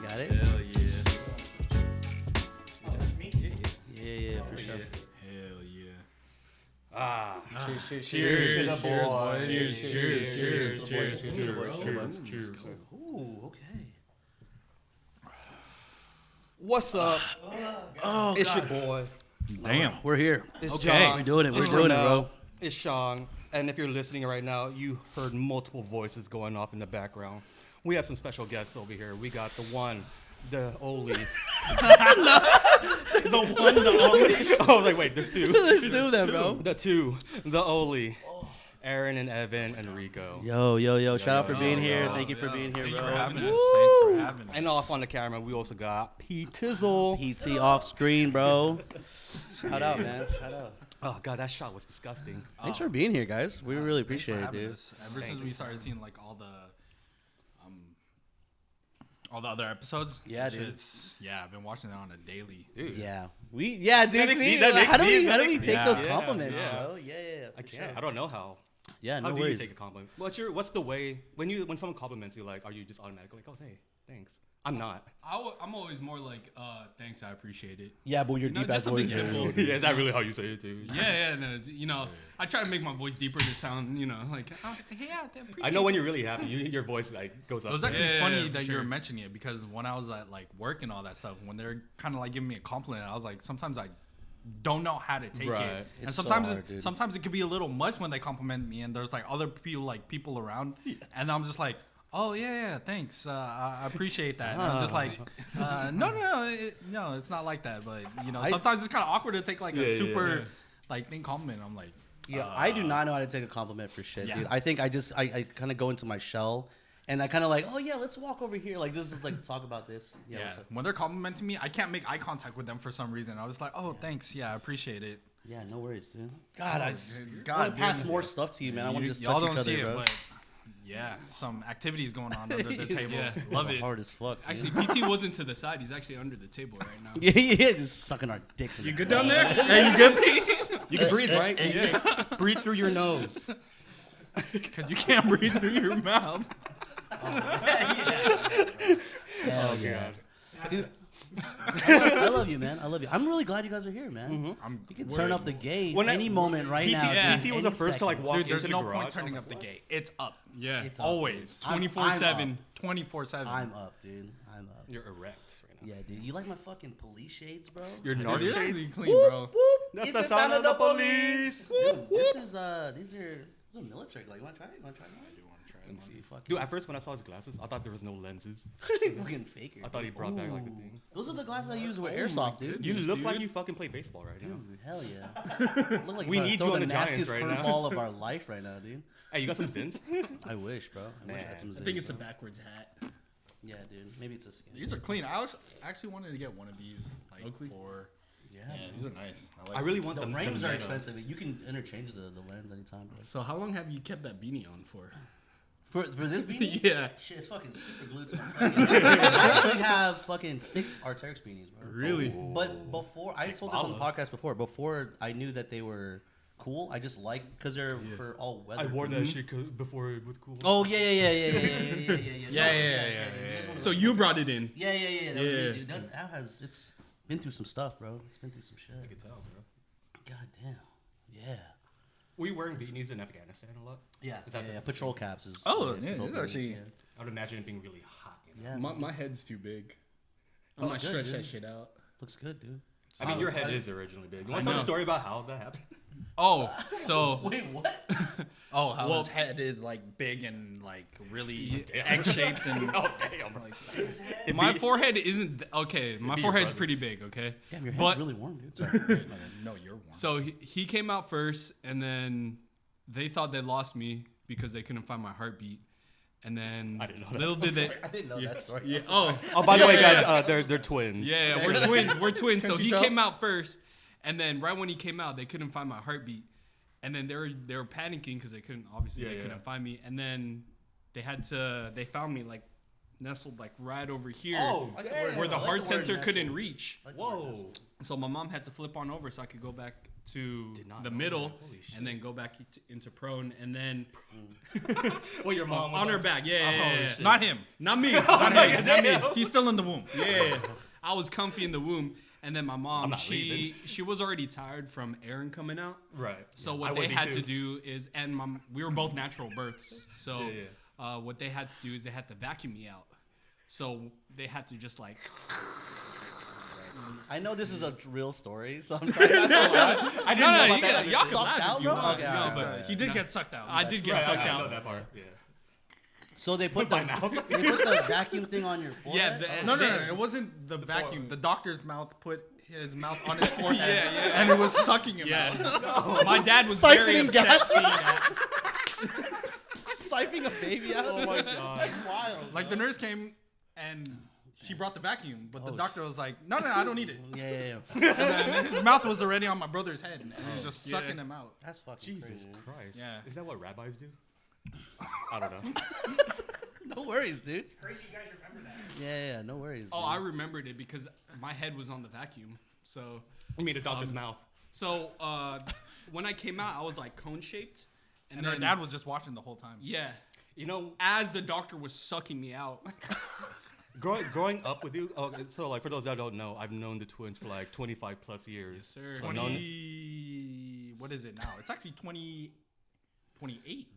Got it? Hell yeah. Yeah, for sure. Hell yeah. Cheers. Cheers, boys. boys. Cheers. Ooh, okay. What's up? Oh, It's your boy. Damn. we're here. It's Okay. John. We're doing it. We're It's doing it, Rommel. bro. It's Sean. And if you're listening right now, you heard multiple voices going off in the background. We have some special guests over here. We got the one, the only. The one, the only. Oh, I was like, wait, there's two. There's two of them, bro. The two, the only. Aaron and Evan and Rico. Yo. Shout out for being here. Thank you for being here, Thanks bro. for having us. Thanks for having us. And off on the camera, we also got P Tizzle. PT off screen, bro. Shout out, man. Shout out. Oh, God, that shot was disgusting. Thanks for being here, guys. We really Thanks for appreciate it, having dude. us. Ever since we started seeing like all the other episodes. Yeah, dude. I've been watching that on a daily. Dude. Yeah, dude. makes see, me- that makes how do me- we that how do we makes take me- those yeah, compliments, yeah. bro? Yeah. I for can't. sure. I don't know how. Yeah, How no do you worries. take a compliment? What's the way when someone compliments you? Like, are you just automatically like, oh, hey, thanks? I'm not. I'm always more like, thanks, I appreciate it. Yeah, but your No, deep just ass something voice. simple. Yeah, is that really how you say it too? Yeah, no, I try to make my voice deeper to sound, like, hey, I appreciate I know when you're really happy, your voice like goes up. It was actually Yeah, funny for that you were sure. mentioning it because when I was at like work and all that stuff, when they're kind of like giving me a compliment, I was like, sometimes I don't know how to take Right. it, and It's so sometimes hard, dude. sometimes it could be a little much when they compliment me, and there's like other people around, and I'm just like, oh yeah, thanks, I appreciate that. And I'm just like, no, it's not like that, but sometimes it's kind of awkward to take like a super like thing compliment. I'm like. Yeah, I do not know how to take a compliment for shit, Yeah. dude. I think I kind of go into my shell, and I kind of like, oh yeah, let's walk over here, like just like talk about this. Yeah, what's up? when they're complimenting me, I can't make eye contact with them for some reason. I was like, oh, thanks, yeah, I appreciate it. Yeah, no worries, dude. God, I just God, want to pass dude. more stuff to you, man. I want to just Y'all touch don't each see other, it, bro. but yeah, some activities going on under the table. Yeah. Love it. Hard as fuck. dude. Actually, PT wasn't to the side. He's actually under the table right now. yeah, just sucking our dicks. You good down there? Hey, you good? You can breathe, right? Yeah. Breathe through your nose. Because you can't breathe through your mouth. Hell yeah. Dude, I love you, man. I love you. I'm really glad you guys are here, man. You can turn up the gate any moment right now. PT dude, was any the first to like second. walk Dude, there's into the no garage. point turning up the gate. It's up. Yeah. It's up, Always. dude. I'm 24/7. 24/7. I'm up, dude. I'm up. You're erect right now. Yeah, dude. You like my fucking police shades, bro? Your Dude, narc it's shades. actually clean, bro. That's It's the the sound of the police. Dude, this is these are military. Like, you wanna try it? I do want to try Let me it. see. Fucking, Dude, at first when I saw his glasses, I thought there was no lenses. fucking faker. I thought he brought back like the thing. Those are the glasses I use with my airsoft, dude. You Yes, look like dude. you fucking play baseball right now. Dude, hell yeah. Look like We you're about to need throw you on the the Giants nastiest right now. curveball of our life right now, dude. Hey, you got some zins? I wish, bro. I wish I had some I think zins, it's a bro. backwards hat. Yeah, dude. Maybe it's a skin. These are clean. Actually wanted to get one of these like Oakley? for. Yeah, Yeah, man. these are nice. I, like I really these. want The them. frames are them- expensive. You can interchange the lens anytime, bro. So how long have you kept that beanie on for? For this beanie? Yeah. Shit, it's fucking super glued to my fucking I actually have fucking 6 Arc'teryx beanies, bro. Really? But before, I told this on the podcast before I knew that they were cool, I just liked, because they're for all weather. I wore that shit before it was cool. Oh, yeah. Yeah. So you brought it in. Yeah. That was Yeah. me, dude. That has, it's been through some stuff, bro. It's been through some shit. I could tell, bro. God damn. Yeah. Were you wearing beanies in Afghanistan a lot? Yeah. Is that the- Patrol caps is. Oh, yeah, yeah, patrol it's beanies, actually- yeah. I would imagine it being really hot. You know? Yeah. My head's too big. I Looks might good, stretch dude. that shit out. Looks good, dude. I mean, your head I- is originally big. You want to tell know. the story about how that happened? Oh, so Wait, what? Oh, how Well- his head is like big and like really Damn. egg shaped and Oh, damn. like. my forehead isn't okay. My be your forehead's brother. pretty big. Okay. Damn, your head's But- really warm, dude. Sorry. No, you're one. So he came out first, and then they thought they lost me because they couldn't find my heartbeat. And then I didn't know that. little did they. I didn't know that story. Yeah. Oh. Oh, by the way, yeah. guys, they're twins. Yeah, we're twins. We're twins. So Can't you he tell? came out first, and then right when he came out, they couldn't find my heartbeat, and then they were panicking because they couldn't couldn't find me, and then they found me like nestled like right over here Oh, damn. where the I like heart the word sensor couldn't nestled. reach. Like the word Whoa. nestled. So my mom had to flip on over so I could go back to the middle, and then go back into prone, and then well, your mom on her back. Yeah. Not him. Not me. Not me. He's still in the womb. Yeah. I was comfy in the womb, and then my mom, she was already tired from Aaron coming out. Right. So what they had to do is, and we were both natural births. So what they had to do is they had to vacuum me out. So they had to just like. I know this is a real story, so I'm trying not to lie. I didn't know about that. Y'all can Sucked laugh out, if you bro? want. Okay, No, alright, but alright. He did get sucked out. I did get sucked I out. know that part. Yeah. So they put the vacuum thing on your forehead? Yeah. No, it wasn't the vacuum. The doctor's mouth put his mouth on his forehead. And it was sucking him out. No. My dad was very Siphoning upset gas. seeing that. Siphoning a baby out. Oh my god. That's wild. Like the nurse came and she brought the vacuum, but the doctor was like, no, I don't need it. Yeah. And then his mouth was already on my brother's head, and he was just sucking him out. That's fucking Jesus crazy. Christ. Yeah. Is that what rabbis do? I don't know. No worries, dude. Crazy you guys remember that. Yeah, no worries. Oh, dude. I remembered it because my head was on the vacuum. So You mean the doctor's mouth? So when I came out, I was like cone shaped, And her dad was just watching the whole time. Yeah. You know, As the doctor was sucking me out. growing up with you, so like for those that don't know, I've known the twins for like 25 plus years. Yes, sir. So I've known- What is it now? It's actually 28.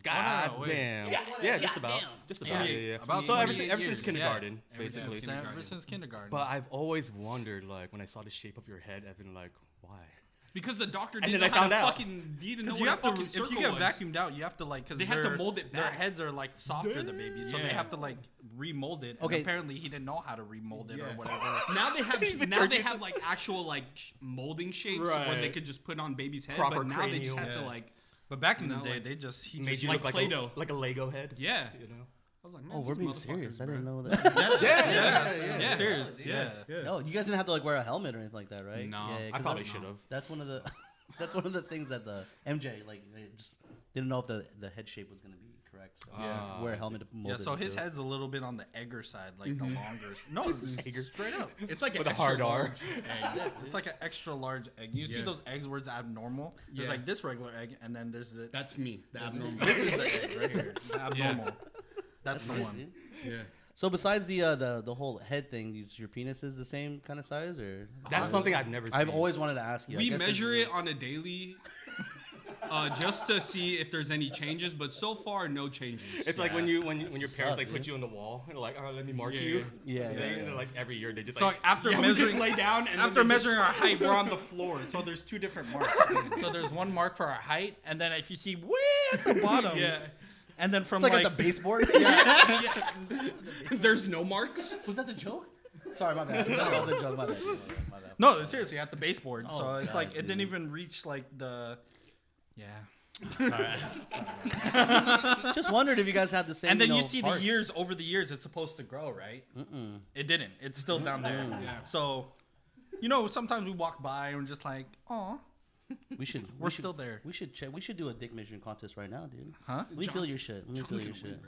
God wait. damn. Yeah, just about. Just about. Yeah. About So ever 28 since years, kindergarten, Ever since basically. kindergarten. Ever since kindergarten. But I've always wondered, like, when I saw the shape of your head, I've been like, why? Because the doctor And didn't then know I how found to out. fucking didn't know Because what you a have fucking to, circle if you get was. vacuumed out, you have to like, because They have to mold it Their back. heads are like softer, the babies, so they Yeah. have to like remold it. Okay. And apparently he didn't know how to remold it or whatever. Now they have like actual like molding shapes where they could just put on baby's head, Proper but now they just cranial. had to Yeah. like But back in the No, day, like- they just he Made just you like look Play-Doh. like a Lego head. yeah. You know? I was like, man, Oh, we're these being serious. I motherfuckers, didn't bro. know that. yeah, serious. Yeah. No, you guys didn't have to like wear a helmet or anything like that, right? No. Yeah, I 'cause probably should have. That's one of the. That's one of the things that the MJ like they just didn't know if the head shape was gonna be correct. So wear a helmet to mold Yeah, it so his into it. head's a little bit on the egger side, like the longer. No, it's straight up. It's like With an a hard extra R. large egg. It's like an extra large egg. You see Yeah. those eggs where it's abnormal? There's Yeah. like this regular egg, and then there's the. That's me, the abnormal. This is the egg right here. The abnormal. That's the one. Yeah. So besides the whole head thing, your penis is the same kind of size, or That's something I've never seen. I've always wanted to ask you. I We guess measure this it on a daily, just to see if there's any changes. But so far, no changes. It's like when your parents what's like up, put dude. you on the wall and like, let me mark Yeah, you. Yeah, And yeah, then, like every year they just So like like after we just measuring, lay down and after then they just- measuring our height, we're on the floor. So there's two different marks. So there's one mark for our height, and then if you see way at the bottom, Yeah. and then from It's like, like, at the baseboard. There's no marks. Was that the joke? Sorry, my bad. That was the joke. My bad. My bad. no, seriously, at the baseboard. Oh, so it's God, like it didn't dude. even reach like the, yeah. Just wondered if you guys had the same. And then you know, see parts. the years over the years, it's supposed to grow, right? It didn't. It's still down there. Yeah. So, sometimes we walk by and we're just like, oh, We should. we're still there. We should check. We should do a dick measuring contest right now, dude. Huh? Let me feel your shit. Let me feel your shit.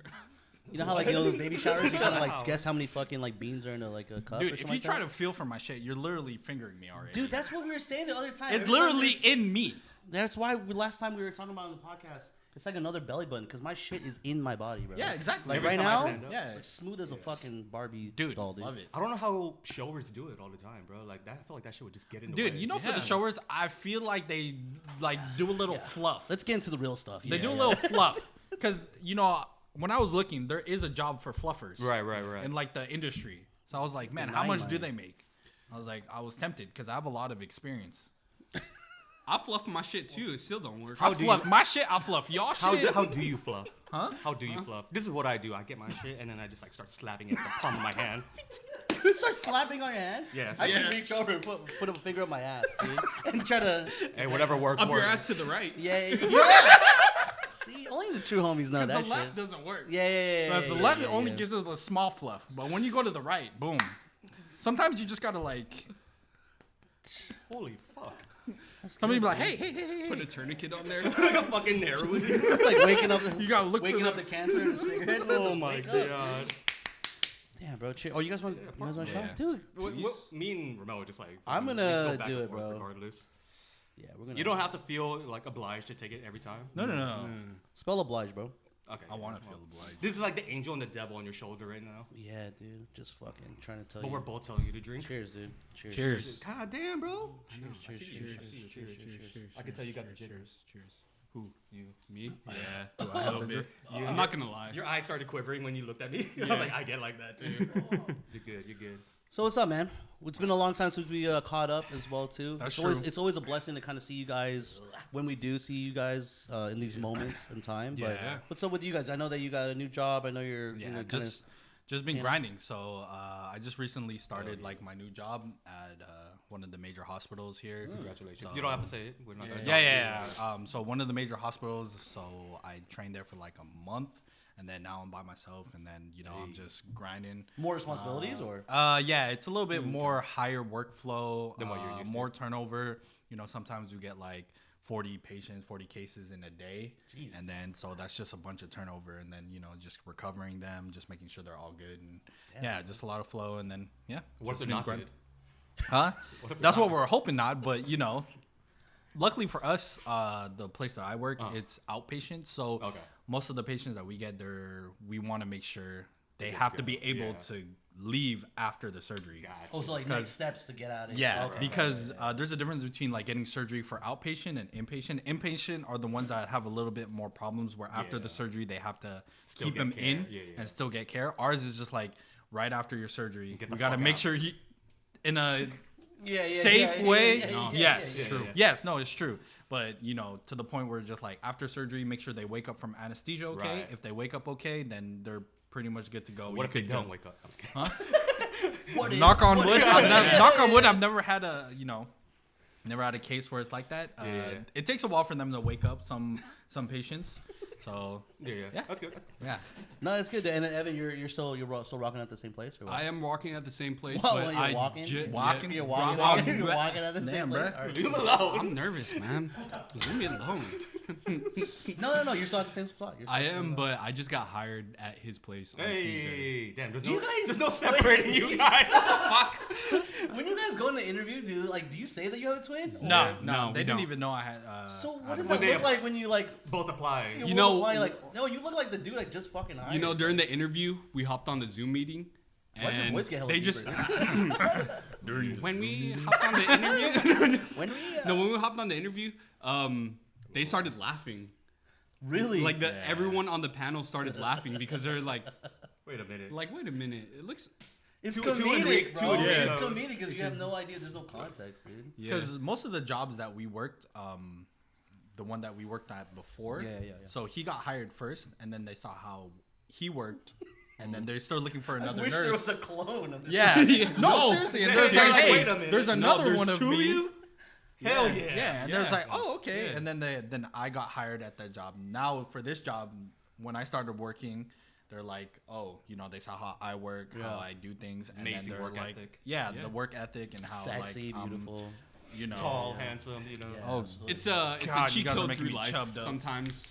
You know how like those baby showers, you kind of like guess how many fucking like beans are in like a cup. Dude, or if something you like try that? to feel for my shit, you're literally fingering me already. Dude, that's what we were saying the other time. it's Every time literally there's- in me. That's why last time we were talking about it on the podcast. It's like another belly button because my shit is in my body, bro. Yeah, exactly. Like Every right time I now, stand up. Yeah. it's smooth as a fucking Barbie Dude, doll, dude. love it. I don't know how showers do it all the time, bro. Like that, I feel like that shit would just get in the Dude, way. you know, for the Yeah. showers, I feel like they like do a little fluff. Let's get into the real stuff. They do a little fluff because when I was looking, there is a job for fluffers, Right. in like the industry. So I was like, man, how much do they make? I was tempted because I have a lot of experience. I fluff my shit too. It still don't work. I fluff my shit. I fluff y'all shit. How do you fluff? Huh? How do you fluff? This is what I do. I get my shit and then I just like start slapping it with the palm of my hand. You start slapping on your hand? Yeah. I should reach over and put a finger on my ass, dude, and try to. Hey, whatever works. Up your works. ass to the right. Yeah. See, only the true homies know that the left shit. doesn't work. Yeah. But the left only gives us a small fluff. But when you go to the right, boom. Sometimes you just gotta like. Holy fuck. Somebody be like, hey. Put a tourniquet on there. like a fucking heroin. It's like waking up. You gotta look waking for up the cancer and the cigarette. Oh my Wake up. god. Damn, bro. Oh, you guys want? You guys want a Yeah. shot, dude? Me and Rommel were just like. I'm we gonna go back do and it, forth bro. Regardless. Yeah, we're gonna. You don't have to feel like obliged to take it every time. No. Spell oblige, bro. Okay. I want to feel obliged. This is like the angel and the devil on your shoulder right now. Yeah, dude. Just fucking trying to tell But you. we're both telling you to drink. Cheers, dude. Cheers. Cheers. God damn, bro. Cheers. I can tell you got the jitters. Cheers. Who? You. Me? Yeah. Do I A have little the bit. I'm not gonna lie. Your eyes started quivering when you looked at me. I Yeah. was like, I get like that too. You're good. You're good. So what's up, man? It's been a long time since we caught up as well, too. That's It's always a blessing to kind of see you guys when we do see you guys in these moments in time. But Yeah. what's up with you guys? I know that you got a new job. I know you're Yeah, you know, just been you know. grinding. So I just recently started like my new job at one of the major hospitals here. Congratulations. So- You don't have to say it. We're not gonna Yeah. So one of the major hospitals. So I trained there for like a month, and then now I'm by myself, and then I'm just grinding. more responsibilities, or Yeah, it's a little bit more higher workflow Than what you're used to. more turnover. Sometimes we get like 40 patients, 40 cases in a day, and then so that's just a bunch of turnover, and then just recovering them, just making sure they're all good, and just a lot of flow, and then What if just they're been not grinding. good? Huh? What if they're That's not what we're hoping not, but luckily for us, the place that I work, it's outpatient, so Okay. most of the patients that we get there, we want to make sure they have to be able to leave after the surgery. Gotcha. so like next steps to get out of Yeah, Okay. because there's a difference between like getting surgery for outpatient and inpatient. Inpatient are the ones that have a little bit more problems where after the surgery they have to Still keep get them care. in Yeah. and still get care. Ours is just like right after your surgery, Get we the got to fuck make out. sure he in a yeah, safe way. Yes, yeah, true. yeah. Yes, no, it's true. But to the point where just like after surgery, make sure they wake up from anesthesia okay. Right. If they wake up okay, then they're pretty much good to go. What You if they could don't go. wake up? I'm just kidding. Huh? Knock on wood. Knock on wood. I've never had a never had a case where it's like that. It takes a while for them to wake up. Some patients. So Yeah. That's good. yeah. No, it's good. And Evan, you're still rocking at the same place, or what? I am walking at the same place, What, but when you're I walking? ju- Walking? You're walking. Walking. You're walking at the Damn, same place. bruh. All right. Leave him alone. I'm nervous, man. Leave me alone. No. You're still at the same spot. You're still I at the same am, spot. but I just got hired at his place on Tuesday. Hey, damn. There's You guys- there's no separating you guys. What the fuck? When you guys go in the interview, do you say that you have a twin? No, No, they we didn't don't. even know I had. So what I does don't that When look they- like when you like? Both apply. You know- why no, you look like the dude I just fucking hired. You know, during the interview, we hopped on the Zoom meeting, Why'd your and voice get hella they deeper, just dude? when we hopped on the interview. when we When we hopped on the interview, they started laughing. really Like everyone on the panel started laughing because they're like, Wait a minute. wait a minute, it looks. it's two comedic, Enrique- bro. two It's Enricos. comedic because you have no idea. There's no context, dude. Because most of the jobs that we worked, the one that we worked at before, Yeah. So he got hired first, and then they saw how he worked, and then they started looking for I another wish nurse. there was a clone of this. Yeah. No, No. seriously. And there's Yeah, like, like, hey, wait a minute. there's No, another there's one of two of me. you? Hell Yeah. yeah. And there's like, oh, okay. And then I got hired at that job. Now for this job, when I started working, they're like, oh, they saw how I work, how I do things, and Amazing then they're work like, ethic. yeah, the work ethic and how Sexy, like beautiful. Tall, handsome. Yeah, Oh, absolutely. It's a God, you cheat guys are code making through me life. chubbed up. Sometimes,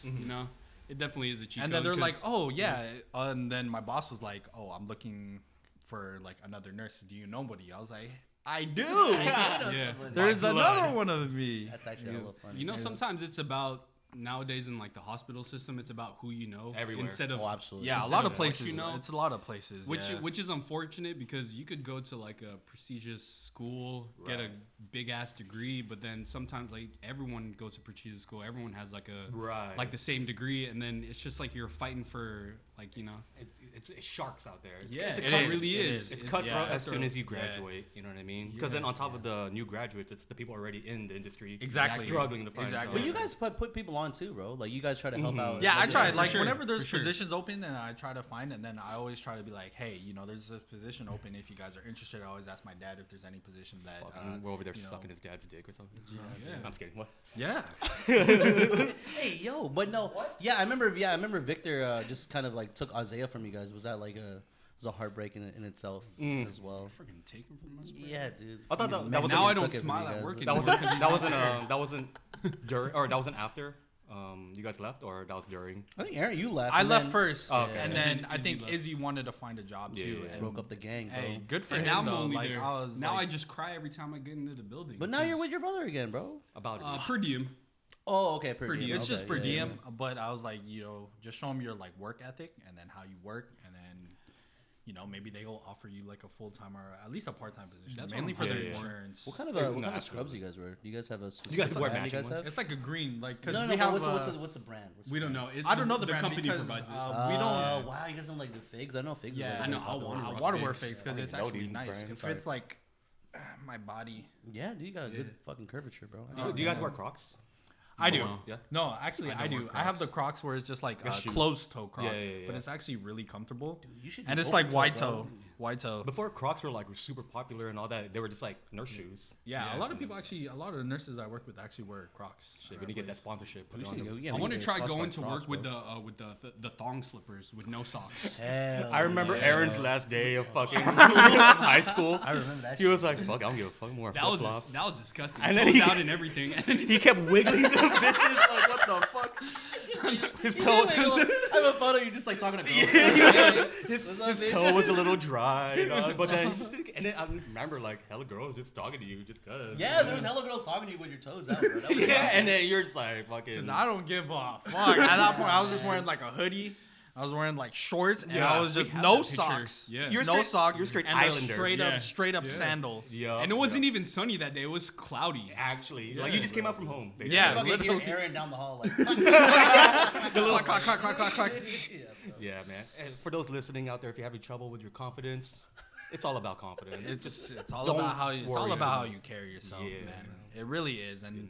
it definitely is a cheat And code. then they're like, 'cause- oh yeah, and then my boss was like, oh, I'm looking for like another nurse. Do you know anybody? I was like, I do. Yeah. There's another one of me. That's actually a little funny. You know, sometimes it's about nowadays in like the hospital system, it's about who you know Everywhere. instead of Oh, absolutely. Yeah, a instead lot of of what places. you know. It's a lot of places. yeah. which is unfortunate because you could go to like a prestigious school, get a big ass degree, but then sometimes like everyone goes to prestigious school, everyone has like a Right. like the same degree, and then it's just like you're fighting for like It's sharks out there. It's, Yeah, it's a it cut- really is. It's It's cutthroat as soon cutthroat. as you Yeah. graduate. You know what I mean? Because then on top of the new graduates, it's the people already in the industry. Exactly. Struggling to find Exactly. But jobs. you guys put people on too, bro. Like you guys try to help out. Yeah, I try. for Like sure, whenever there's for sure. positions open, and I try to find, and then I always try to be like, hey, there's this position open. If you guys are interested, I always ask my dad if there's any position that Fucking, we're over there you know. sucking his dad's dick or something. Yeah. I'm just kidding. What? Yeah. Hey, yo, but no. Yeah, I remember Victor just kind of like took Isaiah from you guys. Was that like was a heartbreak in itself as well? freaking take him from us. Bro. Yeah, dude. I thought that was Now I took don't it from smile you at guys. work That anymore. wasn't that wasn't during or that wasn't after You guys left, or that was during? I think Aaron, you left. I and left then first, okay. and And then then I Izzy think left. Izzy wanted to find a job too. Yeah. And broke up the gang, bro. hey, good for And him now I'm though. only Like there. I was Now like, I just cry every time I get into the building. But now you're with your brother again, bro. About per diem. Oh, okay, per Per diem. diem. it's just Okay, per yeah, diem, but I was like, just show them your like work ethic and then how you work, and then maybe they'll offer you like a full time or at least a part time position. That's mainly what for I'm their looking for. insurance. What kind of Yeah, what no, kind of absolutely. scrubs you guys wear? Do you guys have a You guys specific wear brand matching you guys ones? have? It's like a green, like because No, we no, have. what's the brand? What's the We don't brand? know. It's I don't know the brand company because provides it. we don't. Wow, you guys don't like the figs? I know figs. Yeah, is like I know, really I popular. wanna I rock want to wear figs. figs because I it's don't even know actually these nice. brands. It Sorry. fits like my body. Yeah, dude, you got a good Yeah. fucking curvature, bro. Do you guys wear Crocs? I do. No. Yeah. No, actually, I I don't do. wear I have Crocs. the Crocs where it's just like a shoe. closed toe Croc, Yeah, yeah, but yeah. it's actually really comfortable. You should And do it's like open toe, white bro. toe, white toe. Before Crocs were like super popular and all that, they were just like nurse shoes. Yeah, Yeah, a lot of people actually, a lot of the nurses I work with actually wear Crocs. Shit, we need to get that sponsorship. Put We it on should them. go- yeah, I we want to can try get going Crocs to by work Crocs, with the thong slippers with no socks. Hell I remember yeah. Aaron's last day of fucking high school. I remember that. He was like, "Fuck, I don't give a fuck more That flip was flops." that was disgusting. And And then toes he- out and everything. And then He kept wiggling the bitches. Like, what the fuck? His toe, I have a photo. You just like talking to girls. his toe was a little dry, dog, but then he just didn't. And then I remember like hella girls just talking to you just cause. Yeah, there was hella girls talking to you with your toes out, bro. That was Yeah, and then you're just like fucking. Because I don't give a fuck. At that point, I was just wearing like a hoodie. I was wearing like shorts, and Yeah, I was we just have no that picture. socks. Yeah. You're no straight- socks. you're straight and Islander. the Yeah. straight up Yeah. sandals. Yeah, and it wasn't even sunny that day. It was cloudy. actually like you just came out from home. Basically. Yeah, fucking hear literally. Aaron down the hall like. The little clack, clack, clack, clack, clack. Yeah, bro. Yeah, man. And for those listening out there, if you're having trouble with your confidence, it's all about confidence. It's all don't about how you, it's worry all about about how it. you carry yourself, Yeah. man. It really is, and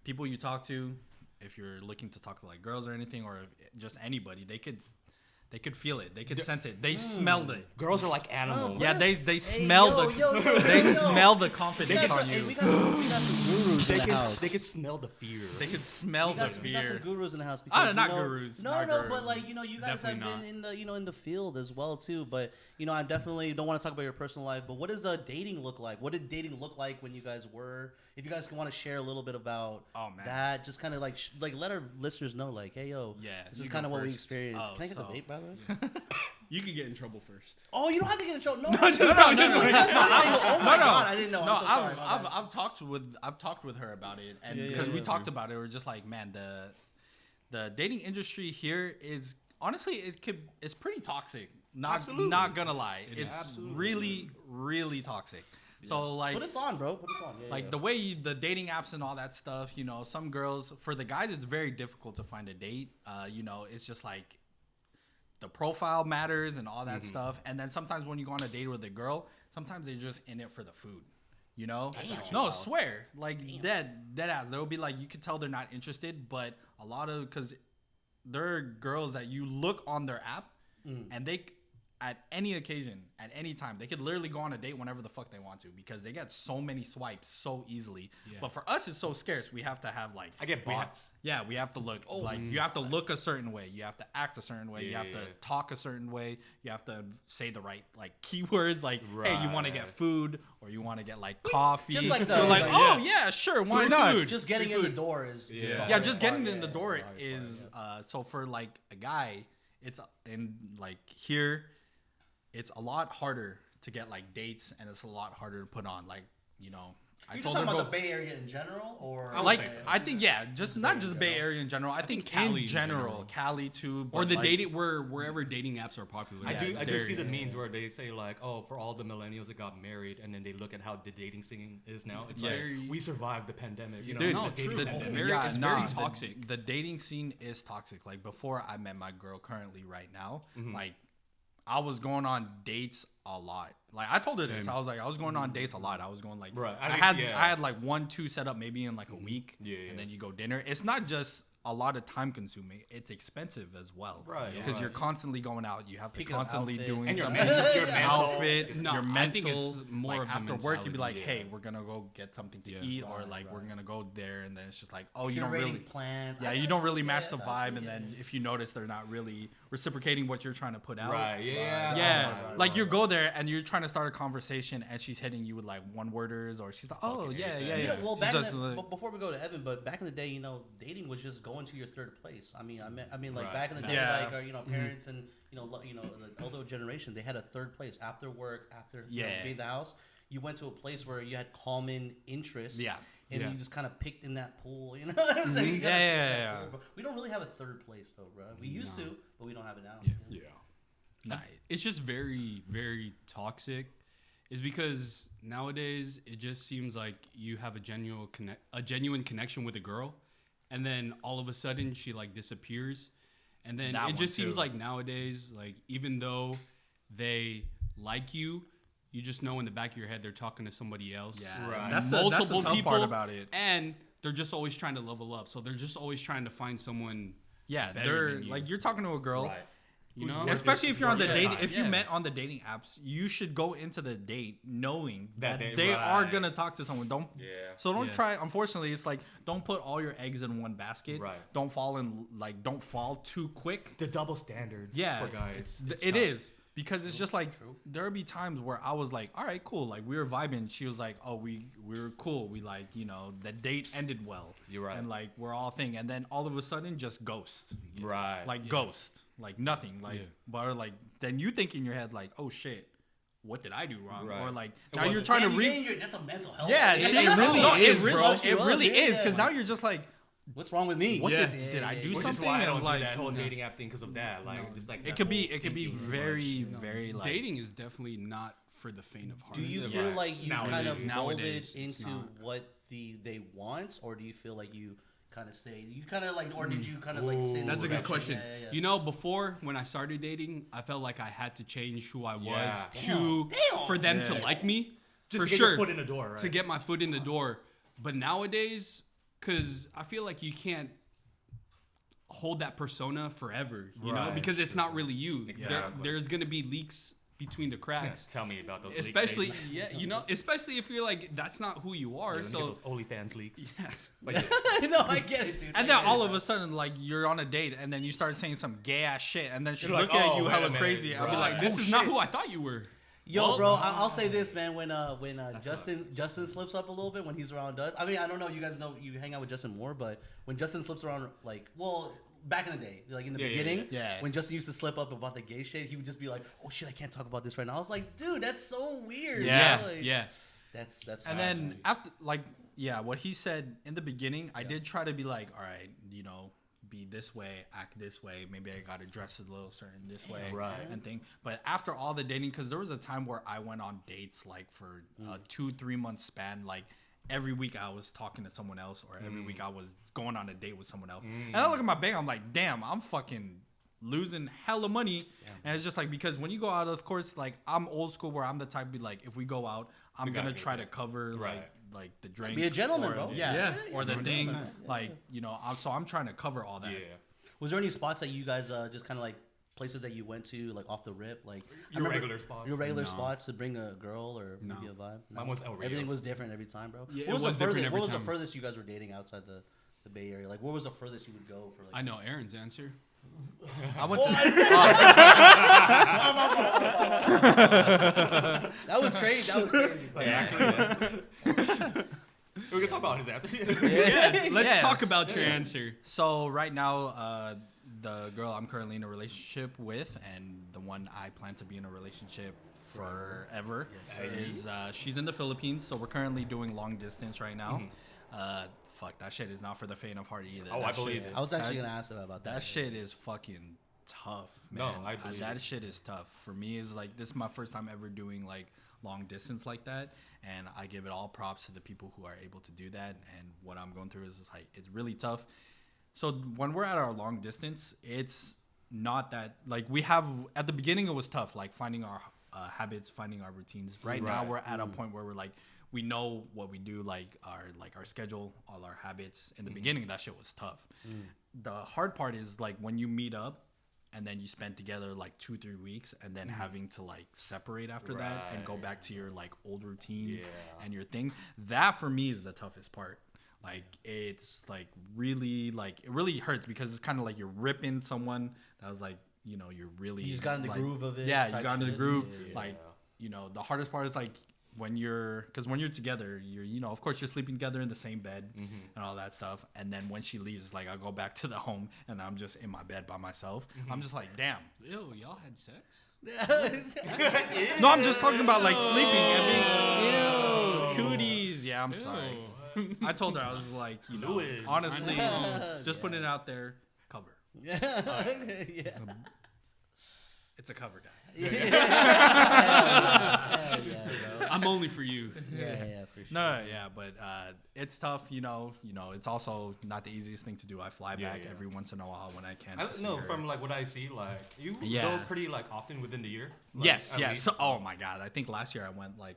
people you talk to, if you're looking to talk to like girls or anything, or just anybody, they could feel it, they could sense it, they smelled it. Girls are like animals. Yeah, they Hey, smell yo, the yo, yo, they yo. smell the We confidence got on some- hey, you. we got some gurus in the house. They could smell the fear. They could smell We the got some fear. gurus in the house. Ah, Because, not you know, gurus, No, not no, gurus. but like you guys Definitely have not. been in the in the field as well too. But I definitely don't want to talk about your personal life. But what does dating look like? What did dating look like when you guys were? If you guys want to share a little bit about that, just kind of like let our listeners know, like, hey, yo, Yeah, this you is go kind of what we first. experienced. Oh, Can I get the so- vape, by the way? You can get in trouble first. Oh, you don't have to get in trouble. No, No, Oh my no, god, I didn't know. No, I'm so sorry. My bad. I've talked with her about it, and Yeah, because we yeah. talked about it, we're just like, man, the dating industry here is honestly it's pretty toxic. Absolutely. Not gonna lie, it's Absolutely. really really toxic. So like. Put us on, bro. Put us on. Yeah, Like yeah. the way the dating apps and all that stuff, some girls, for the guys, it's very difficult to find a date. It's just like the profile matters and all that stuff. And then sometimes when you go on a date with a girl, sometimes they're just in it for the food. No, swear, like dead ass. They'll be like, you could tell they're not interested, but because there are girls that you look on their app and they, at any occasion, at any time, they could literally go on a date whenever the fuck they want to because they get so many swipes so easily. Yeah. But for us, it's so scarce. We have to have like I get we have- bots. yeah, we have to look you have to look a certain way. You have to act a certain way. You have to talk a certain way. You have to say the right like keywords. Like, hey, you want to get Right. food or you want to get like coffee. Just like the- You're like, like, oh yeah, sure, why Free not? food. just getting in the door is Yeah, just getting in the door hard part, is yeah. so for like a guy, it's in like here, it's a lot harder to get like dates and it's a lot harder to put on like I You just told talking her about the Bay Area in general, or I think just not just Bay Area in general. I think Cali in general, Cali too, Or but, the like, dating wherever dating apps are popular. I do there see you the go. memes where they say like, oh, for all the millennials that got married, and then they look at how the dating scene is now. It's like very- we survived the pandemic. Dude, No, the dating true. pandemic. It's very the- toxic. The dating scene is toxic. Like before I met my girl currently right now, like I was going on dates a lot. Like I told her this. I was like, I was going on dates a lot. I was going like Right. I I think- had like 1-2 set up maybe in like a week. Yeah, And yeah. then you go dinner. It's not just a lot of time consuming. It's expensive as well. Right, Because right. you're constantly going out. You have to Picking up constantly outfits. doing And your something. mental- your mental- outfit, No, your I mental. think it's more like of the after work, you'd be like, mentality. hey, we're gonna go get something to Yeah. eat, or like we're gonna go there, and then it's just like, oh, you don't curating really. plans. Yeah, you don't really match the vibe, and then if you notice they're not really reciprocating what you're trying to put out. Right. Yeah. Yeah, like you go there and you're trying to start a conversation, and she's hitting you with like one-worders, or she's like, "Oh Fucking yeah, hate yeah, that. yeah." Well, She's back in just the, like- but before we go to Evan, but back in the day, dating was just go going to your third place. I mean, like back in the day, like our parents and the older generation, they had a third place after work, after being the house. You went to a place where you had common interests. Yeah. And you just kind of picked in that pool, you know what I'm saying? Pool, we don't really have a third place, though, bro. We used to, but we don't have it now. Yeah. Nice. It's just very, very toxic. Is because nowadays it just seems like you have a genuine connection with a girl, and then all of a sudden she like disappears, and then it just seems like nowadays, like even though they like you, you just know in the back of your head they're talking to somebody else. Yeah, right. That's the tough part about it. And they're just always trying to level up. So they're just always trying to find someone. Yeah, they're like you're talking to a girl. Right. You know, especially if you're on the date, if you met on the dating apps, you should go into the date knowing that they are gonna talk to someone. Don't try. Unfortunately, it's like don't put all your eggs in one basket. Right. Don't fall too quick. The double standards. Yeah, for guys. It is. Because it's just like there'll be times where I was like, all right, cool, like we were vibing. She was like, oh, we were cool. We like, the date ended well. You're right. And like we're all thing, and then all of a sudden just ghost. Right. Like ghost, like nothing. Like but like then you think in your head like, oh shit, what did I do wrong? Right. Or like now you're trying to read. That's a mental health. Yeah, it really is because now you're just like. What's wrong with me? Did I do something? Which is why I don't do that whole dating app thing because of that. Like, just like it could be very, very like dating is definitely not for the faint of heart. Do you feel like you kind of molded into what they want, or do you feel like you kind of stay? You kind of like, or did you kind of like? Stay That's a good question. Before when I started dating, I felt like I had to change who I was for them to like me. Just for to get sure, your foot in the door, right? To get my foot in the door, but nowadays. Because I feel like you can't hold that persona forever, you know, because it's not really you. Exactly. There's going to be leaks between the cracks. Tell me about those especially, leaks. Especially if you're like, that's not who you are. So those OnlyFans leaks. Yes. No, I get it, dude. And then all of a sudden, like, you're on a date, and then you start saying some gay-ass shit, and then she's looking at you hella crazy. I'll be like, this is not who I thought you were. Yo, bro, I'll say this, man. When Justin slips up a little bit when he's around us. I mean, I don't know. You guys know you hang out with Justin more, but when Justin slips around, like, back in the day, like in the beginning, when Justin used to slip up about the gay shit, he would just be like, "Oh shit, I can't talk about this right now." I was like, "Dude, that's so weird." Yeah. That's. And then after, like, what he said in the beginning, I did try to be like, all right, be this way, act this way. Maybe I got to dress a little certain this way and thing. But after all the dating, because there was a time where I went on dates like for a 2-3 month span, like every week I was talking to someone else, or every week I was going on a date with someone else. And I look at my bank, I'm like, damn, I'm fucking losing hella money. Yeah. And it's just like, because when you go out, of course, like I'm old school where I'm the type to be like, if we go out, I'm going to try to cover like the drink. Be a gentleman, bro. Or the 100%. Thing, like, so I'm trying to cover all that. Yeah. Was there any spots that you guys just kind of like places that you went to like off the rip, like your regular spots? Your regular spots to bring a girl or maybe a vibe. Mine was El Rio. Everything was different every time, bro. Yeah, what was the furthest you guys were dating outside the Bay Area? Like, where was the furthest you would go for? Like, I know Aaron's answer. I went to. That was crazy. We can talk about his answer. Let's talk about your answer. So right now, the girl I'm currently in a relationship with, and the one I plan to be in a relationship forever, is she's in the Philippines. So we're currently doing long distance right now. Fuck, that shit is not for the faint of heart either. I believe it. I was actually gonna ask about that. That shit is fucking tough, man. No, I believe that shit is tough. For me, is like, this is my first time ever doing like long distance like that, and I give it all props to the people who are able to do that. And what I'm going through is like, it's really tough. So when we're at our long distance, it's not that, like, we have, at the beginning it was tough, like finding our habits, finding our routines. Right now we're at a point where we're like, we know what we do, like our schedule, all our habits. In the beginning, that shit was tough. The hard part is like when you meet up and then you spend together like 2-3 weeks, and then having to like separate after that and go back to your like old routines and your thing. That for me is the toughest part. Like, it's like really, like, it really hurts because it's kind of like you're ripping someone that was like, you're really, you just got in the groove of it. Yeah, you got into the groove. Like, the hardest part is like, when you're together, you're of course you're sleeping together in the same bed and all that stuff. And then when she leaves, like I go back to the home and I'm just in my bed by myself. I'm just like, damn. Ew, y'all had sex? No, I'm just talking about like sleeping and being cooties. Yeah, I'm sorry. I told her I was like, honestly, just putting it out there, cover. Yeah. It's a cover, guys. I'm only for you. Yeah, for sure. No, yeah, but it's tough, it's also not the easiest thing to do. I fly back every once in a while when I can. From like what I see, like you go pretty like often within the year. Like, yes. So, oh my God, I think last year I went like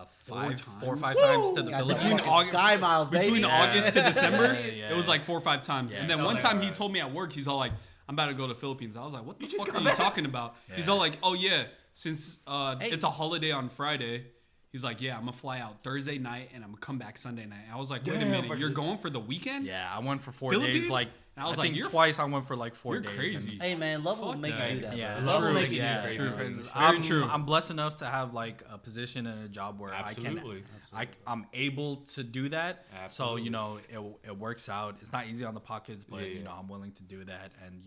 4 or 5 times to the Philippines. Sky miles, baby. Between August to December, it was like 4 or 5 times. Yeah, and then one time he told me at work, he's all like, I'm about to go to the Philippines. I was like, what the fuck are you talking about? Yeah. He's all like, oh yeah, since it's a holiday on Friday. He's like, yeah, I'm going to fly out Thursday night and I'm going to come back Sunday night. I was like, wait a minute, you're going for the weekend? Yeah, I went for 4 Philippines? days. Like, and I was think twice I went for like 4 days. You're crazy. Hey man, love will make you do that. Yeah, Love will make you do that. True. True. I'm blessed enough to have like a position and a job where I'm able to do that. Absolutely. So it works out. It's not easy on the pockets, but I'm willing to do that. And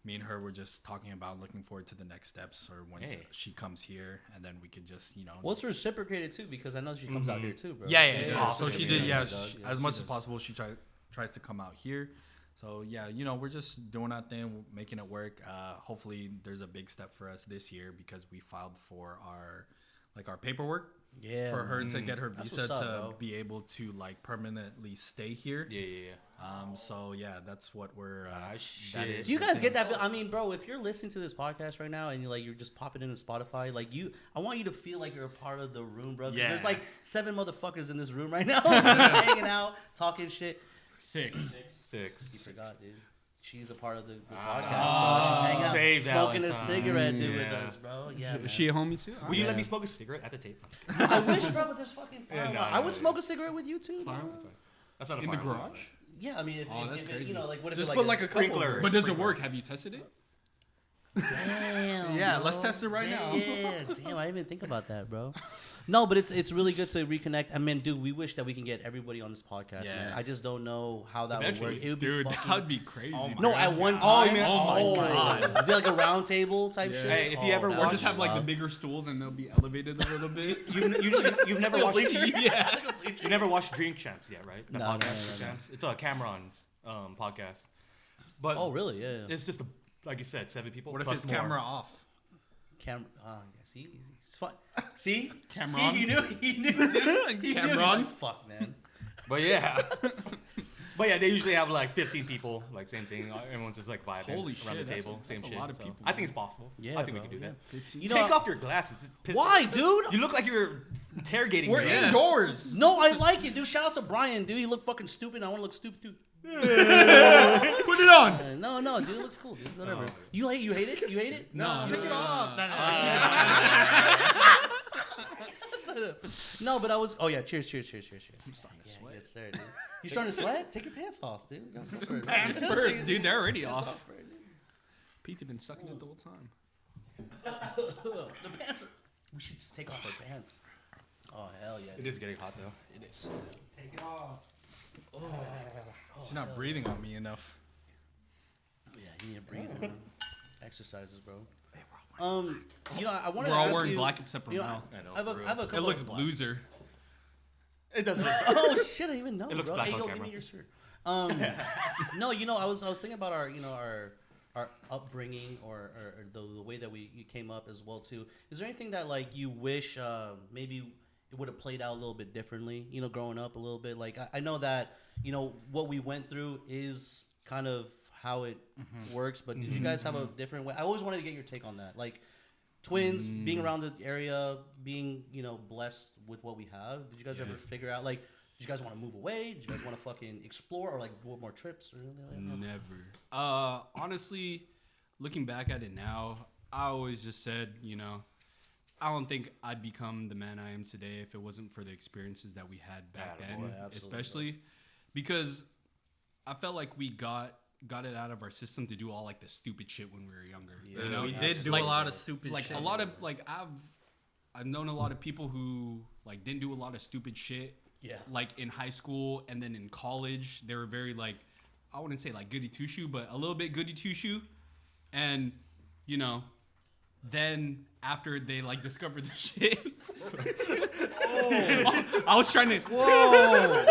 me and her were just talking about looking forward to the next steps, or when she comes here, and then we could just Well, it's reciprocated too, because I know she comes out here too, bro. Yeah. So she did. As much as possible, she tries to come out here. So we're just doing our thing, making it work. Hopefully, there's a big step for us this year because we filed for our paperwork. Yeah. For her to get her visa bro. be able to like permanently stay here. Yeah. So that's what we're. Shit. Is Do you guys get that? I mean, bro, if you're listening to this podcast right now and you're just popping into Spotify, I want you to feel like you're a part of the room, bro. 'Cause there's like 7 motherfuckers in this room right now, just hanging out, talking shit. 6. He forgot, dude. She's a part of the podcast, bro. She's hanging out, smoking a cigarette, dude, with us, bro. Yeah, Is she a homie too? Will you let me smoke a cigarette at the tape? I wish, bro, but there's fucking fire. I would smoke a cigarette with you too, bro. That's not a In the fire garage? Yeah, I mean, if that's it, crazy. what if Just it, put like a sprinkler. But does it work? Have you tested it? Damn. Yeah, bro. let's test it right now. Yeah, damn, I didn't even think about that, bro. No, but it's really good to reconnect. I mean, dude, we wish that we can get everybody on this podcast, man. I just don't know how that would work. It would be Dude, fucking... that'd be crazy. At one time. Oh my God. Do like a round table type shit. Hey, if you ever Or watch, just have like the bigger stools and they'll be elevated a little bit. you've never watched Yeah. you never watched Drink Champs yet, right? The No, podcast no. Drink Champs. It's Cameron's podcast. But Oh, really? Yeah. it's just like you said, 7 people. What if plus it's more. camera off? See, it's fun. See, Cameron? See, he knew, dude. He Cameron? knew. Fuck, man. But yeah. But yeah, they usually have like 15 people, like same thing. Everyone's just like vibing Holy around shit, the table, that's same a shit. lot of So people, I think it's possible. Yeah, I think bro, we can do that. 15. You know, Take off your glasses. It's pissed Why, off. dude? You look like you're interrogating We're me. indoors. No, I like it, dude. Shout out to Brian, dude. He looked fucking stupid. I want to look stupid too. Put it on. No, dude. It looks cool, dude. Whatever. You hate it? You hate it? No, Take it off. No, but I was. Oh yeah, cheers. I'm starting to sweat. Yes, sir, dude. You starting to sweat? Take your pants off, dude. Pants first, dude. They're already Pants off. right, dude. Pete's been sucking it the whole time. The pants. We should just take off our pants. Oh hell yeah. It is getting hot though. It is. Take it off. She's not breathing on me enough. Yeah, you need to breathe. Man. Exercises, bro. I wanted We're to all ask wearing you, black except for you know, Mel. I know. I have for a, I have a real. couple. It looks of, loser. It does. Oh shit! I didn't even know. It looks bro. black Hey, on yo, give camera. me your shirt. No, I was thinking about our upbringing or the way that we came up as well too. Is there anything that like you wish maybe it would have played out a little bit differently? Growing up a little bit. Like I know that what we went through is kind of how it works. But did you guys have a different way? I always wanted to get your take on that. Like twins being around the area, being blessed with what we have. Did you guys ever figure out like? Did you guys want to move away? Did you guys want to fucking explore or like go more trips or anything like that? Never. Honestly, looking back at it now, I always just said, I don't think I'd become the man I am today if it wasn't for the experiences that we had back then, especially because I felt like we got it out of our system to do all like the stupid shit when we were younger. We did do a lot of stupid shit. A lot of I've known a lot of people who like didn't do a lot of stupid shit. Yeah. Like in high school and then in college, they were very like, I wouldn't say like goody two shoe, but a little bit goody two shoe. And you know, then after they like discovered the shit, I was trying to. Whoa.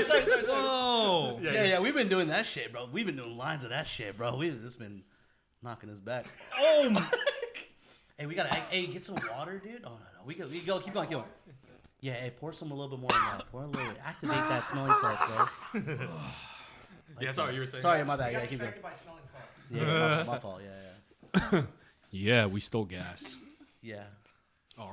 sorry. Whoa. Yeah. We've been doing that shit, bro. We've been doing lines of that shit, bro. We've just been knocking us back. Oh my. Hey, we gotta. Hey, get some water, dude. Oh no. We go. Keep going. Yeah. Hey, pour some a little bit more in that. Pour a little. Activate that smelling salts, bro. Yeah, sorry, you were saying. Sorry, my bad. Yeah, keep going. By smelling salt. Yeah, my fault. Yeah. Yeah, we stole gas. Yeah.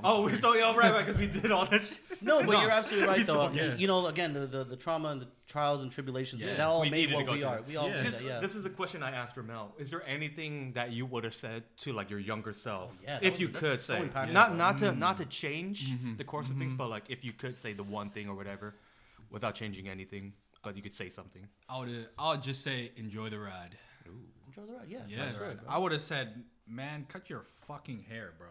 Oh, we're still right, because we did all that shit. No, but you're absolutely right, though. Yeah. You know, again, the trauma and the trials and tribulations, that all We made needed to what go we through are. it. We all made that, yeah. This is a question I asked Rommel. Is there anything that you would have said to like your younger self, yeah, if you that's could so say, impactful. not to change the course of things, but like if you could say the one thing or whatever, without changing anything, but you could say something. I would just say enjoy the ride. Enjoy the ride, yeah. Yeah, that's right, bro. I would have said, man, cut your fucking hair, bro.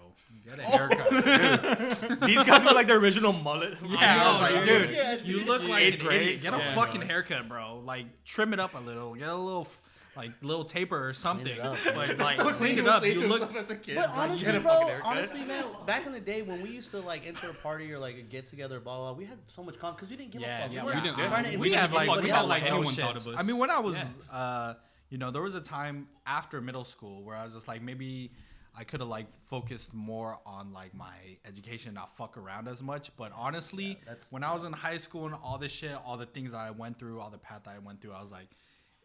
Get a haircut. These guys were like the original mullet. I was like, dude, Yeah, you dude. look like Eighth an grade. idiot. Get a Yeah, fucking no. haircut, bro. Like, trim it up a little. Get a little, little taper or something. it up, But like, clean it up. You look. as a kid. But honestly, get a bro, fucking haircut. honestly, man, back in the day when we used to like enter a party or like a get together, blah blah, we had so much confidence because we didn't give a fuck. Yeah, we we weren't didn't- trying to We impress had like, anybody we had else. like no anyone thought shits. of us. I mean, when I was, you know, there was a time after middle school where I was just like, maybe I could have like focused more on like my education, not fuck around as much. But honestly, that's- when I was in high school and all this shit, all the things that I went through, all the path that I went through, I was like,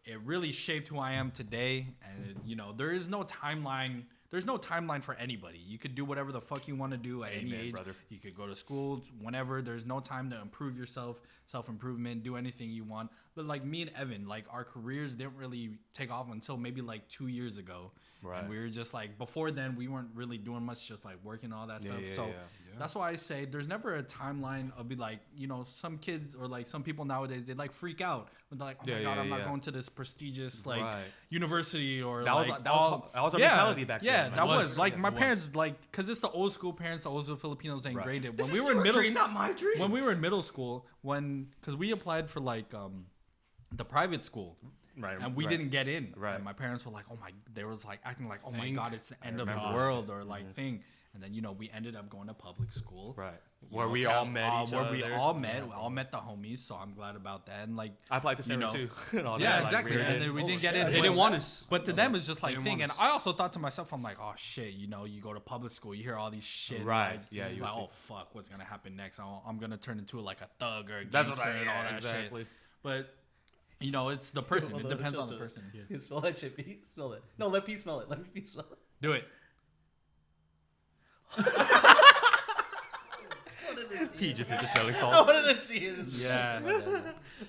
it really shaped who I am today. And you know, there is no timeline. There's no timeline for anybody. You could do whatever the fuck you want to do at any Amen, age. brother. You could go to school whenever. There's no time to improve yourself, self-improvement, do anything you want. But like me and Evan, like our careers didn't really take off until maybe like 2 years ago. Right. And we were just like, before then, we weren't really doing much, just like working all that stuff. yeah, So yeah. that's why I say there's never a timeline of be like, you know, some kids or like some people nowadays, they like freak out when they're like, oh my God, I'm not going to this prestigious like Right. university or That was- like that was our mentality back yeah, then. that It was was. like Yeah, my it was. parents like, cause it's the old school parents, the old school Filipinos ain't Right. graded. When we were in middle, not my dream. when we were in middle school, cause we applied for like the private school. Right, And we right. didn't get in. Right. And my parents were like, oh my, they was like acting like, oh my Thank- God, it's the end of the remember. world or like thing. And then, you know, we ended up going to public school. Right. You Where know, we all met each where other. we all met. We all met the homies. So I'm glad about that. And like, I applied to Sarah know. too. And all yeah, that, like, exactly. weird And shit. then we Oh, didn't get shit, in. I They didn't didn't know want that. us. But to them, it's just like didn't thing. want And us. I also thought to myself, I'm like, oh shit, you know, you go to public school, you hear all these shit. Right. Like, Yeah, you like, would oh fuck, what's gonna happen next? I'm gonna turn into like a thug or a That's gangster what I- and all yeah, that exactly. shit. But you know, it's the person. It depends on the Chill, person. chill. Smell that shit, Pete. Smell it. No, let Pete smell it. Let me Pete smell it. Do it. He just hit the smelling I salt. wanted to see it. Yeah.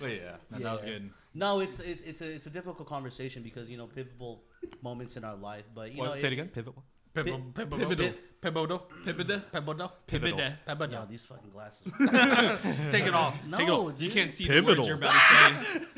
But yeah. That was good. No, it's a difficult conversation because you know pivotal moments in our life, but you know Say it again. Pivot. Pivotal. Yeah, these fucking glasses. Take it off. No, Take it off. You dude. can't see the Pivotal. words you're about to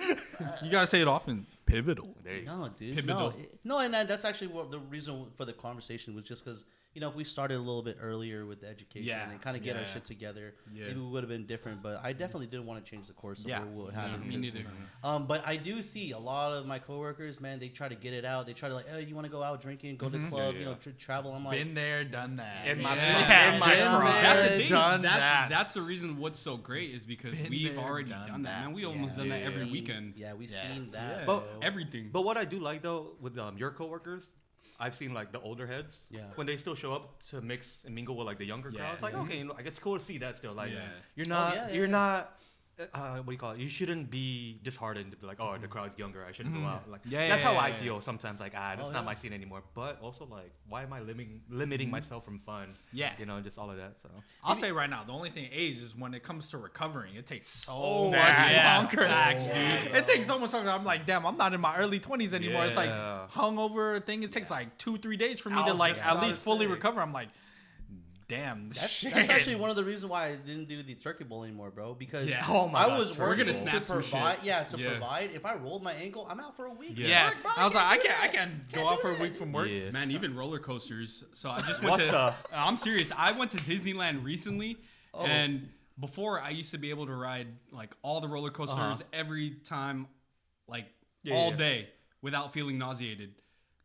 say. You gotta say it often. Pivotal. There you go. No, dude. Pivotal. No, and that's actually what the reason for the conversation was just because you know if we started a little bit earlier with the education Yeah, and kind of get our yeah. shit together, Yeah. maybe we would have been different. But I definitely didn't want to change the course of Yeah. what Yeah, happened. me because, neither. But I do see a lot of my coworkers, man. They try to get it out. They try to like, hey, you want to go out drinking, go to the club, Yeah, you know, yeah. travel. I'm like, Been there, done that. In my Yeah. in my Yeah. prime. That's the Yeah, thing. done That's, that. that's the reason what's so great is because Been we've there, already done done that. Man, that. we almost done that Yeah. every seen- weekend. Yeah, we've Yeah. seen that. Yeah. bro. Everything. But what I do like though with your coworkers, I've seen like the older heads. Yeah. When they still show up to mix and mingle with like the younger Yeah. crowd, it's like okay, like it's cool to see that still. Like Yeah. you're not yeah, you're yeah. not. What do you call it? You shouldn't be disheartened to be like, oh, the crowd's younger. I shouldn't go out. Like Yeah, that's yeah, how I yeah, feel sometimes. Like that's Oh, not yeah. my scene anymore. But also like, why am I limiting myself from fun? Yeah. You know, just all of that. So I'll say right now, the only thing age is when it comes to recovering. It takes so Oh, much yeah. longer. Facts, dude. It takes so much longer. I'm like, damn, I'm not in my early 20s anymore. It's like Yeah. hungover thing. It takes like 2-3 days for me I to was like just at about least to fully say. recover. I'm like, damn. That's actually one of the reasons why I didn't do the turkey bowl anymore, bro. Because Oh my I God, was turkey working bowl. to Snap some provide. shit. Yeah, to provide. If I rolled my ankle, I'm out for a week. Yeah, Bro, I was like, I do can't go out for a week from work. Yeah. Man, even roller coasters. So I just What went to. the? I'm serious. I went to Disneyland recently, Oh. and before I used to be able to ride like all the roller coasters every time, like all day without feeling nauseated.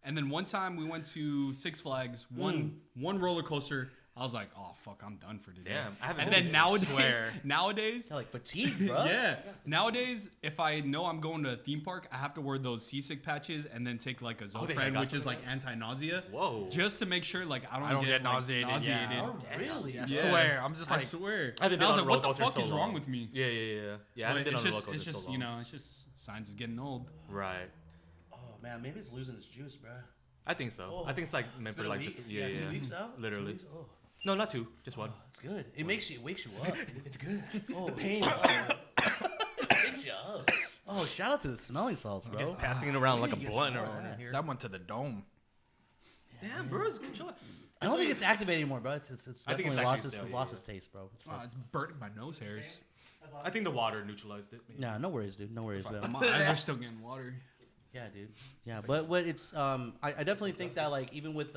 And then one time we went to Six Flags, one roller coaster. I was like, oh fuck, I'm done for today. Damn, I haven't and been then to nowadays, Yeah, like fatigue, bro. yeah. Nowadays, if I know I'm going to a theme park, I have to wear those seasick patches and then take like a they Zofran, got which is those? like anti-nausea. Whoa. Just to make sure like I I don't get like, nauseated. Yeah. Oh, really? I Yeah. swear, I'm just I like, swear. I haven't been I was on a like, what roller the coaster fuck in is so wrong long. with me? Yeah, I But haven't been it's on a roller just, coaster it's just so long. you know, it's just signs of getting old. Right. Oh man, maybe it's losing its juice, bro. I think so. Oh. I think it's like meant It's for been a like week? just 2 weeks now. Literally. 2 weeks? Oh. No, not 2, just 1. Oh, it's good. It wakes you up. It's good. Oh, the pain. Oh. It wakes you up. Oh, shout out to the smelling salts, bro. Just passing it around like a You get blunt some around more. in here. that went to the dome. Damn, bro, it's control. I don't think it's activated anymore, bro. It's I think definitely it's lost actually its still, lost yeah. its taste, bro. It's Oh, it's burning my nose hairs. I think the water neutralized it. nah, no worries, dude. No worries, bro. My eyes are still getting water. Yeah, dude. Yeah, but what it's I definitely think that like even with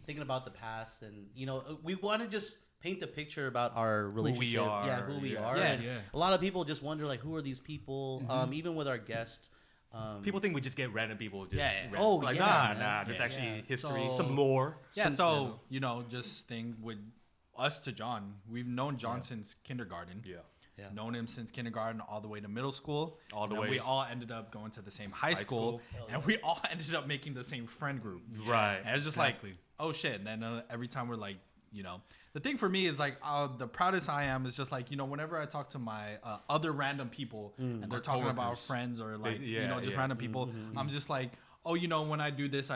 thinking about the past and you know we want to just paint the picture about our relationship. are, Yeah, who we yeah. are. Yeah, And yeah. A lot of people just wonder like who are these people? Even with our guest. People think we just get random people. Just Yeah. random. Oh, like, yeah, nah, man. nah. There's Yeah. actually Yeah. history, So- some lore. Yeah, some, so you know, just thing with us to John. We've known John since kindergarten. Yeah. Yeah. Known him since kindergarten all the way to middle school. All the And then way. we all ended up going to the same high school, and we all ended up making the same friend group. Right. And it's just Exactly. like, oh shit. And then every time we're like, you know, the thing for me is like, the proudest I am is just like, you know, whenever I talk to my other random people and they're talking about coworkers. friends or like, you yeah, know, just yeah. random people, I'm just like, oh, you know, when I do this,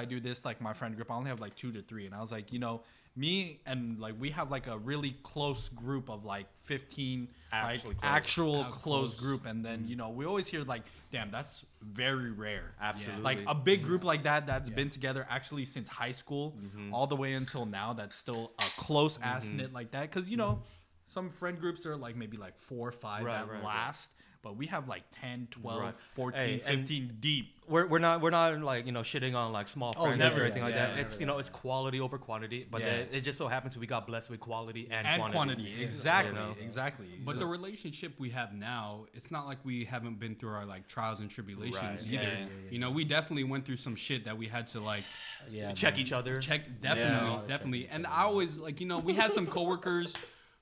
like my friend group, I only have like 2 to 3. And I was like, you know, me and like we have like a really close group of like 15 Actually like close. actual How close close. group, and then you know we always hear like, damn, that's very rare. Absolutely. Like a big group like that's been together actually since high school all the way until now, that's still a close ass knit like that, because you know some friend groups are like maybe like 4 or 5 Right, that right, right. last, but we have like 10, 12, Right. 14, Hey, and 15 deep. We're not like, you know, shitting on like small Oh, friends never, or anything like yeah, that. never It's, you know, it's quality over quantity, but Yeah. it just so happens we got blessed with quality and Quantity. Exactly. You know? Exactly. But the relationship we have now, it's not like we haven't been through our like trials and tribulations Right. either. Yeah. You know, we definitely went through some shit that we had to like Yeah, Check man. each other. check. Definitely. And I always like, you know, we had some coworkers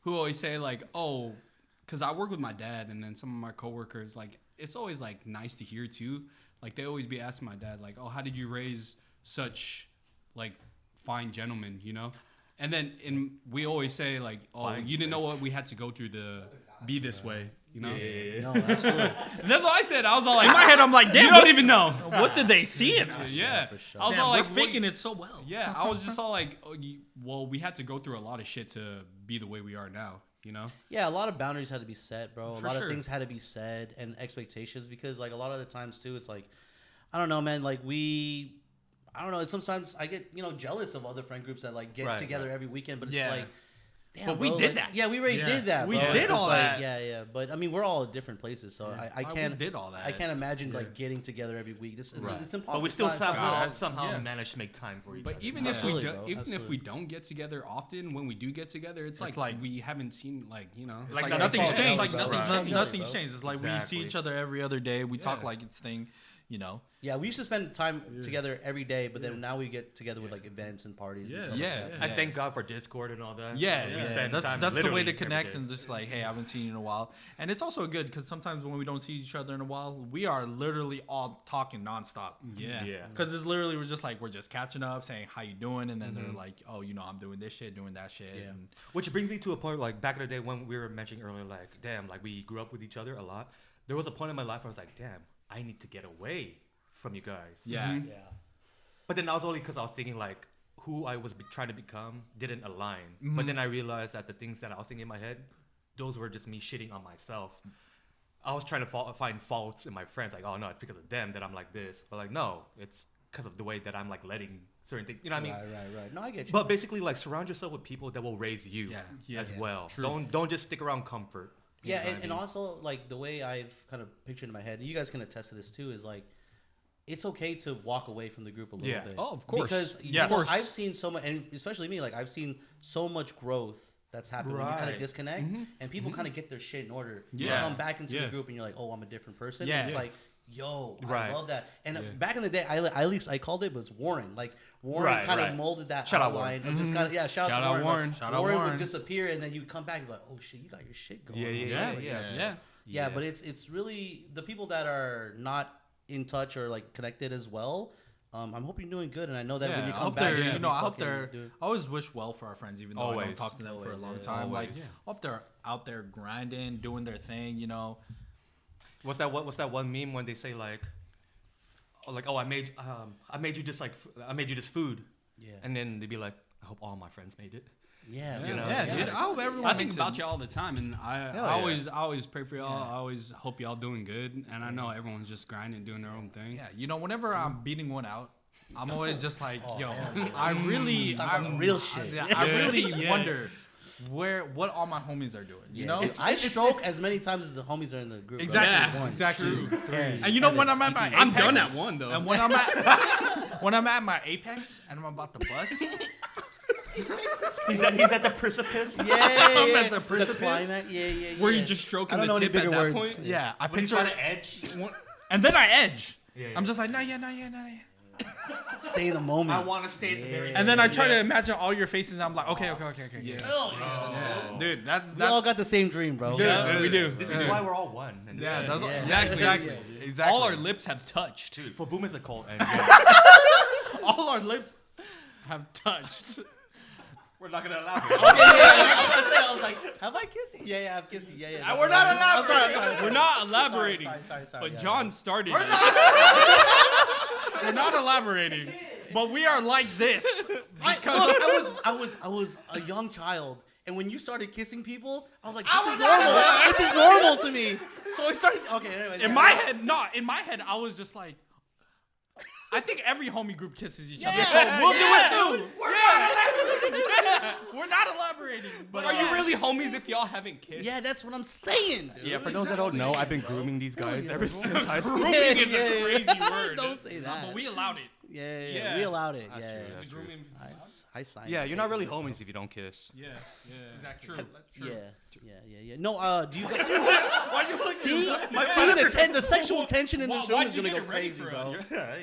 who always say like, oh, because I work with my dad, and then some of my coworkers, like, it's always like nice to hear too. Like they always be asking my dad like, oh, how did you raise such like fine gentlemen, you know? And then we always say like, oh, Fine. you didn't know what we had to go through to be this way, you know? No, absolutely. And that's what I said. I was all like, in my head, I'm like, damn, you don't even know. what did they see in us? Yeah. for sure. I was Damn, all we're like, what- faking it so well. Yeah, I was just all like, oh, well, we had to go through a lot of shit to be the way we are now, you know? Yeah, a lot of boundaries had to be set, bro. A For lot sure. of things had to be said and expectations, because like a lot of the times too, it's like, I don't know, man. Like I don't know. It's sometimes I get jealous of other friend groups that like get Right, together right. every weekend, but it's Yeah. like, damn, But we bro, did like- that. Yeah, we already Yeah. did that. We bro. did It's just all like, that. Yeah. But I mean, we're all at different places, so I We can't. did all that. I can't imagine like getting together every week. It's impossible. But we still It's not- somehow Yeah. manage to make time for each But other. even if Absolutely, we bro. even if we Absolutely. don't get together often, when we do get together, it's like we haven't seen like, you know, Like Like nothing's all changed. jelly, Like bro. nothing's, Right. nothing's Bro. changed. It's like we Exactly. see each other every other day. We talk Yeah. like it's thing, you know. Yeah, we used to spend time together every day, but then now we get together with like events and parties. Yeah. And stuff Yeah. Like that. I thank God for Discord and all that. Yeah, We yeah. spend That's time the way literally to every connect day. and just like, hey, I haven't seen you in a while. And it's also good because sometimes when we don't see each other in a while, we are literally all talking nonstop. yeah. Yeah. Because it's literally we're just catching up, saying how you doing, and then they're like, oh, you know, I'm doing this shit, doing that shit. Yeah. And Which brings me to a point like back in the day when we were mentioning earlier, like, damn, like we grew up with each other a lot. There was a point in my life where I was like, damn, I need to get away from you guys. yeah, Yeah. But then that was only because I was thinking like who I was trying to become didn't align. But then I realized that the things that I was thinking in my head, those were just me shitting on myself. I was trying to find faults in my friends, like, oh no, it's because of them that I'm like this. But like, no, it's because of the way that I'm like letting certain things. You know what I mean? Right. No, I get you. But basically, like surround yourself with people that will raise you as well. True. Don't just stick around comfort. Yeah, and also like the way I've kind of pictured in my head, you guys can attest to this too, is like it's okay to walk away from the group a little bit. Oh, of course. Because Yes. you know, I've seen so much, and especially me, like I've seen so much growth that's happened when you kind of disconnect, and people kind of get their shit in order. You come back into the group, and you're like, oh, I'm a different person. Yeah. And it's like, yo, Right. I love that. And back in the day, at least I called it was Warren. Like Warren kind of molded that Shout out outline. Warren. And just kind of shout out to Warren. Shout out Warren Warren. would disappear, and then you'd come back and be like, oh shit, you got your shit going. Yeah. Yeah, but it's really the people that are not in touch or like connected as well. I'm hoping you're doing good, and I know that when you come back, you know, I hope they're. I always wish well for our friends, even though I don't Always. talk to them for a long time. Always. Like, I hope they're out there grinding, doing their thing. You know, What's that one meme when they say like, oh, I made you this I made you this food. Yeah. And then they'd be like, I hope all my friends made it. Yeah, You know? dude, I hope everyone. I think makes about it. y'all all the time, and I always pray for y'all. I always hope y'all doing good, and I know everyone's just grinding, doing their own thing. Yeah, you know, whenever I'm beating one out, I'm always just like, yo, I really, real shit. I really wonder what all my homies are doing. You know, I stroke as many times as the homies are in the group. exactly, Yeah, exactly. Yeah. And you know when I'm at my, I'm apex, done at one though. and when I'm at my apex and I'm about to bust. He's at the precipice. Yeah, I'm at the precipice. climax. Yeah. Were you just stroking I the don't know any tip at bigger that words. point? Yeah, I When he's picture, on the edge. and then I edge. Yeah. I'm just like, not yet. say the moment? I want to stay at the very end. And then I try to imagine all your faces, and I'm like, okay. Yeah. Dude, that's We all got the same dream, bro. Dude, we do. This is why we're all one. And Yeah, that's Yeah. exactly. All our lips have touched. Dude, for Boom is a cult. And all our lips have touched. we're not gonna allow it. I was like, have I kissed you? Yeah, I've kissed you. Yeah. And we're not allowed. I'm sorry. We're not elaborating. Sorry. But yeah. John started. it. We're not elaborating, but we are like this. I was a young child, and when you started kissing people, I was like, this is normal. This is normal to me. So I started. Okay, anyways. In my head, I was just like, I think every homie group kisses each other, so we'll do it too. We're not elaborating, but Are you really homies if y'all haven't kissed? Yeah, that's what I'm saying, dude. Yeah, for those that don't know, I've been grooming these guys ever since high school. Grooming is a crazy word. Don't say that. But we allowed it. Yeah, we allowed it. Yeah. That's true. Grooming. I signed. Yeah, it. you're not really homies if you don't kiss. Yeah. That's true. That's true. Yeah. No, do you guys see the sexual tension in this room why'd is you gonna get go it ready crazy, for bro. us? Yeah,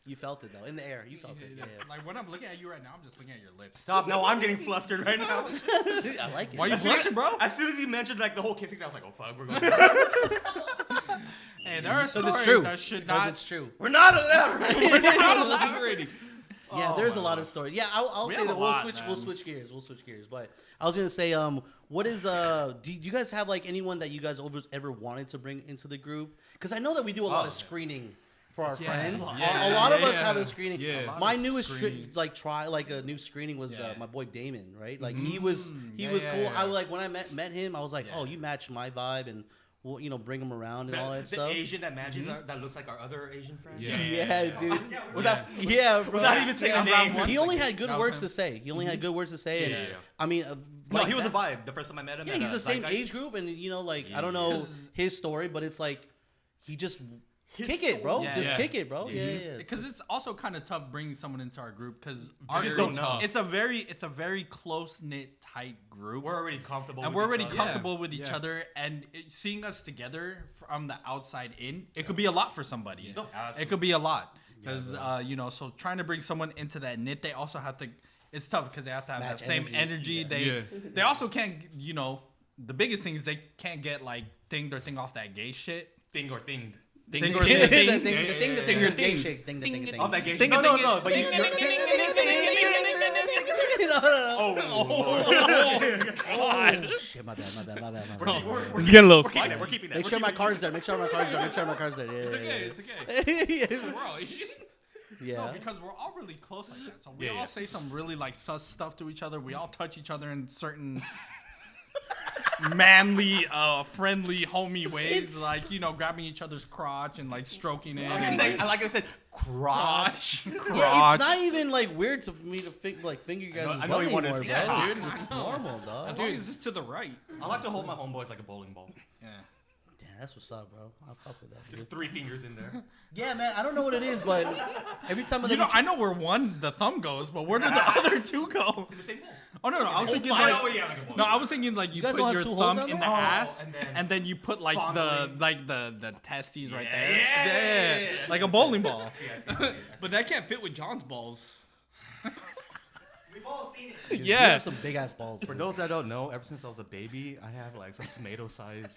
you felt it though in the air. You felt it. Yeah. Like when I'm looking at you right now, I'm just looking at your lips. Stop! No, I'm getting flustered right now. I like it. Why you blushing, bro? As soon as you mentioned like the whole kissing, I was like, oh fuck, we're going. Hey, there are Because stories it's true. that should Because not. it's true. We're not elaborating. We're not elaborating. Yeah, there's a lot of stories. Yeah, I'll We say have that a we'll lot, switch. man. We'll switch gears. But I was gonna say, what is do you guys have like anyone that you guys ever wanted to bring into the group? Because I know that we do a lot of screening for our friends. Yeah. A lot of us Yeah. have a screening. Yeah. My of newest screening. a new screening was my boy Damon, right? Like he was Yeah, cool. yeah. I like when I met him, I was like, oh, you match my vibe, and we'll bring him around and all that The stuff. Asian that matches that looks like our other Asian friend. Yeah, dude. Yeah. Bro. Without even saying a name. He only had good That was words him. to say. And Yeah. I mean, No, like he was that- a vibe. The first time I met him. Yeah, at, he's the same Zeitgeist. age group, and I don't know his story, but it's like he just kick it, bro. Yeah. Just Yeah. kick it, bro. Yeah. Because it's also kind of tough bringing someone into our group because just don't know. It's a very close knit, tight group. We're already comfortable. And with we're already each other. comfortable with each other, and seeing us together from the outside in, it could be a lot for somebody. No, absolutely. It could be a lot because so trying to bring someone into that knit, they also have to. It's tough because they have to have Match that same energy. energy. They also can't. The biggest thing is they can't get like thinged or thing off that gay shit. Thing or thinged. Thing or The thing. thing, the gay shake, thing, the thing. Off that gay Ding, shit. ding, No. But you. Oh shit, my bad. It's getting a little spicy. We're keeping that. Make sure my car's there. Yeah. It's okay. Yeah. Because we're all really close like that. So we Yeah, all yeah. say some really like sus stuff to each other. We all touch each other in certain manly, friendly, homey ways, It's- like grabbing each other's crotch and like stroking it. I And, like I said, crotch. Yeah, crotch. it's not even like weird to me to finger you guys' I butt know you wanted anymore, to bro. see that, It's, dude. it's normal, dog. As long as it's to the right. I like to hold my homeboys like a bowling ball. Yeah. Damn, that's what's up, bro. I'll fuck with that. Dude. Just 3 fingers in there. Yeah, man. I don't know what it is, but every time I know where the thumb goes, but where do the other two go? In the same bowl. Oh no, I was thinking I like know, yeah, like a bowl. no, I was thinking like you guys put don't have your 2 holes thumb down in the there? ass, and and then you put like fondling. the testes right Yeah, there. yeah. Like a bowling ball. But that can't fit with John's balls. We've all seen it. Dude, Yeah. you have some big ass balls. For dude. those that don't know, ever since I was a baby, I have like some tomato-sized.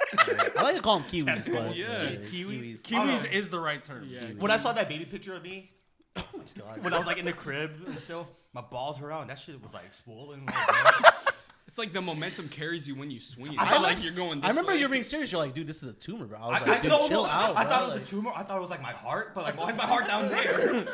I like to call them kiwis, but Testicles? Yeah. Kiwis? Kiwis is the right term. Yeah. When I saw that baby picture of me, God. when I was like in the crib and still, my balls were out, and that shit was like swollen. Like, It's like the momentum carries you when you swing it. I It's thought- like you're going this I remember way. you were being serious. You're like, dude, this is a tumor, bro. I was I like, dude, no, chill no, out, I bro. thought it was Like, a tumor. I thought it was like my heart, but like, why is my heart down there?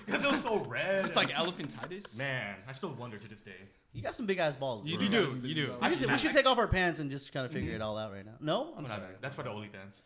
Because it was so red. It's like elephantitis. Man, I still wonder to this day. you got some big ass balls. You bro. do. We should take off our pants and just kind of figure it all out right now. No, I'm sorry. That's for the OnlyFans.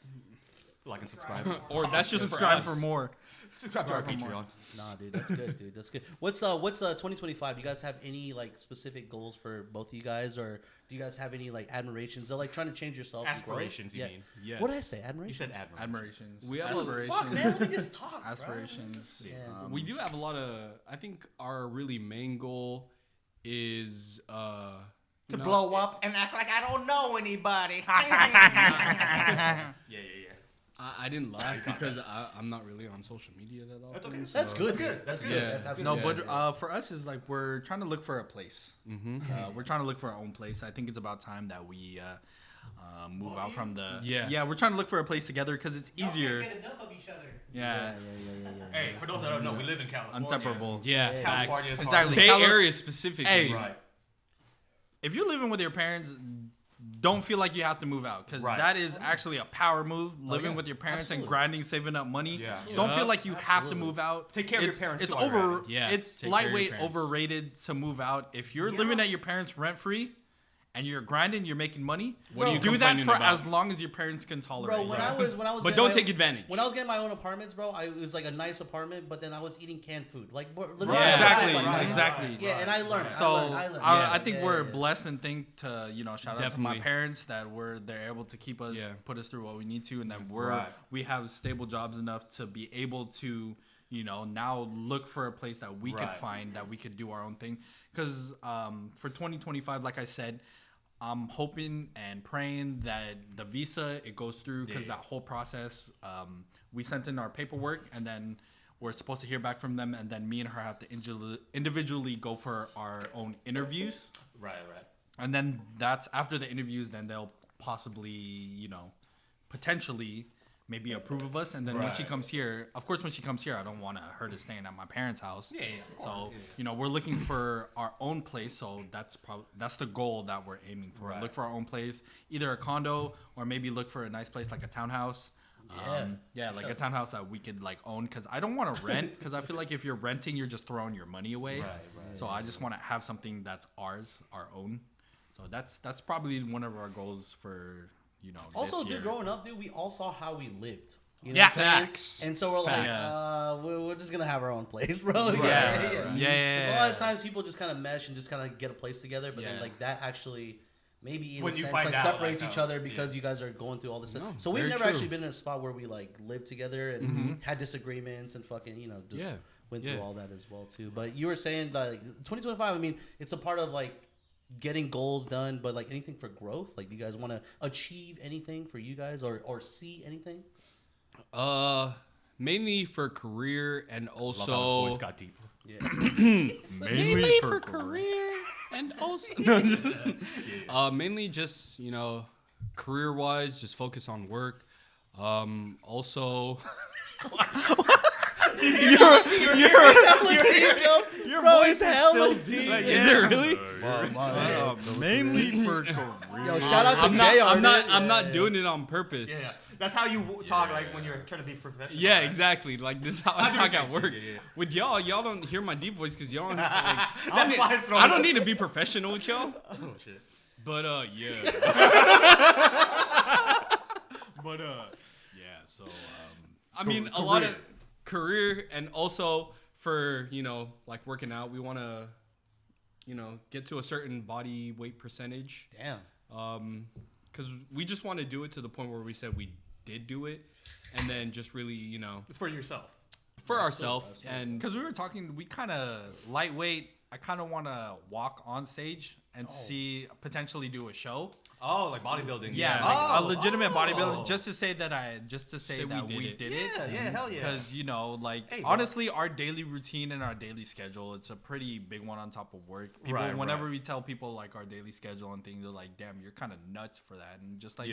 Like and subscribe. Or that's just Subscribe for for us. more. Subscribe to our Patreon. Nah, dude, that's good, dude. That's good. What's 2025? Do you guys have any like specific goals for both of you guys, or do you guys have any like admirations? Or like trying to change yourself? and grow? Aspirations, you mean? Yes. What did I say? You Admiration. said admiration. Admirations. We have- aspirations. Fuck, man. We just talk. bro. Aspirations. Yeah. We do have a lot of. I think our really main goal is To blow up and act like I don't know anybody. yeah. I didn't laugh because I'm not really on social media that often. That's okay. so- That's good. good. That's good. Yeah. That's No, absolutely but for us is like we're trying to look for a place. Mm-hmm. We're trying to look for our own place. I think it's about time that we move out from the. Yeah. We're trying to look for a place together because it's easier. enough of each other. Yeah. Hey, for those that don't know, we live in California. Inseparable. Yeah, Yeah. facts. California is Exactly. Bay Cali- Area specifically. Hey. Right. If you're living with your parents, don't feel like you have to move out because Right. that is actually a power move. Living yeah. with your parents Absolutely. and grinding, saving up money. Yeah. Don't Yeah. feel like you have to Absolutely. move out. Take care of your It's- parents It's too, over. I'd rather. Yeah, It's take care of your lightweight, parents. overrated to move out. If you're living at your parents rent free and you're grinding, you're making money. What are you do that complaining for about? as long as your parents can tolerate. Bro, when it. I was But getting don't my take own- advantage. When I was getting my own apartments, bro, it was like a nice apartment, but then I was eating canned food. Like, Yeah, exactly, like that. exactly. Yeah, and I learned. So I learned. I think Yeah, we're yeah. blessed and think to shout out to Definitely. my parents that they're able to keep us, Yeah. put us through what we need to, and then Right. we have stable jobs enough to be able to now look for a place that we could Right. find that we could do our own thing. Because for 2025, like I said, I'm hoping and praying that the visa it goes through because Yeah. that whole process we sent in our paperwork and then we're supposed to hear back from them and then me and her have to individually go for our own interviews Right. and then that's after the interviews then they'll possibly potentially maybe approve of us and then when she Right. comes here of course when she comes here I don't want her to stay at my parents' house Yeah. so we're looking for our own place. So that's the goal that we're aiming for. Right. Look for our own place, either a condo or maybe look for a nice place like a townhouse. Like a townhouse that we could like own. Because I don't want to rent. Because I feel like if you're renting, you're just throwing your money away. Right. So I just want to have something that's ours, our own. So that's probably one of our goals for Also, this year. dude, growing up, dude, we all saw how we lived. You know Yeah, what I'm saying? facts. And so we're like, Facts. we're just gonna have our own place, bro. Yeah. Yeah. Yeah. 'Cause a lot of times people just kind of mesh and just kind of get a place together, but then Yeah. like that actually maybe in When a you sense find like out, separates like, each how- other because yeah. you guys are going through all this stuff. No, So we've very never true. actually been in a spot where we like lived together and had disagreements and fucking just Yeah. went through Yeah. all that as well too. But you were saying like 2025. I mean, it's a part of like getting goals done, but like anything for growth. Like, do you guys want to achieve anything for you guys or see anything? Mainly for career and Love how his also voice got deep. Yeah. Mainly for career. and also mainly just career wise, just focus on work. Also, Your voice is still deep. is it really? Mainly for career. Yo, shout out to I'm JR. not. I'm dude. not. I'm Yeah, not yeah. doing it on purpose. Yeah. That's how you talk like when you're trying to be professional. Yeah, right? exactly. Like this is how I talk at 100%. work. Yeah. With y'all don't hear my deep voice because y'all don't. Like, That's why it's I don't need to be professional with y'all. Oh shit. But yeah. But yeah. So I mean, a lot of career, and also for like working out, we want to get to a certain body weight percentage. Damn. Because we just want to do it to the point where we said we did do it, and then just really It's for yourself. for ourselves. And because we were talking, we kind of lightweight. I kind of want to walk on stage and see potentially do a show. Oh, like bodybuilding. Yeah, like a legitimate bodybuilding, just to say that we did it. Yeah, hell yeah. Because like Hey, honestly, our daily routine and our daily schedule, it's a pretty big one on top of work. People, whenever we tell people like our daily schedule and things, they're like, "Damn, you're kind of nuts for that." And just like,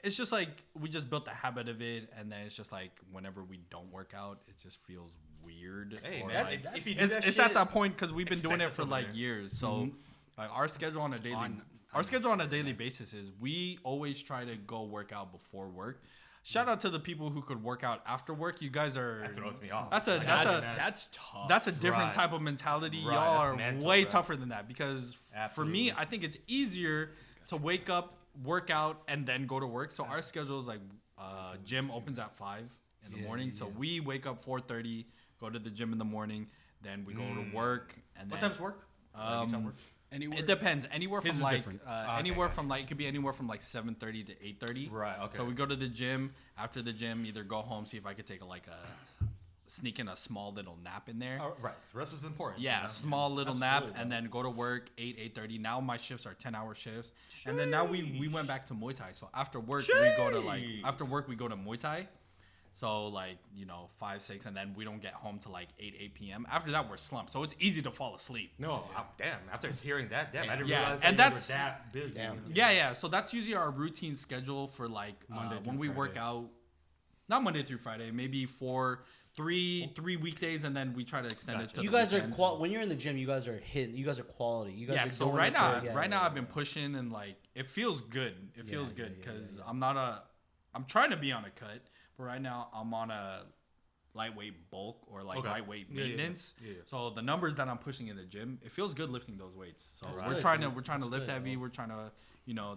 it's just like we just built the habit of it, and then it's just like whenever we don't work out, it just feels weird. Hey, or man, like, if you do that it's shit, at that point because we've been doing it for something like there. years. So like our schedule on a daily basis is we always try to go work out before work. Shout out to the people who could work out after work. You guys are That throws me off. that's tough. that's a different Right. type of mentality. Right, Y'all are that's mental, way bro. tougher than that because for me, Absolutely. I think it's easier to wake up, work out, and then go to work. So our schedule is like gym opens at 5 in the morning. So we wake up 4:30, go to the gym in the morning, then we go to work. And What then, time's work? What time work? Anywhere. it depends. Anywhere His from is like different. anywhere from like it could be anywhere from like 7:30 to 8:30. Right, okay. So we go to the gym. After the gym, either go home, see if I could take sneak in a small little nap in there. Right. Rest is important. Yeah, you know? small little Absolutely, nap, and then go to work 8:30. Now my shifts are 10-hour shifts, and then now we went back to Muay Thai. So after work we go to we go to Muay Thai. So 5, 6, and then we don't get home till like 8 p.m. After that we're slumped, so it's easy to fall asleep. No, damn. After hearing that, I didn't Yeah, realize and that that's- you were that busy. Damn. Yeah. So that's usually our routine schedule for like Monday when through we work Friday. out. Not Monday through Friday, maybe for three weekdays, and then we try to extend it to You the guys are weekends. when you're in the gym, you guys are hitting. You guys are quality. You guys Yeah, are so doing right it now, for- yeah, right yeah, now I've yeah. been pushing, and like it feels good. It feels good yeah, because I'm trying to be on a cut, but right now I'm on a lightweight bulk or like Okay. lightweight Yeah, yeah, yeah. maintenance. Yeah. So the numbers that I'm pushing in the gym, it feels good lifting those weights. So That's we're good, trying dude. to That's lift good, heavy. bro. We're trying to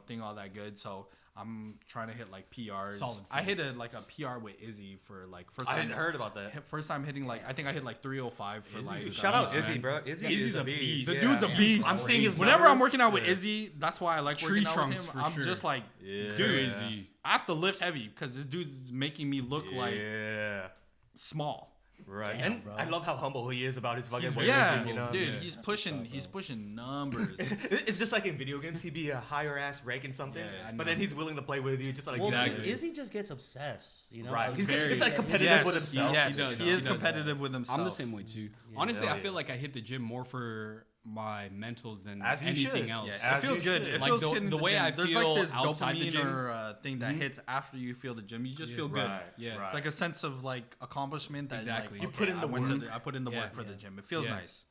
thing all that good. So I'm trying to hit like PRs. Solid I hit a PR with Izzy for like first I time. hadn't heard about that. First time hitting like I think I hit like 305 for Izzy's like a Shout out beast, Izzy, man. bro. Izzy Izzy's is a beast. The Yeah. dude's a beast. I'm seeing his Whenever I'm numbers. working out with Yeah. Izzy, that's why I like Tree working out trunks with for him. I'm sure. just like, Yeah. dude, Crazy. I have to lift heavy because this dude's making me look like Yeah. small. Right. Damn, and bro. I love how humble he is about his fucking weightlifting, Yeah, you know? dude, Yeah. he's pushing numbers. It's just like in video games, he'd be a higher ass rank in something, Yeah, I but know. then he's willing to play with you, just like Well, Exactly. Izzy just gets obsessed, you know. Right. He's very- it's like yeah, competitive Yes, with himself. Yes, He does. he He is does. competitive with himself. I'm the same way too. Honestly, Hell I feel yeah. like I hit the gym more for my mentals than As you anything should. else. Yeah, As it feels you good. should. It Like feels the- good in the way gym. I There's feel like this outside the dopamine gym. or thing that hits after you feel the gym. You just feel good. Right. Yeah. Right. It's like a sense of like accomplishment that Exactly. like, You okay, put in I the went to work. I put in the Yeah. work for the gym. It feels Yeah. nice.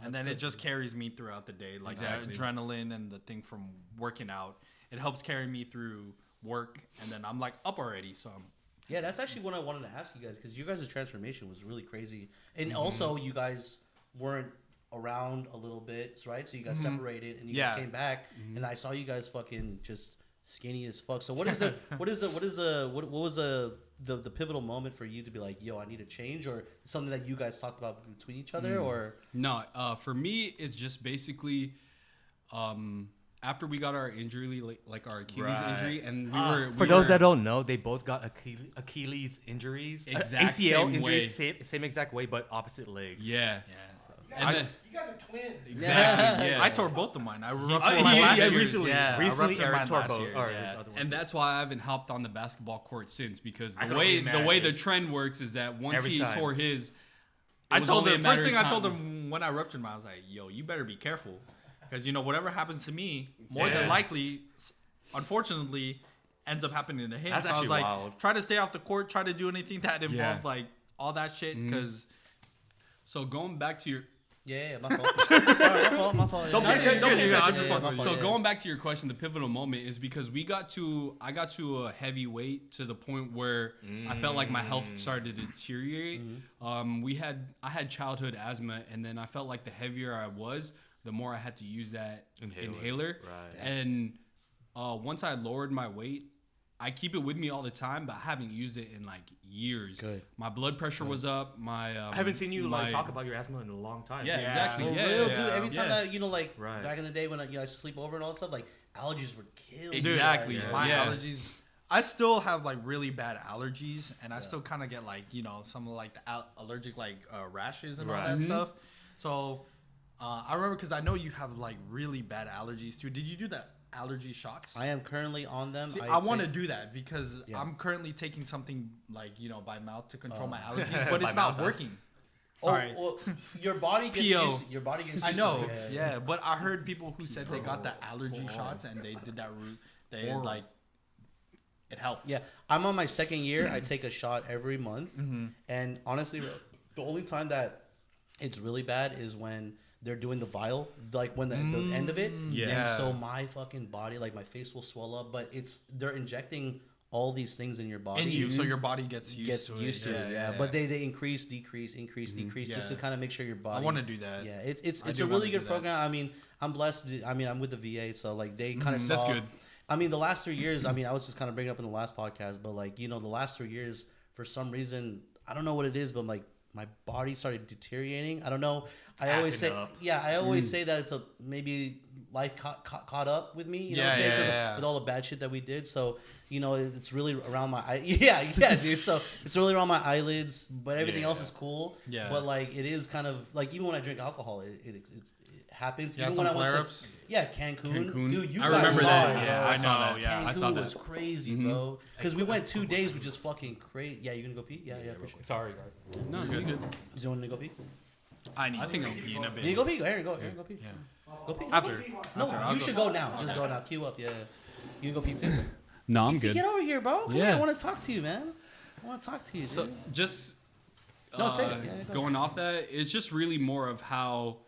And then it just carries me throughout the day. Like Exactly. the adrenaline and the thing from working out. It helps carry me through work, and then I'm like up already. So I'm Yeah, that's actually what I wanted to ask you guys because you guys' transformation was really crazy, and also you guys weren't around a little bit, right? So you guys separated and you Yeah. guys came back, and I saw you guys fucking just skinny as fuck. So what was the pivotal moment for you to be like, yo, I need to change, or something that you guys talked about between each other, or No, for me, it's just basically after we got our injury, like our Achilles Right. injury, and we For those that don't know, they both got Achilles injuries. Exact ACL same injuries, way. same exact way, but opposite legs. yeah. You And guys, then, you guys are twins. exactly, yeah. I tore both of mine. I ruptured Oh, mine yeah, last yeah, year. recently. Yeah, I Recently, ruptured Eric mine tore last both. year. Or Yeah. his other one. And that's why I haven't hopped on the basketball court since, because I the can way only the way the imagine. trend works is that once Every he time. tore his, I told him him first thing I told him when I ruptured mine, I was like, "Yo, you better be careful, because whatever happens to me, more than Yeah. likely, unfortunately, ends up happening to him." That's so I was actually like, wild. try to stay off the court, try to do anything that involves Yeah. like all that shit, because So going back to your my fault. my fault. Don't Yeah, pay yeah, attention, don't pay yeah, attention. yeah, my fault, So yeah. going back to your question, the pivotal moment is because I got to a heavy weight to the point where I felt like my health started to deteriorate. I had childhood asthma, and then I felt like the heavier I was, the more I had to use that inhaler. Right. And once I lowered my weight, I keep it with me all the time, but I haven't used it in like years. Good. My blood pressure was up. I haven't seen you like talk about your asthma in a long time. Yeah, exactly. For Yeah, real, yeah, dude. Every time yeah. that, you know, like Right. back in the day when I used to sleep over and all that stuff, like allergies were killing. Exactly. me. My Yeah. allergies. I still have like really bad allergies, and I still kind of get like some of like the allergic like rashes and all that stuff. So I remember because I know you have like really bad allergies too. Did you do that allergy shots? I am currently on them. See, I want to do that because I'm currently taking something like by mouth to control my allergies, but it's not working. Sorry. Well, your body gets P.O. used. Your body gets used I know, to it. yeah, but I heard people who said they got the allergy shots and they did that route. They like it helped. Yeah, I'm on my second year. I take a shot every month, and honestly, the only time that it's really bad is when they're doing the vial, like when the end of it. Yeah. And so my fucking body, like my face will swell up, but they're injecting all these things in your body. In you, so your body gets used to it. Yeah. But they increase, decrease, just to kind of make sure your body. I want to do that. Yeah, it's a really good program. I mean, I'm blessed. I mean, I'm with the VA, so like they kind of saw. That's good. I mean, the last 3 years. I mean, I was just kind of bringing it up in the last podcast, but like the last 3 years, for some reason, I don't know what it is, but like my body started deteriorating. I don't know. I always say, say that it's maybe life caught up with me. You know what I'm saying? With all the bad shit that we did. So, it's really around my dude. So it's really around my eyelids, but everything else is cool. Yeah. But like it is kind of like even when I drink alcohol, it happens. Yeah, even some when I went flare-ups. to Cancun. Dude, you I guys remember saw that. it, Yeah, bro. I saw that. Yeah, Cancun I saw that. was crazy, bro. Because we went 2 days, which is fucking crazy. Yeah, you gonna go pee? Yeah, for sure. Sorry, guys. No, you're good. You want to go pee? I think I'm peeing a bit. Can you go pee? Aaron, go pee. Yeah. Go pee. After. No, you should go now. Just go now. Queue up. Yeah. You can go pee too. No, I'm Get over here, bro. Come Yeah. here. I want to talk to you, man. I want to talk to you. So Dude. just No, say it. Yeah, go going off that, it's just really more of how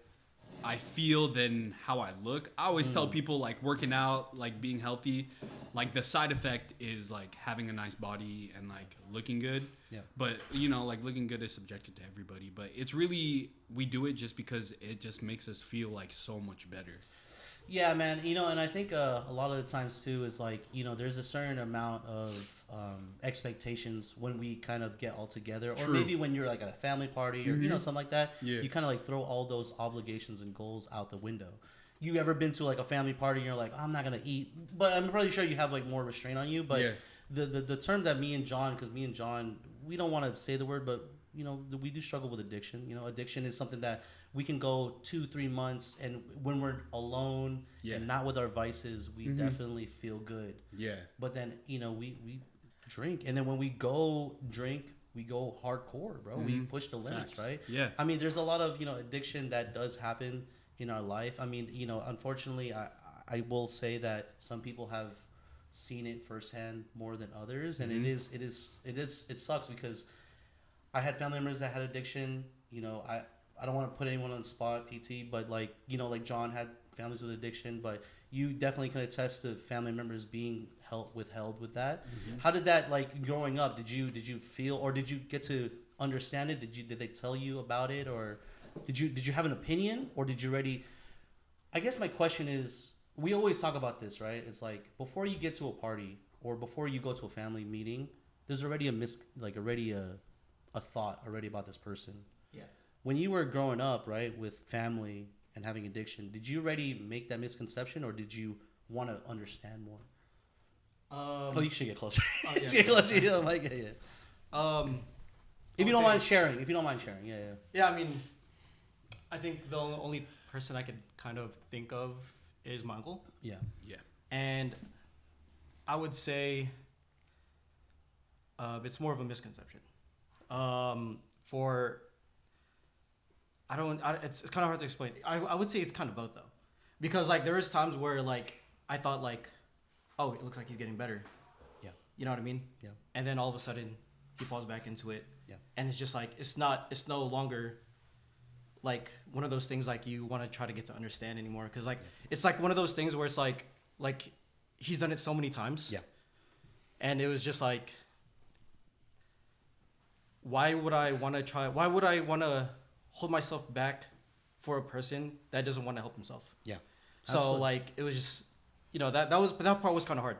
I feel than how I look. I always tell people like working out, like being healthy, like the side effect is like having a nice body and like looking good. Yeah. But like looking good is subjective to everybody. But it's really we do it just because it just makes us feel like so much better. Yeah, man. And I think a lot of the times too is like there's a certain amount of expectations when we kind of get all together, or maybe when you're like at a family party or something like that. Yeah. You kind of like throw all those obligations and goals out the window. You ever been to like a family party and you're like, I'm not gonna eat, but I'm probably sure you have like more restraint on you. But the term that me and John, we don't want to say the word, but we do struggle with addiction. Addiction is something that we can go 2-3 months, and when we're alone and not with our vices, we definitely feel good. Yeah. But then we drink, and then when we go drink, we go hardcore, bro. We push the limits, right? Yeah. I mean, there's a lot of addiction that does happen in our life. I mean, unfortunately, I will say that some people have seen it firsthand more than others, and it sucks because I had family members that had addiction. I don't want to put anyone on the spot, PT, but like John had families with addiction, but you definitely can attest to family members being withheld with that. How did that, like growing up, did you feel, or did you get to understand it? Did they tell you about it, or did you have an opinion, or did you already? I guess my question is, we always talk about this, right? It's like before you get to a party or before you go to a family meeting, there's already a thought already about this person. Yeah. When you were growing up, right, with family and having addiction, did you already make that misconception, or did you want to understand more? You should get closer. You should get closer to the mic. Yeah. If you don't mind sharing, yeah. Yeah, I mean, I think the only person I could kind of think of is my uncle. Yeah. Yeah. And I would say it's more of a misconception. It's kind of hard to explain. I would say it's kind of both though, because like there is times where like I thought like, oh, it looks like he's getting better. Yeah. You know what I mean? Yeah. And then all of a sudden he falls back into it. Yeah. And it's just like it's no longer like one of those things like you want to try to get to understand anymore, because like it's like one of those things where it's like he's done it so many times. Yeah. And it was just like, why would I want to hold myself back for a person that doesn't want to help himself. Yeah. So Absolutely. like it was just, that part was kind of hard.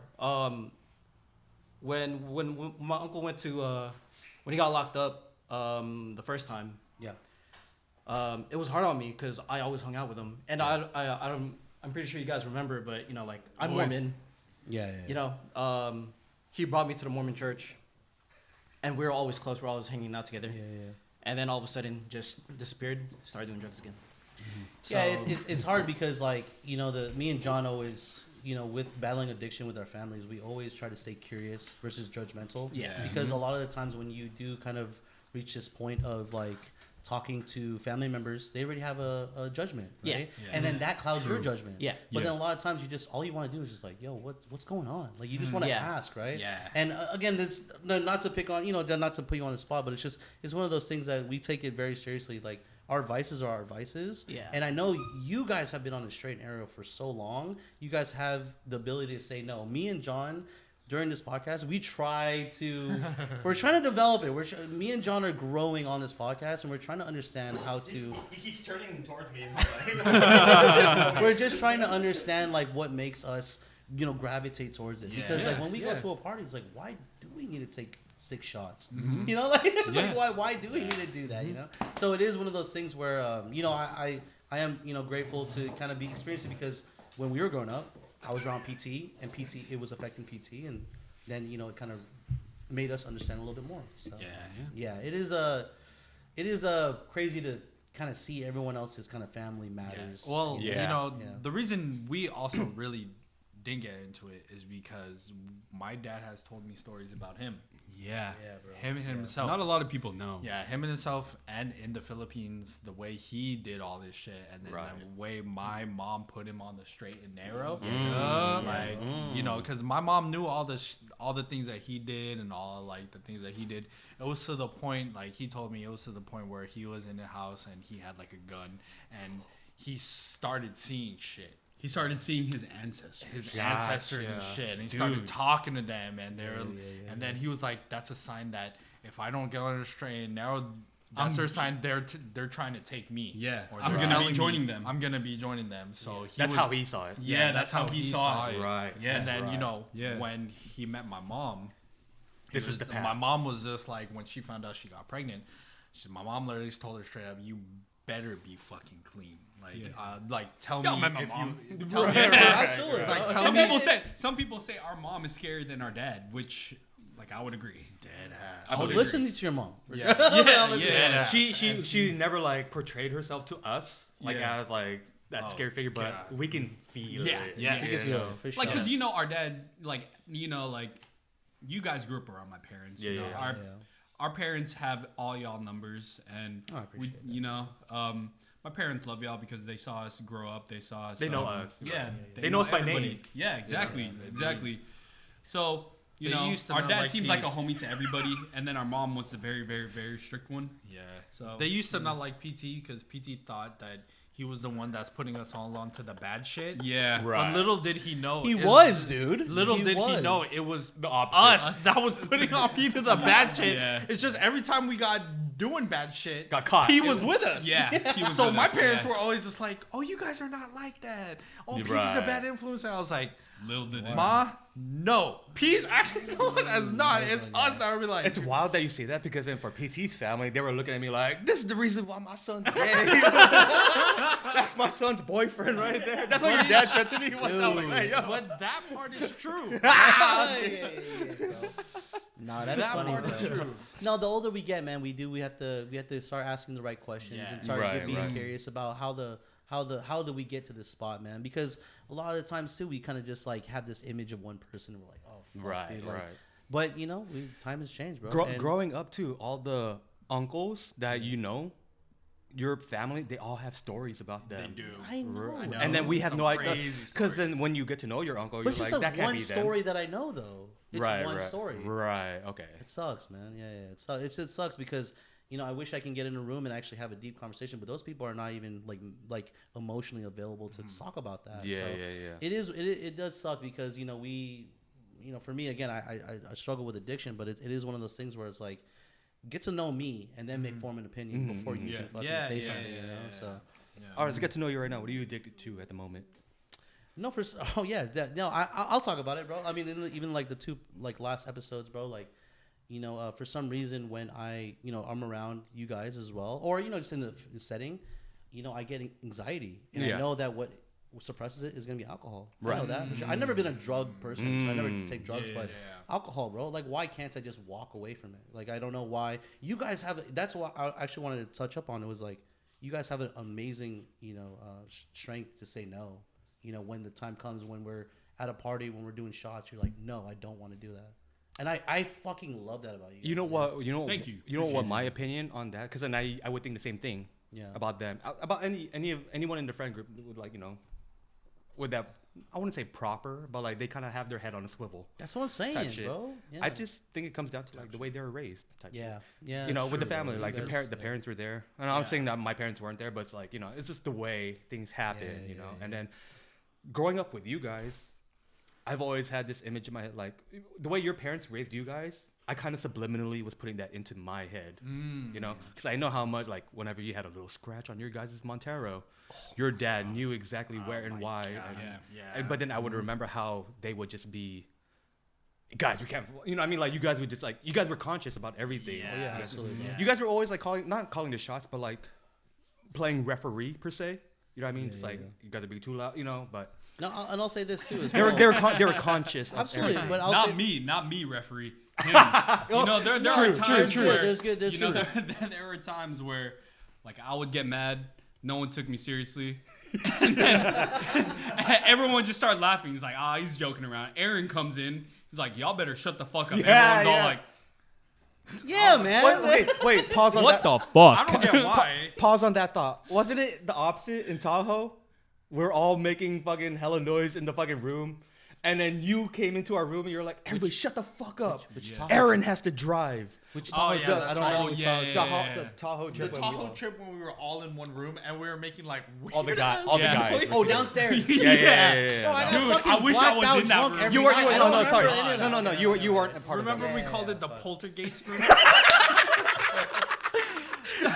When my uncle went to when he got locked up the first time. Yeah. It was hard on me because I always hung out with him, and I don't. I'm pretty sure you guys remember, but like I'm Mormon. Yeah. He brought me to the Mormon church, and we were always close. We're always hanging out together. Yeah. And then all of a sudden, just disappeared. Started doing drugs again. So, Yeah, it's hard because like me and John always with battling addiction with our families, we always try to stay curious versus judgmental. Yeah. Because a lot of the times when you do kind of reach this point of like talking to family members, they already have a judgment, right? Yeah. And then that clouds your judgment. Yeah. But then a lot of times all you want to do is just like, yo, what's going on? Like you just want to ask, right? Yeah. And again, it's not to pick on, not to put you on the spot, but it's one of those things that we take it very seriously. Like our vices are our vices. Yeah. And I know you guys have been on the straight and narrow for so long. You guys have the ability to say no. Me and John, during this podcast, we're trying to develop it. Me and John are growing on this podcast, and we're trying to understand how to. He keeps turning towards me. We're just trying to understand like what makes us, gravitate towards it. Because like when we go to a party, it's like, why do we need to take 6 shots? It's like why do we need to do that? So it is one of those things where I am grateful to kind of be experiencing, because when we were growing up, I was around PT, and it was affecting PT, and then it kind of made us understand a little bit more. So it is crazy to kind of see everyone else's kind of family matters. Yeah. Well, the reason we also really didn't get into it is because my dad has told me stories about him. Yeah, bro. Him himself. Not a lot of people know. Yeah, him and himself, and in the Philippines, the way he did all this shit, and then the way my mom put him on the straight and narrow. Because my mom knew all the things that he did, and all like the things that he did. It was to the point, like he told me, it was to the point where he was in the house and he had like a gun, and he started seeing shit. He started seeing his ancestors. And shit. And he started talking to them, and and then he was like, "That's a sign that if I don't get on the straight and narrow, that's their sign. They're trying to take me. Yeah, or I'm gonna be joining them. I'm gonna be joining them." So that's how he saw it. Yeah, that's how he saw it. Right. Yeah. And then when he met my mom, this is the path. My mom was just like, when she found out she got pregnant, my mom literally told her straight up, "You better be fucking clean. Tell me if you tell me." Absolutely. Like, some people say our mom is scarier than our dad, which I would agree. Dead ass. I was listening to your mom. Yeah. She never like portrayed herself to us as like that scary figure, but we can feel it. Yes. For sure. Because our dad, you guys grew up around my parents. Our parents have all y'all numbers, and my parents love y'all because they saw us grow up. They saw us. They know us. Yeah. They know us by everybody. name. Yeah, exactly. Exactly. So, used to our not dad like seems Pete. like a homie to everybody, and then our mom was the very, very, very strict one. Yeah. So they used to not like PT because PT thought that he was the one that's putting us all onto the bad shit. Yeah. But little did he know. He was, dude. Little did he know it was the opposite. us that was putting on P to the bad shit. Yeah. It's just every time we got doing bad shit, got caught. He was with us. Yeah. He was So with my us, parents were always just like, "Oh, you guys are not like that. Oh, P's a bad influence." And I was like, little did they "Ma, no. P's actually the one that's not. It's us that would be like." It's wild that you say that, because then for PT's family, they were looking at me like, "This is the reason why my son's gay." That's my son's boyfriend right there. That's what your dad said to me one time. Like, hey, yo. But that part is true. No, that's That funny, part bro. is true. No, the older we get, man, we have to start asking the right questions and start being curious about how do we get to this spot, man? Because a lot of the times too, we kind of just like have this image of one person, and we're like, oh, fuck, dude. Like, but time has changed, bro. Growing up too, all the uncles that your family, they all have stories about them. They do. I know. And then we have no idea, crazy because then when you get to know your uncle, But you're it's like, just that can't one be them. story that I know, though. It's one story. Right. Okay. It sucks, man. Yeah. It sucks. It sucks because I wish I can get in a room and actually have a deep conversation, but those people are not even like emotionally available to talk about that. Yeah. It does suck because for me again, I struggle with addiction, but it is one of those things where it's like, get to know me and then form an opinion before you can fucking say something. So All right, let's get to know you right now. What are you addicted to at the moment? No, I'll talk about it, bro. I mean, even like the two like last episodes, bro. Like, for some reason when I'm around you guys as well, or just in the setting, I get anxiety, and I know that what suppresses it is gonna be alcohol. Right. I know that. For sure. I've never been a drug person, so I never take drugs, but alcohol, bro. Like, why can't I just walk away from it? Like, I don't know why. You guys have. That's what I actually wanted to touch up on. It was like, you guys have an amazing, strength to say no. When the time comes, when we're at a party, when we're doing shots, you're like, no, I don't want to do that. And I fucking love that about you guys. You know what? Thank you. You know what my opinion on that? Because then I would think the same thing about them. About anyone in the friend group would with that, I wouldn't say proper, but like they kind of have their head on a swivel. That's what I'm saying, bro. Yeah. I just think it comes down to like the way they were raised. Type shit. Yeah. With the family, like the parents were there. And I'm saying that my parents weren't there, but it's like, it's just the way things happen, And then growing up with you guys, I've always had this image in my head, like the way your parents raised you guys, I kind of subliminally was putting that into my head, because I know how much, like, whenever you had a little scratch on your guys' Montero, your dad knew exactly where and why. But then I would remember how they would just be, guys, we can't, like you guys would just like, you guys were conscious about everything. Yeah, absolutely. You guys were always like not calling the shots, but like playing referee per se. You know what I mean? You guys are being too loud, but. No, and I'll say this too. As they were conscious. Absolutely, of but not me, referee. Him. There are times where there's good. There were times where, like, I would get mad. No one took me seriously, and then everyone just started laughing. He's like, he's joking around. Aaron comes in. He's like, y'all better shut the fuck up. Everyone's all like. Yeah, man. Wait, pause on what that. What the fuck? I don't get why. Pause on that thought. Wasn't it the opposite in Tahoe? We're all making fucking hella noise in the fucking room. And then you came into our room and you're like, everybody shut the fuck up. Aaron has to drive. Which Tahoe trip? I don't know. The Tahoe trip. The Tahoe trip when we were all in one room and we were making like all the guys. Oh, downstairs. Yeah. Dude, I wish I was in that room. You weren't. No. You weren't a part of that. Remember we called it the poltergeist room?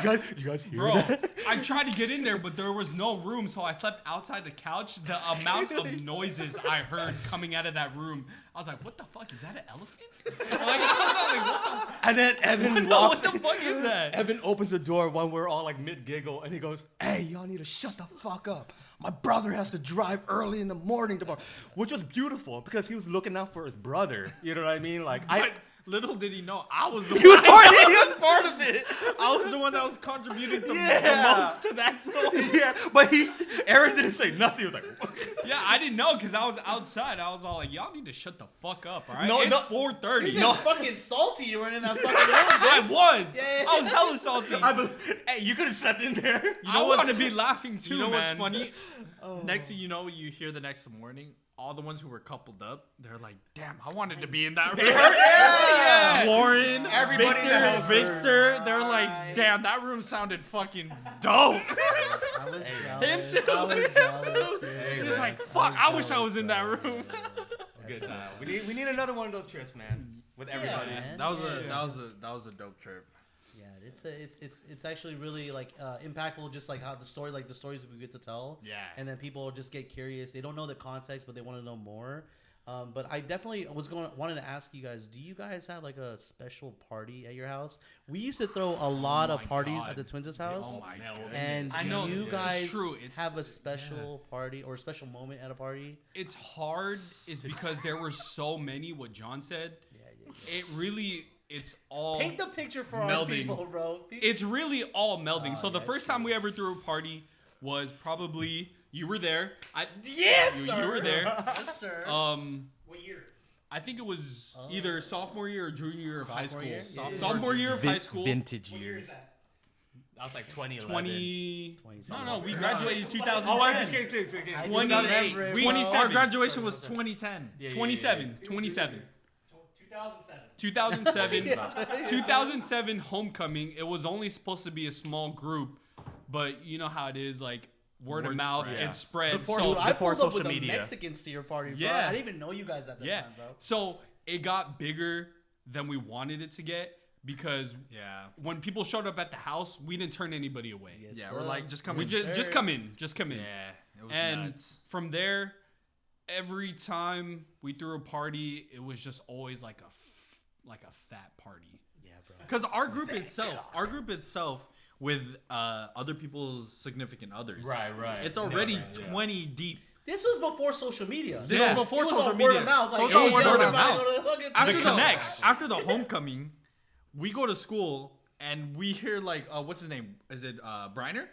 You guys hear Bro, that? I tried to get in there, but there was no room, so I slept outside the couch. The amount of noises I heard coming out of that room, I was like, what the fuck? Is that an elephant? And then Evan walks. What the fuck is that? Evan opens the door when we're all like mid-giggle, and he goes, hey, y'all need to shut the fuck up. My brother has to drive early in the morning tomorrow. Which was beautiful, because he was looking out for his brother. You know what I mean? Like, little did he know I was the he was part of it. I was the one that was contributing to the most to that noise. Yeah, but Aaron didn't say nothing. He was like, yeah, I didn't know because I was outside. I was all like, y'all need to shut the fuck up, all right? No, it's no. 4:30. You're just fucking salty. You weren't in that fucking room. I was. Yeah. I was hella salty. hey, you could have slept in there. I want to be laughing too, You know man. what's funny? Next thing you know, you hear the next morning, all the ones who were coupled up, they're like, damn, I wanted to be in that room. Yeah. Lauren, Everybody in the house Victor, they're like, damn, that room sounded fucking dope. I was jealous. Him too. I was jealous. He's like, fuck, I wish I was in that room. Good time. We need another one of those trips, man. With everybody. man. That was a dope trip. Yeah, it's actually really like impactful, just like how the stories we get to tell. Yeah. And then people just get curious. They don't know the context, but they want to know more. But I definitely wanted to ask you guys, do you guys have like a special party at your house? We used to throw a lot of parties at the Twins' house. Oh my god. And I know, do you it's guys true. have a special party or a special moment at a party? It's hard is because there were so many, what John said. Yeah. It really, it's all Paint the picture for our melding. people, bro. It's really all melding. So the yeah, first time we ever threw a party was probably, you were there. Yes, you sir. were there. Yes, sir. What year? I think it was either sophomore year or junior year of high school. Year? Yeah. Sophomore year of high school. Vintage years. That was like 2011. 20. 20. No, we graduated 2010. Oh, I just can't say. 28. 27. Our graduation was 2010. 27. 2007 homecoming. It was only supposed to be a small group, but you know how it is, like word of mouth, spread. it spread. Before So I pulled up social with media. the Mexicans to your party, bro. Yeah. I didn't even know you guys at the time, bro. So it got bigger than we wanted it to get, because when people showed up at the house, we didn't turn anybody away. Yeah, we're like, just come in. Just come in. Just come in. Yeah, it was And nuts. from there, every time we threw a party, it was just always like a fat party. Yeah, bro. Because our group itself with other people's significant others. Right. It's already 20 deep. This was before social media. This was before it was social all media. word of mouth. Like, So it's all hey, word yo, of everybody mouth. go to fucking- After the homecoming, we go to school and we hear like, what's his name? Is it Briner?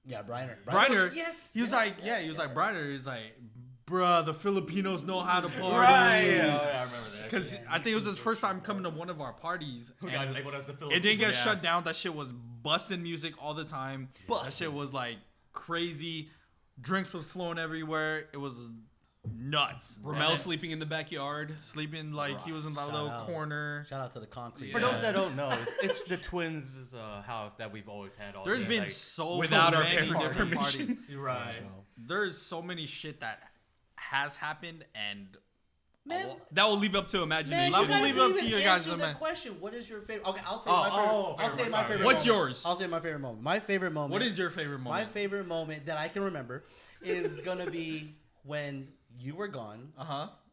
Yeah, Briner. Briner. Yes. He was like, he was like, Briner. He's like, bruh, the Filipinos know how to party. Right. Yeah, I remember that. Because I think it was his first time coming to one of our parties. God, And like, what else the it didn't get yeah. shut down. That shit was busting music all the time. That shit was like crazy. Drinks was flowing everywhere. It was nuts. Rommel sleeping in the backyard. Sleeping like he was in that Shout little out. corner. Shout out to the concrete. For those that don't know, it's the twins' house that we've always had. There's day, been like, so without our many parents' different permission. parties. You're right. There's so many shit that has happened and Man, That will leave up to man, imagination. you will guys leave up didn't to even you guys, answer the man. question. What is your favorite? Okay, I'll say my favorite. I'll say favorite my moment. favorite. What's moment. yours? I'll say my favorite moment. My favorite moment. What is your favorite moment? My favorite moment that I can remember is gonna be when you were gone.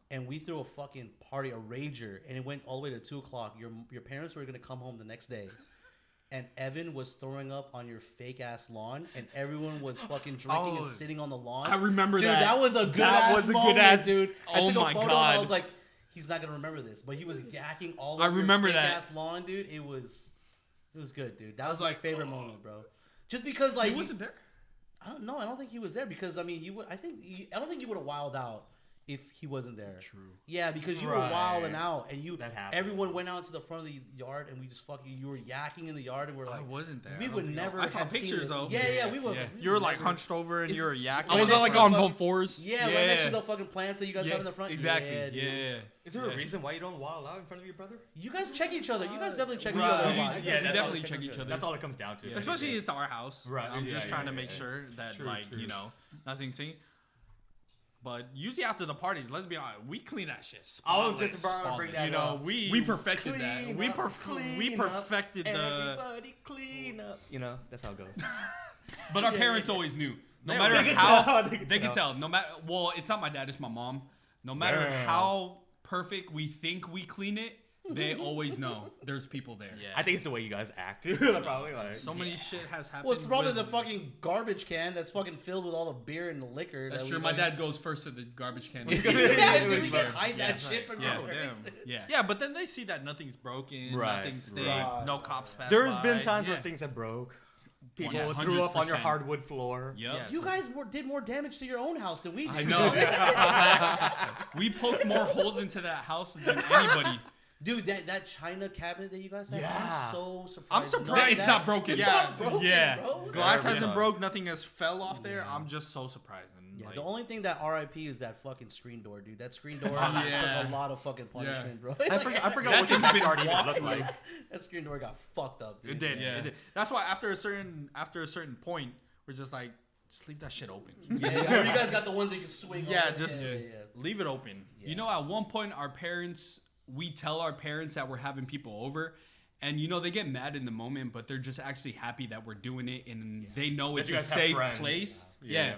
And we threw a fucking party, a rager, and it went all the way to 2:00. Your parents were gonna come home the next day, and Evan was throwing up on your fake ass lawn, and everyone was fucking drinking and sitting on the lawn. I remember dude, that. that was a good That ass was a good moment, ass- dude. I Oh took a my photo God. and I was like, he's not gonna remember this, but he was yakking all I over remember your fake that. ass lawn, dude. It was good, dude. That was my favorite moment, bro. Just because like He wasn't there. I don't know. I don't think he was there because I mean, he would. I don't think he would have wilded out if he wasn't there. True. Yeah, because you were Right. wilding out, and That happened. everyone went out to the front of the yard, and we just fucking. You were yakking in the yard, and we're like, I wasn't there. we I don't would think never. I saw have seen pictures this. though. Yeah, we was. Yeah. we You were would like never- hunched over and you were yakking. I was next on like to on the all fucking- fours. Yeah, right next to the fucking plants that you guys have in the front. Exactly. Yeah, dude. Yeah. Is there a reason why you don't wild out in front of your brother? You guys check each other. You guys definitely check each Right. other. We a do- lot. yeah, You guys that's definitely all check each other. That's all it comes down to. Especially it's our house. Right. I'm just Yeah, trying to yeah, make yeah. sure that True, like, true. you know, nothing's seen. But usually after the parties, let's be honest, we clean that shit. I was spotless, just about to bring spotless. that You know, up. we We perfected that. Clean we up, we clean up, perfected the. Everybody clean up. You know, that's how it goes. But our parents always knew. No They matter could how tell, they could tell. No matter it's not my dad, it's my mom. No matter Damn. how perfect we think we clean it, they always know there's people there. Yeah. I think it's the way you guys act too. Probably like. So many shit has happened. Well, it's probably with- the fucking garbage can that's fucking filled with all the beer and the liquor. That's that true. we My fucking- dad goes first to the garbage can. Yeah, dude, we Yeah. can't hide that shit from Yeah. your parents. Yeah. Yeah, but then they see that nothing's broken, Right, nothing's stayed, right. no cops pass There's by. been times Yeah. where things have broke. People Yeah, threw up on your 100%. hardwood floor. Yep. Yeah. You guys did more damage to your own house than we did. I know. We poked more holes into that house than anybody. Dude, that China cabinet that you guys have, Yeah. I'm so surprised. I'm surprised it's not broken. It's Yeah. not broken, Yeah. bro. Glass Very hasn't much. broke, nothing has fell off there. I'm just so surprised. And Yeah, like, the only thing that RIP is that fucking screen door, dude. That screen door Yeah. took a lot of fucking punishment, bro. I forgot That what your thing's been backyard even walking. looked like. That screen door got fucked up, dude. it did. Yeah. It did. That's why after a certain point, we're just like, just leave that shit open. Yeah, you guys got the ones that you can swing. Yeah, over. just- yeah. Leave it open. You know, at one point, we tell our parents that we're having people over, and you know they get mad in the moment, but they're just actually happy that we're doing it, and they know it's you a guys have safe friends. place. Yeah. Yeah,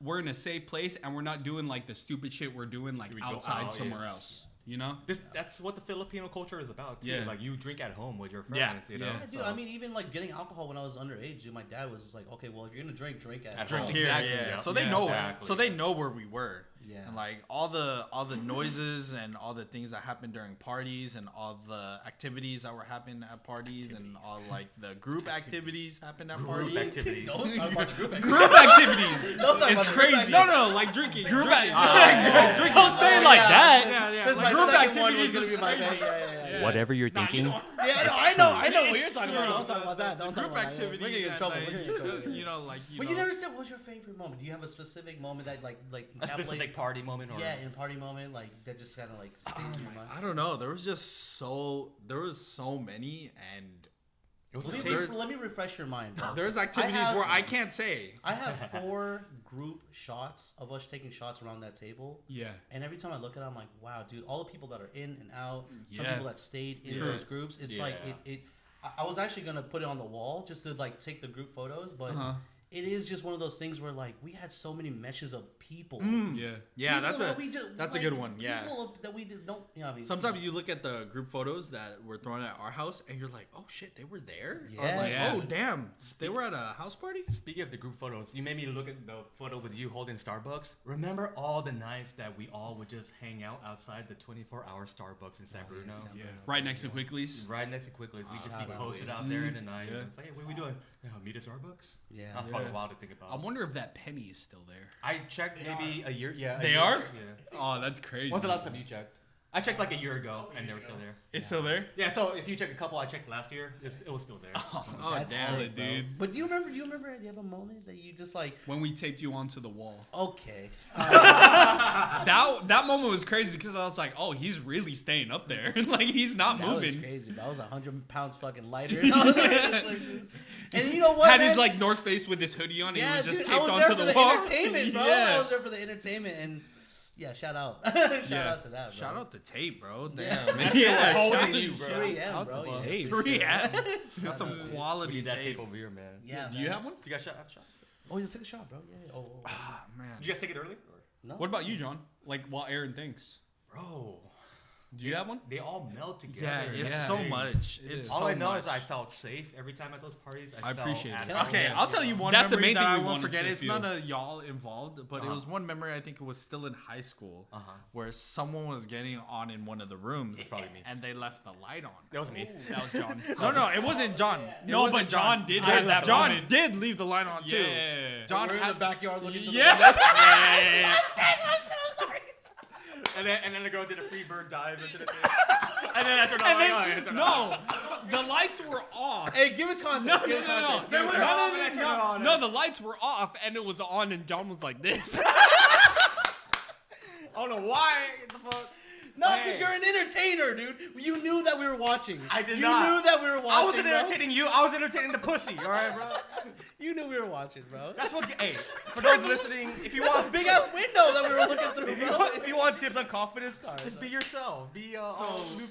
we're in a safe place, and we're not doing like the stupid shit we're doing like We go outside out, somewhere else. You know? That's what the Filipino culture is about too. Yeah. Like you drink at home with your Yeah. friends. You know. Yeah. Yeah, dude. I mean, even like getting alcohol when I was underage, dude, my dad was just like, "Okay, well, if you're gonna drink at At home." home. Here, Exactly. yeah. Yeah. So they Yeah. know. Exactly. So they know where we were. Yeah. And like all the noises and all the things that happen during parties and all the activities that were happening at parties and all like the group activities happened at parties. Group activities. Don't talk about the group activities. Group activities. Don't talk It's about the group crazy. No, like drinking. Group drinking. act- Don't say it like yeah. that. Yeah, yeah. Since Like, my group second one was activities gonna is be my crazy. thing. Yeah. Whatever you're thinking. Yeah, I know what you're talking about. Don't talk about that. Don't talk group about that. activities. We're gonna get in and, trouble. like, We're gonna get in trouble. you know, like But you never said what's your favorite moment. Do you have a specific moment that like A specific party moment or Yeah, in party moment like that just kind of like sticks in your mind. I don't know. There was so many, and it was Let a me, safe. let me refresh your mind, bro. there's activities have- where I can't say. I have 4 group shots of us taking shots around that table. Yeah. And every time I look at it, I'm like, wow, dude, all the people that are in and out, some Yeah. people that stayed in True. those groups, it's Yeah. like, it I was actually gonna put it on the wall just to like take the group photos, but it is just one of those things where like we had so many meshes of people. Yeah, People that's that we just, that's like, a good one. Yeah. People that we don't. You know, I mean, Sometimes you look at the group photos that were thrown at our house, and you're like, "Oh shit, they were there." Or Yeah. like, Yeah. "Oh damn, they were at a house party." Speaking of the group photos, you made me look at the photo with you holding Starbucks. Remember all the nights that we all would just hang out outside the 24-hour Starbucks in San Bruno? Yeah. Right next to Quickly's. Right next to Quickly. We just be Shout out. posted out there in the night. Yeah. It's like, hey, what are we doing? Meet at Starbucks? Yeah. That's probably wild to think about. I wonder if that penny is still there. I checked maybe a year. Yeah. They year, are? Yeah. Oh, that's crazy. When's the last time you checked? I checked like a year ago, and they were still there. It's still there? Yeah, so if you check a couple I checked last year, it was still there. Oh That's damn sick, it, bro. dude. But do you remember? Do you have a moment that you just like? When we taped you onto the wall. Okay. That moment was crazy because I was like, oh, he's really staying up there. Like, he's not That was moving. crazy, bro. I was 100 pounds fucking lighter. And, I was like, just like, and you know what? Had man? his like North Face with his hoodie on and yeah, he was just dude, taped I was onto there for the the wall. entertainment, bro. Yeah. I was there for the entertainment, and yeah, shout out, shout out to that, bro. Shout out the tape, bro. Damn. Yeah. Man. Yeah, holding shout you, out bro. 3 a.m., bro. Yeah. Tape. 3 at. Got some We quality need that tape. tape over here, man. Yeah, Do you man. have one? You guys shot? Oh, you took a shot, bro. Yeah. Oh, Ah, man. Did you guys take it early? no. What about you, John? Like, while Aaron thinks. Bro, Do you have one? they all melt together. Yeah, it's Yeah. so much. It It's is. All so I know much. is I felt safe every time at those parties. I appreciate it. Okay, I'll tell you one That's the memory main that thing I we won't wanted forget. to It's feel. none of y'all involved, but it Uh-huh. was one memory. I think it was still in high school, Uh-huh. where someone was getting on in one of the rooms, probably me. and they left the light on. That was me. That was John. No, it wasn't John. It No, wasn't but John did I- have that John moment. did leave the light on too. Yeah. John We're in the had backyard looking through Yeah. the window. And then the girl did a free bird dive into the thing. And then I turned on the light. no, the lights were off. Hey, give us context. Give us They context. were off and I turned it on. No, the lights were off and it was on and John was like this. I don't know why. The fuck. No, Hey. because you're an entertainer, dude. You knew that we were watching. I did you not. You knew that we were watching. I wasn't bro. entertaining you. I was entertaining the pussy. All right, bro. You knew we were watching, bro. That's what. Hey, for those listening, if you That's a want big ass window that we were looking through, if you bro. want, if you want tips on confidence, Sorry, just sorry. be yourself. Be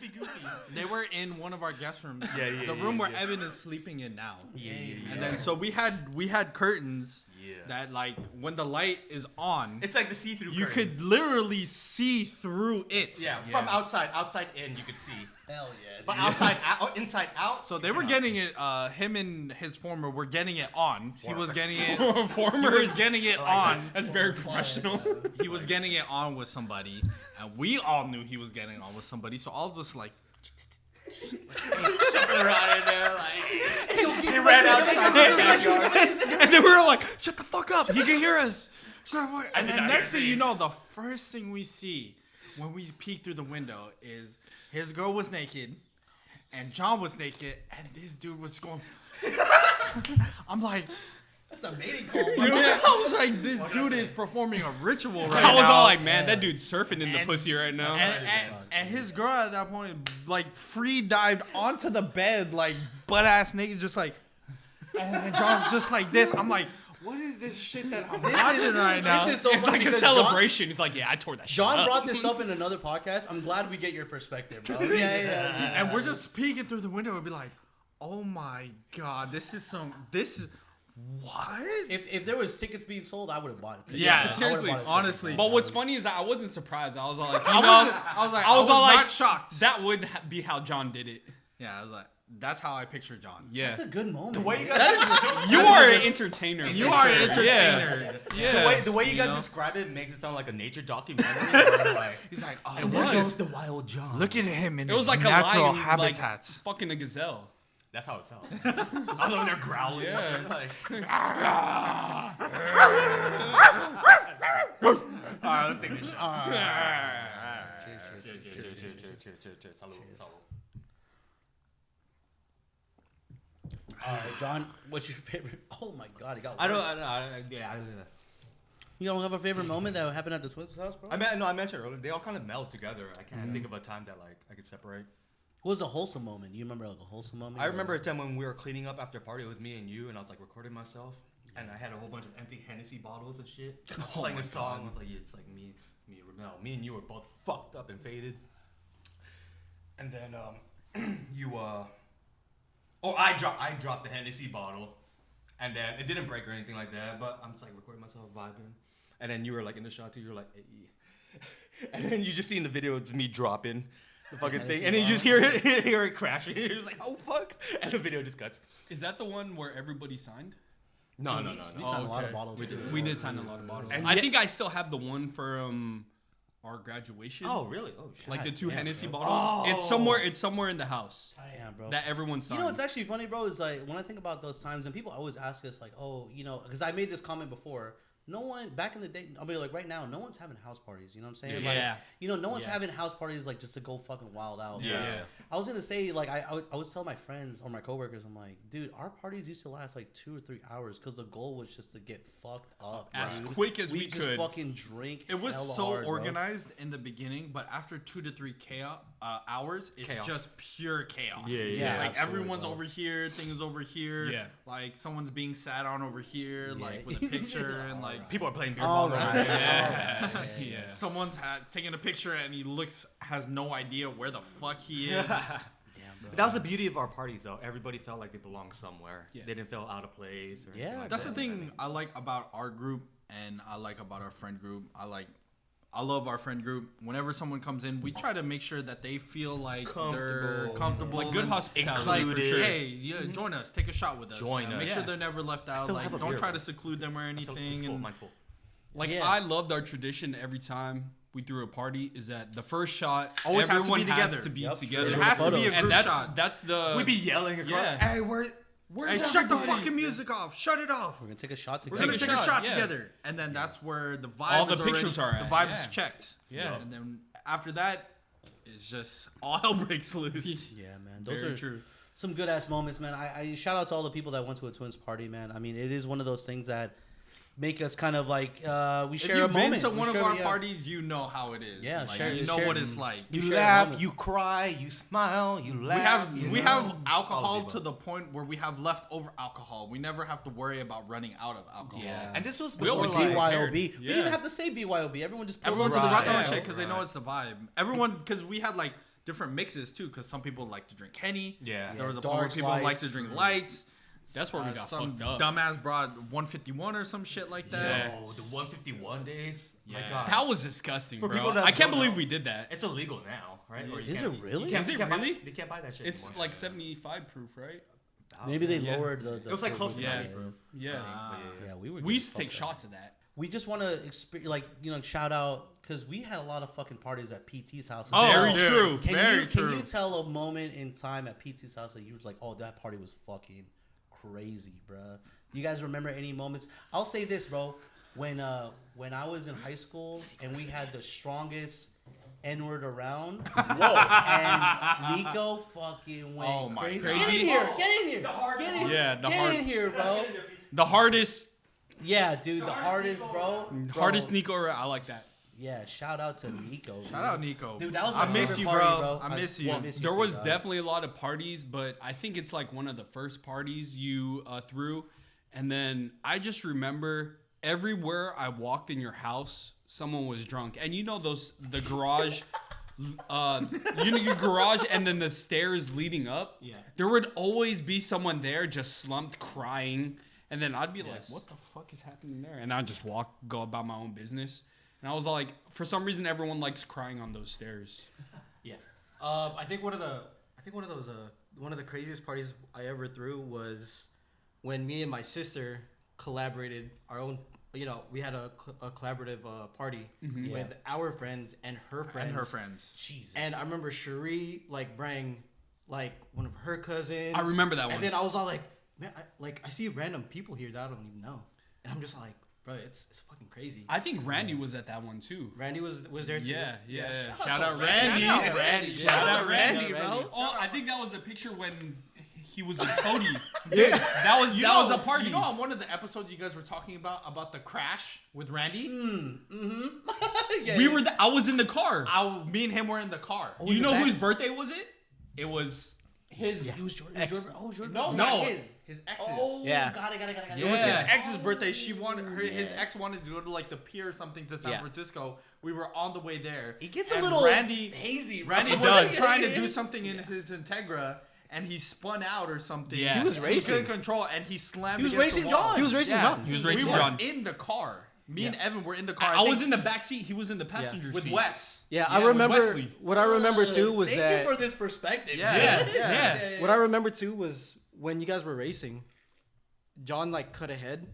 goofy. They were in one of our guest rooms. Yeah, yeah, The yeah, room where yeah. Evan is sleeping in now. Yeah. And then so we had curtains that like when the light is on, It's like the see-through. you curtains. could literally see through it. Yeah, from outside in you could see, Hell yeah. but dude. outside out, inside out. So they you were cannot. getting it. Him and his former were getting it on. He was getting it. Former He was getting it on. That's very professional. He was getting it on with somebody, and we all knew he was getting on with somebody. So all of us like, Jumping around in there like he ran outside. and then we were like, shut the fuck up. He can hear us. Shut the fuck. And did then not hear next thing me. you know, the first thing we see when we peek through the window is his girl was naked, and John was naked, and this dude was going. I'm like, That's a mating call, dude, bro. I was like, this dude is performing a ritual right I was now. all like, man, that dude's surfing in the And- pussy right now. And his girl at that point, like, free dived onto the bed, like, butt ass naked, just like, and John's just like this. I'm like, what is this shit that I'm watching right now? This is so It's funny like a because celebration. He's like, yeah, I tore that shit John up. brought this up in another podcast. I'm glad we get your perspective, bro. Yeah. And we're just peeking through the window and be like, oh my god, this is what? If there was tickets being sold, I would have bought it. Too. Yeah, I would've seriously, bought it too. honestly. But what's funny is that I wasn't surprised. I was all like, I was all not like, shocked. that would be how John did it. Yeah, I was like, that's how I picture John. Yeah. That's a good moment. The way you bro. guys, You are an entertainer. You for are an sure. entertainer. Yeah. the way you guys know? describe it makes it sound like a nature documentary. where, like, He's like, oh, and there goes the wild John. look at him in It was his like a natural lion, habitat. like fucking a gazelle. That's how it felt. I was over there growling. Yeah. Like, all right, let's take this shot. Cheers. Salud. John, what's your favorite? Oh my God, it got worse. I don't. You don't have a favorite moment that happened at the Twins house, bro? I mentioned earlier. They all kind of meld together. I can't think of a time that like I could separate. What was a wholesome moment? You remember like a wholesome moment? I remember a time when we were cleaning up after a party. It was me and you, and I was like recording myself, and I had a whole bunch of empty Hennessy bottles and shit. I was playing a song. I was like, yeah, it's like me, Rommel. Me and you were both fucked up and faded. And then you Or I dropped the Hennessy bottle, and then it didn't break or anything like that. But I'm just like recording myself vibing, and then you were like in the shot too. You're like, hey. And then you just see in the video it's me dropping the fucking thing, and then you just hear it crashing. You're just like, oh fuck, and the video just cuts. Is that the one where everybody signed? No. We signed a lot of bottles. We did sign a lot of bottles. And I think I still have the one for our graduation. Oh really? Oh shit. Like the 2 Hennessy bro. bottles. It's somewhere in the house. Damn, bro. That everyone signed. You know what's actually funny, bro, is like when I think about those times, and people always ask us like, oh, you know, because I made this comment before. No one back in the day, I mean, like right now, no one's having house parties. You know what I'm saying? Yeah. Like, you know, no one's having house parties like just to go fucking wild out. Yeah. Like, I was gonna say like I was telling my friends or my coworkers, I'm like, dude, our parties used to last like 2 or 3 hours because the goal was just to get fucked up as dude. quick as we just could. fucking drink. It was hella so hard, bro. organized in the beginning, but after 2 to 3 hours, it's just pure chaos. Yeah, like absolutely, everyone's bro. over here, things over here. Yeah. Like someone's being sat on over here, like with a picture, and like People are playing beer All pong. right. Yeah. someone's taking a picture and he has no idea where the fuck he is. But that was the beauty of our parties, though. Everybody felt like they belonged somewhere. Yeah. They didn't feel out of place. Or anything like That's the that. thing I like about our group, and I like about our friend group. I love our friend group. Whenever someone comes in, we try to make sure that they feel like they're comfortable. Like good and hospitality like, for sure. hey, yeah, join us. Take a shot with us. Join us. Make sure Yeah. they're never left out. still Like, have a don't beer, try bro. to seclude them or anything. Full, And mine's full. Like Yeah. I loved our tradition every time we threw a party is that the first shot Always has to everyone be has together. to be Yep. together. it has to be a and group that's shot. that's the We'd be yelling across. Yeah. Hey, Where's shut the everybody? fucking music off. Shut it off. We're gonna take a shot We're together. gonna Take take a a shot, shot yeah. together, and then that's where the vibe. All the is already- pictures are The at, vibe yeah. is checked. Yeah. and then after that, it's just all hell breaks loose. Yeah, man. Those Very are true. some good ass moments, man. I shout out to all the people that went to a Twins party, man. I mean, it is one of those things that make us kind of like we If share a you've been moment. to We one of share- our yeah. parties, you know how it is. Yeah, like, share- you know share- what it's like. You share a laugh, moment. you cry, you smile, you laugh. We have All alcohol of to the the point where we have leftover alcohol. We never have to worry about running out of alcohol. Yeah. And this was We before, always like, BYOB. We Yeah. didn't even have to say BYOB. Everyone just Everyone just Right. rock on Yeah. shit because they know it's the vibe. Everyone, because we had like different mixes too. Because some people like to drink Henny. Yeah. There was a Dark point where people like lights. to drink lights. That's where we got some fucked up. dumbass brought 151 or some shit like that. Yeah. Oh, the 151 days. My Yeah. God. That was disgusting, For bro. people that I can't don't believe know, we did that. It's illegal now, right? Or you Is can't- it really? You can't, Is it you can't buy- really? you can't buy that shit It's anymore. like 75 proof, right? Maybe they Yeah. lowered the. It was like close to Yeah. 90 proof. Yeah. Yeah, we were. We getting used to take fucked up. shots of that. We just want to shout out because we had a lot of fucking parties at PT's house. Oh, Very dude, true. Very Can true. you tell a moment in time at PT's house that you was like, oh, that party was fucking crazy, bruh? You guys remember any moments? I'll say this, bro. When I was in high school and we had the strongest N-word around, and Nico fucking went Oh my crazy. crazy. Get in here! Get in here! Get in, Yeah, the get hard- in here, bro. The hardest Yeah, dude, the hardest, bro. hardest Nico. I like that. Yeah, shout out to Nico. Shout out Nico. Dude, that was my I miss favorite you, party, bro. I miss you. miss There too, was dog. definitely a lot of parties, but I think it's like one of the first parties you threw. And then I just remember everywhere I walked in your house, someone was drunk. And you know the garage, your garage and then the stairs leading up. Yeah. There would always be someone there just slumped crying. And then I'd be like, what the fuck is happening there? And I'd just go about my own business. And I was like, for some reason, everyone likes crying on those stairs. Yeah. I think one of the craziest parties I ever threw was when me and my sister collaborated our own. You know, we had a collaborative party with our friends and her friends. And her friends. Jesus. And I remember Cherie like bring like one of her cousins. I remember that one. And then I was all like, man, I see random people here that I don't even know, and I'm just like, bro, it's fucking crazy. I think Randy was at that one too. Randy was there too. Yeah. Shout Shout out out to Randy. Randy. Shout out Randy, Randy. bro. Oh, I think that was a picture when he was with Cody. That was a party. You know, on one of the episodes you guys were talking about the crash with Randy. I was in the car. Me and him were in the car. You know the whose back- birthday was it? It was his. Yeah, it was Jordan. Jordan. No, No. not his ex's. Oh, Yeah. got it. It was Yeah. his ex's birthday. His ex wanted to go to like the pier or something to San Yeah. Francisco. We were on the way there. It gets a and little Randy hazy. Randy bro. was does. trying to do something in his Integra, and he spun out or something. Yeah. He was racing. He couldn't control, and he slammed. He was against the racing wall. John. He was racing John. He was racing we were John. in the car. Me and Evan were in the car. I was in the back seat. He was in the passenger with seat. Wes. Yeah, I with remember. Wesley. What I remember too was Thank that. you for this perspective. Yeah. What I remember too was when you guys were racing, John like cut ahead,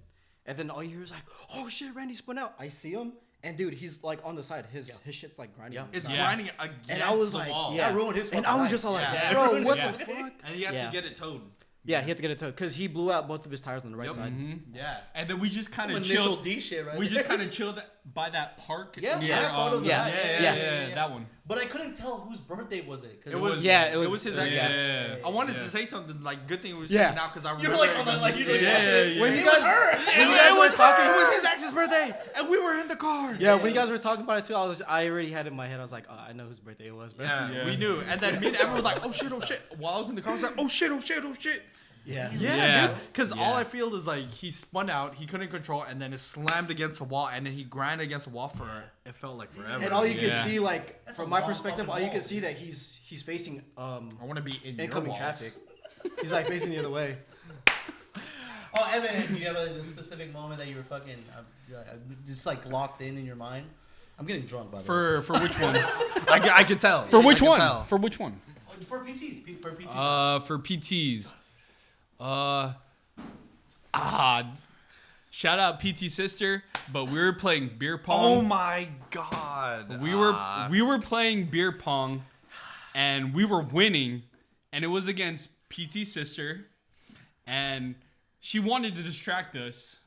and then all you hear is like, "Oh shit, Randy spun out." I see him, and dude, he's like on the side. His shit's like grinding. Yeah. on the It's side. grinding against And I was the like, wall. yeah. That ruined his And fucking I was life. just all like, Yeah. bro, what Yeah. the fuck? And he had Yeah. to get it towed. Yeah, he had to get it towed because he blew out both of his tires on the right Yep. side. Yeah. And then we just kind Some of initial chilled. D shit, right? We there. just kind of chilled by that park. Yeah, near, I have photos of yeah. that. Yeah, that one. But I couldn't tell whose birthday was it. 'Cause It was. Yeah, It was his ex. Yeah. I wanted to say something like good thing we were Yeah. sitting out because I You remember. were like, on the, like you like Yeah, watching it. yeah, When yeah. you guys, when you guys were talking, It was his ex's birthday, and we were in the car. yeah, when you guys were talking about it too, I already had it in my head. I was like, oh, I know whose birthday it was, bro. Yeah, we knew. And then me and Evan were like, oh shit. While I was in the car, I was like, oh shit. Yeah. Yeah, dude. Because all Yeah. I feel is like he spun out, he couldn't control, and then it slammed against the wall, and then he grinded against the wall for it felt like forever. And all you could Yeah. see, like That's from a my long perspective, fucking all you wall. could see that he's facing I want to be in your incoming walls. traffic. He's like facing the other way. Oh, Evan, do you have a specific moment that you were fucking just like locked in your mind? I'm getting drunk by the way. For which one? I could tell. For which I could one? tell. For which one? For PTs. For PTs. For PTs. Shout out PT sister, but we were playing beer pong. Oh my god. We were playing beer pong, and we were winning, and it was against PT sister, and she wanted to distract us.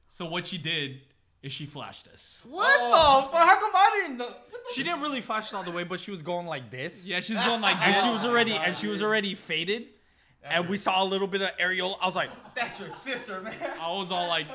So what she did is she flashed us. What the fuck? How come I didn't know? She didn't really flash it all the way, but she was going like this. Yeah, she's going like And this. she was already faded. And we saw a little bit of aerial. I was like, That's your sister, man. I was all like,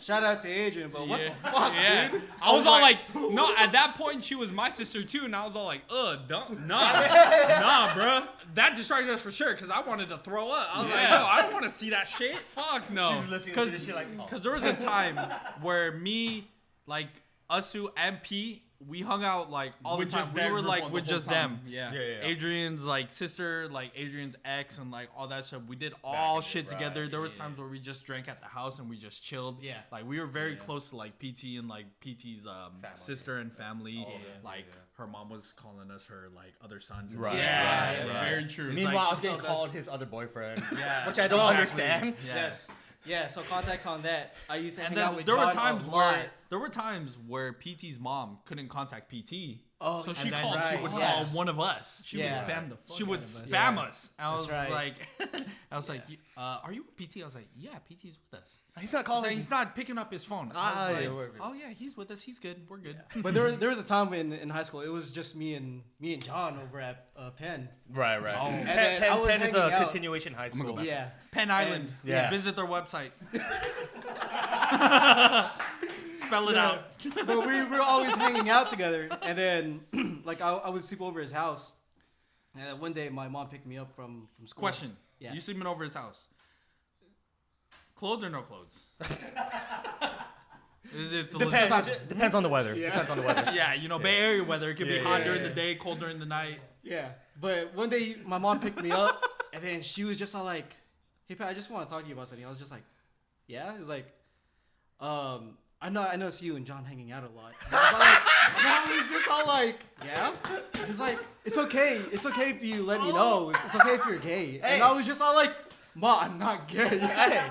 Shout out to Adrian, but what yeah, the fuck, yeah. dude? I was all like, no. At that point, she was my sister too, and I was all like, nah, bro. that distracted us for sure because I wanted to throw up. I was like, Yeah. yo, I don't want to see that shit. Fuck no. She's listening to this shit like, oh. Because there was a time where me, like, Asu and P, we hung out like all With the time. just We that were group like on the with whole just time. them. Yeah. Adrian's like sister, like Adrian's ex, and like all that stuff. We did all shit together. There was times where we just drank at the house and we just chilled. Yeah. Like we were very close to like PT and like PT's sister and family. Like her mom was calling us her like other sons. And Right. things. Yeah, Right. very true. Meanwhile, I was she getting still does- called his other boyfriend, Yeah. which I don't understand. Yes. Yeah, so context on that. I used to And hang out then with there were John times a lot. where PT's mom couldn't contact PT. Oh, So and she then- called. She right, would yes. call one of us. She Yeah. would spam the fuck She would out of us. spam us. And I was right. like, are you with PT? I was like, yeah, PT's with us. He's not I was calling. like, he's not picking up his phone. Ah, I was yeah, like, we're- oh yeah, he's with us. He's good. We're good. But there was a time in high school. It was just me and John over at Penn. Right. And Penn, then I was Penn is hanging a out. continuation high school. Yeah. Penn Island. yeah. Visit their website. Spell it out. But we were always hanging out together, and then like I would sleep over his house. And then one day my mom picked me up from school. Question. Yeah. You sleeping over his house? Clothes or no clothes? Is it Depends on the weather. Depends on the weather. Yeah, you know, Bay Area weather. It could be hot during yeah. the day, cold during the night. Yeah. But one day my mom picked me up, and then she was just all like, "Hey Pat, I just want to talk to you about something." I was just like, "Yeah." It's like, I noticed you and John hanging out a lot. I was just all like, "Yeah." It's like, "It's okay. It's okay if you let me know. It's okay if you're gay." And I was just all like, "Ma, I'm not gay." Hey,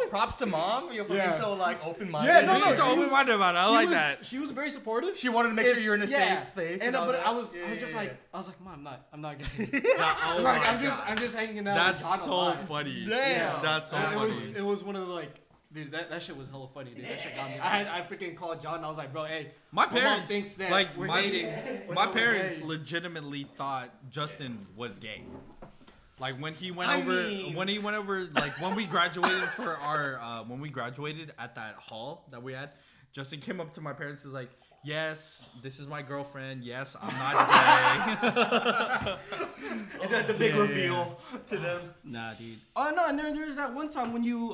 props to mom. You're Yeah. so like open-minded. Yeah, no, You're so open-minded about it. I like that. She was very supportive. She wanted to make sure you're in a Yeah. safe space. And all but that. I was Yeah, just yeah, like, yeah. I was like, "Mom, I'm not gay." Oh Like, my I'm just hanging out That's with John a so lot. funny. Damn. That's so And funny. it was one of the like, dude, that shit was hella funny, dude. That shit got me. I freaking called John. And I was like, "Bro, hey, My mom parents thinks that like we're my, dating." my We're parents gay. legitimately thought Justin was gay. Like when he went I over, mean- like when we graduated for our, when we graduated at that hall that we had, Justin came up to my parents and was like, "Yes, this is my girlfriend. Yes, I'm not gay." And then the big reveal to them. Nah, dude. Oh no, and there was that one time when you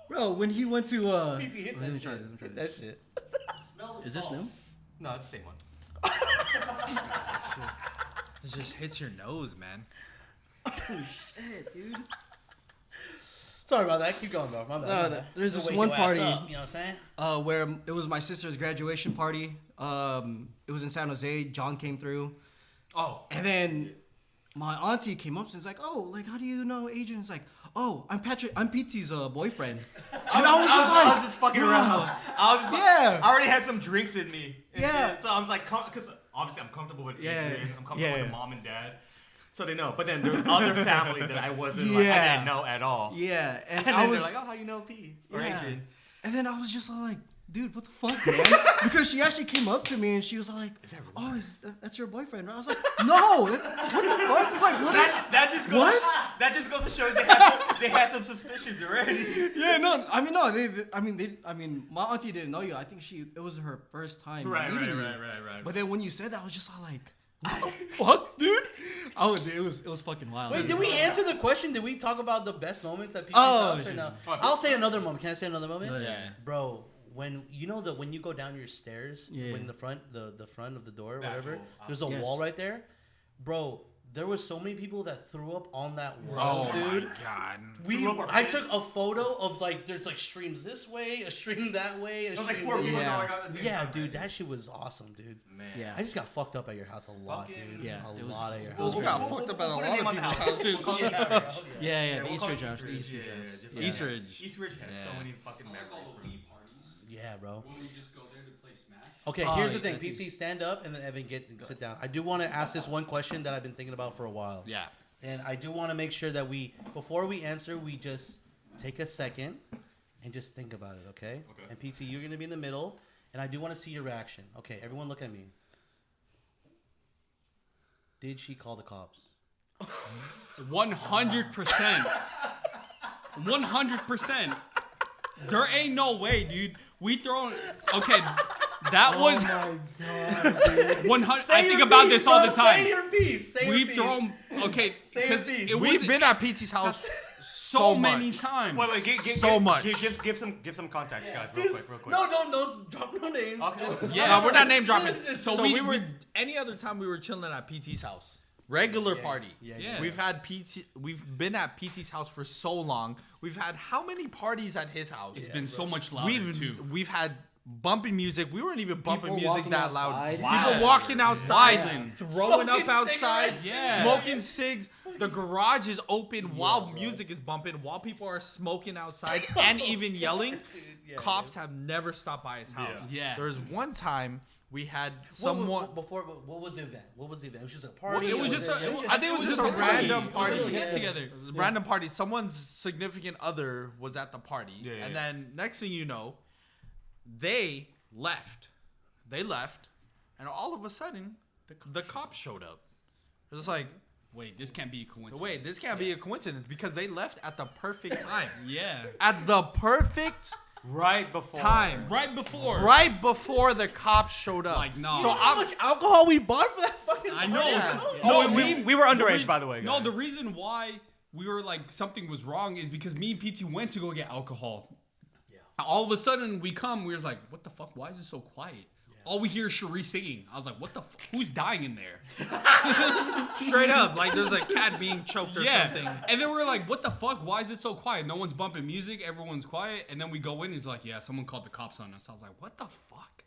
bro, when he went to PT hit let me that try shit. this, let me try That this. shit. Is this new? No, it's the same one. It just hits your nose, man. Oh shit, dude. Sorry about that. Keep going, bro. My bad. No, there's this Wake one your ass party. up, you know what I'm saying? Where it was my sister's graduation party. It was in San Jose. John came through. Oh. And then my auntie came up and was like, "Oh, like, how do you know Adrian?" It's like, "Oh, I'm PT's boyfriend." And I was just fucking around. Yeah. I already had some drinks in me. and Yeah. shit, so I was like, because obviously I'm comfortable with Yeah. Adrian. I'm comfortable Yeah. with the mom and dad. So they know. But then there's other family that I wasn't I Yeah. didn't know at all. Yeah, and And I then was they're like, oh, how you know P or Yeah. Adrian? And then I was just like, dude, what the fuck, man? Because she actually came up to me and she was like, "Oh, that's your boyfriend?" And I was like, "No, what the fuck?" It's like, what? That just goes to show they had some suspicions already. Yeah, no, I mean, no, I mean, my auntie didn't know you. I think it was her first time meeting you. Right. But then when you said that, I was just all like, what the fuck, dude? Oh, dude, it was fucking wild. Wait, did we answer the question? Did we talk about the best moments at PT's Oh, house or shit. no? I'll say another moment. Can I say another moment? Yeah. Bro, when you know that when you go down your stairs, Yeah. when the front of the door, The whatever, actual- there's a Yes. wall right there. Bro, there was so many people that threw up on that wall, Oh dude. my god. I took a photo of like there's like streams this way, a stream that way, a It was like stream 4 this people way. Yeah. going on at the same Yeah, time, dude, right? that shit was awesome, dude. Man. Yeah. I just got fucked up at your house a lot, Fucking- dude. Yeah, a it was- lot at your it house. was We got fucked up at a We'll put lot name of on the people's house. houses. We'll call it Yeah, bro, Yeah, the we'll East call Ridge it house, the East Ridge Yeah, house. just Yeah. like- East Ridge. East Ridge had so Yeah. many fucking Like all memories. the bro. Wii parties. Yeah, bro. When we just go there to play Smash. Okay, Oh, here's the yeah, thing. that's PT, stand up, and then Evan, sit down. I do want to ask this one question that I've been thinking about for a while. Yeah. And I do want to make sure that before we answer, we just take a second and just think about it, okay? Okay. And PT, you're going to be in the middle, and I do want to see your reaction. Okay, everyone look at me. Did she call the cops? 100%. 100%. There ain't no way, dude. We thrown. Okay, that was. Oh my god, dude. 100. I think about this all the time. Say your piece. Say your We've piece. thrown. Okay, Say your because piece. it We've was been at PT's house so much. many times. Wait, give some context, guys, real quick. No, don't drop no names. Okay. Just- Yeah. No, we're not name dropping. So So we- we were we- any other time we were chilling at PT's house. Regular party. yeah. We've had PT. We've been at PT's house for so long. We've had how many parties at his house? It's been so much louder too. We've had bumping music. We weren't even bumping People music walking that loud. outside. People walking outside, Wildin'. throwing Smoking up outside, cigarettes. Yeah. smoking cigs. The garage is open while music is bumping, while people are smoking outside and even yelling. Cops have never stopped by his house. Yeah. There was one time we had Someone someone. what was the event? What was the event? It was just a party. It was or just. I I think it was just a random party. It was just a get together. It was a random party. Someone's significant other was at the party. Yeah, yeah, and yeah. then next thing you know, they left. And all of a sudden, the cops showed up. It was like, Wait, this can't be a coincidence. wait, this can't be a coincidence because they left at the perfect time. Yeah. At the perfect Right before. time. Right before. Right before the cops showed up. Like, no. So How much alcohol we bought for that fucking? I know. Yeah. No, Oh, we were underage, by the way. No, guys. the reason why we were like something was wrong is because me and PT went to go get alcohol. Yeah. All of a sudden we come, we was like, what the fuck? Why is it so quiet? All we hear is Cherie singing. I was like, what the fuck? Who's dying in there? Straight up, like there's a cat being choked or something. And then we were like, what the fuck? Why is it so quiet? No one's bumping music. Everyone's quiet. And then we go in. He's like, yeah, someone called the cops on us. I was like, what the fuck?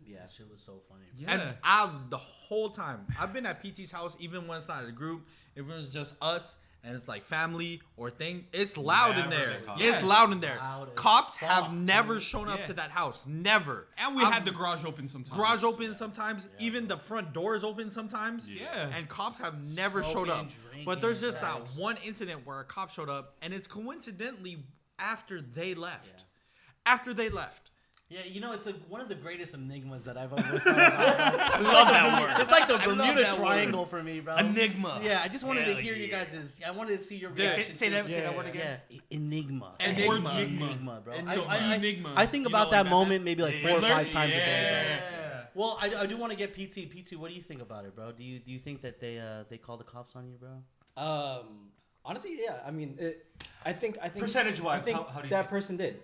Yeah, that shit was so funny. Yeah. And I've the whole time I've been at PT's house, even when it's not a group, if it's just us and it's like family or thing, it's loud in Never there. been cops. It's loud in there. Loud as Cops fuck, have never shown up Yeah. to that house. Never. And we had the garage open sometimes. garage open sometimes. Even the front door is open sometimes. Yeah. And cops have never Smoking, showed up. drinking, But there's just drugs. that one incident where a cop showed up, and it's coincidentally after they left. After they left. Yeah, you know, it's one of the greatest enigmas that I've ever thought about. I love that word. It's like the I love Bermuda that Triangle for me, bro. Enigma. Yeah, I just wanted to Hell hear you yeah. guys'. I wanted to see your Say reaction. say to- that word again. Yeah, enigma. Enigma. Enigma, bro. So enigma. I think You about know that what moment maybe like 4 or 5 times a day. Yeah. Bro. Well, I do want to get PT. PT, what do you think about it, bro? Do you think that they call the cops on you, bro? Honestly, yeah. I mean, I think Percentage-wise, I think how do you that think? person did.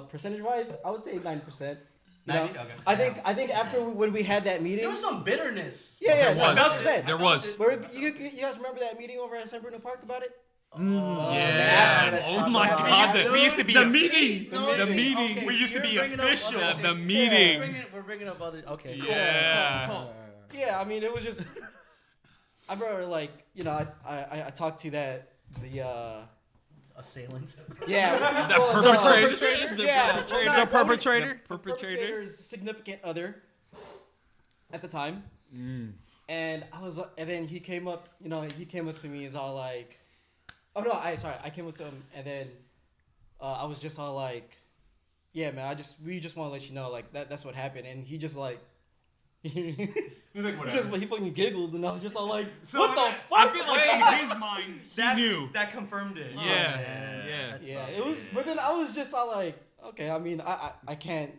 Percentage wise, I would say 9%. You know? Okay. I think after when we had that meeting, There was some bitterness. yeah, There was. that's what I'm saying. There was. Where you guys remember that meeting over at San Bruno Park about it? Yeah. Oh my God. We used to be The a- meeting. No, The okay, meeting. okay, We used to you're be bringing up official. other shit. The meeting. We're bringing up other. Okay. Cool. Yeah, I mean, it was just. I remember, like, you know, I talked to the Assailant. yeah, perpetrator? yeah, The perpetrator? perpetrator's significant other at the time, and I was, and then he came up, you know, he came up to me, is all like, oh no, I came up to him, and then I was just all like, yeah, man, we just want to let you know, like, that's what happened, and he just like. He fucking giggled, and I was just all like, "What the fuck?" I feel like in his mind, he knew. That confirmed it. Yeah. Yeah, it was. But then I was just all like, "Okay, I mean, I can't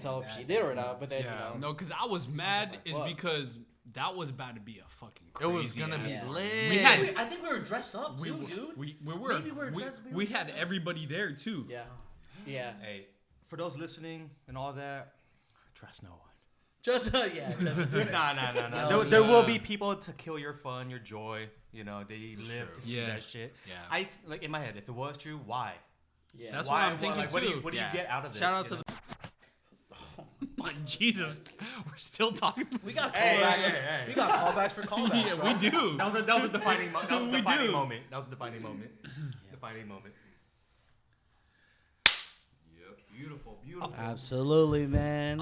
tell if she did or not." But then you know, No, because I was mad like, is fuck. because that was about to be a fucking It crazy. was gonna be Yeah. lit. We had I think we were dressed up too, dude. we were Maybe we're dressed- we we were had dressed up. everybody there too. yeah. Hey, for those listening and all that, trust no one. Just yeah. Just, Nah. No, There will be people to kill your fun, your joy. You know, they live to see Yeah. that shit. Yeah. I like in my head, if it was true, why? Yeah. That's Why? what I'm thinking Like, what do you too. what do Yeah. you get out of it? Shout out you to know? Oh, Jesus, we're still talking. we got Hey, callbacks. hey. We got callbacks for callbacks. Yeah, bro. we do. That was a defining moment. That was a We defining do. moment. That was a defining moment. Defining moment. Yep. Beautiful. Absolutely, man.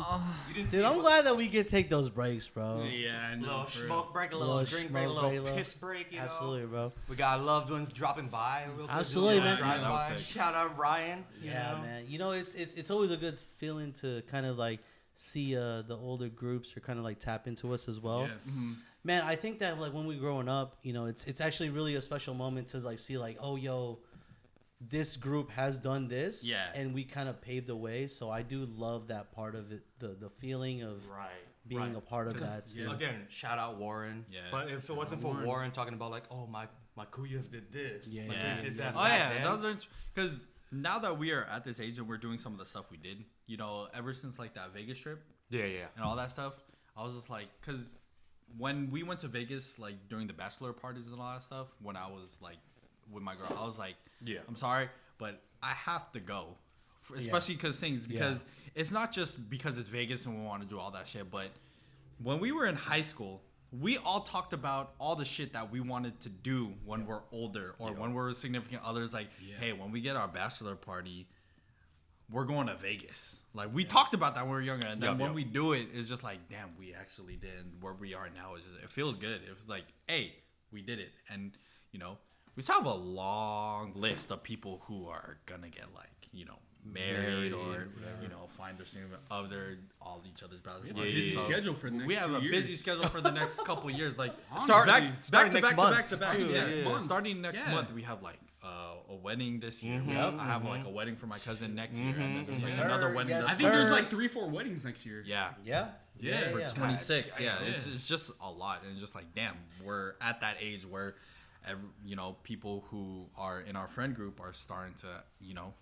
You didn't Dude, see I'm what- glad that we get take those breaks, bro. Yeah, I A know. little for real. smoke break, a little Little drink break, a smoke little break, little- piss break. You Absolutely, know? bro. We got loved ones dropping by. Real quick, Absolutely, doing a man. drive That was by. sick. Shout out Ryan. you Yeah, know? man. You know, it's always a good feeling to kind of like see the older groups or kind of like tap into us as well. Yeah. Man, I think that like when we growing up, you know, it's actually really a special moment to like see like, oh, yo, this group has done this, Yeah. and we kind of paved the way. So I do love that part of it, the feeling of Right. being right. a part of 'Cause, that. yeah. Again, shout out Warren. Yeah. But if it wasn't for Warren. Warren talking about like, oh my Kuyas did this. Yeah, my yeah, Kuyas did yeah. that. Oh back yeah, then. those are because now that we are at this age and we're doing some of the stuff we did, you know, ever since like that Vegas trip Yeah. and all that stuff, I was just like, because when we went to Vegas, like during the bachelor parties and all that stuff, when I was like with my girl, I was like, Yeah. I'm sorry, but I have to go, especially because it's not just because it's Vegas and we want to do all that shit, but when we were in high school, we all talked about all the shit that we wanted to do when we're older or when we're significant others. Like, hey, when we get our bachelor party, we're going to Vegas. Like, we talked about that when we were younger. And then Yup, when yup. we do it, it's just like, damn, we actually did. And where we are now, is just, it feels good. It was like, hey, we did it. And, you know, we still have a long list of people who are going to get, like, you know, married or, you know, find their significant other, all each other's bachelor parties. Busy So schedule for the next we have few a years. busy schedule for the next couple years. Like, Starting back to next back month, to back to too, back. yeah. Yeah. Starting next Yeah. month, we have like a wedding this year. Mhm. I have like a wedding for my cousin next year, and then there's like Yes, another sir. wedding. Yes, this I think there's sir. like 3-4 weddings next year. yeah. Yeah. Yeah, For yeah. 26, yeah, Yeah. it's just a lot, and just like, damn, we're at that age where, you know, people who are in our friend group are starting to, you know,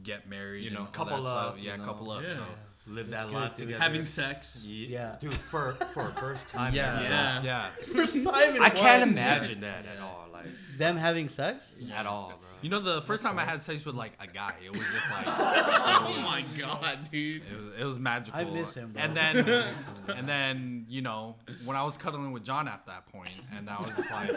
get married, You know, and all couple that up, stuff. Yeah, you know. couple up. Yeah. So Live that good, life dude. together. Having sex. Yeah. Dude, for a first time. yeah, ever. Yeah. First time in I can't what? imagine that at all. Like Them having sex? at all, bro. You know, the first time I had sex with like a guy, it was just like, Oh my god, dude. it was magical. I miss him, bro. And then you know, when I was cuddling with John at that point, and I was just like,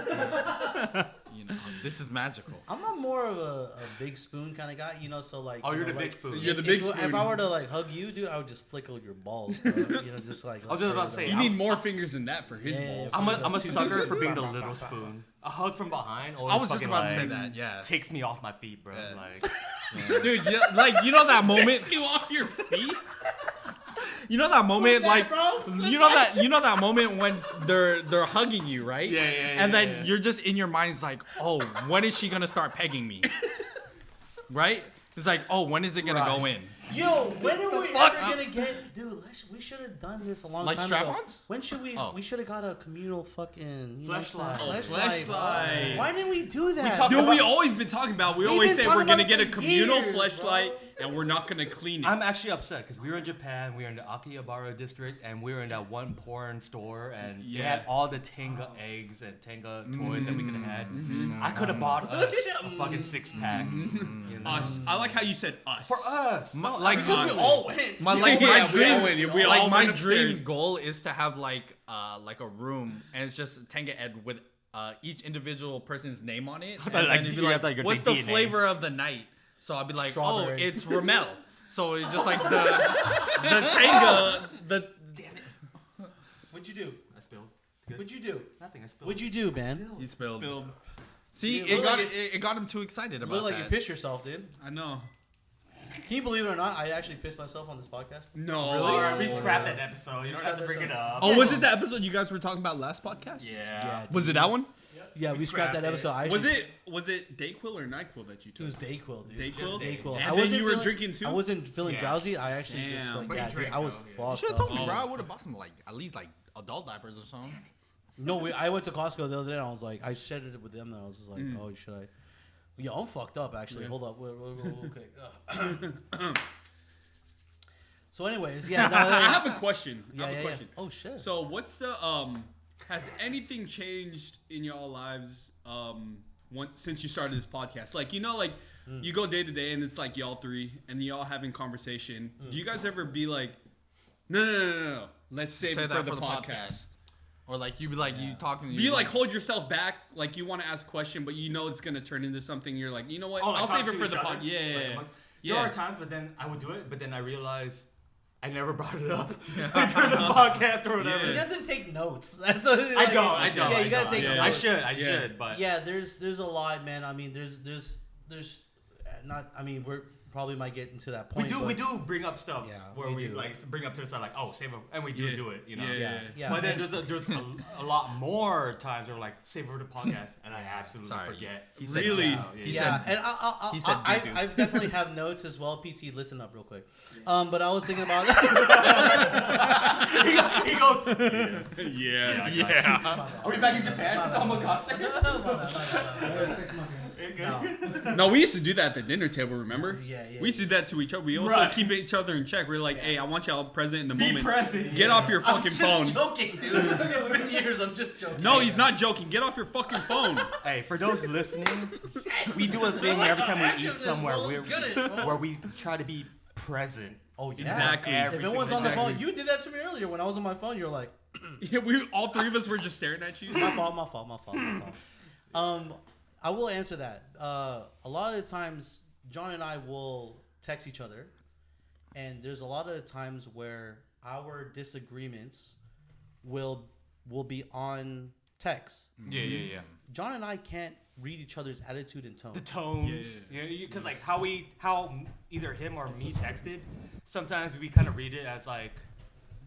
you know, this is magical. I'm a more of a big spoon kind of guy, you know. So like, Oh, you you're know, the like, big spoon. You're the big if spoon. I were to like hug you, dude, I would just flickle your balls, bro. You know, just like. I was just about to say, You need more fingers than that for his Yeah, balls. I'm a sucker for being the little spoon. A hug from behind. I was just about to say that. Yeah. Takes me off my feet, bro. Yeah. Like, Dude, you know that moment. You off your feet? You know that moment, that, like, bro? you know that moment when they're hugging you, right? Yeah, And then yeah. you're just in your mind, it's like, oh, when is she gonna start pegging me? Right? It's like, oh, when is it gonna go in? Yo, when are we ever gonna get, dude? We should have done this a long Like time strap-ons? ago. When should we? Oh. We should have got a communal fucking Fleshlight. Fleshlight. Why didn't we do that? Dude, we always been talking about. We We've always been say we're talking gonna about get it a for communal years, fleshlight, bro. and we're not gonna clean it. I'm actually upset because we were in Japan, we were in the Akihabara district, and we were in that one porn store, and they had all the Tenga eggs and Tenga toys that we could have had. I could have bought us a fucking 6-pack. You know? Us. I like how you said us. For us. Like Because we all went. my Yeah, my we dream all went. We like all my went dream upstairs. goal is to have like a room and it's just Tenga Ed with each individual person's name on it. And like, then you'd be yeah, I like, thought you were what's gonna the say DNA. flavor of the night? So I'd be like, Strawberry. oh, it's Rommel. So it's just like the Tenga the What'd you do? I spilled. What'd you do? Nothing, I spilled. What'd you do, man? he spilled. Spilled. See, It looked like it got him too excited You about look like that. you pissed yourself, dude. I know. Can you believe it or not? I actually pissed myself on this podcast. No. Or we scrap that episode. You don't have to bring it up. Oh, was it the episode you guys were talking about last podcast? Yeah. Was it that one? Yeah, we scrapped that scrapped episode. I Was actually- it Dayquil or Nyquil that you It took? was Dayquil, dude. Dayquil? Dayquil. And I then wasn't you were feeling- drinking too? I wasn't feeling Yeah. drowsy. I actually just Damn. like, But you yeah, dude, drank, I was though, yeah. You fucked should have told me, up. bro. I would have bought some like at least like adult diapers or something. No, I went to Costco the other day and I was like, I shared it with them and I was just like, oh, should I? Yeah, I'm fucked up actually. Hold up. Okay. So, anyways, yeah. No, I have a question. I have a yeah. question. Oh shit. So what's the has anything changed in y'all lives since you started this podcast? Like, you know, like you go day to day and it's like y'all three and y'all having conversation. Do you guys ever be like, no. Let's save it for the podcast. Or like you be like you talking. Do you like hold yourself back? Like you want to ask a question, but you know it's gonna turn into something. You're like, you know what? Oh, like I'll save talk it to for each the other? pod. Yeah. Like amongst- Yeah. There are times, but then I would do it, but then I realize I never brought it up during the podcast or whatever. He doesn't take notes. That's what, I don't. Yeah, you gotta take Yeah. notes. I should, but Yeah, there's a lot, man. I mean, there's not. I mean, we're probably might get into that point. we do bring up stuff Yeah, where we we do. like bring up to the side like, oh, save it, and we do it, you know. Yeah. But then and- there's a lot more times where like save it for the podcast, and I absolutely forget. He said, Really? He yeah, said, and he said doo-doo. I definitely have notes as well. PT, listen up real quick. But I was thinking about he goes, Yeah. Are we back in Japan? Oh my god. No, we used to do that at the dinner table. Remember? Yeah. We used to do that to each other. We also Right. keep each other in check. We're like, hey, I want y'all present in the be moment. present. Get off your I'm fucking just phone. joking, dude. It's been years. I'm just joking. No, he's not joking. Get off your fucking phone. Hey, for those listening, we do a thing every time we eat somewhere where we try to be present. Oh yeah. Exactly. Every If it was single on the day. phone, you did that to me earlier when I was on my phone. You're like, Yeah, we all three of us were just staring at you. my fault. I will answer that. A lot of the times, John and I will text each other, and there's a lot of times where our disagreements will be on text. Yeah. John and I can't read each other's attitude and tone. The tones, because like how either him or me texted, sometimes we kind of read it as like,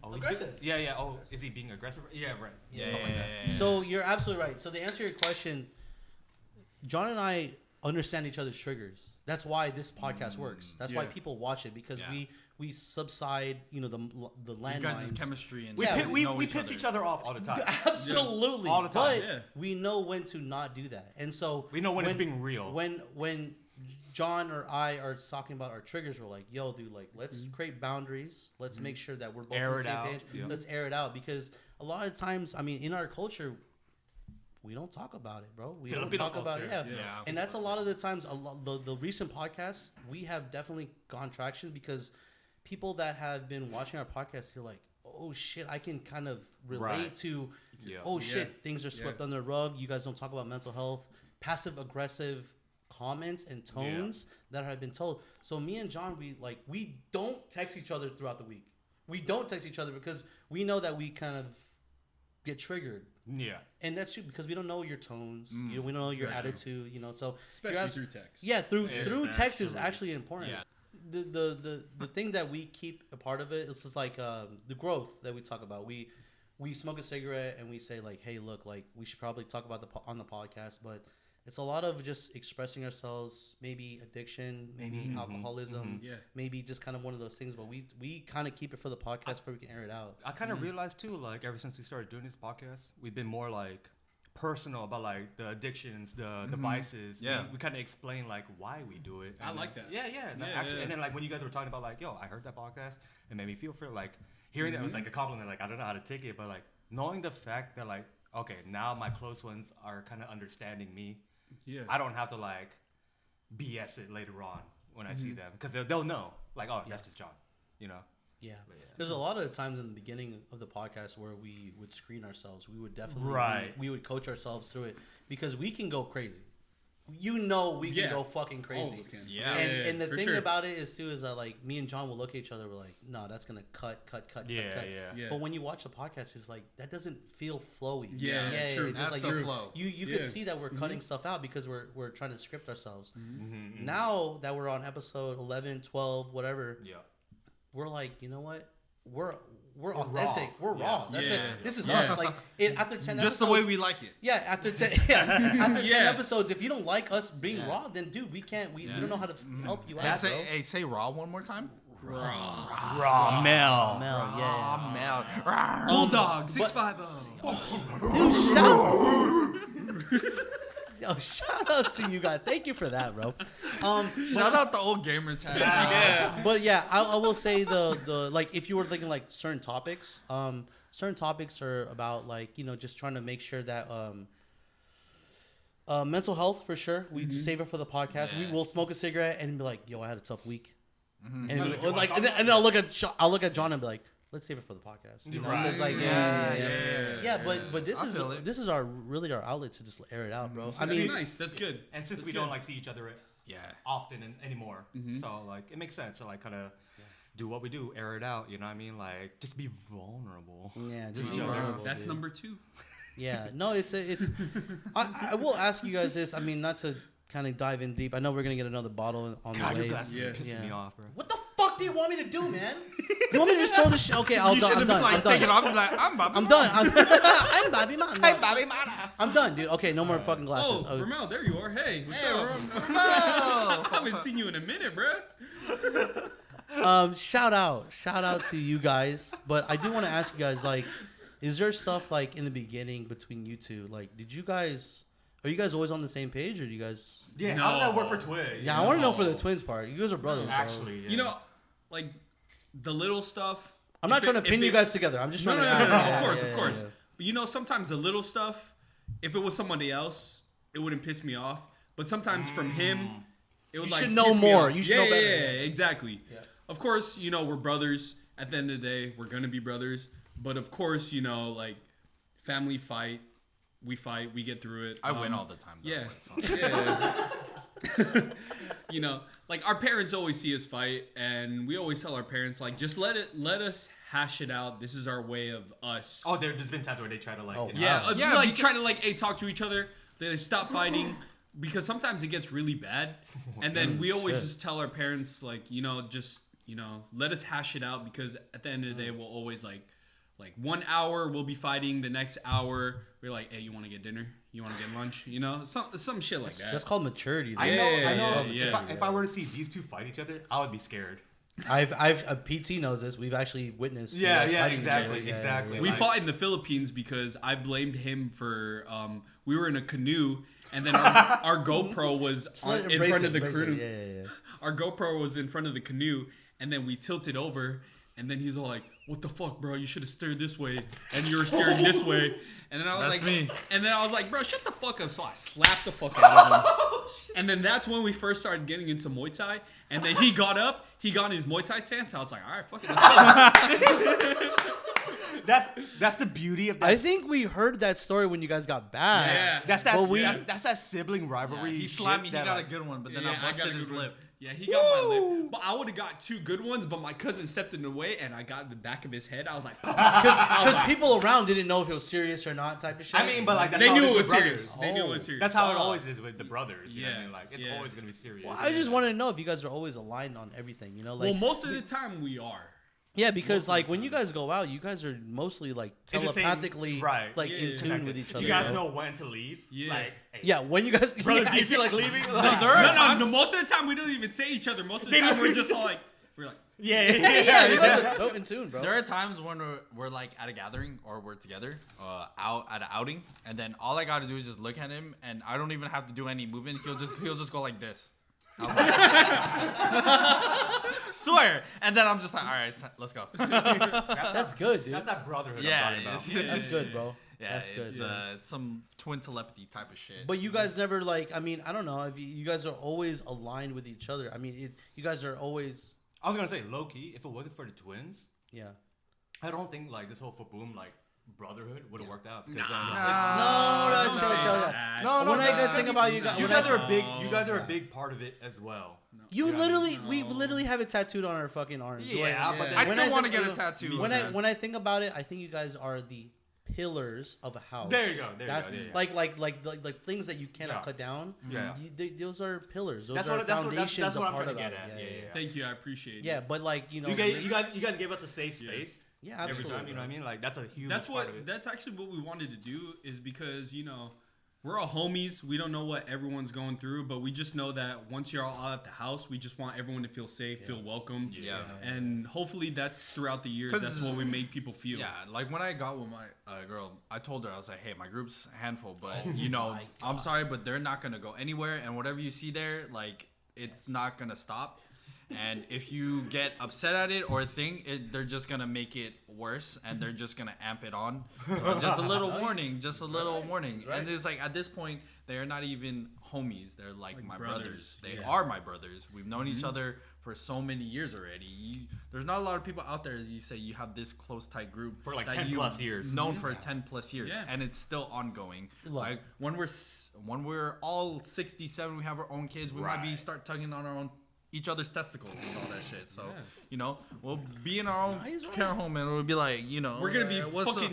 oh, he's Aggressive. yeah. Oh, is he being aggressive? Yeah, right. yeah. So you're absolutely right. So to answer your question, John and I understand each other's triggers. That's why this podcast works. That's why people watch it, because we subside, the You guys' landmines. chemistry and Yeah, We piss each other off all the time. Absolutely, All the time. But we know when to not do that, and so We know when it's being real. When John or I are talking about our triggers, we're like, "Yo, dude, like, let's create boundaries. Let's make sure that we're both Air on the it same out. page. Yeah. Let's air it out." Because a lot of times, I mean, in our culture, we don't talk about it, bro. We don't Filipino talk about it. culture. Yeah. And that's a lot of the times. The recent podcasts, we have definitely gone traction because people that have been watching our podcast, they're like, "Oh shit, I can kind of relate Right. to." Yeah. Oh shit, things are swept under the rug. You guys don't talk about mental health, passive aggressive comments and tones that have been told. So me and John, we don't text each other throughout the week. We don't text each other because we know that we kind of get triggered. Yeah. And that's true because we don't know your tones. We don't know your attitude. So Especially through text. Yeah, through text is actually important. Yeah. The thing that we keep a part of it is just like the growth that we talk about. We smoke a cigarette and we say like, hey, look, like we should probably talk about on the podcast, but it's a lot of just expressing ourselves, maybe addiction, maybe alcoholism, maybe just kind of one of those things. But we kind of keep it for the podcast where we can air it out. I kind of realized too, like ever since we started doing this podcast, we've been more like personal about like the addictions, the vices. Yeah, we kind of explain like why we do it. I like that. Actually, and then like when you guys were talking about like, yo, I heard that podcast, it made me feel like hearing that was like a compliment. Like I don't know how to take it, but like knowing the fact that like, okay, now my close ones are kind of understanding me. Yeah. I don't have to like BS it later on when I see them because they'll know like, oh, that's just John, you know. Yeah. There's a lot of times in the beginning of the podcast where we would screen ourselves. We would definitely we would coach ourselves through it because we can go crazy. You know, we can go fucking crazy. All of us can. Yeah. And the thing sure. about it is too is that like me and John will look at each other. We're like, no, that's gonna cut. Yeah. But when you watch the podcast, it's like that doesn't feel flowy. Yeah, true. It's just That's like the flow. You could see that we're cutting stuff out because we're trying to script ourselves. Now that we're on episode 11, 12, whatever, we're like, you know what? We're authentic. We're raw. That's it. This is us. Like after 10 episodes, Just the way we like it. Yeah, after 10 10 episodes, if you don't like us being raw, then dude, we can't we don't know how to help you out, bro. Say raw one more time. Rommel. Yeah. Bulldog 650. Dude, shout out to you guys. Thank you for that, bro. Shout out the old gamer tag. But yeah, I will say the like if you were thinking like certain topics are about like, you know, just trying to make sure that mental health for sure. We save it for the podcast. We will smoke a cigarette and be like, yo, I had a tough week. And then I'll look at John and be like, let's save it for the podcast. You know? It's like but this is our outlet to just air it out, bro. I mean, That's nice. That's good. And since we don't like see each other often anymore, so like it makes sense to like kind of do what we do, air it out. You know what I mean? Like just be vulnerable. Yeah, just be vulnerable. That's dude. number 2. Yeah, no, it's. I will ask you guys this. I mean, not to kind of dive in deep. I know we're gonna get another bottle on the way. Your glasses are pissing me off, bro. What the fuck do you want me to do, man? You want me to just throw this shit? Okay, I'm done. Take it off and be like, I'm Bobby. I'm done. I'm Bobby Mata. Hey, Bobby Mata. I'm done, dude. Okay, no more fucking glasses. Oh, Rommel, there you are. Hey, what's up? Rommel. I haven't seen you in a minute, bro. Shout out to you guys. But I do want to ask you guys, like, is there stuff like in the beginning between you two? Like, are you guys always on the same page, or do you guys? Yeah, how does that work for twins? Yeah, I want to know for the twins part. You guys are brothers, bro. Actually, You know, like the little stuff. I'm not trying to pin you guys together. I'm just trying to. Of course. But you know, sometimes the little stuff, if it was somebody else, it wouldn't piss me off. But sometimes from him, it would You like should know piss me more. off. You should know better. Yeah, exactly. Yeah. Of course, you know, we're brothers. At the end of the day, we're gonna be brothers. But of course, you know, like family fight. We fight. We get through it. I win all the time, though. Yeah. You know, like our parents always see us fight, and we always tell our parents, like, just let us hash it out. This is our way of us. Oh, there's been times where they try to like. Try to like, talk to each other. They stop fighting because sometimes it gets really bad, and then we always just tell our parents, like, you know, just, you know, let us hash it out, because at the end of the day, we'll always like 1 hour we'll be fighting, the next hour we're like, hey, you want to get dinner? You want to get lunch? You know, some shit like that. That's called maturity. Dude. I know. Yeah. If I were to see these two fight each other, I would be scared. PT knows this. We've actually witnessed. Exactly. We fought in the Philippines because I blamed him for we were in a canoe, and then our GoPro was in front of the canoe. Yeah. Our GoPro was in front of the canoe, and then we tilted over, and then he's all like, what the fuck, bro? You should have steered this way, and you were steering this way. And then I was like, bro, shut the fuck up. So I slapped the fuck out of him. And then that's when we first started getting into Muay Thai. And then he got up, he got in his Muay Thai stance. I was like, all right, fuck it, let's go. That's the beauty of that. I think we heard that story when you guys got back. Yeah. That's that sibling rivalry. He slapped me. He got a good one, but then I busted his lip. Yeah, he got my lip. But I would have got 2 good ones, but my cousin stepped in the way, and I got in the back of his head. I was like, because people around didn't know if it was serious or not, type of shit. I mean, but like that's they knew it was serious. They knew it was serious. That's how it always is with the brothers. You know what I Yeah. mean? Like it's always gonna be serious. Well, I just wanted to know if you guys are always aligned on everything. You know, like well, most of the time we are. Yeah, because like when you guys go out, you guys are mostly like In the same- telepathically right. like Yeah, in yeah. tune with each other. You guys bro. know when to leave. Yeah. Like, hey, Yeah, when you guys. brother, yeah, do you feel like leaving? No, Like, no, most of the time we don't even say each other. Most of the time we're just all like, we're like, yeah, yeah, you guys are so in tune, bro. There are times when we're like at a gathering or we're together, out at an outing, and then all I gotta do is just look at him, and I don't even have to do any movement. He'll just go like this. Swear, and then I'm just like, all right, let's go. That's good, dude. That's that brotherhood Yeah, I'm talking about. That's good, bro. Yeah, That's good. it's some twin telepathy type of shit. But you guys never like. I mean, I don't know if you guys are always aligned with each other. I mean, you guys are always. I was gonna say low key. If it wasn't for the twins, Yeah. I don't think like this whole FWABOOM like brotherhood would have worked out. No, chill. No, When I guys think about you guys, You when guys I- are a big. You guys are a big part of it as well. You literally, we literally have it tattooed on our fucking arms. Yeah, but then- I When still want to think- get a tattoo. When I think about it, I think you guys are the pillars of a house. There you go. There That's you go. Yeah. like things that you cannot Yeah. cut down. Yeah. Those are pillars. Those That's are what I'm foundations. trying a part to of get it. at. Yeah. thank you, I appreciate it. Yeah, but like you know, You guys gave us a safe space. yeah, Every absolutely. time, you know what I mean? Like that's a huge That's part what. of it. That's actually what we wanted to do. Is because we're all homies. We don't know what everyone's going through, but we just know that once you're all at the house, we just want everyone to feel safe, feel welcome. Yeah. And hopefully that's throughout the years. 'Cause- That's what we made people feel. Yeah, like when I got with my girl, I told her, I was like, hey, my group's a handful, but I'm sorry, but they're not gonna go anywhere, and whatever you see there, like it's not gonna stop. And if you get upset at it or think they're just gonna make it worse, and they're just gonna amp it on. So just a little warning, warning. And it's like at this point, they are not even homies. They're like my brothers. They are my brothers. We've known each other for so many years already. There's not a lot of people out there. You say you have this close tight group For like that 10 you've plus years. known for 10 plus years, Yeah. and it's still ongoing. Look. Like when we're all 67, we have our own kids. We might be start tugging on our own each other's testicles and all that shit. So we'll be in our own care home, and we'll be like, We're gonna be what's up?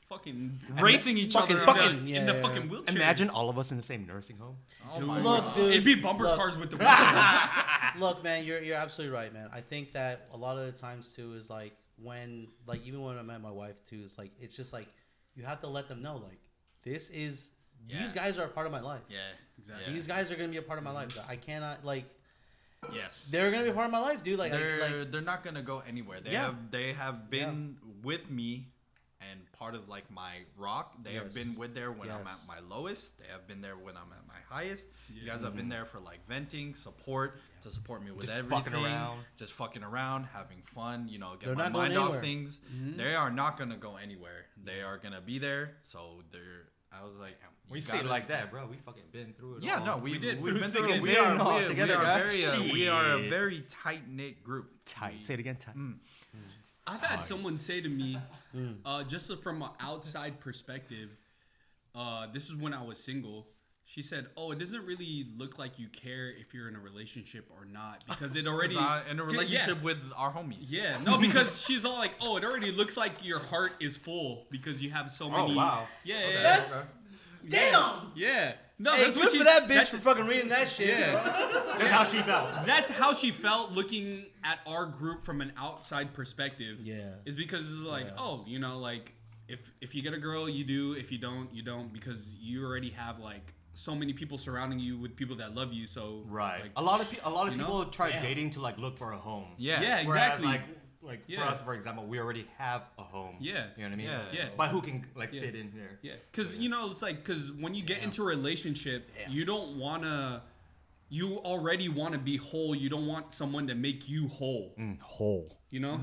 fucking racing each other. in the fucking wheelchairs. Imagine all of us in the same nursing home. Oh my Look, dude. It'd be bumper look. cars with the wheelchairs. Look, man, you're absolutely right, man. I think that a lot of the times too is like when like even when I met my wife too, it's just like you have to let them know like these guys are a part of my life. Yeah, exactly. These guys are gonna be a part of my life. I cannot like Yes. they're gonna be a part of my life, dude. Like They're not gonna go anywhere. Yeah. They have been with me and part of like my rock. They have been with there when I'm at my lowest. They have been there when I'm at my highest. You guys have been there for like venting, support, to support me with Just everything. fucking around. Just fucking around, having fun, get They're my not going mind off anywhere. things. They are not gonna go anywhere. They are gonna be there. So I was like, We say it like that, bro. We fucking been through it. yeah, all. no, we've been Through through thick it. and We thin, are, all we are together, guys. we are a Shit. very tight knit group. Tight. Say it again. Tight. I've had someone say to me, just from an outside perspective, this is when I was single. She said, "Oh, it doesn't really look like you care if you're in a relationship or not because it already In a relationship with our homies. Yeah, no, because she's all like, "Oh, it already looks like your heart is full because you have so many." wow. Yeah, Okay. yeah, That's damn. yeah. No, Hey, that's good what she. for that bitch that's- for fucking reading that shit. Yeah. That's how she felt. That's how she felt looking at our group from an outside perspective. Yeah. Is because it's like, like if you get a girl, you do. If you don't, you don't because you already have like so many people surrounding you with people that love you. So Right. like, A lot of you know? people try dating to like look for a home. Yeah. Yeah, exactly. Whereas, like for Yeah. us, for example, we already have a home. Yeah. You know what I mean? Yeah. Yeah. But who can like fit in here? Yeah, because it's like because when you get into a relationship, you don't wanna. You already want to be whole. You don't want someone to make you whole. Whole. You know,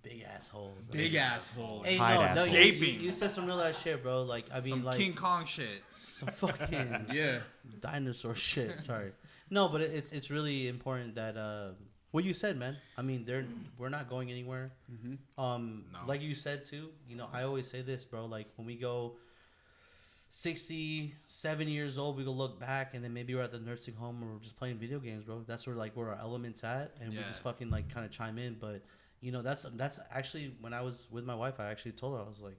Big asshole. bro. big asshole. Hey, Tight no, ass no, hole. Gaping. you said some real ass shit, bro. Like, I mean, Some like King Kong shit. some fucking Yeah, dinosaur shit. Sorry, no, but it's really important that what you said, man. I mean, we're not going anywhere. Like you said too. I always say this, bro. Like when we go 67 years old, we go look back, and then maybe we're at the nursing home or we're just playing video games, bro. That's where our element's at, and we just fucking like kind of chime in. But that's actually when I was with my wife, I actually told her, I was like,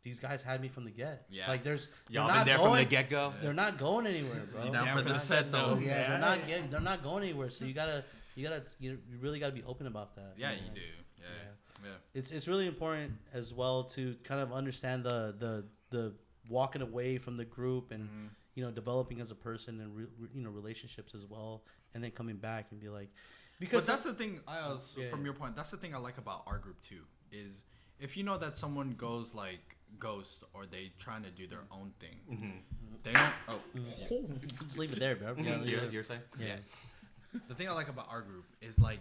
these guys had me from the get. Yeah. Like they're Y'all not been there going, from the get go. They're not going anywhere, bro. You down for the set though? Yeah, they're not going anywhere. So you gotta you really gotta be open about that. Yeah, you know? you do. Yeah. It's really important as well to kind of understand the walking away from the group and developing as a person and relationships as well, and then coming back and be like, because but that's the thing. From your point, that's the thing I like about our group too. Is if you know that someone goes like ghost or they trying to do their own thing, they don't. Just leave it there, bro. Yeah, You're saying? yeah. The thing I like about our group is like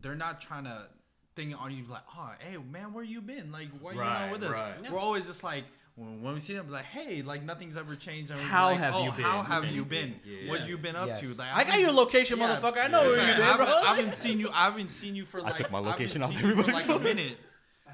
they're not trying to thing on you like, oh, hey man, where you been? Like, why you not with us? Right. Yeah. We're always just like when we see them, like, hey, like nothing's ever changed. And How like, have you been? How have you been? Yeah. What you been up to? Like, I got your location, motherfucker. I know where you been, bro. I haven't seen you. I haven't seen you for like. took my location off for like a everybody's minute.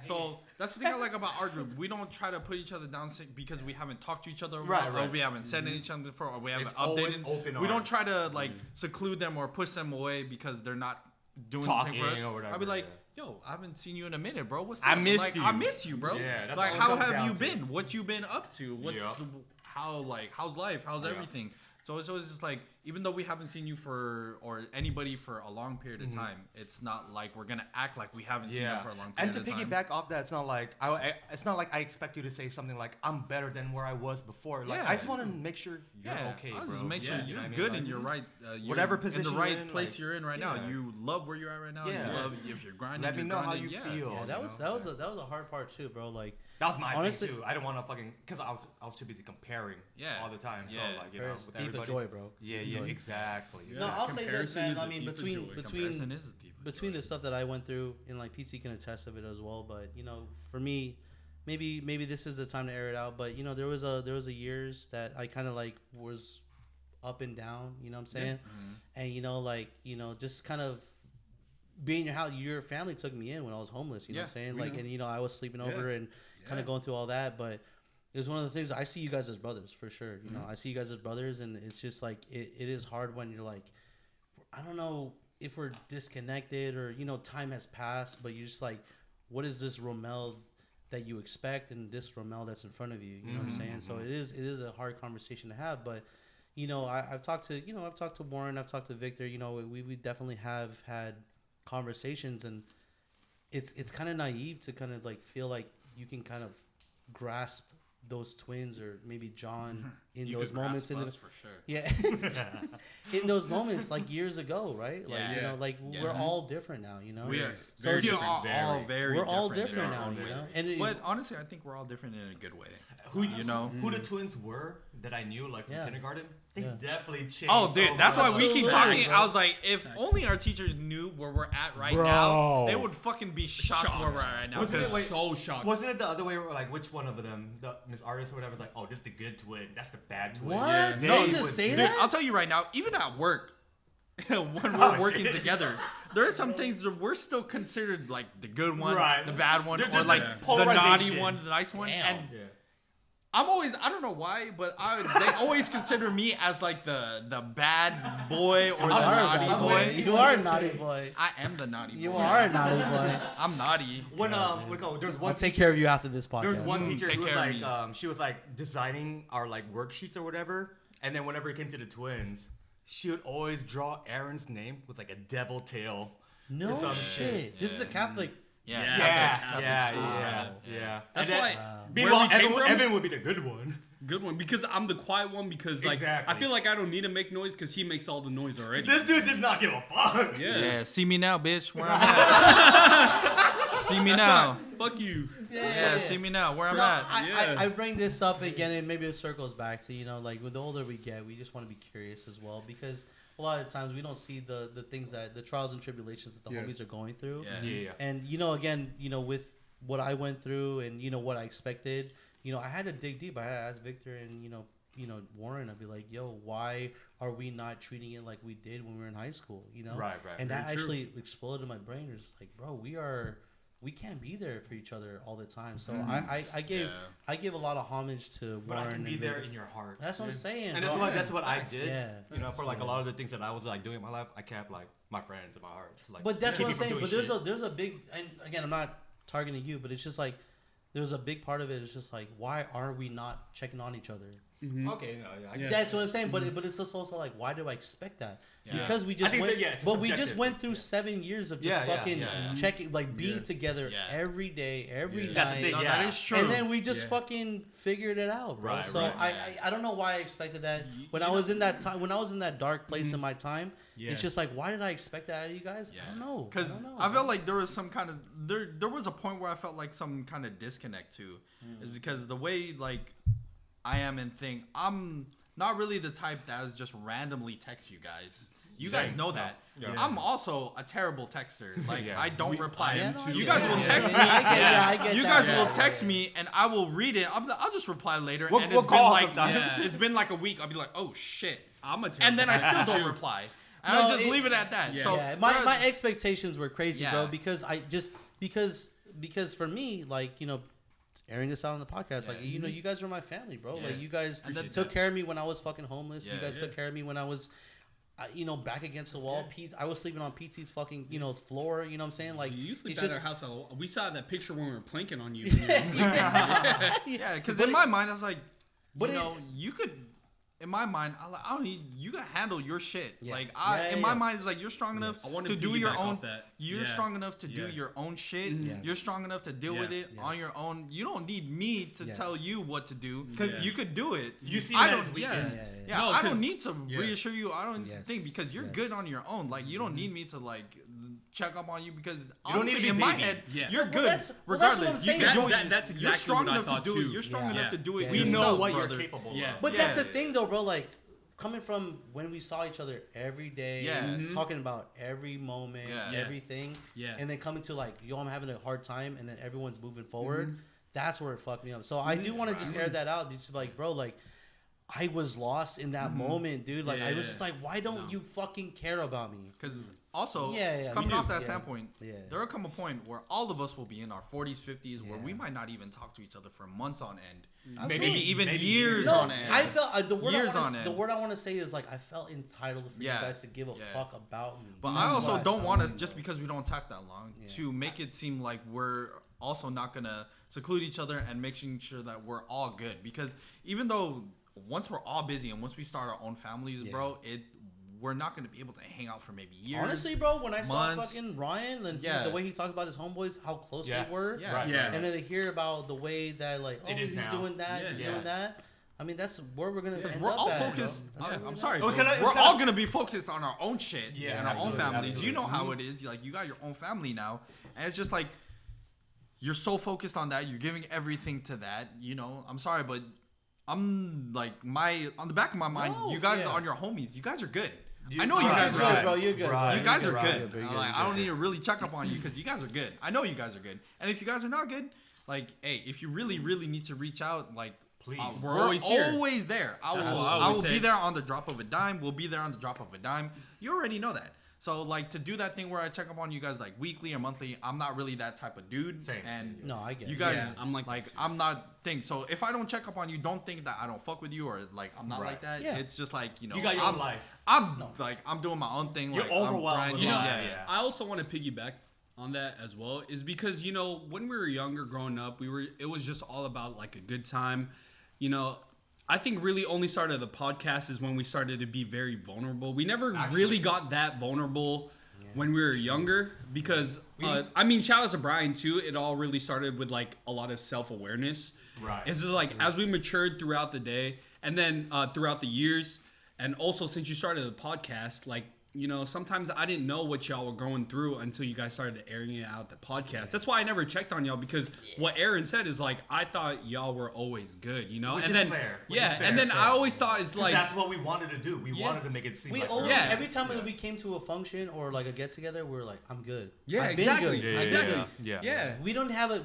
So that's the thing I like about our group. We don't try to put each other down because we haven't talked to each other about, or we haven't said each other before, or we haven't updated. We don't try to like seclude them or push them away because they're not doing anything for us. Or whatever. I'll be like, yo, I haven't seen you in a minute, bro. What's I up? miss like, you. I miss you, bro. Yeah, that's like, all it how comes have down you to. been? What you been up to? What's how's life? How's everything? So it's always just like, even though we haven't seen you or anybody for a long period of time, it's not like we're gonna act like we haven't seen you for a long period of time. And to piggyback off that, it's not like I expect you to say something like I'm better than where I was before. Like I just want to make sure you're okay, bro. I'll just make sure you're You know what I mean? good Like, and you're right. You're whatever position in the you're right in, place like, you're in right now. You love where you're at right now. Yeah. You love if you're grinding. Let me you're know how grinding. you Yeah. feel. Yeah, that was a hard part too, bro. Like that was my honestly, thing too. I don't want to fucking because I was too busy comparing all the time. So like with thief of everybody. joy, bro. Yeah, Joy. exactly. No, I'll say this, man. I mean, between between the stuff that I went through, and like PT can attest of it as well. But for me, maybe this is the time to air it out. But there was a years that I kind of like was up and down. You know what I'm saying? And just kind of being in your house. Your family took me in when I was homeless. You know what I'm saying? Like, and I was sleeping over and kind of going through all that, but. It was one of the things I see you guys as brothers for sure. You know, I see you guys as brothers, and it's just like it is hard when you're like, I don't know if we're disconnected or time has passed, but you're just like, what is this Rommel that you expect, and this Rommel that's in front of you? You know what I'm saying? So it is a hard conversation to have, but I've talked to Warren, I've talked to Victor. We definitely have had conversations, and it's kind of naive to kind of like feel like you can kind of grasp those twins or maybe John in those moments for sure. Yeah. In those moments like years ago, right? Like we're all different now, We are so we're all different now, And but honestly, I think we're all different in a good way. Who the twins were that I knew like from kindergarten? They definitely changed. Oh, dude, that's why we keep talking. Facts. I was like, if only our teachers knew where we're at right now, they would fucking be shocked where we're at right now. So shocked. Wasn't it the other way? Like, which one of them, the Miss Artist or whatever, was like, oh, this is the good twin, that's the bad twin. What? Yeah, No, just say dude, that? I'll tell you right now, even at work, when we're working together, there are some things that we're still considered like the good one, the bad one, or like the naughty one, the nice one. Damn. And I'm always, I don't know why, but they always consider me as like the bad boy or the naughty boy. You are a naughty boy. I am the naughty boy. You are a naughty boy. I'm naughty. When there's one I'll take care of you after this podcast. There was one teacher Take who was care of like, she was like designing our like worksheets or whatever, and then whenever it came to the twins, she would always draw Aaron's name with like a devil tail. No shit. This is a Catholic. Yeah. That's and why. Meanwhile, where we came from? Evan would be the good one. Good one, because I'm the quiet one, because like I feel like I don't need to make noise because he makes all the noise already. This dude did not give a fuck. Yeah, see me now, bitch. Where I'm at. See me now. Fuck you. Yeah, see me now. Where I'm at. I bring this up again, and maybe it circles back to like with the older we get, we just want to be curious as well, because a lot of times we don't see the things that the trials and tribulations that the homies are going through. Yeah. And again, with what I went through and what I expected, I had to dig deep. I had to ask Victor and Warren. I'd be like, yo, why are we not treating it like we did when we were in high school? Right. And that actually exploded in my brain. It's like, bro, we can't be there for each other all the time. So I gave a lot of homage to but Warren. I can be there in your heart. That's what I'm saying. And bro. that's what I did. Yeah. For like a lot of the things that I was like doing in my life, I kept like my friends in my heart. Like, but that's what I'm saying. But there's shit. there's a big, and again, I'm not targeting you, but it's just like there's a big part of it. It's just like, why are we not checking on each other? Okay, no, That's what I'm saying. But it's just also like, why do I expect that? Yeah. Because we just think went, it's but we just subjective. went through 7 years of just fucking checking, like being together every day, every night. That's the thing, No, yeah. that is true. And then we just fucking figured it out, bro. Right, so right. I don't know why I expected that when I was in that time, when I was in that dark place in my time. It's just like, why did I expect that out of you guys? I don't know. Because I felt like there was some kind of there was a point where I felt like some kind of disconnect too. It's because the way like I am and think, I'm not really the type that is just randomly text you guys. You guys know that. Yeah. I'm also a terrible texter. Like Yeah. I don't reply. Yeah, no, You yeah. guys will text me. I get You that. guys will text me and I will read it. I'll just reply later. We'll- and we'll it's been call like sometime. it's been like a week. I'll be like, oh shit, I'm a and then I still terrible don't reply. And No, I just it- leave it at that. So Yeah, my expectations were crazy, Yeah. bro. Because I just because for me, like, you know, airing this out on the podcast, like, you know, you guys were my family, bro. Yeah. Like, you guys Appreciate took that. care of me when I was fucking homeless. Yeah, You guys yeah. took care of me when I was, you know, back against the wall. Pete, I was sleeping on PT's fucking, you know, floor. You know what I'm saying? Like, You sleep it's at just our house. We saw that picture when we were planking on you. Yeah, because in my mind, I was like, but you it- know, you could. In my mind, I don't need you to handle your shit. Yeah. Like Yeah, in my mind, it's like you're strong enough I wanna to do your piggyback own. off that. You're Yeah. strong enough to do Yeah. your own shit. Yes. You're strong enough to deal Yeah. with it on your own. You don't need me to Yes. tell you what to do. Yeah. You could do it. You see I that don't. as Yeah, weakness. yeah. No, I 'cause- don't need to yeah. reassure you. I don't need to Yes. think because you're Yes. good on your own. Like you don't need me to like check up on you because don't need to honestly, be in my baby. head, Yeah. you're Well, good. that's what I'm Regardless, you saying. can do That- it. that's You're exactly strong what I enough to thought, do too. it. You're strong Yeah. enough to do it. Yeah. We yourself, know what brother. you're capable Yeah. of. But Yeah. that's the thing, though, bro. Like, coming from when we saw each other every day, Yeah. talking about every moment, Yeah. Yeah. everything, Yeah. and then coming to like, yo, I'm having a hard time, and then everyone's moving forward. That's where it fucked me up. So I do want to just air that out. Just like, bro, like, I was lost in that moment, dude. Like, I was Yeah. just like, why don't you fucking care about me? Because also, Yeah, coming we off do. that Yeah. standpoint, Yeah. there will come a point where all of us will be in our 40s, 50s, where we Yeah. might not even talk to each other for months on end. Absolutely. Maybe even Maybe years No, on end. I felt the word Years I on wanna, end. the word I want to say is like I felt entitled for Yeah. you guys to give a Yeah. fuck about me. But I also don't want us, to just because we don't talk that long, Yeah. to make it seem like we're also not going to seclude each other and making sure that we're all good. Because even though once we're all busy and once we start our own families, Yeah. bro, we're not going to be able to hang out for maybe years. Honestly, bro, when I saw months. fucking Ryan and Yeah. the way he talked about his homeboys, how close Yeah. they were, Yeah. Right. Yeah. and then to hear about the way that like, oh, It is he's now. doing that, Yeah. he's Yeah. doing that. I mean, that's where we're gonna. End We're up all at, focused. bro. That's where we're I'm at. sorry, It bro. was kinda- it We're was kinda- all gonna be focused on our own shit Yeah, and our own absolutely, families. absolutely. You know how it is. Like you got your own family now, and it's just like you're so focused on that. You're giving everything to that. You know, I'm sorry, but I'm like on the back of my mind. No, you guys yeah. are your homies. You guys are good. You- I know you right, guys are You're good, good. bro. You're good. Right. You guys are You're good. good. You're Like, good. I don't need to really check up on you because you guys are good. I know you guys are good. And if you guys are not good, like, hey, if you really, really need to reach out, like, Please. we're always here. always there. I That's what I will always be say. there on the drop of a dime. We'll be there on the drop of a dime. You already know that. So, like, to do that thing where I check up on you guys, like, weekly or monthly, I'm not really that type of dude. Same. And No, I get you it. guys, Yeah, I'm like that too. I'm not thing. So, if I don't check up on you, don't think that I don't fuck with you or, like, I'm not Right. like that. Yeah. It's just like, you know, You got your I'm, own life. I'm No. like, I'm doing my own thing. You're like, overwhelmed I'm with grinding. life. Yeah, Yeah. yeah. I also want to piggyback on that as well, is because, you know, when we were younger growing up, it was just all about like a good time. You know, I think really only started the podcast is when we started to be very vulnerable. We never really got that vulnerable when we were younger because, I mean, shout out to Brian too. It all really started with like a lot of self-awareness. Right. It's just like as we matured throughout the day and then throughout the years, and also since you started the podcast, like, you know, sometimes I didn't know what y'all were going through until you guys started airing it out the podcast. That's why I never checked on y'all because what Aaron said is like I thought y'all were always good, you know. Which and is then fair. Which yeah, is fair. and then I always thought it's 'Cause like that's what we wanted to do. We Yeah. wanted to make it seem We like always, Yeah. every time we came to a function or like a get together, we were like, I'm good. yeah, I've been exactly, good. I've been exactly, good. yeah. We didn't have an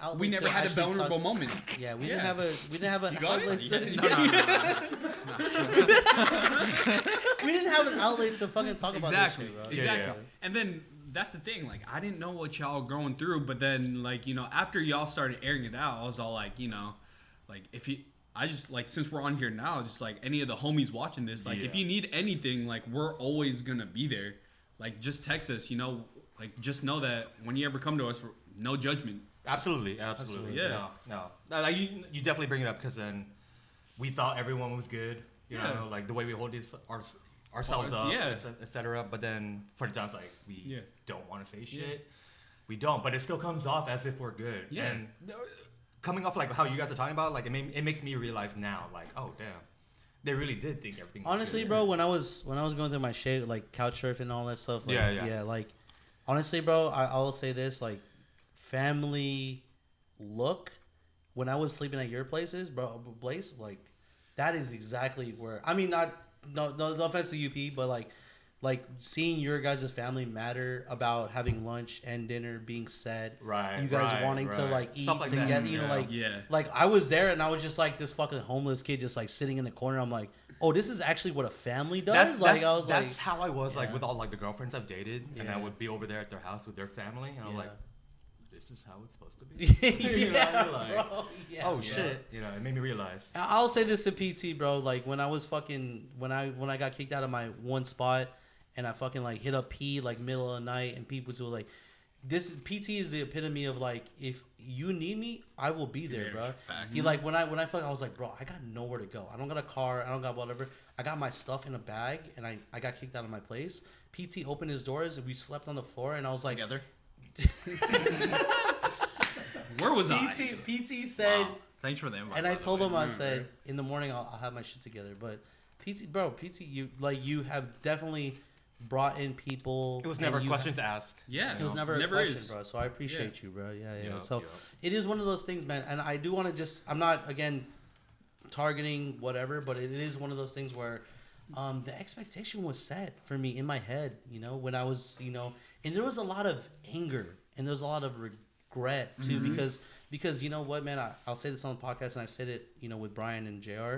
outlet. We never to had a actually vulnerable talk- moment. Yeah, we Yeah. didn't have an got it? outlet. To, Yeah. we didn't have an outlet to fucking talk about Exactly, this shit, bro. exactly. yeah. And then that's the thing. Like I didn't know what y'all were going through, but then like you know after y'all started airing it out, I was all like, you know, like if you. I just like since we're on here now, just like any of the homies watching this, like if Yeah. you need anything, like we're always gonna be there. Like just text us, you know. Like just know that when you ever come to us, no judgment. Absolutely. Yeah. No. Like, you definitely bring it up because then we thought everyone was good. You know, like the way we hold ourselves up, etc. But then for the times like we don't want to say shit, we don't. But it still comes off as if we're good. Yeah. And coming off like how you guys are talking about, like it makes me realize now, like, oh damn, they really did think everything was honestly, good. bro, when I was going through my shit, like couch surfing and all that stuff, like, yeah, like honestly, bro, I will say this, like family look, when I was sleeping at your place, like that is exactly where, I mean, no offense to UP, but like seeing your guys' family matter about having lunch and dinner being said, right? You guys wanting to like eat like together, that. You know, like I was there and I was just like this fucking homeless kid just like sitting in the corner. I'm like, oh, this is actually what a family does. That's how I was like with all like the girlfriends I've dated, and I would be over there at their house with their family, and I'm like, this is how it's supposed to be. Oh shit, you know, it made me realize. I'll say this to PT, bro. Like when I was fucking when I got kicked out of my one spot. And I fucking like hit up P like middle of the night, and people were like, "This PT is the epitome of like, if you need me, I will be there, bro." He like when I fucking, I was like, bro, I got nowhere to go. I don't got a car. I don't got whatever. I got my stuff in a bag, and I got kicked out of my place. PT opened his doors, and we slept on the floor, and I was like, together. Where was I? PT said, wow. Thanks for the invite. And I told him, I said, in the morning I'll have my shit together. But PT, you have definitely brought in people. It was never a question to ask. Yeah, it was never a question, bro. So I appreciate you, bro. Yeah. So it is one of those things, man. And I do want to just, I'm not again targeting whatever, but it is one of those things where the expectation was set for me in my head, you know, when I was, you know, and there was a lot of anger and there was a lot of regret too, because you know what, man, I'll say this on the podcast, and I've said it, you know, with Brian and JR,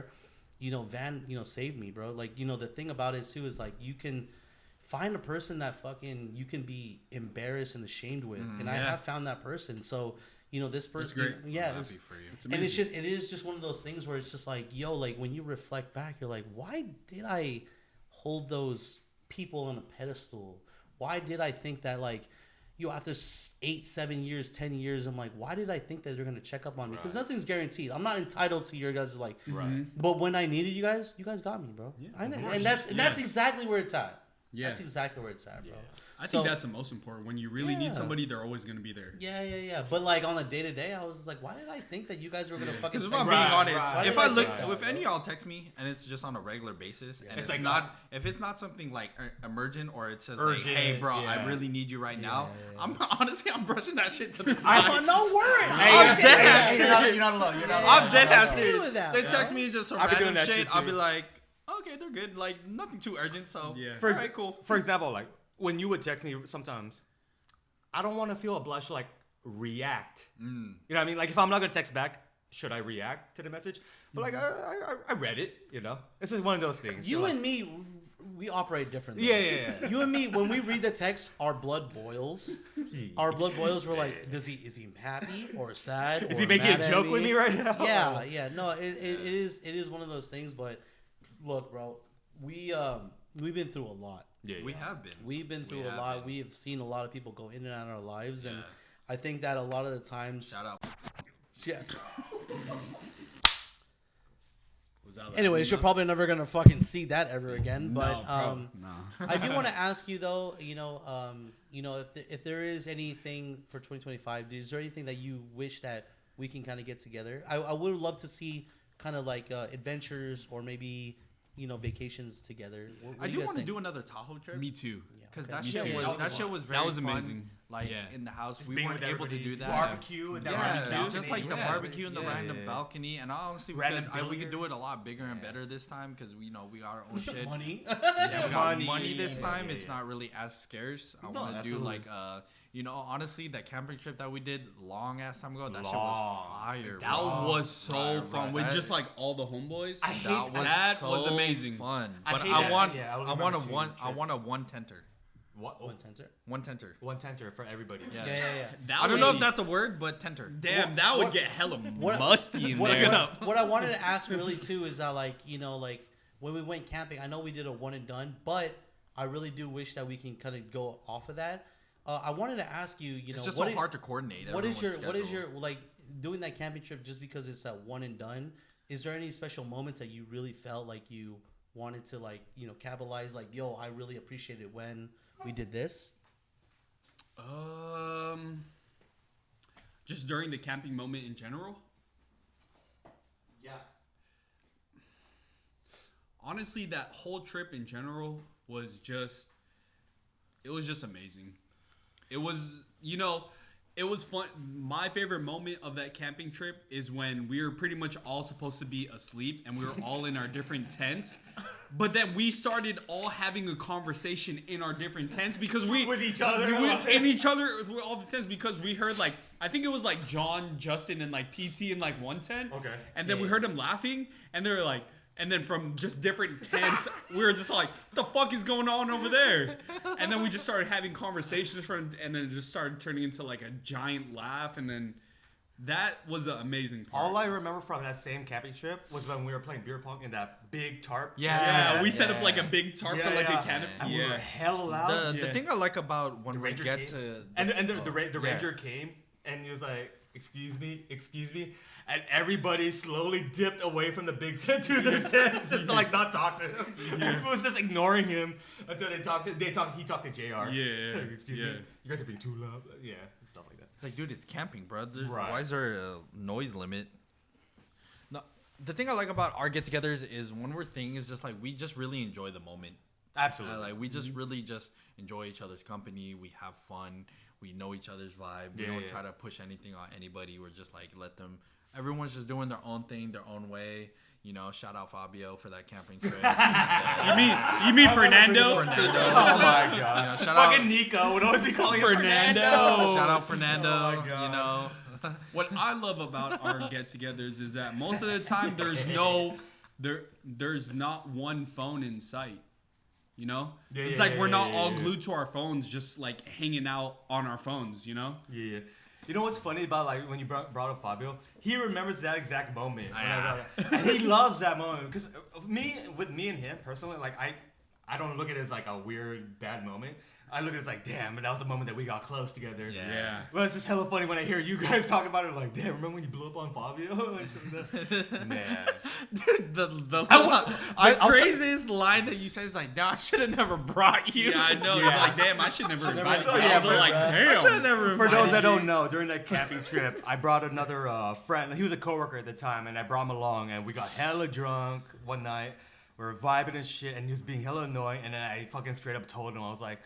you know, Van, you know, saved me, bro. Like, you know, the thing about it too is like you can find a person that fucking you can be embarrassed and ashamed with, and I have found that person. So, you know, this person, great. Yeah, I'm happy for you. It's amazing. And it is just one of those things where it's just like, yo, like when you reflect back, you're like, why did I hold those people on a pedestal? Why did I think that, like, you know, after 8, 7 years, 10 years, I'm like, why did I think that they're gonna check up on me? Because nothing's guaranteed. I'm not entitled to your guys' like, but when I needed you guys got me, bro. Yeah, and that's exactly where it's at. Yeah, that's exactly where it's at, bro. I think that's the most important. When you really need somebody, they're always gonna be there. Yeah. But like on the day to day, I was just like, why did I think that you guys were gonna fucking? Because if I'm being honest, if any of y'all text me and it's just on a regular basis, and it's like not, if it's not something like emergent or it says like, hey bro, I really need you right now. I'm honestly, I'm brushing that shit to the side. No worry. I'm dead ass. You're not alone. I'm dead ass serious. They text me just some random shit. I'll be like, okay, they're good. Like nothing too urgent. So all right, cool. For example, like when you would text me sometimes, I don't want to feel obliged to like react. You know what I mean? Like if I'm not gonna text back, should I react to the message? But like I read it. You know, this is one of those things. You and me, we operate differently. Yeah. You and me, when we read the text, our blood boils. Our blood boils. We're like, is he happy or sad? Is he making a joke with me right now? Yeah. No, it is one of those things. But look, bro, we've been through a lot. Yeah, we have been. We've been through a lot. We have seen a lot of people go in and out of our lives, and I think that a lot of the times. Shout out. Yeah. Anyways, you're probably never gonna fucking see that ever again. But I do want to ask you though. You know, if there is anything for 2025, is there anything that you wish that we can kind of get together? I would love to see kind of like adventures or maybe, you know, vacations together. I do want to do another Tahoe trip. Me too. Because that shit was very fun. Amazing. Like in the house, we weren't able to do that. Barbecue and barbecue. Just like the barbecue and the random balcony. And honestly, we could do it a lot bigger and better this time because we got our own shit. Money. Yeah, we got money this time. It's not really as scarce. I want to do like you know, honestly, that camping trip that we did long ass time ago, that shit was fire. That was so fun with just like all the homeboys. That was amazing. Fun. But I want a one tenter. What? One tenter? One tenter for everybody. Yeah. I don't know if that's a word, but tenter. Damn, that would get hella musty in there. What I wanted to ask really too is that, like, you know, like when we went camping, I know we did a one and done, but I really do wish that we can kind of go off of that. I wanted to ask you, you know, it's just so hard to coordinate. What is your like doing that camping trip just because it's that one and done? is there any special moments that you really felt like you wanted to like, you know, capitalize? Like, yo, I really appreciate it when we did this. Just during the camping moment in general. Yeah. Honestly, that whole trip in general was just amazing. It was, you know, it was fun. My favorite moment of that camping trip is when we were pretty much all supposed to be asleep and we were all in our different tents. But then we started all having a conversation in our different tents because with each other, in each other with all the tents, because we heard like, I think it was like John, Justin, and like PT in like one tent. Okay. And then we heard them laughing, and they were like, and then from just different tents, we were just like, what the fuck is going on over there? And then we just started having conversations and then it just started turning into like a giant laugh, and then that was an amazing part. All I remember from that same camping trip was when we were playing beer pong in that big tarp. We set up like a big tarp for like a canopy. And we were hella loud. The thing I like about when we get to the Ranger came and he was like, excuse me, and everybody slowly dipped away from the big tent to their tents just to like not talk to him. Everyone was just ignoring him until he talked to JR. Yeah. Like, excuse me, you guys are being too loud. Yeah, stuff like that. It's like, dude, it's camping, bro. Right. Why is there a noise limit? No, the thing I like about our get-togethers is one more thing is just like we just really enjoy the moment. Absolutely. Like we just really just enjoy each other's company. We have fun. We know each other's vibe. We don't try to push anything on anybody. We're just like let them. Everyone's just doing their own thing, their own way. You know, shout out Fabio for that camping trip. You mean Fernando? Oh my god! You know, shout Fucking out Nico would always be calling him Fernando. Shout out Fernando. Oh my God. You know. What I love about our get-togethers is that most of the time there's not one phone in sight. You know, it's like we're not all glued to our phones, just like hanging out on our phones. You know. Yeah. You know what's funny about like when you brought up Fabio? He remembers that exact moment, and he loves that moment because with me and him personally, like I don't look at it as like a weird bad moment. I look at it as like, damn, that was a moment that we got close together. Yeah. Well, it's just hella funny when I hear you guys talk about it. Like, damn, remember when you blew up on Fabio? Like, man, the craziest line that you said is like, "No, I should have never brought you." Yeah, I know. Yeah. It's like, damn, I should never invite you. yeah, I was like, damn. I should have never. For those that don't know, during that camping trip, I brought another friend. He was a coworker at the time, and I brought him along, and we got hella drunk one night. We were vibing and shit, and he was being hella annoying, and then I fucking straight up told him, I was like,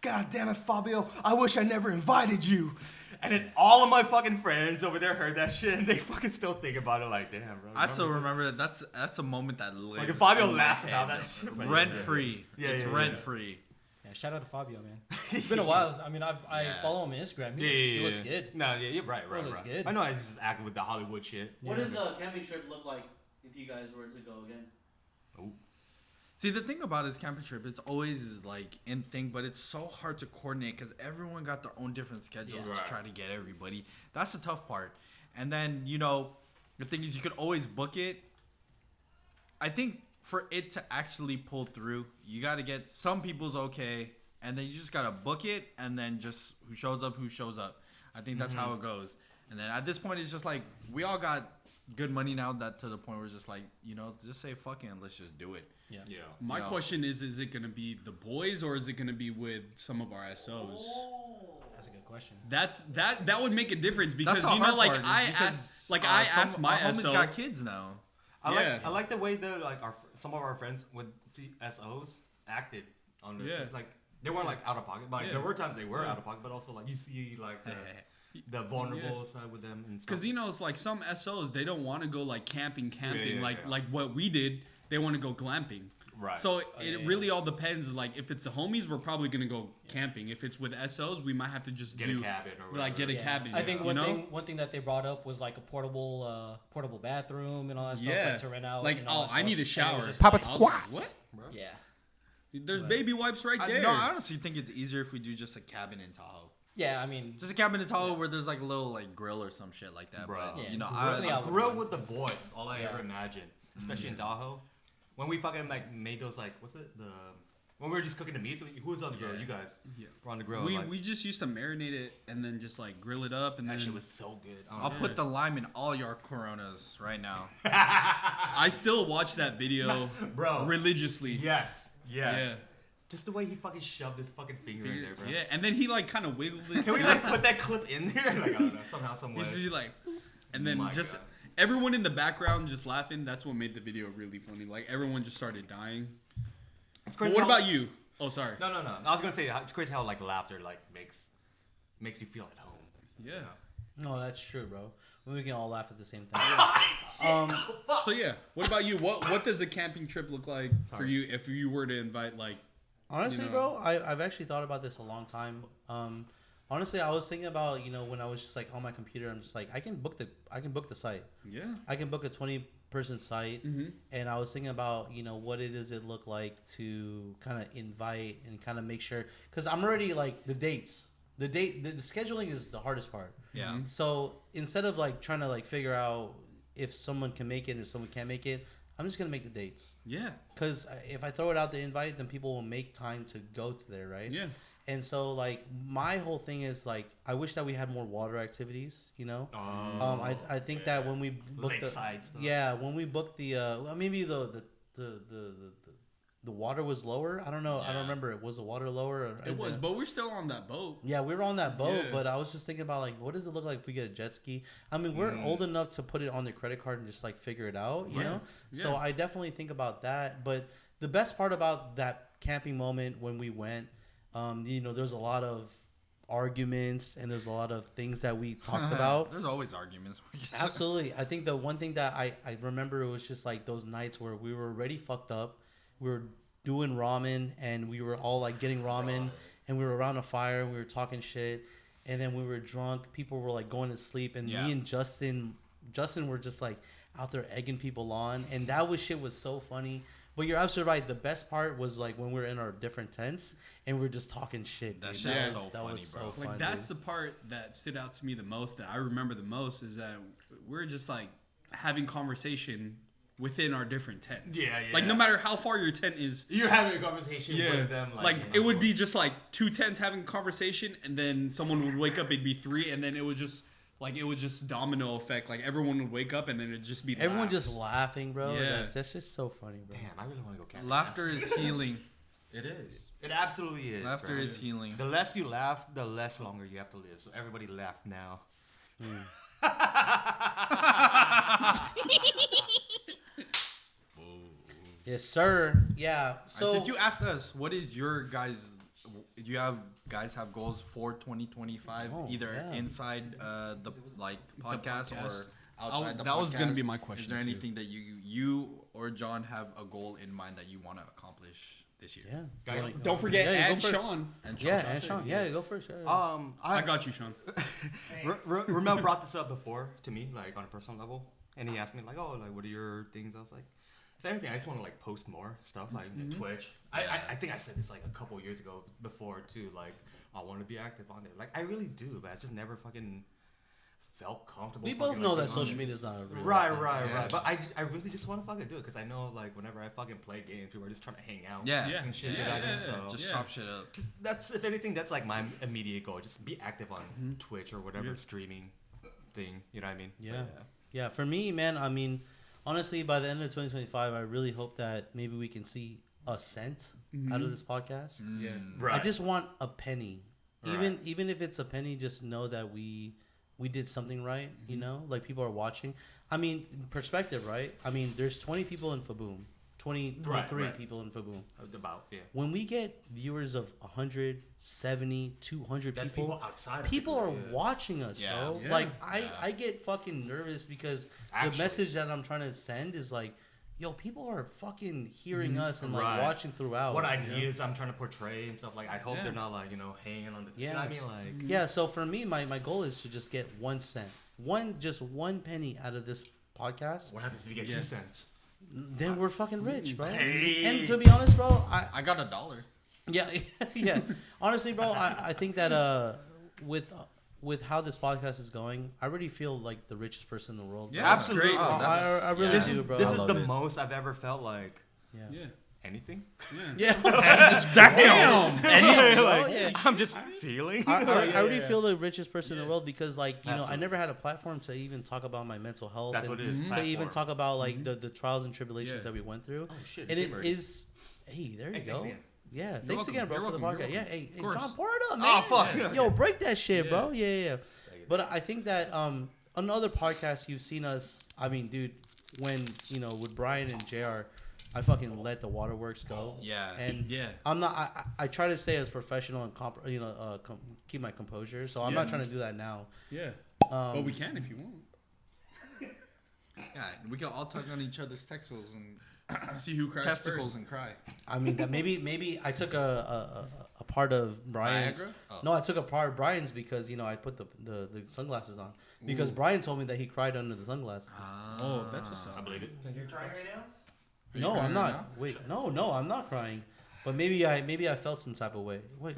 God damn it, Fabio, I wish I never invited you. And then all of my fucking friends over there heard that shit, and they fucking still think about it like, damn, bro. I still remember that. That's a moment that lives. Like if Fabio laughs about that shit. Rent free. Yeah, It's yeah, rent yeah. free. Yeah, shout out to Fabio, man. It's been a while. I mean, I follow him on Instagram. He looks good. No, yeah, you're right. Bro looks good. I know I just acted with the Hollywood shit. What does a camping trip look like if you guys were to go again? See, the thing about his camping trip, it's always like in thing, but it's so hard to coordinate because everyone got their own different schedules to try to get everybody. That's the tough part. And then, you know, the thing is you could always book it. I think for it to actually pull through, you got to get some people's okay, and then you just got to book it, and then just who shows up. I think that's how it goes. And then at this point, it's just like we all got good money now that to the point where it's just like, you know, just say fuck it and let's just do it. Yeah. My question is it going to be the boys or is it going to be with some of our SOs? That's a good question. That would make a difference because That's the you know, hard like part, I asked my homies SO. got kids now. I like the way that like some of our friends with SOs acted on the like they weren't like out of pocket, but like, there were times they were out of pocket, but also like you see like the vulnerable side with them and stuff. Because you know, it's like some SOs they don't want to go like camping Yeah. like what we did. They want to go glamping. Right. So it really all depends. Like if it's the homies, we're probably gonna go camping. If it's with SOs, we might have to just get a cabin or like get a cabin. I think one thing that they brought up was like a portable bathroom and all that stuff like, to rent out. Like I need a shower. Papa squat. What? Yeah. There's baby wipes right there. No, I honestly think it's easier if we do just a cabin in Tahoe. Yeah, I mean, just a cabin in Tahoe where there's like a little like grill or some shit like that. Bro. But, you know, a grill with the boys. All I ever imagined, especially in Tahoe. When we fucking like made those like what's it when we were just cooking the meat, who was on the grill? You guys were on the grill. We just used to marinate it and then just like grill it up, and that then shit was so good. I'll put the lime in all your Coronas right now. I still watch that video, bro, religiously. Yes. Yeah. Just the way he fucking shoved his fucking finger in there, bro. Yeah, and then he like kind of wiggled it. Can we like put that clip in there? Like, I don't know, somehow, some way. He's just like, and then just God. everyone in the background just laughing. That's what made the video really funny. Like everyone just started dying. It's crazy. But what about you? Oh, sorry. No. I was gonna say it's crazy how like laughter like makes you feel at home. Yeah. No, that's true, bro. We can all laugh at the same time. So yeah, what about you? What does a camping trip look like for you if you were to invite like? Honestly, bro, I've actually thought about this a long time. Honestly, I was thinking about when I was just like on my computer, I'm just like I can book the site. Yeah. I can book a 20-person site, and I was thinking about what it look like to kind of invite and kind of make sure, because I'm already like the dates. The scheduling is the hardest part. Yeah. So instead of like trying to like figure out if someone can make it or someone can't make it, I'm just gonna make the dates. Yeah. Because if I throw it out the invite, then people will make time to go to there, right? Yeah. And so like my whole thing is like I wish that we had more water activities. I think that when we booked when we booked maybe the water was lower. I don't know. I don't remember. Was the water lower? It was, but we're still on that boat. Yeah, we were on that boat, but I was just thinking about like, what does it look like if we get a jet ski? I mean, we're old enough to put it on the credit card and just like figure it out, you know? Yeah. So I definitely think about that. But the best part about that camping moment when we went, there's a lot of arguments and there's a lot of things that we talked about. There's always arguments. Absolutely. I think the one thing that I remember, it was just like those nights where we were already fucked up. We were doing ramen and we were all like getting ramen and we were around a fire and we were talking shit, and then we were drunk. People were like going to sleep, and me and Justin were just like out there egging people on, and that shit was so funny. But you're absolutely right. The best part was like when we were in our different tents and we are just talking shit. That shit was so funny, was so bro. fun, like that's the part that stood out to me the most, that I remember the most, is that we're just like having conversation within our different tents. Yeah. Like no matter how far your tent is, you're having a conversation with them. Like it would be just like two tents having a conversation, and then someone would wake up. It'd be three, and then it would just domino effect. Like everyone would wake up, and then it'd just be everyone laughs. just laughing, bro. Yeah. That's just so funny, bro. Damn, I really want to go camping. Laughter is healing. It is. It absolutely is. Laughter is healing. The less you laugh, the less longer you have to live. So everybody laugh now. Yes, sir. Yeah. So Since you asked us, what is your guys? Do you guys have goals for 2025? Either inside the podcast or outside the podcast? That was gonna be my question. Is there anything that you or John have a goal in mind that you want to accomplish this year? Yeah. Don't forget and Sean. And Sean. Yeah, go first. Yeah. I got you, Sean. Rommel brought this up before to me, like on a personal level, and he asked me like, "Oh, like what are your things?" I was like, if anything, I just want to like post more stuff like Twitch. I think I said this like a couple years ago before too. Like I want to be active on there. Like I really do, but I just never fucking felt comfortable. We both know that social media is not a real right. But I really just want to fucking do it because I know like whenever I fucking play games, people are just trying to hang out. And shit. Just chop shit up. That's if anything, that's like my immediate goal. Just be active on Twitch or whatever streaming thing. You know what I mean? Yeah. For me, man, I mean, honestly, by the end of 2025, I really hope that maybe we can see a cent out of this podcast. I just want a penny. Even if it's a penny, just know that we did something right, you know? Like, people are watching. I mean, perspective, right? I mean, there's 20 people in FWABOOM. 23 people in FWABOOM. When we get viewers of 100, 70, 200 that's people outside of people are watching us, bro. Like, I get fucking nervous because the message that I'm trying to send is like, yo, people are fucking hearing us and like watching throughout. What ideas I'm trying to portray and stuff. Like, I hope they're not like, hanging on the. You know what I mean? Like. Yeah. So for me, my goal is to just get 1 cent, just one penny out of this podcast. What happens if you get 2 cents? Then we're fucking rich, bro. Hey. And to be honest, bro, I got $1. Yeah. Honestly, bro, I think that with how this podcast is going, I already feel like the richest person in the world. Yeah, absolutely. I really do, bro. This is the most I've ever felt like. Yeah. anything. Yeah. Damn. I'm just feeling. I already feel the richest person in the world because, like, you know, I never had a platform to even talk about my mental health. That's what it is. To even talk about like the trials and tribulations that we went through. Oh shit! And it is. Hey, there you go. Yeah, thanks again, bro, for the podcast. Yeah, hey, John, pour it up, man. Oh fuck. Yo, break that shit, bro. Yeah. But I think that on other podcasts you've seen us. I mean, dude, when you know with Brian and JR, I fucking let the waterworks go. Yeah. And I'm not. I try to stay as professional and keep my composure. So I'm not trying to do that now. Yeah. But we can if you want. Yeah, we can all tug on each other's testicles and see who cries testicles first. And cry. I mean, that maybe I took a part of Brian's. Oh. No, I took a part of Brian's because you know I put the sunglasses on because Brian told me that he cried under the sunglasses. Oh, that's what's up. I believe it. You're crying right now? No, I'm not. Wait, no, I'm not crying. But maybe I felt some type of way. Wait,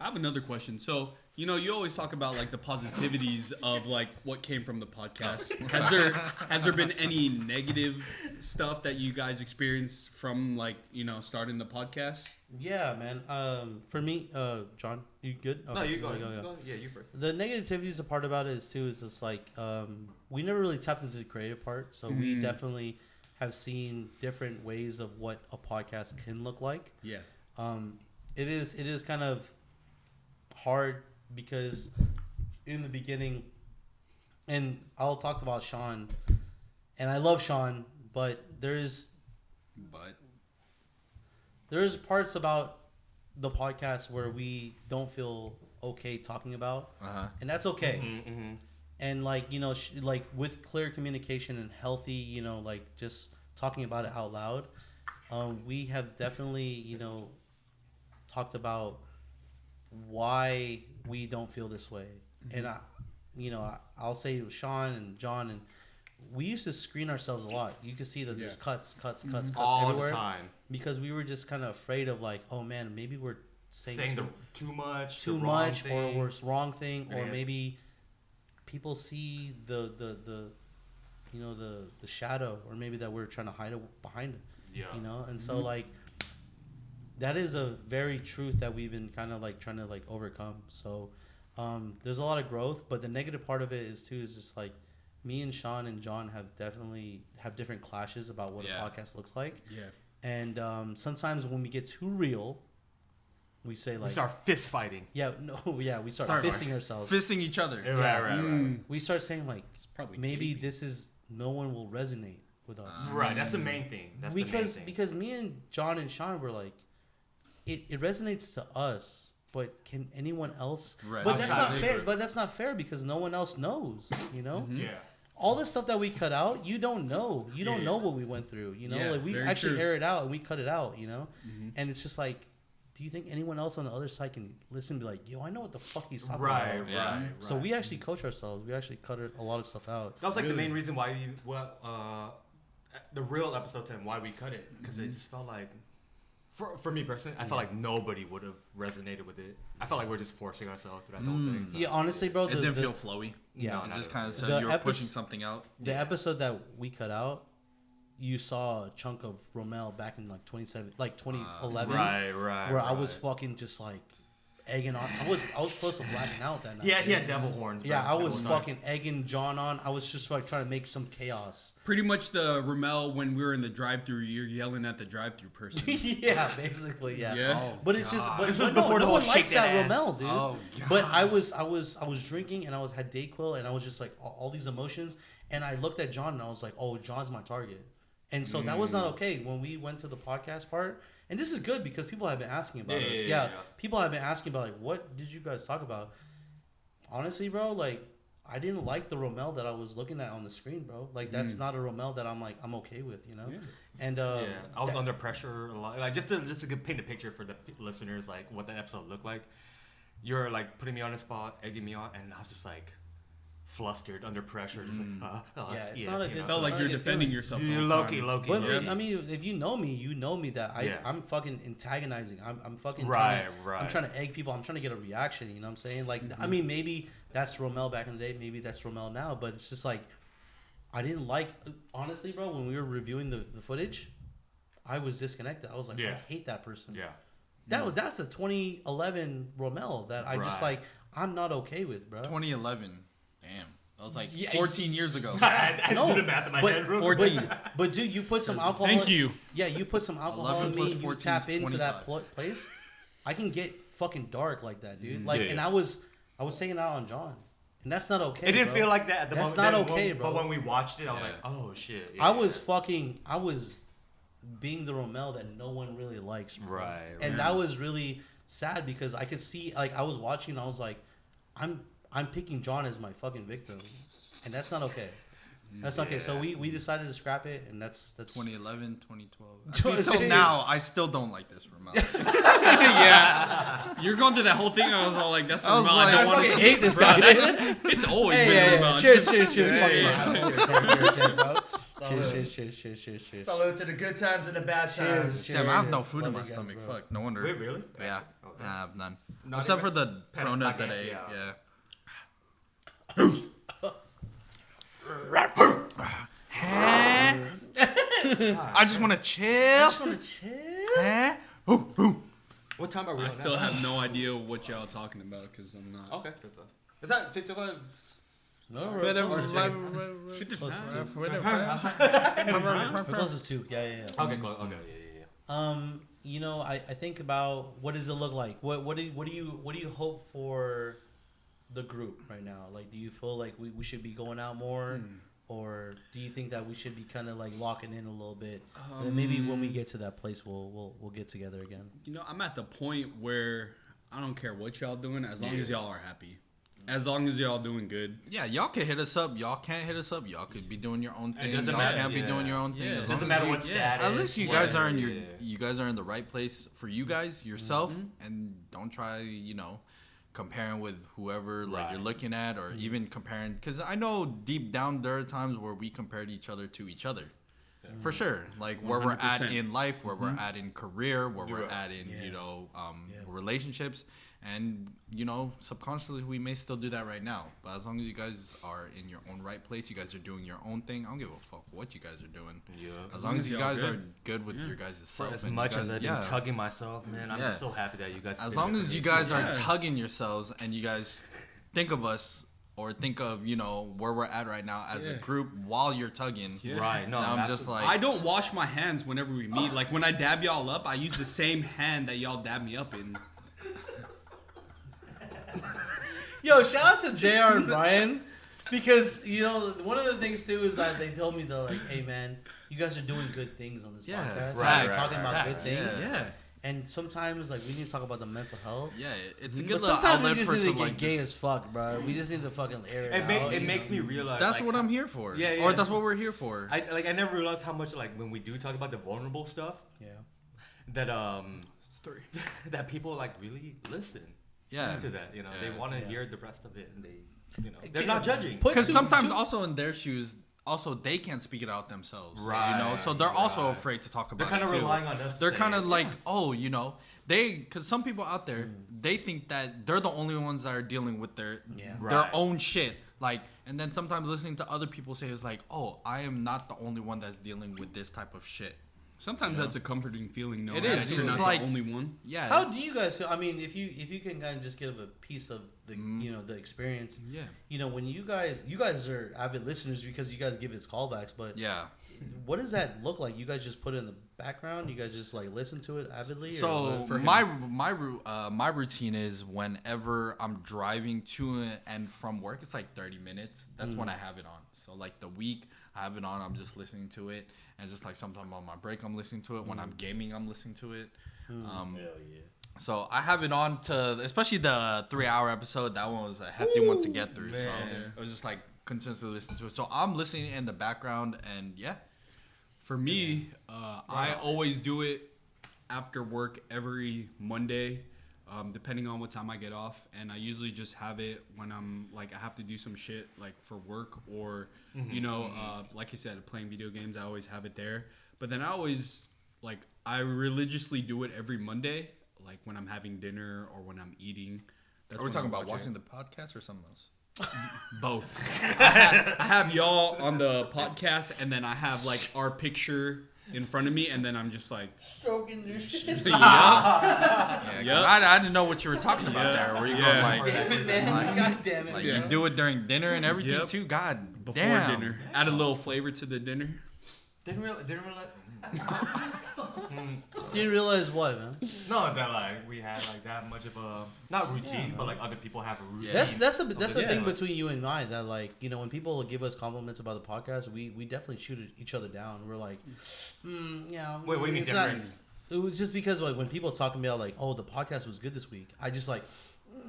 I have another question. So, you know, you always talk about like the positivities of like what came from the podcast. Has there been any negative stuff that you guys experienced from like, you know, starting the podcast? Yeah, man. For me, John, you good? Okay. No, you go. Yeah, you first. The negativities a part about it is too is just like we never really tapped into the creative part, so we definitely have seen different ways of what a podcast can look like. Yeah. It is kind of hard because in the beginning, and I'll talk about Sean, and I love Sean, but there's parts about the podcast where we don't feel okay talking about, and that's okay. And like, you know, like with clear communication and healthy, you know, like just talking about it out loud, we have definitely, you know, talked about why we don't feel this way. And I'll say Sean and John, and we used to screen ourselves a lot. You can see that there's cuts all everywhere the time because we were just kind of afraid of like, oh man, maybe we're saying too much, or we're wrong thing, or maybe people see the you know the shadow, or maybe that we're trying to hide behind it. Yeah. You know, and so like that is a very truth that we've been kind of like trying to like overcome. So there's a lot of growth, but the negative part of it is just like me and Sean and John have different clashes about what a podcast looks like. Yeah. And sometimes when we get too real, we say like... We start fist fighting. Yeah, we start fisting ourselves. Fisting each other. Right. We start saying like, probably maybe this is... No one will resonate with us. Right, that's the main thing. Because me and John and Sean were like, it resonates to us, but can anyone else? Right. But that's not fair. But that's not fair because no one else knows. You know. Yeah. All the stuff that we cut out, you don't know. You don't know what we went through. You know, like we actually air it out and we cut it out. You know, and it's just like, do you think anyone else on the other side can listen and be like, yo, I know what the fuck he's talking about? Right. So we actually coach ourselves. We actually cut a lot of stuff out. That was like the main reason why the real episode 10, why we cut it, because it just felt like, for me personally, I felt like nobody would have resonated with it. I felt like we're just forcing ourselves through that whole thing. So. Yeah, honestly, bro. It didn't feel flowy. Yeah. It just kind of said you were pushing something out. The episode that we cut out, you saw a chunk of Rommel back in like 2011. Right. Where I was fucking just like egging on. I was close to blacking out that night. Yeah, he had devil horns. Bro. Yeah, I was fucking egging John on. I was just like trying to make some chaos. Pretty much the Rommel when we were in the drive-through, you're yelling at the drive-through person. Yeah, basically, yeah. Oh, but it's just, but this is before the no whole one likes that Rommel, dude. Oh, God. But I was drinking and I had Dayquil and I was just like all these emotions, and I looked at John and I was like, oh, John's my target. And so that was not okay when we went to the podcast part. And this is good because people have been asking about us. Yeah. People have been asking about like, what did you guys talk about? Honestly, bro, like I didn't like the Rommel that I was looking at on the screen, bro. Like that's not a Rommel that I'm okay with, you know. Yeah. And I was under pressure a lot. Like just to paint a picture for the listeners, like what that episode looked like. You're like putting me on the spot, egging me on, and I was just like flustered, under pressure. Just like, it's not a good. It felt like you're defending yourself. Loki. But I mean, if you know me, you know me that I'm fucking antagonizing. I'm fucking trying to egg people. I'm trying to get a reaction. You know what I'm saying? Like, I mean, maybe that's Rommel back in the day. Maybe that's Rommel now. But it's just like, I didn't like, honestly, bro. When we were reviewing the footage, I was disconnected. I was like, I hate that person. Yeah. That's a 2011 Rommel that I just like. I'm not okay with, bro. 2011. Damn. That was like 14 years ago. I did the math in my head. 14. But dude, you put some alcohol. Thank you. Yeah, you put some alcohol in me. You tap into 25. that place. I can get fucking dark like that, dude. Like, and I was taking it out on John, and that's not okay. It didn't bro. feel like that at the that's moment. That's not okay, bro. But when we watched it, I was like, oh shit. I was being the Rommel that no one really likes, bro. Right. And that was really sad because I could see, like, I was watching, and I was like, I'm picking John as my fucking victim, and that's not okay. That's not okay. So we decided to scrap it, and that's 2011, 2012. Until now, I still don't like this Rommel. Yeah, you're going through that whole thing. I was all like, "That's Rommel. like, I don't want fucking to hate this guy. It's always been Rommel." Cheers. Cheers. Salute to the good times and the bad times. Damn, I have no Cheers. food in Love my you guys, stomach. bro. Fuck, no wonder. Wait, really? Yeah, Okay. I have none. Not Except even for the Corona Panic, today. yeah. I just want to chill. Huh? What time are we I on still now? have no idea what y'all talking about because I'm not. Okay. Is that 55? No, We're close to 2. Yeah. Okay, close. Okay, yeah. You know, I think about what does it look like? What do you hope for the group right now? Like, do you feel like we should be going out more, or do you think that we should be kind of like locking in a little bit, and then maybe when we get to that place, we'll get together again? You know, I'm at the point where I don't care what y'all doing as long as y'all are happy. As long as y'all doing good. Yeah, y'all can hit us up. Y'all can't hit us up. Y'all could be doing your own thing. doesn't Y'all matter, can't be doing your own thing. Yeah. As It long doesn't as matter you- what status. At least you guys are in Yeah. you guys are in the right place for you guys, yourself, and don't try, comparing with whoever like you're looking at, or even comparing, because I know deep down there are times where we compared each other to each other. For sure, like where we're at 100%. in life, where we're at in career, where we're at in Yeah. relationships, and subconsciously we may still do that right now. But as long as you guys are in your own right place, you guys are doing your own thing. I don't give a fuck what you guys are doing. Yeah. As long as you y'all guys good. are good with your guys' self. As and much you guys, as I've been tugging myself, man, I'm just so happy that you guys. as did long it as for you me. guys are tugging yourselves and you guys think of us, or think of where we're at right now as a group while you're tugging. Right. No, And I'm that's- just like, I don't wash my hands whenever we meet. Like when I dab y'all up, I use the same hand that y'all dab me up in. Yo, shout out to JR and Brian, because one of the things too is that they told me they're like, hey man, you guys are doing good things on this podcast. right, Talking about good things. Yeah. And sometimes like we need to talk about the mental health. Yeah, it's a But good little sometimes we outlet just for need it to to get like. gay as fuck, bro. We just need to fucking air it out. It makes me realize. That's like, what I'm here for. Yeah, Or yeah. that's what we're here for. I never realized how much when we do talk about the vulnerable stuff Yeah. that that people really listen. Yeah. To that, they want to hear the rest of it, and they're Okay, not judging. Because sometimes also in their shoes, also they can't speak it out themselves. Right, So they're also right. afraid to talk They're about kind it of too. relying on us. They're to kind say of it. like, because some people out there, they think that they're the only ones that are dealing with their Right. own shit. Like, and then sometimes listening to other people say it's like, oh, I am not the only one that's dealing with this type of shit. Sometimes that's a comforting feeling. No, It is. that you're It's not like- the only one. Yeah. How do you guys feel? I mean, if you can kind of just give a piece of the the experience. Yeah. When you guys are avid listeners because you guys give us callbacks, but Yeah. what does that look like? You guys just put it in the background. You guys just like listen to it avidly. So or my routine is whenever I'm driving to and from work, it's like 30 minutes. That's when I have it on. So like the week I have it on, I'm just listening to it, and just like sometime on my break I'm listening to it. When I'm gaming, I'm listening to it. Hell yeah. So I have it on to, especially the 3-hour episode. That one was a hefty one to get through. So it was just like consistently listening to it. So I'm listening in the background, and yeah. For me, I always do it after work every Monday, depending on what time I get off. And I usually just have it when I'm like, I have to do some shit like for work or, like you said, playing video games. I always have it there. But then I religiously do it every Monday, like when I'm having dinner or when I'm eating. That's Are we when talking I about watch watching it. the podcast or something else? Both. I have y'all on the podcast, and then I have like our picture in front of me, and then I'm just like Stroking your shit. I didn't know what you were talking about there. Where you go like, Damn it, man. God damn it. like you do it during dinner and everything Yep. too. God before damn. dinner. Add a little flavor to the dinner. Didn't realize. Didn't realize what, man. No, that like we had like that much of a not routine, but like other people have a routine. That's the Yeah. thing between you and I, that like, you know, when people give us compliments about the podcast, we definitely shoot each other down. We're like, yeah. Wait, what do you mean it's not- difference? It was just because like when people talk to me about like, oh, the podcast was good this week, I just like,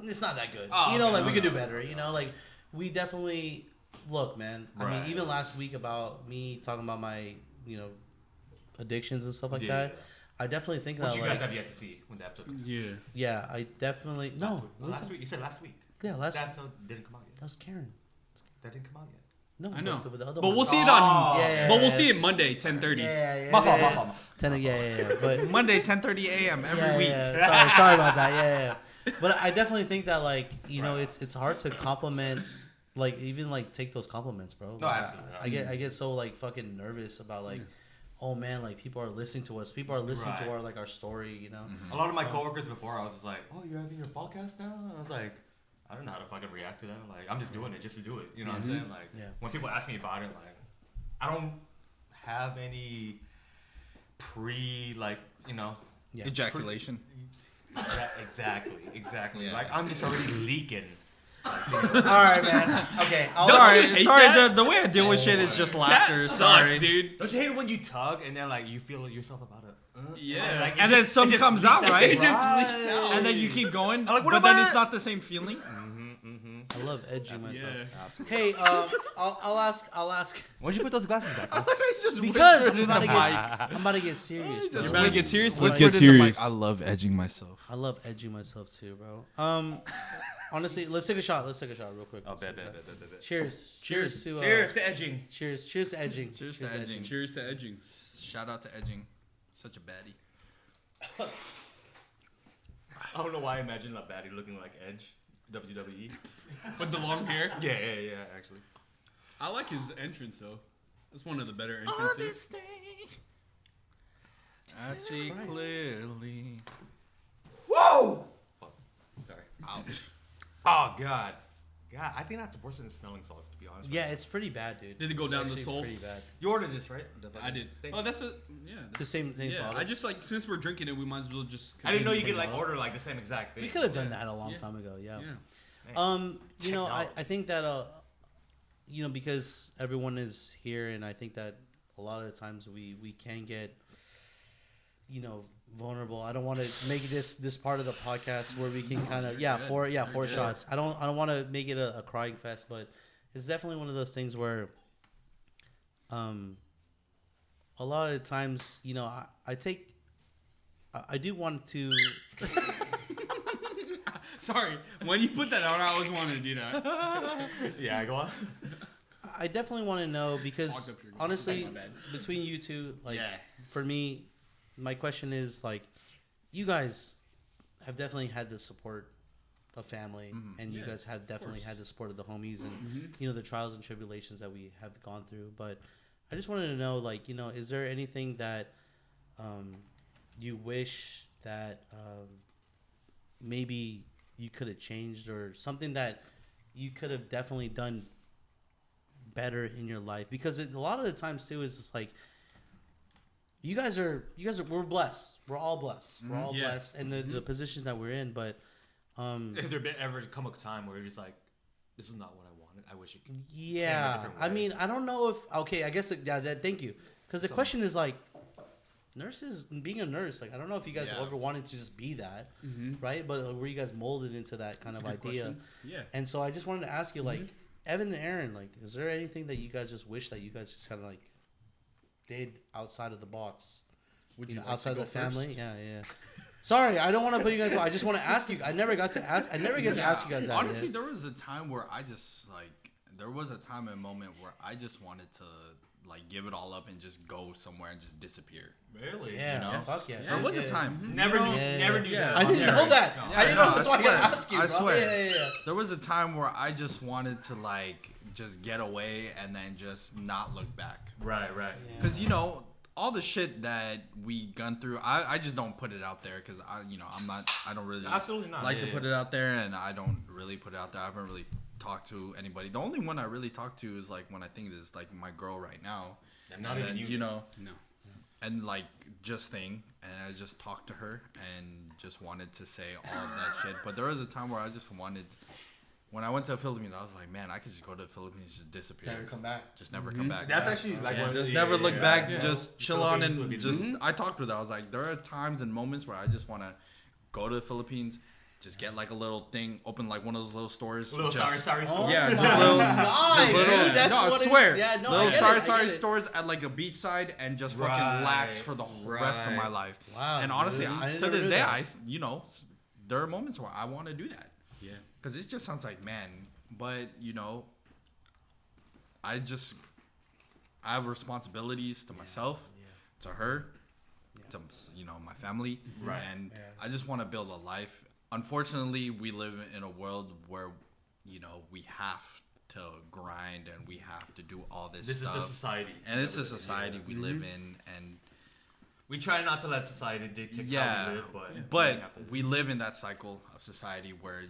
it's not that good. Oh, you know, okay, like we could do okay. better. You know, like we definitely look, man. I mean, Right. even last week about me talking about my, you know, addictions and stuff like Yeah. that. I definitely think Which that you like, guys have yet to see when that episode. Yeah. yeah, I definitely Last week. You said last week. Yeah, last That episode didn't come out yet. that was Karen. That didn't come out yet. No, I know. but the other But one. we'll see it on. Yeah, But we'll see it Monday, 10:30. Yeah. My fault. 10, yeah. But Monday 10:30 a.m. every week. Yeah. Sorry about that. Yeah. But I definitely think that like, you know, it's hard to compliment, like even like take those compliments, bro. No, Like, absolutely. I get so like fucking nervous about like, oh man, like people are listening to us. People are listening to Right. our story. You know. A lot of my coworkers before, I was just like, "Oh, you're having your podcast now?" And I was like, "I don't know how to fucking react to that. Like, I'm just doing it just to do it." You know what I'm saying? Like, Yeah. when people ask me about it, like, I don't have any like, you know. Yeah. Ejaculation. Exactly. Yeah. Like, I'm just already leaking. All right, man. Okay. Sorry, hate sorry. that? The way I deal with shit is just laughter. That Sorry, sucks, dude. Don't you hate it when you tug and then like you feel yourself about it? Yeah. Like, it And then just- some it just comes leaks out, right? It just leaks out. And then you keep going, like, what but then about it's it? not the same feeling. I love edging myself. Yeah. Hey, I'll ask Why'd you put those glasses back? Bro? because I'm about to get serious. Bro. You're about to get serious? Let's Let's get serious. I love edging myself. I love edging myself too, bro. Honestly, let's take a shot. Let's take a shot real quick. Oh, Let's take bet. a shot. Cheers. Cheers to Cheers to edging. Cheers to edging. Cheers to edging. Cheers to edging. Shout out to edging. Such a baddie. I don't know why I imagine a baddie looking like Edge, WWE. With the long hair. Yeah, actually. I like his entrance though. That's one of the better entrances. I see clearly. Whoa! Sorry. Ouch. Oh God, I think that's worse than smelling salts, to be honest. Yeah, it's pretty bad, dude. Did it go It's down the actually soul? Pretty bad. You ordered this, right? I did. Thank Oh, you. that's The same yeah. bottle. I just like since we're drinking it, we might as well just. I didn't know you Same could like bottle. order like the same exact thing. We could have done Yeah. that a long Yeah. time ago. Yeah. Yeah. You know, I Technology. think that you know, because everyone is here, and I think that a lot of the times we can get, you know, vulnerable. I don't want to make this part of the podcast where we can kind of four shots. I don't want to make it a crying fest, but it's definitely one of those things where a lot of the times, you know, I do want to. Sorry, when you put that out, I always wanted to do that. Yeah, go on. I definitely want to know Fogged because up your glasses. honestly, My bad. between you two, like for me, my question is like, you guys have definitely had the support of family, and you Yeah, guys have definitely had the support of the homies, and Mm-hmm. you know the trials and tribulations that we have gone through. But I just wanted to know, like, you know, is there anything that you wish that maybe you could have changed, or something that you could have definitely done better in your life? Because a lot of the times too is just like you guys are we're blessed. We're all blessed. We're all Yeah. blessed in the positions that we're in. But Has there been ever come a time where you're just like, this is not what I wanted. I wish it could. yeah, different I way. mean, I don't know if I guess thank you, because the question is like, nurses, being a nurse, like I don't know if you guys ever wanted to just be that, right? But were you guys molded into that kind of That's a good idea? question. Yeah. And so I just wanted to ask you, like, Evan and Aaron, like, is there anything that you guys just wish that you guys just kind of like did outside of the box? Would You know, like to outside of go the family? first? Yeah. Sorry, I don't want to put you guys. I just want to ask you. I never get to ask you guys that. Honestly, man. there was a time where I just like there was a time and moment where I just wanted to like give it all up and just go somewhere and just disappear. Really? Yeah, you know? fuck yeah. There was a Yeah. time. Never knew. Yeah. Never knew Yeah. that. I didn't know that. I didn't know. That's why I swear. ask you. I Bro. swear. Yeah. There was a time where I just wanted to like just get away and then just not look back. Right. Because you know, all the shit that we gone through, I just don't put it out there because I don't really absolutely not like to put it out there, and I don't really put it out there. I haven't really talked to anybody. The only one I really talk to is like when I think is like my girl right now. And not even you. No. And like just thing, and I just talked to her and just wanted to say all of that shit. But there was a time where I just wanted. When I went to the Philippines, I was like, man, I could just go to the Philippines, just disappear. Never come back. Just never come back. That's actually like just never look back. Just chill on and just. I talked with her. I was like, there are times and moments where I just want to go to the Philippines, just get like a little thing, open like one of those little stores. Little just, sorry store. Yeah, just little sorry stores at like a beachside and just fucking lax for the rest of my life. Wow. And honestly, really? to this day, there are moments where I want to do that. Yeah. Because it just sounds like, man, but I have responsibilities to myself, to her, to my family, right? And I just want to build a life. Unfortunately, we live in a world where we have to grind and we have to do all this stuff. This is the society, and it's a society we live in, and we try not to let society dictate how we live, but we live in that cycle of society where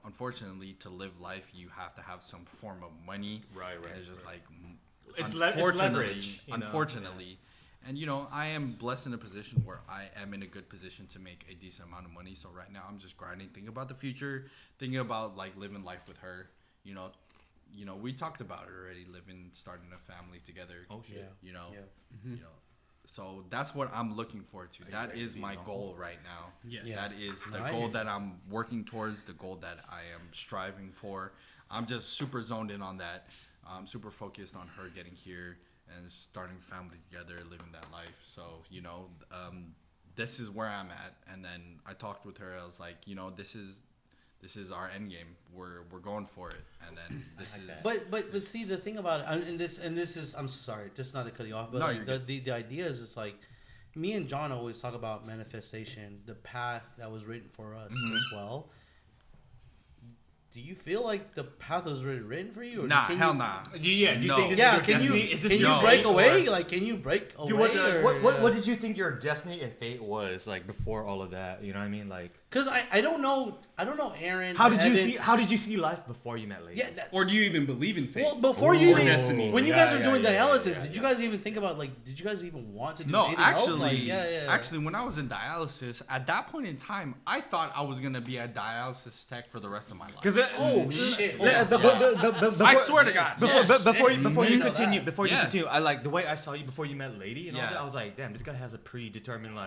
unfortunately, to live life, you have to have some form of money. Right. And it's just like, it's unfortunately, and I am blessed in a position where I am in a good position to make a decent amount of money. So right now, I'm just grinding, thinking about the future, thinking about like living life with her. We talked about it already, starting a family together. Oh shit. So that's what I'm looking forward to. That is my goal right now. Yes. That is the goal that I'm working towards, the goal that I am striving for. I'm just super zoned in on that. I'm super focused on her getting here and starting family together, living that life. So, this is where I'm at. And then I talked with her. I was like, this is our end game. We're going for it. And then this is. But see, the thing about it, and this is, I'm sorry, just not to cut you off, but no, the idea is, it's like, me and John always talk about manifestation, the path that was written for us as well. Do you feel like the path was already written for you? Or nah, hell nah. Do you think this is your destiny? Can you break away? Like, can you break away? What did you think your destiny and fate was like before all of that? You know what I mean? Like, because I don't know Aaron. How did you see life before you met Lady? Yeah, or do you even believe in fate? Well, before you even destiny. When you guys were doing dialysis, did you guys even think about did you guys even want to do anything else? Actually, when I was in dialysis, at that point in time, I thought I was gonna be a dialysis tech for the rest of my life. Shit! I swear to God. Before you continue, I like the way I saw you before you met Lady and all that. I was like, damn, this guy has a predetermined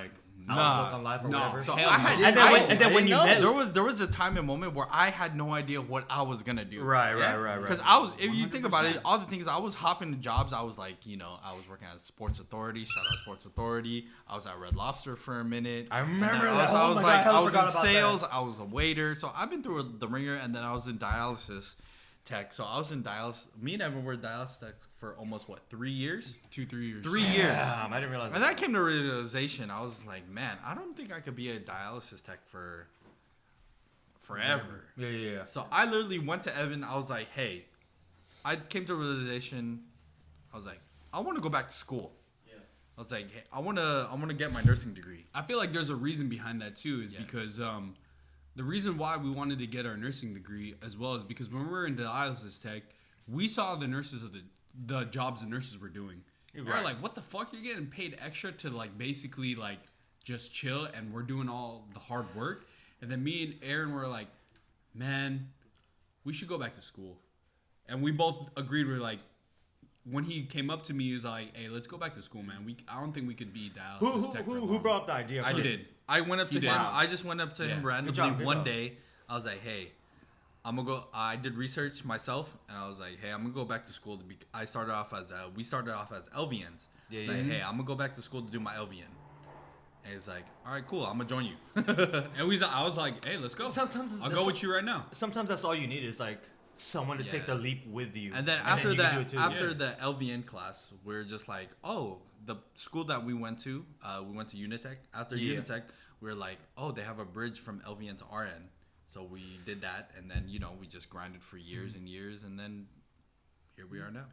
outlook on life or whatever. So and then when you met, there was a time and moment where I had no idea what I was gonna do. Right. Because if you think about it, all the things I was hopping to jobs. I was like, I was working at Sports Authority. Shout out Sports Authority. I was at Red Lobster for a minute. I remember that. I was I was in sales. I was a waiter. So I've been through the ringer, and then I was in dialysis tech. So I was in dialysis. Me and Evan were dialysis tech for almost 3 years? 2-3 years. 3 years. I didn't realize. And that came to realization. I was like, man, I don't think I could be a dialysis tech for forever. Yeah. So I literally went to Evan. I was like, hey, I came to a realization. I was like, I want to go back to school. Yeah. I was like, hey, I want to get my nursing degree. I feel like there's a reason behind that too, because the reason why we wanted to get our nursing degree as well is because when we were in dialysis tech, we saw the nurses of the jobs the nurses were doing. Right. We're like, what the fuck? You're getting paid extra to basically just chill, and we're doing all the hard work. And then me and Aaron were like, man, we should go back to school. And we both agreed. We're like, when he came up to me, he was like, hey, let's go back to school, man. I don't think we could be dialysis tech for long. Who brought up the idea? I did. I went up to him. I just went up to him randomly one day. I was like, hey, I'm gonna go. I did research myself, and I was like, hey, I'm gonna go back to school. We started off as LVNs. Yeah, like, hey, I'm gonna go back to school to do my LVN. And he's like, all right, cool, I'm gonna join you. And I was like, hey, let's go. I'll go with you right now. Sometimes that's all you need is someone to take the leap with you. And then after the LVN class, we're just like, oh, the school that we went to Unitech. After Unitech, we were like, oh, they have a bridge from LVN to RN. So we did that, and then we just grinded for years and years, and then here we are now.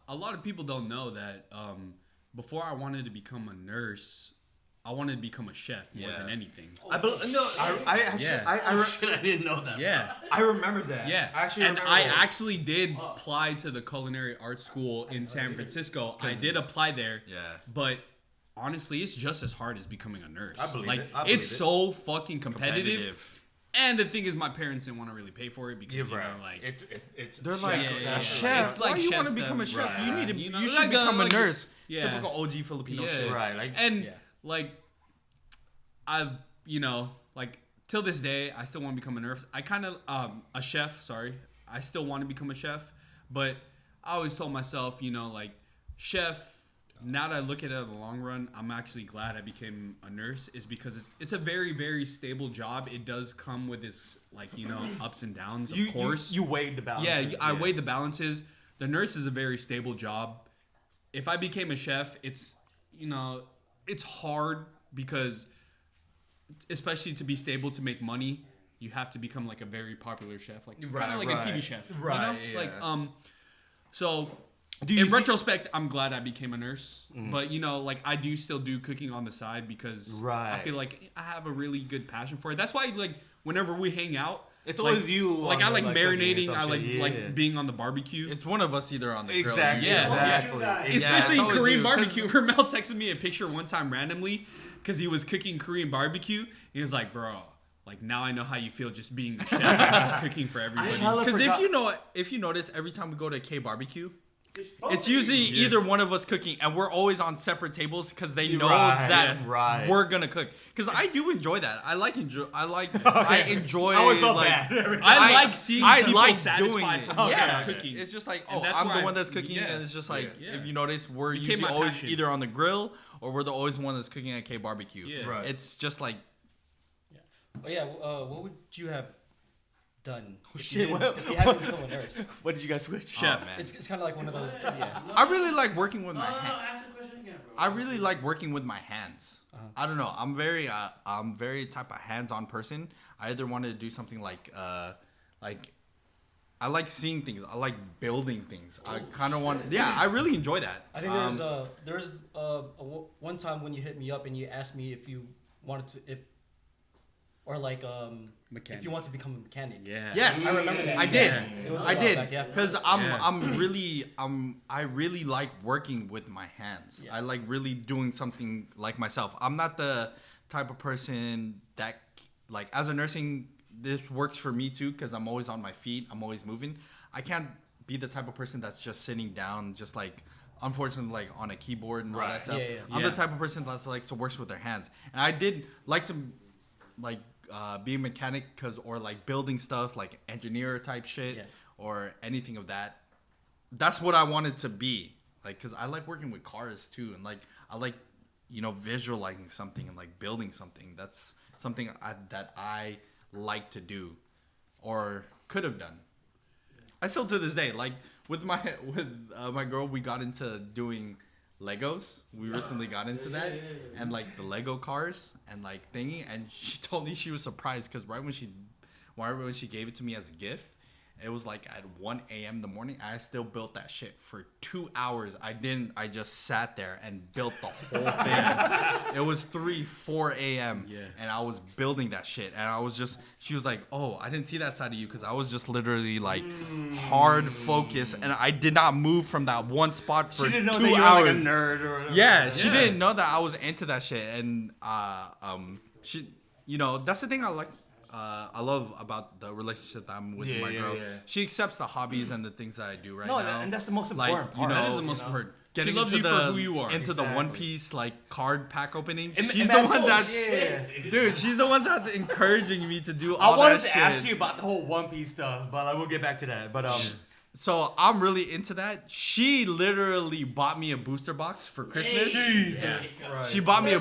A lot of people don't know that before I wanted to become a nurse, I wanted to become a chef more than anything. I didn't know that. Yeah. I remember that. Yeah. I actually did apply to the culinary arts school in San Francisco. I did apply there. Yeah. But honestly, it's just as hard as becoming a nurse. I believe it. It's so fucking competitive. And the thing is, my parents didn't want to really pay for it because, they're like, yeah. chef, It's like why you want to chef become a stuff. chef? You need to, You know, you should like, become a like- nurse. Yeah. Typical OG Filipino shit. Right. I've, till this day, I still want to become a nurse. I kind of, a chef, sorry. I still want to become a chef. But I always told myself, chef, now that I look at it in the long run, I'm actually glad I became a nurse, is because it's a very, very stable job. It does come with its, ups and downs, of course. You weighed the balances. Yeah, I weighed the balances. The nurse is a very stable job. If I became a chef, it's hard because, especially to be stable, to make money, you have to become like a very popular chef, kind of like a TV chef, right? Yeah. So in retrospect, I'm glad I became a nurse, but I do still do cooking on the side because I feel like I have a really good passion for it. That's why whenever we hang out, it's always you. I like marinating. I like being on the barbecue. It's one of us either on the grill. Exactly. Especially it's Korean you, barbecue. Rommel texted me a picture one time randomly because he was cooking Korean barbecue. He was like, bro, now I know how you feel just being the chef and just cooking for everybody. Because if you notice, every time we go to K barbecue, it's usually either one of us cooking, and we're always on separate tables because they know we're gonna cook. Because I do enjoy that. I enjoy. I always felt bad. I like seeing people satisfied doing from cooking. It's just like, And that's I'm why the one that's cooking, and it's just like, if you notice, we're Became usually my always passion. either on the grill or we're the always one that's cooking at K barbecue. Yeah. Right. It's just like, what would you have done if shit, you hadn't become a nurse? What did you guys switch? Chef. man. It's kind of like one of those. Yeah. I really like working with my hands. Ask the question again, bro. I really like working with my hands. I don't know. I'm very type of hands-on person. I either wanted to do something like I like seeing things. I like building things. I kind of want. Yeah, I really enjoy that. I think there's one time when you hit me up and you asked me if you wanted to if you want to become a mechanic. Yeah. Yes, I remember that. I did. It was a I while did. back, yeah. Because I really like working with my hands. Yeah. I like really doing something like myself. I'm not the type of person that as a nursing, this works for me too because I'm always on my feet. I'm always moving. I can't be the type of person that's just sitting down, just unfortunately on a keyboard and all that stuff. Yeah. I'm the type of person that's to work with their hands. And I did like to be a mechanic or building stuff, like engineer type shit or anything of that. That's what I wanted to be, because I like working with cars too, and I like visualizing something and building something. That's something that I like to do or could have done. I still to this day with my girl, we got into doing Legos. We recently got into that and the Lego cars and thingy, and she told me she was surprised because right when she gave it to me as a gift, it was at 1 a.m. in the morning. I still built that shit for 2 hours. I just sat there and built the whole thing. It was 4 a.m. And I was building that shit, and she was like, oh, I didn't see that side of you because I was just literally hard focused, and I did not move from that one spot for 2 hours. She didn't know that you were a nerd or whatever. Yeah, she didn't know that I was into that shit, and she, that's the thing I love about the relationship that I'm with my girl. Yeah. She accepts the hobbies and the things that I do right now. And that's the most important part. That is the most important. Getting she loves into you for who you are. Into the One Piece card pack openings. She's the one that's dude. She's the one that's encouraging me to do all that. I wanted shit. to ask you about the whole One Piece stuff, but we'll get back to that. But So I'm really into that. She literally bought me a booster box for Christmas. Yeah. Right. She bought me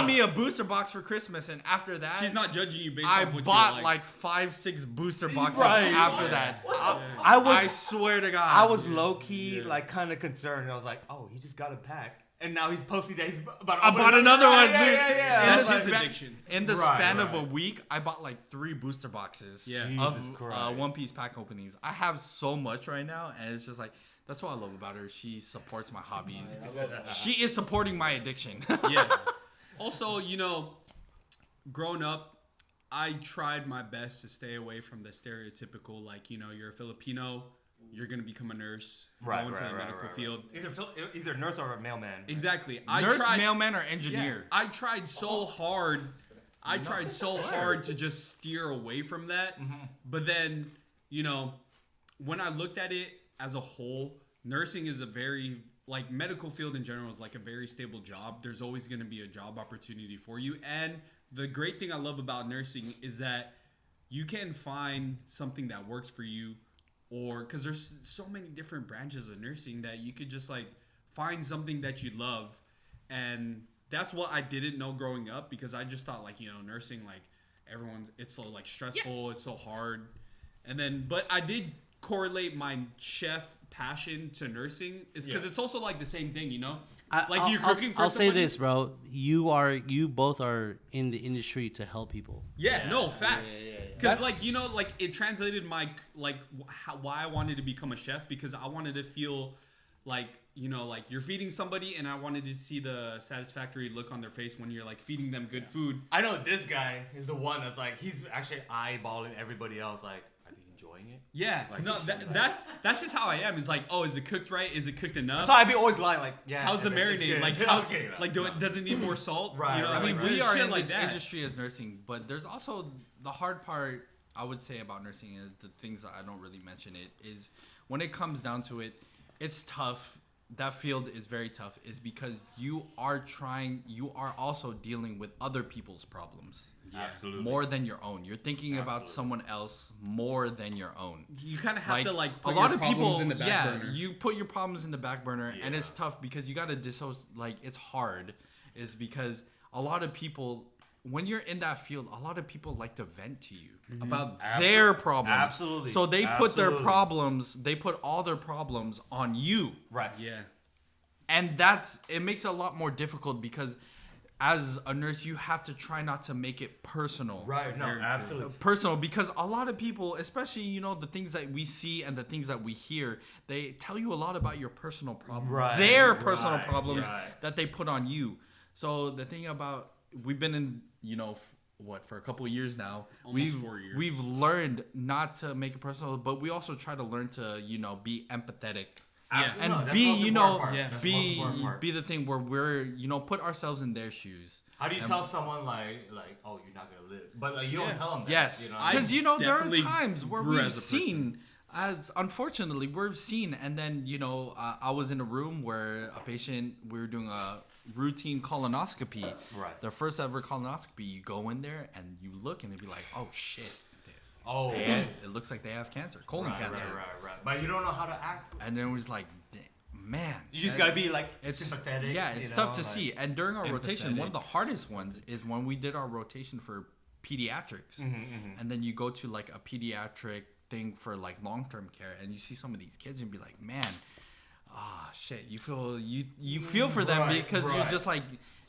me a booster box for Christmas, and after that, she's not judging you based I on what bought you like. 5-6 booster boxes after that. I swear to God, I was low key kind of concerned. I was like, oh, he just got a pack. And now he's posting that he's about to I bought another one. Yeah. That's his addiction. In the span of a week, I bought 3 booster boxes Yeah. of One Piece pack openings. I have so much right now, and it's just That's what I love about her. She supports my hobbies. She is supporting my addiction. Yeah. Also, you know, growing up, I tried my best to stay away from the stereotypical, like, you know, you're a Filipino, you're going to become a nurse, go into the medical field. Either nurse or a mailman. Exactly. Nurse, mailman, or engineer. Yeah, I tried so hard. I tried so hard to just steer away from that. Mm-hmm. But then, you know, when I looked at it as a whole, nursing is a very, like, medical field in general is like a very stable job. There's always going to be a job opportunity for you. And the great thing I love about nursing is that you can find something that works for you, or because there's so many different branches of nursing that you could just like find something that you love. And that's what I didn't know growing up, because I just thought, like, you know, nursing, like, it's so like stressful, it's so hard. And then, but I did correlate my chef passion to nursing, is because it's also like the same thing, you know. You're cooking for I'll say somebody. this, bro. You both are in the industry to help people. Yeah, no, facts. Because, like, you know, like, it translated my, like, why I wanted to become a chef, because I wanted to feel like, you know, like, you're feeding somebody, and I wanted to see the satisfactory look on their face when you're, like, feeding them good food. I know this guy is the one that's like, he's actually eyeballing everybody else, like, are they enjoying it? Yeah, like, no, that's just how I am. It's like, oh, is it cooked right? Is it cooked enough? So I'd be always lying, like, yeah. How's the marinade? Like, does it need more salt? Right, You know, right, I mean, right. we are Shit in like this that. industry as nursing, but there's also the hard part, I would say, about nursing, is the things that I don't really mention it, is when it comes down to it, it's tough. That field is very tough, is because you are also dealing with other people's problems. Yeah. Absolutely. More than your own. You're thinking about someone else more than your own. You kind of have to, like, put a lot your of problems people in the back burner. you put your problems in the back burner, and it's tough because you got to like, it's hard, is because a lot of people, when you're in that field, a lot of people like to vent to you about their problems. Absolutely. So they put all their problems on you. Right. Yeah. And it makes it a lot more difficult, because as a nurse, you have to try not to make it personal. Right. No, absolutely. Personal, because a lot of people, especially, you know, the things that we see and the things that we hear, they tell you a lot about your personal problems. Right. Their personal problems Right. that they put on you. So the thing about, we've been in, you know, for a couple of years now. Almost 4 years. We've learned not to make it personal, but we also try to learn to, you know, be empathetic. Yeah. And No, that's be, the most you know, important part. That's the most important part. be the thing where we're, you know, put ourselves in their shoes. How do you tell someone like, oh, you're not gonna live? But like, you don't tell them that. Yes, You know? because you know there are definitely times where grew we've as a person. seen, unfortunately, we've seen, and then, you know, I was in a room where a patient, we were doing a routine colonoscopy. Right. The first ever colonoscopy. You go in there and you look, and they'd be like, oh shit. Oh. It looks like they have cancer, colon cancer. Right. But you don't know how to act. And then it was like, man. You just gotta be like It's sympathetic. Yeah, it's you tough know, to like, see. And during our rotation, one of the Empathetic. hardest ones is when we did our rotation for pediatrics. And then you go to like a pediatric thing for like long-term care, and you see some of these kids and be like, man, shit, you feel for them, because you're just like,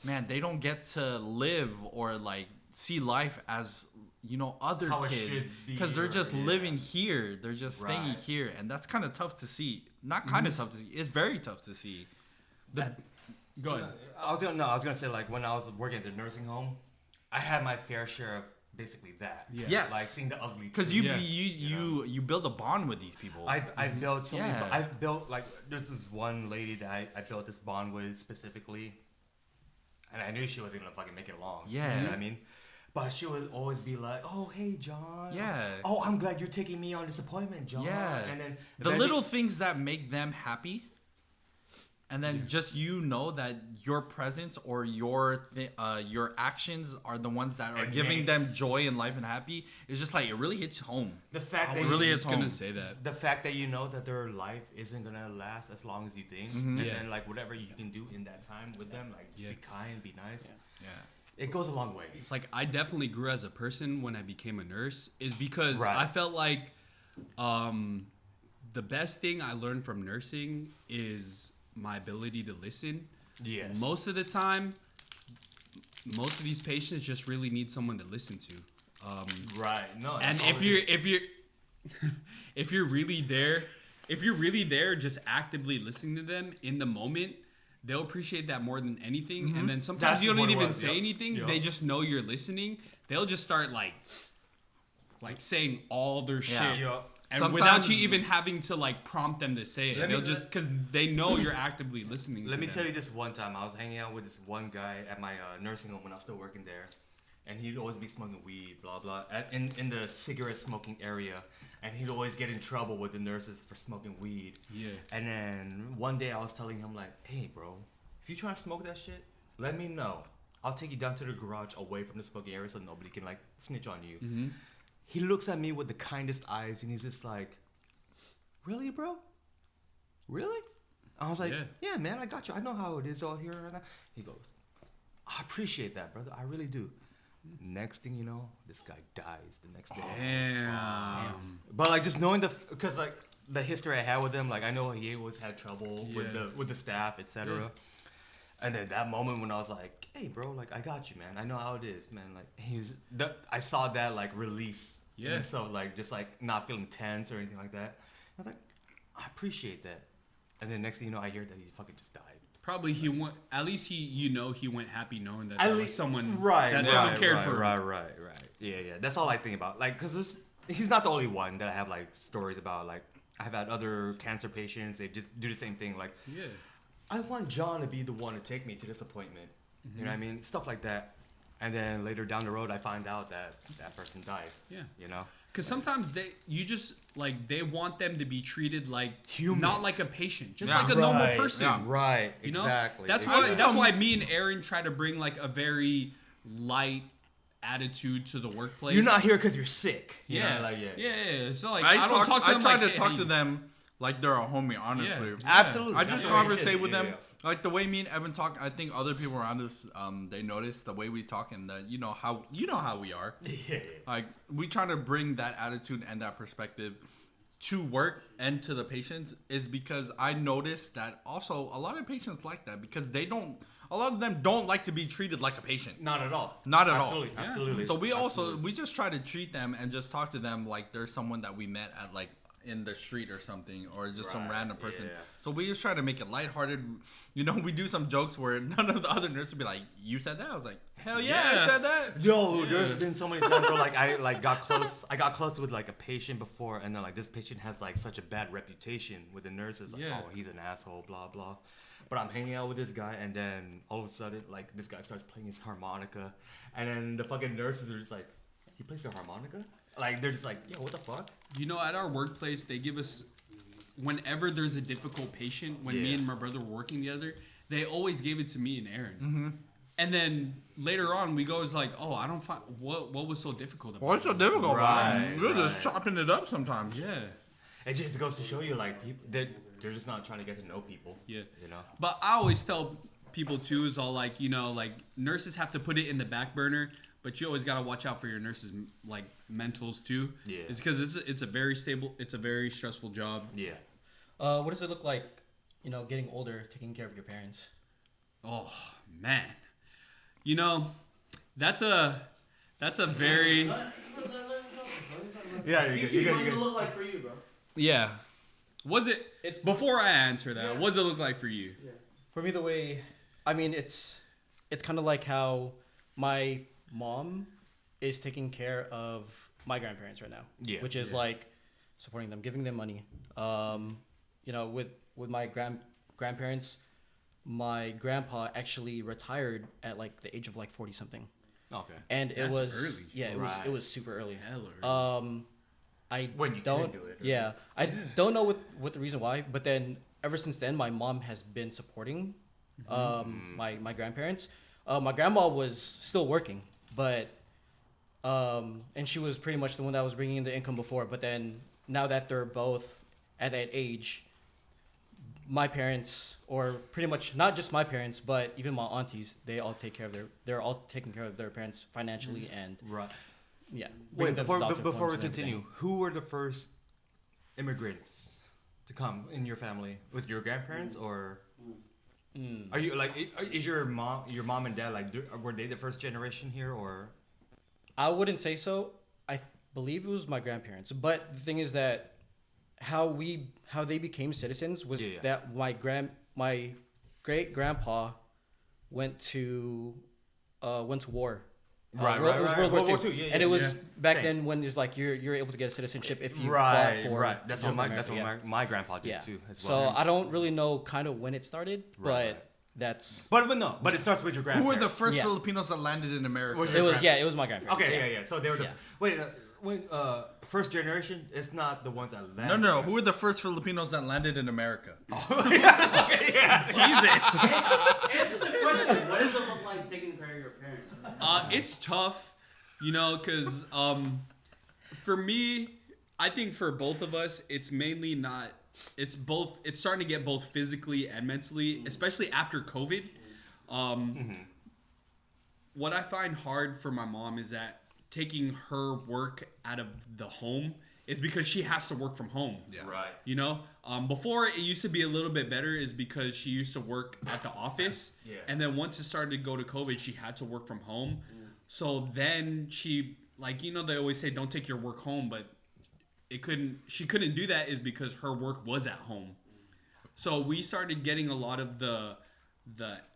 man, they don't get to live or like see life as, you know, other How it kids, should be, because they're or- just yeah. living here, they're just staying Right. here, and that's kind of tough to see. Not kind of tough to see, it's very tough to see. Go ahead. I was gonna say, like, when I was working at the nursing home, I had my fair share of basically that. Yeah. Yes. Like seeing the ugly. Because truth. you build a bond with these people. I've built so many. Yeah. I've built, like, there's this one lady that I built this bond with specifically, and I knew she wasn't gonna fucking make it long. Yeah. You know what I mean? But she would always be like, "Oh, hey, John. Yeah. Oh, I'm glad you're taking me on this appointment, John." Yeah. And then The eventually- little things that make them happy, and then just, you know, that your presence or your actions are the ones that are It giving makes- them joy in life and happy. It's just like, it really hits home. the fact that It really you, is I was gonna home. say that. the fact that you know that their life isn't gonna last as long as you think, and Yeah. then like whatever you can do in that time with them, like just be kind, be nice. Yeah. It goes a long way. Like, I definitely grew as a person when I became a nurse, is because Right. I felt like the best thing I learned from nursing is my ability to listen. Yes. Most of the time, most of these patients just really need someone to listen to. Right. No. And that's if all it you're is. if you're if you're really there if you're really there, just actively listening to them in the moment, they'll appreciate that more than anything. And then sometimes you don't even say anything. They just know you're listening. They'll just start like saying all their shit. And sometimes, without you even having to like prompt them to say it, they'll just, because they know you're actively listening to them. Let me tell you this one time. I was hanging out with this one guy at my nursing home when I was still working there. And he'd always be smoking weed, blah, blah, in the cigarette smoking area. And he'd always get in trouble with the nurses for smoking weed. Yeah. And then one day I was telling him, like, hey, bro, if you try to smoke that shit, let me know. I'll take you down to the garage away from the smoking area so nobody can, like, snitch on you. Mm-hmm. He looks at me with the kindest eyes, and he's just like, really, bro? Really? I was like, yeah, man, I got you. I know how it is all here right now. He goes, I appreciate that, brother. I really do. Next thing you know, this guy dies the next day. Damn. But, like, just knowing because, like, the history I had with him, like, I know he always had trouble with the staff, etc. Yeah. And then that moment when I was like, hey, bro, like, I got you, man. I know how it is, man. Like, I saw that, like, release. Yeah. And so, like, just, like, not feeling tense or anything like that. I was like, I appreciate that. And then next thing you know, I hear that he fucking just died. Probably he went, at least he went happy knowing that there was someone that cared for him. Right. Yeah. That's all I think about. Like, because he's not the only one that I have, like, stories about. Like, I've had other cancer patients. They just do the same thing. Like, I want John to be the one to take me to this appointment. Mm-hmm. You know what I mean? Stuff like that. And then later down the road, I find out that that person died. Yeah. You know? Because sometimes they want them to be treated like human, not like a patient, just like a normal person. Yeah. Right. You know? Exactly. That's why me and Aaron try to bring like a very light attitude to the workplace. You're not here because you're sick. You know? Like, So like I try to talk to them like they're a homie. Honestly, absolutely. I just conversate with them. Like the way me and Evan talk, I think other people around us, they notice the way we talk and that you know how we are. Yeah. Like we try to bring that attitude and that perspective to work and to the patients is because I noticed that also a lot of patients like that because a lot of them don't like to be treated like a patient. Not at all. Not at all. Absolutely. So we just try to treat them and just talk to them like there's someone that we met at like in the street or something, or just some random person. Yeah. So we just try to make it lighthearted. You know, we do some jokes where none of the other nurses would be like, "You said that?" I was like, "Hell yeah, I said that." Yo, there's been so many times where like I got close. I got close with like a patient before, and then like this patient has like such a bad reputation with the nurses. Like, oh, he's an asshole, blah blah. But I'm hanging out with this guy, and then all of a sudden, like this guy starts playing his harmonica, and then the fucking nurses are just like, "He plays the harmonica?" Like, they're just like, yo, what the fuck? You know, at our workplace, they give us, whenever there's a difficult patient, when me and my brother were working together, they always gave it to me and Aaron. Mm-hmm. And then later on, we go, it's like, oh, I don't find, what was so difficult about it? What's so difficult about it? We're just chopping it up sometimes. Yeah. It just goes to show you, like, people, they're just not trying to get to know people. Yeah. You know? But I always tell people, too, is all like, you know, like, nurses have to put it in the back burner. But you always gotta watch out for your nurses' like mentals too. Yeah. It's because it's a very stressful job. Yeah. What does it look like, you know, getting older, taking care of your parents? Oh man, you know, that's a very. Yeah. What does it look like for you, bro? Yeah. It's before I answer that. What does it look like for you? Yeah. For me, it's kind of like how my mom is taking care of my grandparents right now, which is like supporting them, giving them money. You know, with my grandparents, my grandpa actually retired at like the age of like 40 something. Okay, and it was early. It was super early. Hell early. I don't know what the reason why, but then ever since then, my mom has been supporting my grandparents. My grandma was still working. But, and she was pretty much the one that was bringing in the income before. But then now that they're both at that age, my parents, or pretty much not just my parents, but even my aunties, they're all taking care of their parents financially and yeah. Wait, before we continue, who were the first immigrants to come in your family? Was it your grandparents or? Are you like? Is your mom and dad like? Were they the first generation here, or? I wouldn't say so. I believe it was my grandparents. But the thing is that how they became citizens was that my great grandpa went to war. It was World War II. Yeah, and it was back then when it's like you're able to get citizenship if you fought for That's what my grandpa did too as well. So I don't really know kind of when it started, but that's but it starts with your grandparents. Who were the first Filipinos that landed in America? It was my grandparents. Okay, so they were when first generation. It's not the ones that landed. No. Who were the first Filipinos that landed in America? Jesus. Answer the question. What does it look like taking care of your parents? It's tough, because for me, I think for both of us, it's mainly not. It's both. It's starting to get both physically and mentally, especially after COVID. What I find hard for my mom is that taking her work out of the home is because she has to work from home. Yeah. Right. Before it used to be a little bit better is because she used to work at the office. Yeah. And then once it started to go to COVID, she had to work from home. So then she, they always say don't take your work home, but she couldn't do that is because her work was at home. So we started getting a lot of the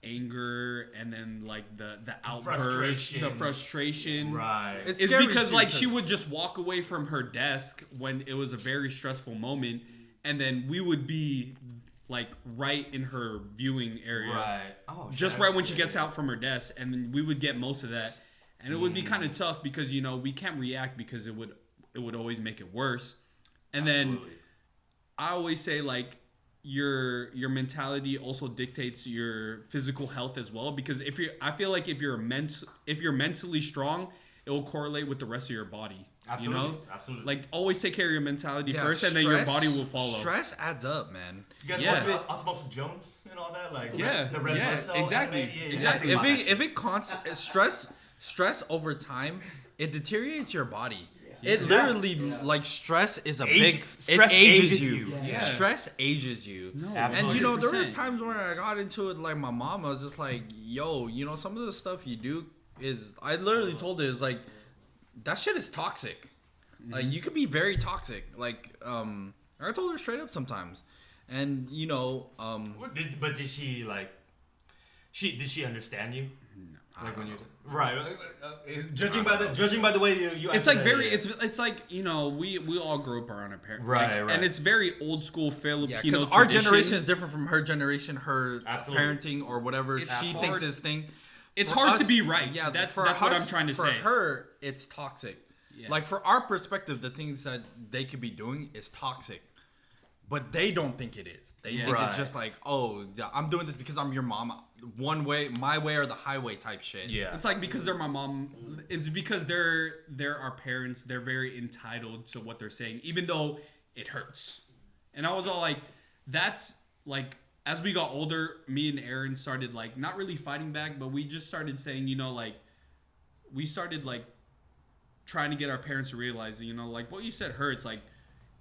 anger and then the outburst, the frustration. Right. It's because she would just walk away from her desk when it was a very stressful moment, and then we would be right in her viewing area. Right. Oh. Just right when she gets out from her desk, and then we would get most of that, and it would be kind of tough because we can't react because it would always make it worse, and then I always say your mentality also dictates your physical health as well, because I feel like if you're mentally strong, it will correlate with the rest of your body. Absolutely. Absolutely. Always take care of your mentality first, and then your body will follow. Stress adds up, man. You guys watch Osmosis Jones and all that, the red blood cell. Exactly. Exactly. If it constant stress over time, it deteriorates your body. It literally stress is a big. It ages you. Yeah. Stress ages you. No, and there was times where I got into it. My mom was just like, "Yo, some of the stuff you do is." I literally told her is that shit is toxic. You could be very toxic. I told her straight up sometimes, and But did she did she understand you? No. When you judging by the way you it's we all grew up around a parent, right, and it's very old school Filipino because our generation is different from her generation, her parenting or whatever she thinks is thing. It's hard to be right. Yeah, that's what I'm trying to say. For her, it's toxic. Yeah. For our perspective, the things that they could be doing is toxic. But they don't think it is. They think it's just I'm doing this because I'm your mom. One way, my way or the highway type shit. Yeah. It's because they're my mom. It's because they're our parents. They're very entitled to what they're saying, even though it hurts. And I was all that's as we got older, me and Aaron started not really fighting back, but we just started saying, we started trying to get our parents to realize, what you said hurts.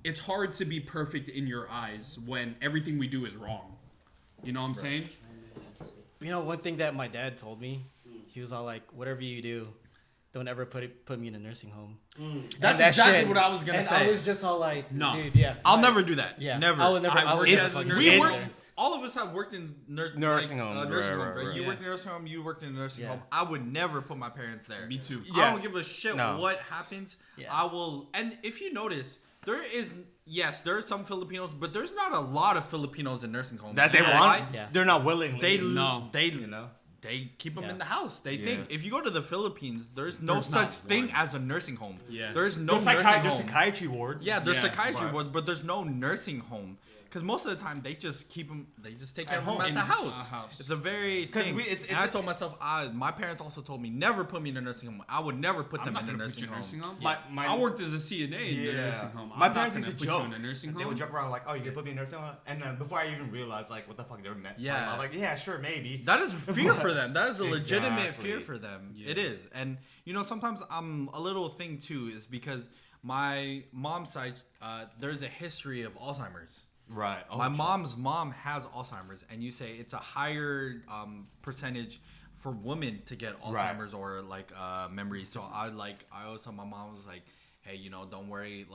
It's hard to be perfect in your eyes when everything we do is wrong. You know what I'm saying? One thing that my dad told me, he was all whatever you do, don't ever put me in a nursing home. That's exactly what I was going to say. I was just all no. Dude, yeah. I'll never do that. Yeah. Never. I would never. All of us have worked in nursing home. Right. You worked in a nursing home. You worked in a nursing home. I would never put my parents there. Me too. Yeah. I don't give a shit what happens. Yeah. I will. And if you notice, there are some Filipinos, but there's not a lot of Filipinos in nursing homes. That they want? Yeah. They're not willing. They keep them in the house. They think if you go to the Philippines, there's no such thing as a nursing home. Yeah. There's no nursing home. There's psychiatry wards. Yeah, there's psychiatry wards, but there's no nursing home. Because most of the time they just keep them, they just take care of them at the house. It's a very thing. And I told myself, my parents also told me never put me in a nursing home. I would never put them in a nursing home. I worked as a CNA in the nursing home. My parents used to joke. In a nursing home. They would joke around oh, you can put me in a nursing home, and then before I even realized what the fuck they were meant. Yeah, I was yeah, sure, maybe. That is fear for them. That is a legitimate fear for them. Yeah. It is, and sometimes a little thing too is because my mom's side, there's a history of Alzheimer's. Right. My mom's mom has Alzheimer's, and you say it's a higher percentage for women to get Alzheimer's or memory. So I always tell my mom, was hey, don't worry,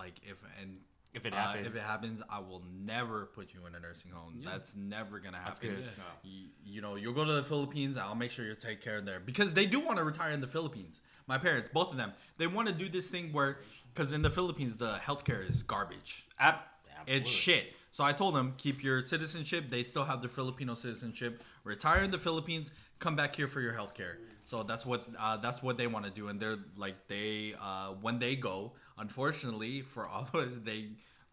If it happens. If it happens, I will never put you in a nursing home. Yeah. That's never gonna happen. That's good. Yeah. You know, you'll go to the Philippines. I'll make sure you take care of there because they do want to retire in the Philippines. My parents, both of them, they want to do this thing where, because in the Philippines the healthcare is garbage. It's shit. So I told them, keep your citizenship. They still have their Filipino citizenship. Retire in the Philippines. Come back here for your healthcare. So that's what they want to do. And they're like when they go, unfortunately for all of us, they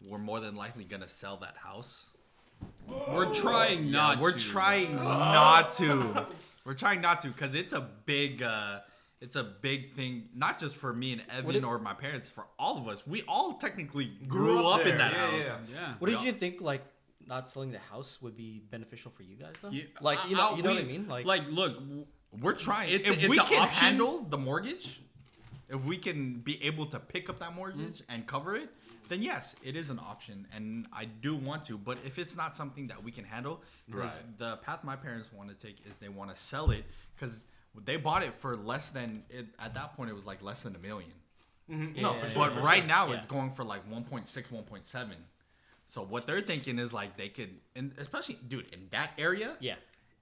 were more than likely gonna sell that house. We're trying not. We're trying not to. We're trying not to because it's a big. It's a big thing, not just for me and Evan or my parents, for all of us. We all technically grew up in that house. Yeah. What did you think, like, not selling the house would be beneficial for you guys, though? Yeah. Like, you know what I mean? Like, look, we're trying. If we can handle the mortgage, if we can be able to pick up that mortgage and cover it, then yes, it is an option, and I do want to. But if it's not something that we can handle, the path my parents want to take is they want to sell it because they bought it for less than it. At that point, it was like less than $1 million. Mm-hmm. No, for sure. But right now, it's going for like 1.6, 1.7. So what they're thinking is like they could, and especially, dude, in that area,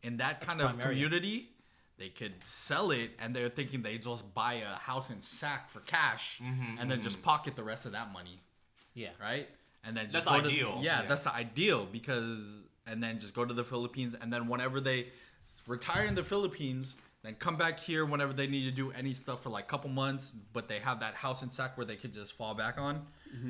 in that kind of community, they could sell it, and they're thinking they just buy a house in Sac for cash, and then just pocket the rest of that money. Yeah. Right. And then just that's ideal. That's the ideal because, and then just go to the Philippines, and then whenever they retire in the Philippines. Then come back here whenever they need to do any stuff for like a couple months, but they have that house in Sac where they could just fall back on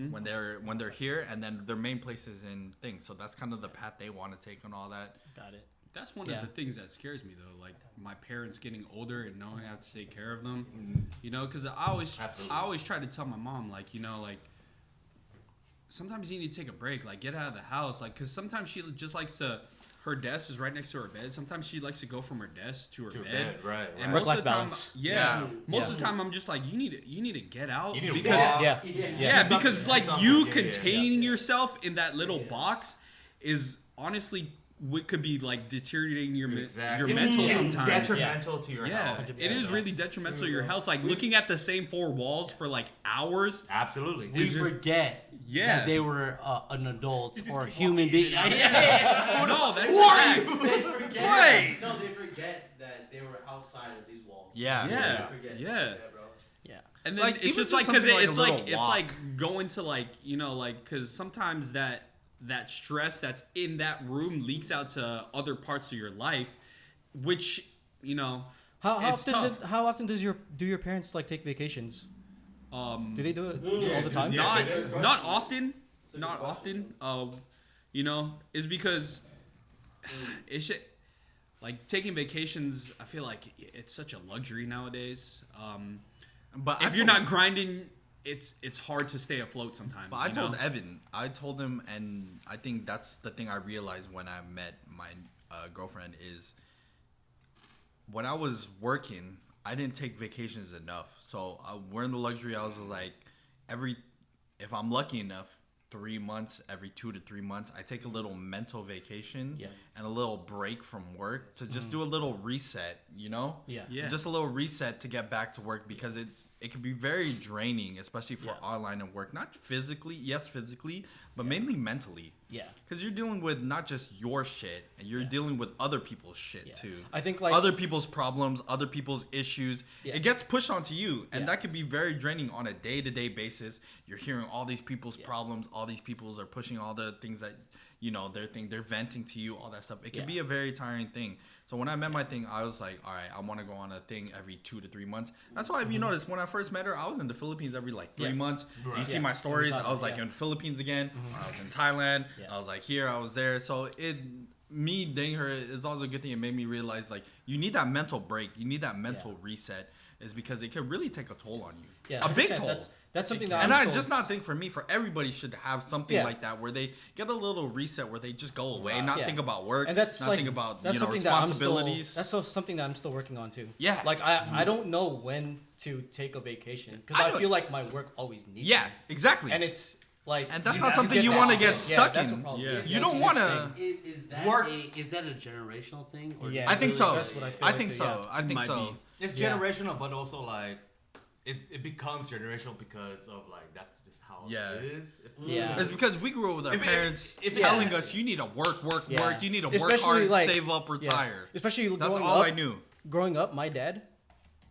when they're here, and then their main place is in things. So that's kind of the path they want to take on all that. Got it. That's one of the things that scares me though, like my parents getting older and knowing I have to take care of them. You know, because I always try to tell my mom, like, you know, like sometimes you need to take a break, like get out of the house, like because sometimes she just likes to. Her desk is right next to her bed. Sometimes she likes to go from her desk to her bed. Right. And most of the time, most of the time I'm just like, you need to get out because like you containing yourself in that little box is honestly what could be like deteriorating your mental sometimes. Detrimental to your health. It is really detrimental to your health. Like looking at the same four walls for like hours. Absolutely. We forget that they were an adult or a human being. No, that's facts. They forget. No, they forget that they were outside of these walls. Yeah. Bro. And then like, it's just like because it's like going to like, you know, like because sometimes that stress that's in that room leaks out to other parts of your life, which, you know, how often do your parents like take vacations? Do they do it all the time? Not often. You know, is because it should, like taking vacations. I feel like it's such a luxury nowadays. But if you're not grinding, it's hard to stay afloat sometimes. But I told Evan, I told him, and I think that's the thing I realized when I met my girlfriend is when I was working, I didn't take vacations enough. So we're in the luxury. I was like, if I'm lucky enough, 3 months, every 2 to 3 months, I take a little mental vacation and a little break from work to just do a little reset, you know? Just a little reset to get back to work because it can be very draining, especially for online and work. Not physically, but mainly mentally. Because you're dealing with not just your shit, and you're dealing with other people's shit too. I think like other people's problems, other people's issues. It gets pushed onto you, and that can be very draining on a day-to-day basis. You're hearing all these people's problems, all these people's are pushing all the things that, you know, they're venting to you, all that stuff. It can be a very tiring thing. So when I met my thing, I was like, all right, I want to go on a thing every 2 to 3 months. That's why, if you notice, when I first met her, I was in the Philippines every like 3 months. You see my stories. I was like in the Philippines again. I was in Thailand. I was like here. I was there. So me dating her is also a good thing. It made me realize like you need that mental break. You need that mental reset. Is because it can really take a toll on you. A big toll. That's something that and I just not think for me, for everybody should have something like that where they get a little reset where they just go away, not think about work, and that's not think about responsibilities. That's something that I'm still working on too. Like I don't know when to take a vacation because I feel like my work always needs me. Exactly. And it's like, and that's not something you want to get stuck in. You don't want to work. Is that a generational thing? Or I think so. I think so. I think so. It's generational, but also like it becomes generational because of like that's just how Yeah. it is. It's because we grew up with our parents telling us you need to work, you need to work Especially, hard, save up, retire. Especially that's growing all up, I knew. Growing up, my dad,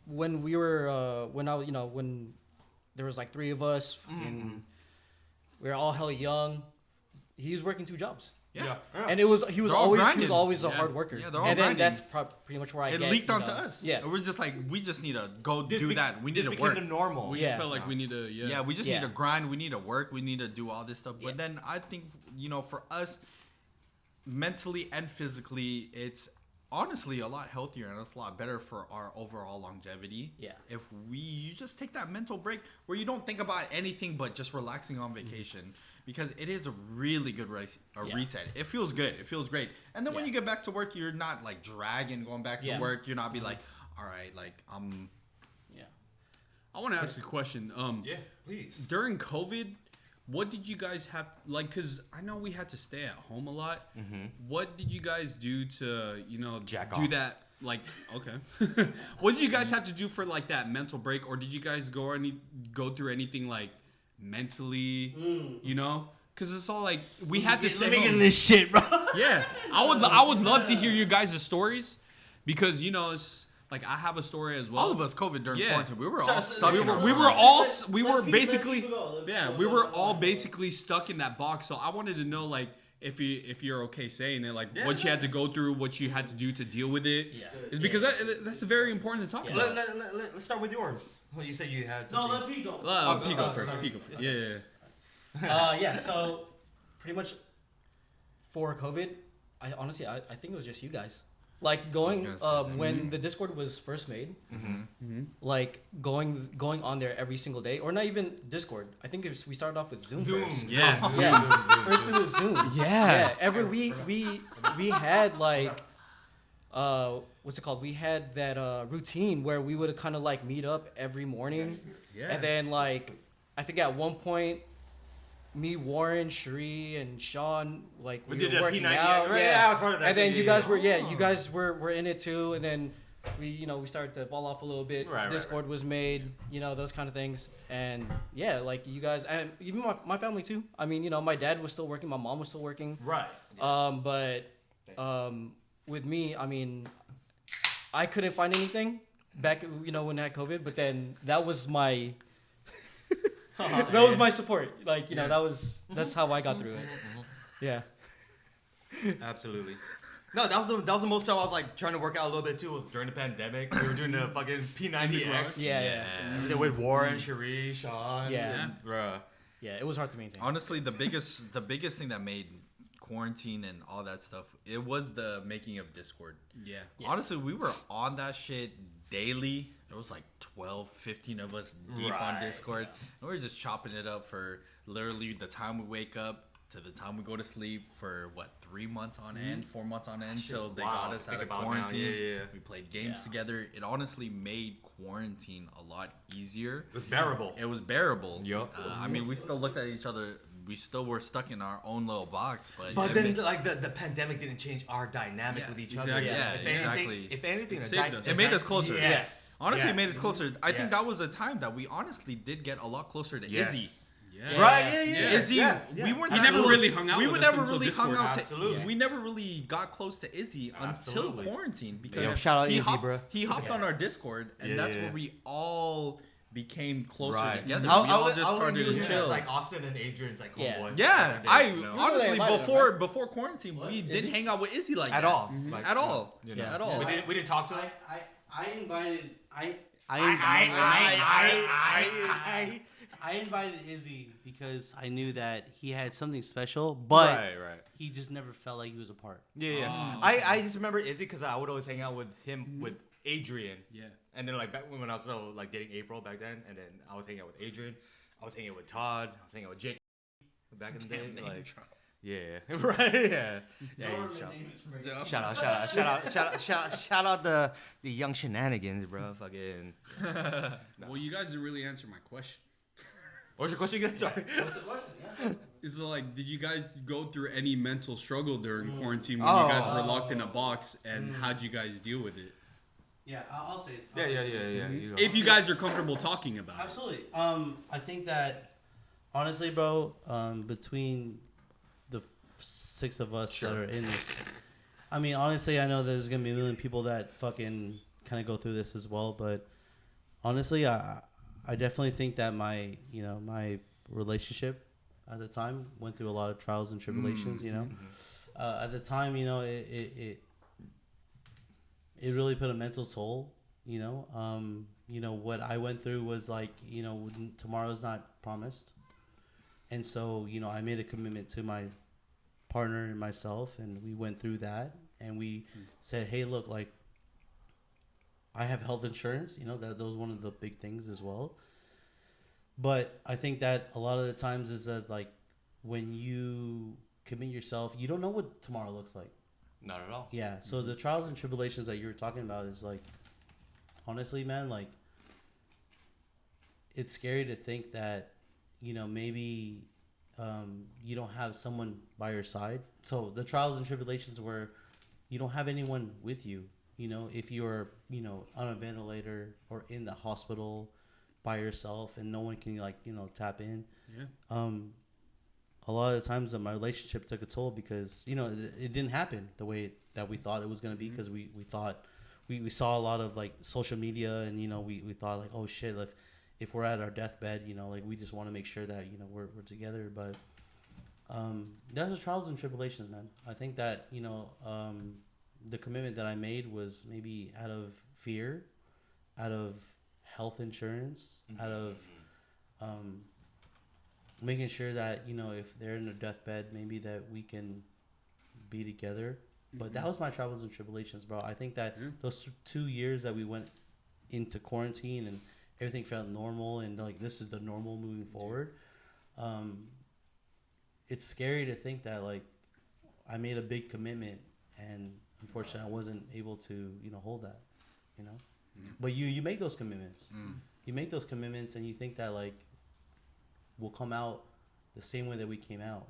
when we were when there was like 3 of us, fucking, we were all hella young. He was working 2 jobs. Yeah. And he was always a hard worker. Yeah, they're all and then grinding. that's pretty much where I It get, leaked onto us. Yeah. And we're just like, we just need to go do that. We need to became work. the normal. We just felt like we need to. Yeah, we just need to grind. We need to work. We need to do all this stuff. But then I think, for us, mentally and physically, it's honestly a lot healthier and it's a lot better for our overall longevity. Yeah. If you just take that mental break where you don't think about anything but just relaxing on vacation. Because it is a really good reset. It feels good. It feels great. And then when you get back to work, you're not like dragging going back to work. You're not be like, all right, like Yeah. I want to ask you a question. Yeah, please. During COVID, what did you guys have because I know we had to stay at home a lot. What did you guys do to Jack do off. that? Like, okay. What did you guys have to do for like that mental break, or did you guys go through anything like mentally, because it's all like we had to stay home. in this shit, bro. Yeah, I would love to hear your guys' stories, because it's like I have a story as well. all of us COVID during quarantine. We were all stuck. We were basically we were all basically stuck in that box. So I wanted to know like if you're okay saying it, like what you had to go through, what you had to do to deal with it. Yeah, is because that's very important to talk about. Let's start with yours. Well, you said you had No, something. let P go. P go first. Yeah. So pretty much for COVID, I honestly think it was just you guys. Like going when the Discord was first made, like going on there every single day, or not even Discord. I think we started off with Zoom. First. Yeah. First it was Zoom. Yeah. Every week we had like what's it called? We had that routine where we would kind of like meet up every morning. Yeah. And then like I think at one point, me, Warren, Sheree, and Sean, like we were working out. Yeah, I was part of that. And then you guys were in it too. And then we started to fall off a little bit. Discord was made, those kind of things. And yeah, like you guys, and even my family too. I mean, my dad was still working, my mom was still working. Right. But with me, I mean, I couldn't find anything back, when I had COVID. But then that was my. That was my support. Like, that's how I got through it. Yeah. Absolutely. No, that was the most time I was like trying to work out a little bit too. Was during the pandemic. We were doing the fucking P90X. Yeah. Everything with Warren, Sheree, Sean. Yeah. Bruh. Yeah, it was hard to maintain. Honestly, the biggest thing that made quarantine and all that stuff, it was the making of Discord. Yeah. Honestly, we were on that shit daily. There was like 12, 15 of us deep on Discord. And we were just chopping it up for literally the time we wake up to the time we go to sleep for 3 months on end, 4 months on end till they got us out of quarantine. We played games together. It honestly made quarantine a lot easier. It was bearable. It was bearable. Yup. I mean, we still looked at each other. We still were stuck in our own little box, but then like the pandemic didn't change our dynamic with each other. Yeah, exactly. If anything, it made us closer. Yes. Honestly, it made us closer. I think that was a time that we honestly did get a lot closer to Izzy. Yeah. Right. Yeah. Izzy, we weren't. He never really hung out. We with never us really Discord. hung out. Absolutely. We never really got close to Izzy until quarantine because shout out he Izzy, bro. He hopped on our Discord, and that's where we all became closer together. I We all just started to chill. It's like Austin and Adrian's like homeboy. Yeah, I honestly invited before quarantine we didn't hang out with Izzy like at that. all. Like, at all. At all. We didn't talk to him. I invited Izzy because I knew that he had something special, but he just never felt like he was a part. Yeah. I just remember Izzy because I would always hang out with him with Adrian. Yeah. And then like back when I was still like dating April back then, and then I was hanging out with Adrian. I was hanging out with Todd. I was hanging out with Jake back in the day. Like, Shout out the young shenanigans, bro. Fucking. Well, you guys didn't really answer my question. What's your question again? Sorry. What's the question? Yeah. Is it like, did you guys go through any mental struggle during quarantine when you guys were locked in a box, and how'd you guys deal with it? Yeah, I'll say. Yeah. Mm-hmm. You If you guys are comfortable talking about it. Absolutely. I think that honestly, bro, between the 6 of us that are in this, I mean, honestly, I know there's gonna be a million people that fucking kind of go through this as well, but honestly, I definitely think that my relationship at the time went through a lot of trials and tribulations. At the time, it really put a mental toll. What I went through was like, tomorrow's not promised, and so I made a commitment to my partner and myself, and we went through that, and we said, hey, look, like, I have health insurance. That was one of the big things as well. But I think that a lot of the times is that, like, when you commit yourself, you don't know what tomorrow looks like. Not at all. Yeah. So the trials and tribulations that you were talking about is like, honestly, man, like, it's scary to think that, maybe you don't have someone by your side. So the trials and tribulations where you don't have anyone with you, if you're, on a ventilator or in the hospital by yourself and no one can, like, tap in. Yeah. A lot of the times my relationship took a toll because, it didn't happen the way that we thought it was going to be, because we thought we saw a lot of, like, social media, and, we thought, like, oh shit, if we're at our deathbed, like, we just want to make sure that, we're together. But there's the trials and tribulations, man. I think that, the commitment that I made was maybe out of fear, out of health insurance, out of making sure that, if they're in their deathbed, maybe that we can be together. But that was my trials and tribulations, bro. I think that those 2 years that we went into quarantine and everything felt normal, and, like, this is the normal moving forward. It's scary to think that, like, I made a big commitment and unfortunately I wasn't able to, hold that, But you make those commitments. You make those commitments and you think that, like, we'll come out the same way that we came out,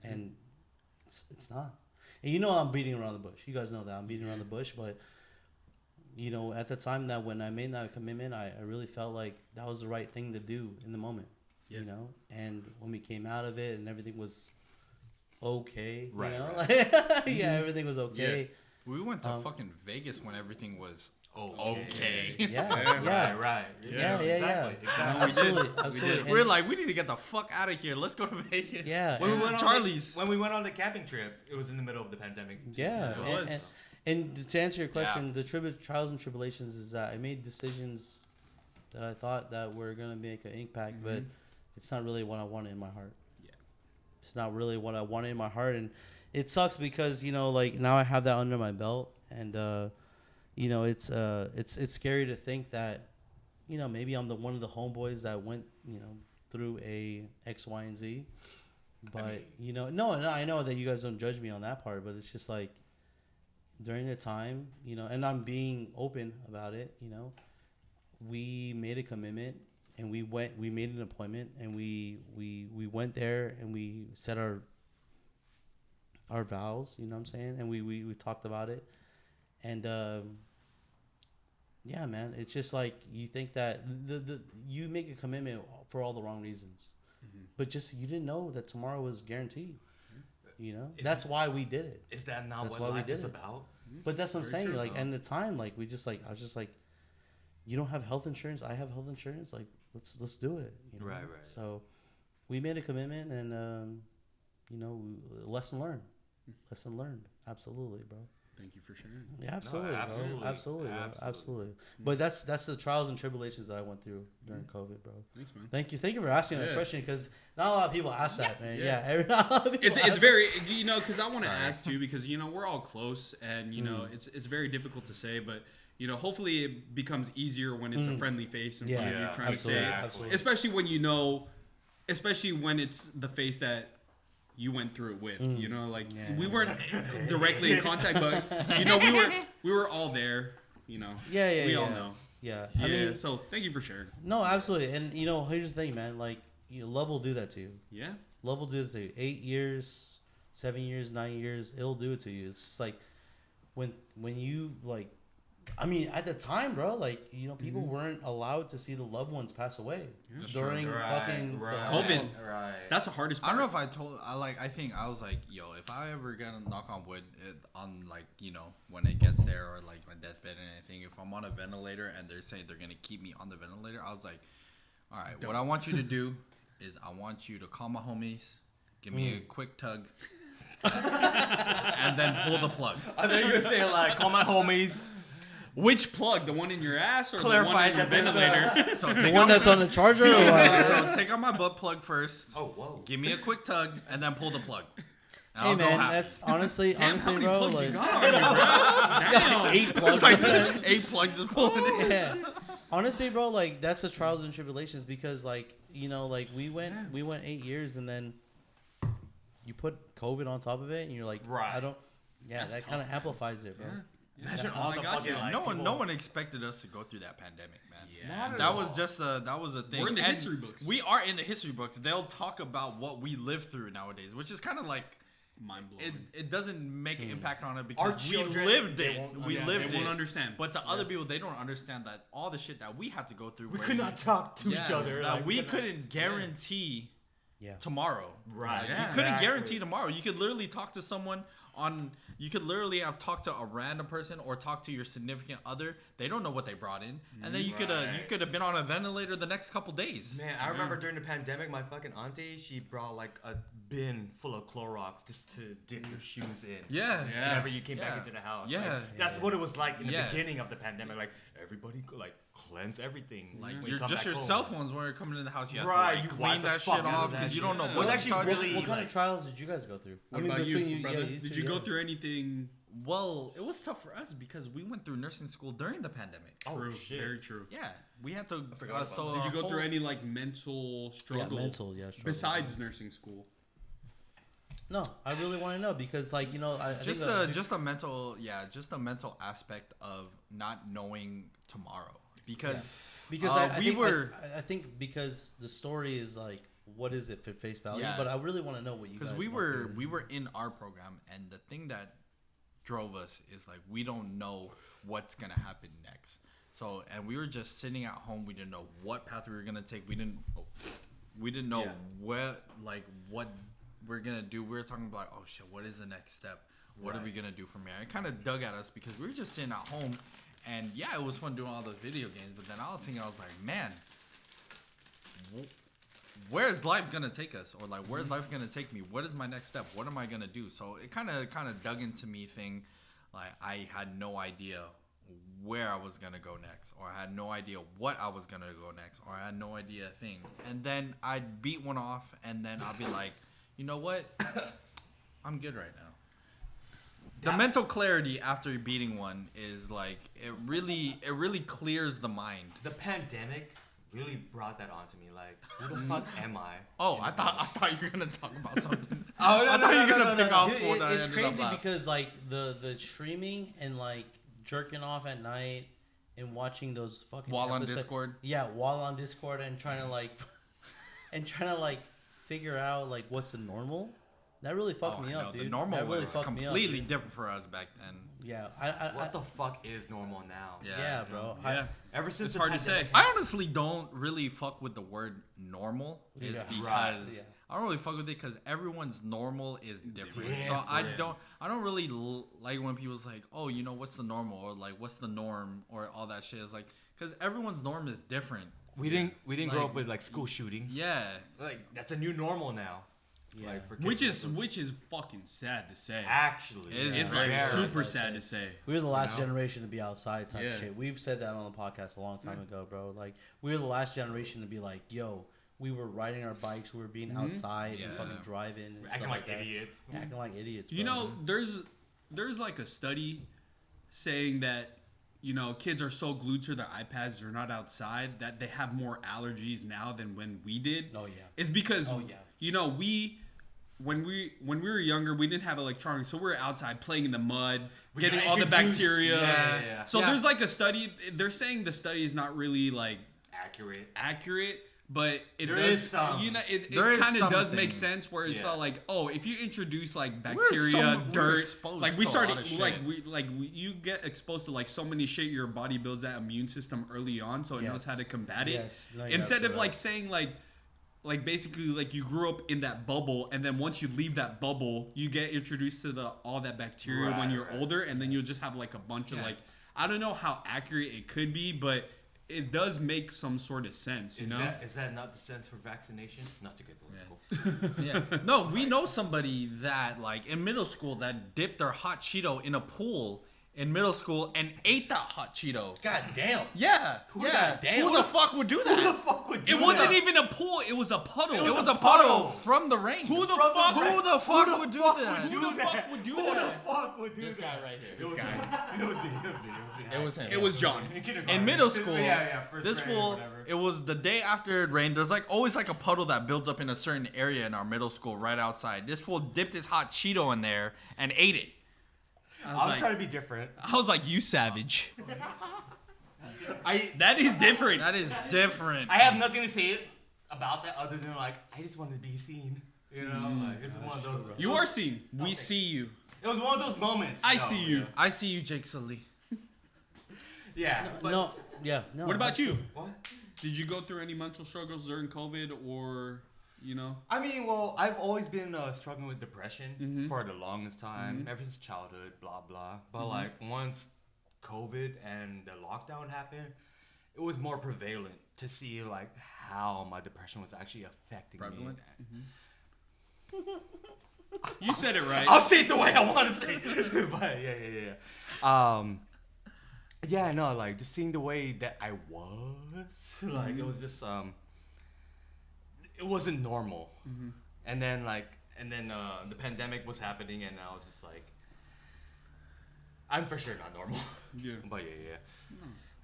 and it's not. And I'm beating around the bush. You guys know that I'm beating around the bush, but at the time that when I made that commitment, I really felt like that was the right thing to do in the moment, and when we came out of it and everything was okay, everything was okay. Yeah. We went to fucking Vegas when everything was okay. Yeah. Right. Exactly. Absolutely. We're like, we need to get the fuck out of here. Let's go to Vegas. Yeah. When we went Charlie's. When we went on the camping trip, it was in the middle of the pandemic. Yeah. And to answer your question, the trials and tribulations is that I made decisions that I thought that were going to make an impact, but it's not really what I wanted in my heart. Yeah. It's not really what I wanted in my heart. And it sucks because, like, now I have that under my belt, and, it's scary to think that, maybe I'm one of the homeboys that went, through a X, Y, and Z. But, no, I know that you guys don't judge me on that part, but it's just like, during the time, and I'm being open about it, we made a commitment and we made an appointment, and we went there and we set our vows, you know what I'm saying? And we talked about it. And, yeah, man, it's just like, you think that you make a commitment for all the wrong reasons, but just, you didn't know that tomorrow was guaranteed. That's why we did it. Is that not what life is about? But that's what I'm saying. Like, and the time, like, I was just like, you don't have health insurance. I have health insurance. Like, let's do it. Right. So we made a commitment, and, lesson learned. Absolutely, bro. Thank you for sharing. Yeah, absolutely, bro. Absolutely. But that's the trials and tribulations that I went through during COVID, bro. Thanks, man. Thank you for asking that question, because not a lot of people ask that, man. It's very, because I want to ask too, because we're all close, and it's very difficult to say, but hopefully it becomes easier when it's a friendly face in front of you trying to say it, especially when it's the face that you went through it with, we weren't directly in contact, but we were all there, we all know. Yeah. I mean, so thank you for sharing. No, absolutely. And here's the thing, man, like, love will do that to you. Yeah. Love will do it to you. 8 years, 7 years, 9 years, it'll do it to you. It's just like when you, like, I mean, at the time, bro, like, you know, people weren't allowed to see the loved ones pass away during fucking COVID. Right. That's the hardest part. I don't know if I think I was like, yo, if I ever get a knock on wood on like, you know, when it gets there or like my deathbed and anything, if I'm on a ventilator and they're saying they're going to keep me on the ventilator, I was like, all right, what I want you to do is I want you to call my homies, give me a quick tug, and then pull the plug. I think you're gonna say like, call my homies. Which plug? The one in your ass or Clarify the one in your ventilator? So the one that's on the charger or what? So take out my butt plug first. Oh, whoa. Give me a quick tug and then pull the plug. And Hey I'll go man, happy. that's honestly, Damn, how many bro, plugs like you got on you, bro? Damn. 8 plugs. It's like 8 plugs just pulling it. Yeah. Honestly, bro, like that's the trials and tribulations because, like, you know, like we went 8 years and then you put COVID on top of it and you're like, Right. I don't. Yeah, That's that tough, kind of man. amplifies it, bro. Imagine Oh all my the God, fucking yeah. like, No people- one expected us to go through that pandemic, man. Yeah. Not That at was all. just that was a thing. We're in the And history books. We are in the history books. They'll talk about what we live through nowadays, which is kind of like Mind blowing. it doesn't make an impact on it Our because we children, lived they it. won't We understand. lived They it. won't understand. But to other people, they don't understand that all the shit that we had to go through. We where could not talk to each yeah, other. that like, we couldn't guarantee Yeah. tomorrow. Right. Yeah. You couldn't Exactly. guarantee tomorrow. You could literally talk to someone on. You could literally have talked to a random person or talk to your significant other. They don't know what they brought in, and then you could have been on a ventilator the next couple days. Man, I remember during the pandemic, my fucking auntie, she brought like a bin full of Clorox just to dip your shoes in. Yeah. Yeah. Whenever you came back Yeah. into the house. Yeah. Like, that's what it was like in the Yeah. beginning of the pandemic. Like, everybody could, like, cleanse everything. Like when you your come just back your home. cell phones when you're coming to the house, you have Right, to you like wipe clean the that fuck shit out of off that because you shit. don't know It was what actually charge. really- What kind like- of trials did you guys go through? What about you, brother? you Did two, you go yeah. through anything? Well, it was tough for us because we went through nursing school during the pandemic. Oh, True. shit. Very true. Yeah, we had to. forgot about so Did you our go through whole- any like mental struggle? mental, yeah, struggle. Besides nursing school. No, I really want to know because, like, you know, I just think just a mental aspect of not knowing tomorrow because because I think because the story is like, what is it for face value? Yeah. But I really want to know what you guys because we went were through. we were in our program and the thing that drove us is like we don't know what's gonna happen next. So and we were just sitting at home. We didn't know what path we were gonna take. We didn't know Yeah. what we're gonna do. We were talking about oh shit, what is the next step? What are we gonna do from here? It kind of dug at us because we were just sitting at home, and yeah, it was fun doing all the video games. But then I was thinking, I was like, man, where's life gonna take us? Or like, where's life gonna take me? What is my next step? What am I gonna do? So it kind of dug into me. Like I had no idea where I was gonna go next, or I had no idea what I was gonna go next, or I had no idea a thing. And then I'd beat one off, and then I'll be like, you know what? I'm good right now. The mental clarity after beating one is like it really clears the mind. The pandemic really brought that onto me. Like, who the fuck am I? Oh, I thought you were gonna talk about something. Oh, I thought you were gonna pick off Dude, what I it's ended up crazy laughing. because like the streaming and like jerking off at night and watching those fucking While on episodes- Discord? Yeah, while on Discord and trying to like figure out like what's the normal. That really fucked me I up, know. dude. The normal that really was fucked me up, completely dude. different for us back then. Yeah, What the fuck is normal now? yeah, bro. Yeah. Ever since It's the hard to pandemic say. I honestly don't really fuck with the word normal. Is Yeah. because Right. Yeah. I don't really fuck with it because everyone's normal is different. So Different. I don't really like when people's like, oh, you know, what's the normal or like what's the norm or all that shit. It's like because everyone's norm is different. We didn't grow Like- up with like school shootings. Yeah. Like that's a new normal now. Yeah. Like, for kids, Which is fucking sad to say. actually It is It's very like sad. super sad to say. We were the last generation to be outside type Yeah. shit. We've said that on the podcast a long time ago, bro. Like we were the last generation to be like, yo, we were riding our bikes, we were being outside Yeah. and fucking driving and We're stuff acting like that. idiots. Acting like idiots. You bro. know, there's like a study saying that, you know, kids are so glued to their iPads, they're not outside, that they have more allergies now than when we did. Oh, yeah. It's because, Oh, yeah. you know, when we were younger, we didn't have electronics, so we were outside playing in the mud, We getting got all the introduced- bacteria. Yeah. So Yeah. there's like a study. They're saying the study is not really like Accurate. accurate, But it There does, is some. you know, it There is kind of does something. make sense where it's all like, oh, if you introduce like We're bacteria, dirt, exposed like we to a started, lot of like shit. you get exposed to like so many shit. Your body builds that immune system early on, so it knows how to combat it. Yes. No, you're Instead of absolutely like right. saying like basically like you grew up in that bubble, and then once you leave that bubble, you get introduced to all that bacteria when you're older, and then you'll just have like a bunch of like, I don't know how accurate it could be, but it does make some sort of sense, you know? Is that not the sense for vaccination? Not to get political. Yeah. No, we know somebody that like in middle school that dipped their hot Cheeto in a pool in middle school and ate that hot Cheeto. God damn. Yeah. Who the fuck would do that? Who the fuck would do It wasn't that? even a pool, it was a puddle. It was a puddle from the rain. Who the From the fuck rain. Who the fuck would do that? Who the fuck would do Who the that? fuck would do This that? guy right here. It was me. It was me. It was him. It was John. In middle school, first this grade or fool, whatever. it was the day after it rained. There's like always like a puddle that builds up in a certain area in our middle school right outside. This fool dipped his hot Cheeto in there and ate it. I was trying to be different. I was like, you savage. I That is different. That is different. have nothing to say about that other than like I just wanted to be seen. You know, like this is one of those. You are seen. We see you. It was one of those moments. I see you. I see you, Jake Sully. Yeah. But No. Yeah. No. What about you? What? Did you go through any mental struggles during COVID, or, you know? I mean, well, I've always been struggling with depression for the longest time, ever since childhood, blah blah. But like once COVID and the lockdown happened, it was more prevalent to see like how my depression was actually affecting Prevalent? me. You said it right. I'll say it the way I want to say it. But yeah, no, like just seeing the way that I was, like it was just it wasn't normal. And then the pandemic was happening, and I was just like, I'm for sure not normal. Yeah. But yeah.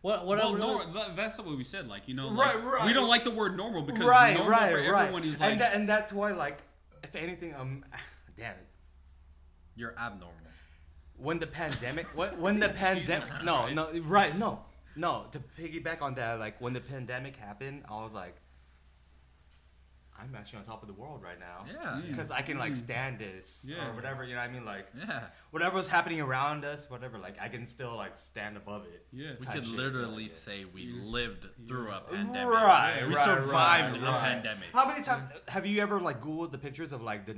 What Well, I really, that's what we said. Like, you know, Right, like, right. we don't like the word normal because Right, normal right, for right. everyone is like, And that's why, like, if anything, damn it. You're abnormal. When the pandemic, when the pandemic, no, to piggyback on that, like when the pandemic happened, I was like, I'm actually on top of the world right now. Yeah. Because I can like stand this or whatever, you know what I mean? Like Yeah. whatever's happening around us, whatever, like I can still like stand above it. yeah. We type could shit, literally yeah. say we lived through a pandemic. Right, We right, survived right, a right. pandemic. How many times have you ever like Googled the pictures of like the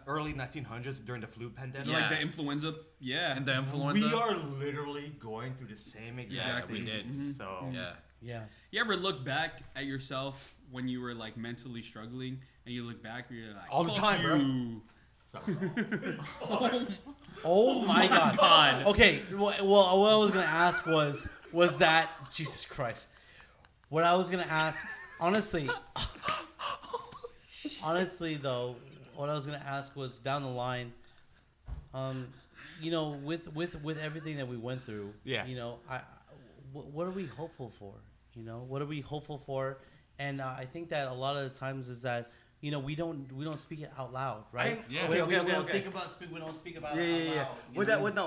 early 1900s during the flu pandemic? Yeah. Like the influenza. Yeah. And the influenza. We are literally going through the same exact Exactly. thing. We did. So Yeah. yeah. You ever look back at yourself when you were like mentally struggling, and you look back and you're like, All the "Fuck time, bro." you." Oh my God. God. Okay. Well, what I was gonna ask was that Jesus Christ. What I was gonna ask, honestly though, what I was gonna ask was down the line. You know, with everything that we went through. Yeah. You know, what are we hopeful for? You know, what are we hopeful for? And I think that a lot of the times is that, you know, we don't speak it out loud, right? Yeah. We Okay. don't think about we don't speak about it out loud.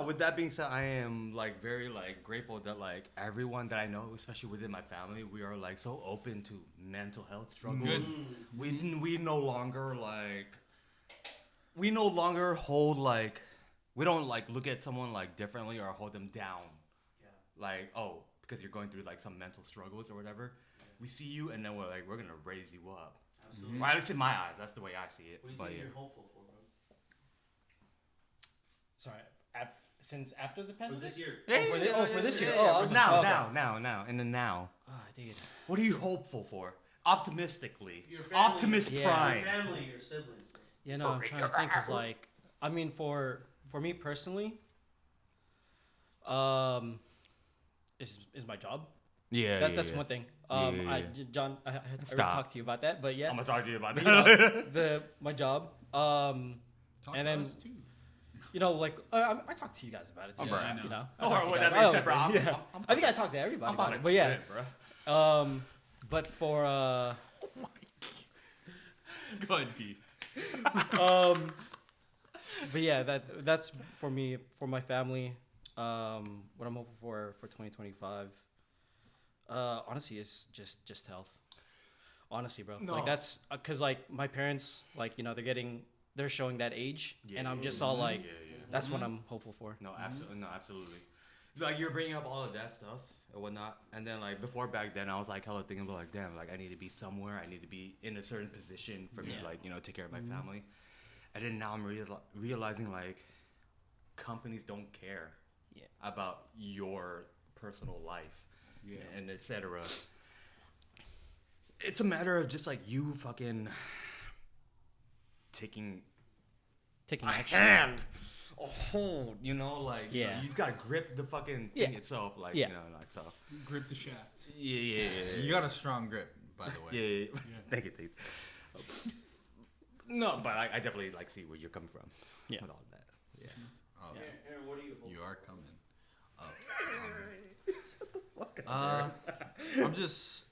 you With that being said, I am like very like grateful that like everyone that I know, especially within my family, we are like so open to mental health struggles. Good. We no longer hold like, we don't like look at someone like differently or hold them down. Yeah. Like, oh, because you're going through like some mental struggles or whatever. We see you and then we're gonna raise you up. Absolutely. Well, at least in my eyes, that's the way I see it. What do you But think yeah. you're hopeful for, bro? Sorry, since after the For pandemic? this year. For this year. Yeah, Oh, I was now, okay. now, in the now. Oh, dude. What are you hopeful for? Optimistically. Your family. Optimist Yeah. prime. Your family, your siblings. Bro. You know, I'm trying to think. Cause like, I mean, for me personally, is my job. Yeah, That's one thing. Yeah. John, I already Stop. talked to you about that, but yeah, I'm gonna talk to you about you that. know, my job. Talk And to then us too. you know, like I talk to you guys about it too. Oh, bro. I know. You know, I Or talk to what you that guys. I being said, always bro, do, yeah. I think I talk to everybody about it, but yeah. bro. But for Go ahead, Pete. but yeah, that's for me, for my family. What I'm hoping for 2025. Honestly, is just health. Honestly, bro. No. Like that's because like my parents, like they're showing that age, and I'm just all like, that's what I'm hopeful for. No, absolutely. Like you're bringing up all of that stuff and whatnot, and then like before back then, I was like hella thinking about like, damn, like I need to be somewhere, I need to be in a certain position for me to like take care of my family, and then now I'm realizing like companies don't care about your personal life, and etc. It's a matter of just like you fucking taking Taking a action. hand, a hold, you just gotta grip the fucking thing itself, like like so. Grip the shaft. Yeah. You got a strong grip, by the way. Yeah. Thank you. No, but I definitely like see where you're coming from. Yeah. With all that. Yeah. Oh, Aaron, what are you? you are coming. Shut the fuck up. I'm just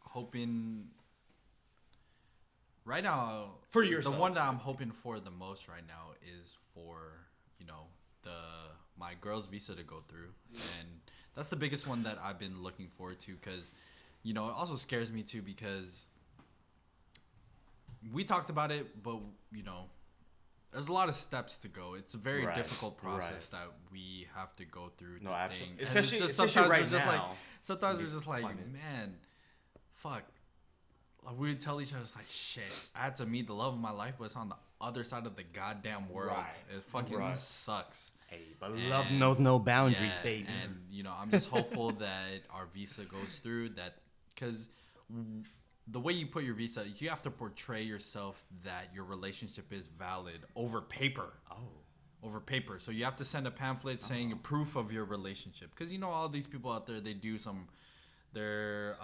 hoping. Right now, For yourself. the one that I'm hoping for the most right now is for my girl's visa to go through, and that's the biggest one that I've been looking forward to, because it also scares me too, because we talked about it, but there's a lot of steps to go. It's a very difficult process that we have to go through. No, the absolutely. thing. Especially, And it's especially sometimes right we're just now. sometimes we're just like, Find it. man, fuck. Like, we would tell each other, it's like, shit, I had to meet the love of my life, but it's on the other side of the goddamn world. Right. It fucking sucks. Hey, but love knows no boundaries, Yeah, baby. and I'm just hopeful that our visa goes through, that because the way you put your visa, you have to portray yourself that your relationship is valid over paper. Over paper. So you have to send a pamphlet saying a proof of your relationship, because all these people out there, they do some. They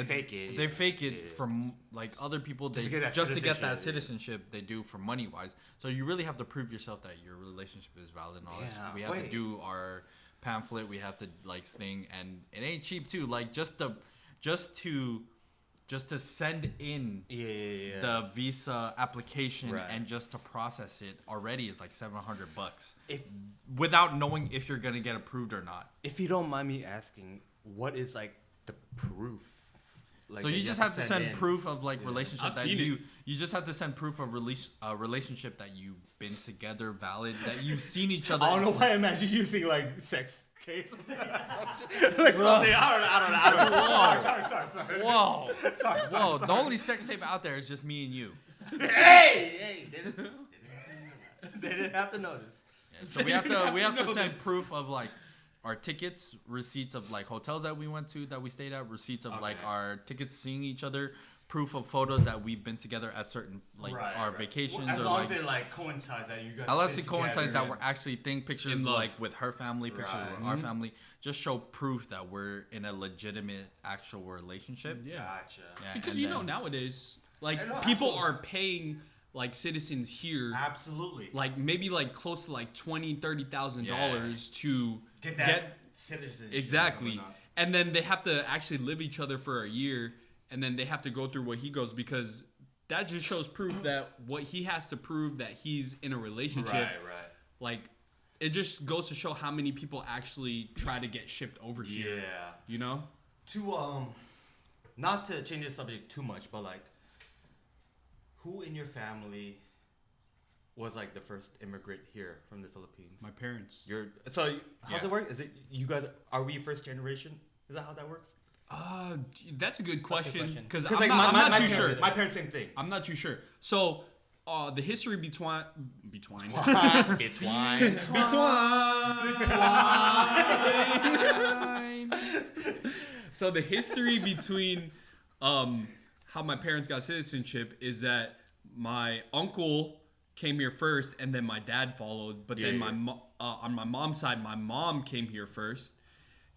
fake it. They fake it from like other people. They just to get that citizenship. They do for money wise. So you really have to prove yourself that your relationship is valid and all that shit. We have to do our pamphlet. We have to like sting, and it ain't cheap too. Like just to send in the visa application and just to process it already is like $700 without knowing if you're gonna get approved or not. If you don't mind me asking, what is like the proof? Like, so you just have to send proof of like relationship I've that seen you just have to send proof of relationship that you've been together, valid, that you've seen each other. I don't know why I imagine using like sex tapes. Like something. I don't know. Sorry. Whoa. Sorry. The only sex tape out there is just me and you. Hey, they didn't have to notice. Yeah, so we have to send proof of like our tickets, receipts of like hotels that we went to, that we stayed at, receipts of like our tickets seeing each other, proof of photos that we've been together at certain like our vacations, as or long like, as it like coincides that you guys. unless it coincides that we're actually taking pictures like with her family, pictures with our family, just show proof that we're in a legitimate actual relationship. Yeah. Gotcha. Yeah, Because and nowadays, like people are paying like citizens here, Absolutely. like maybe like close to like $20,000-$30,000 to Get citizenship. exactly, and then they have to actually live each other for a year, and then they have to go through what he goes, because that just shows proof that what he has to prove that he's in a relationship. Right. Like, it just goes to show how many people actually try to get shipped over here. Yeah. To not to change the subject too much, but like, who in your family was like the first immigrant here from the Philippines? My parents. How's it work? Is it you guys? Are we first generation? Is that how that works? That's a good question, because Like I'm not too parents, sure. My parents, same thing. I'm not too sure. So, the history between So the history between how my parents got citizenship is that my uncle came here first, and then my dad followed. But then on my mom's side, my mom came here first,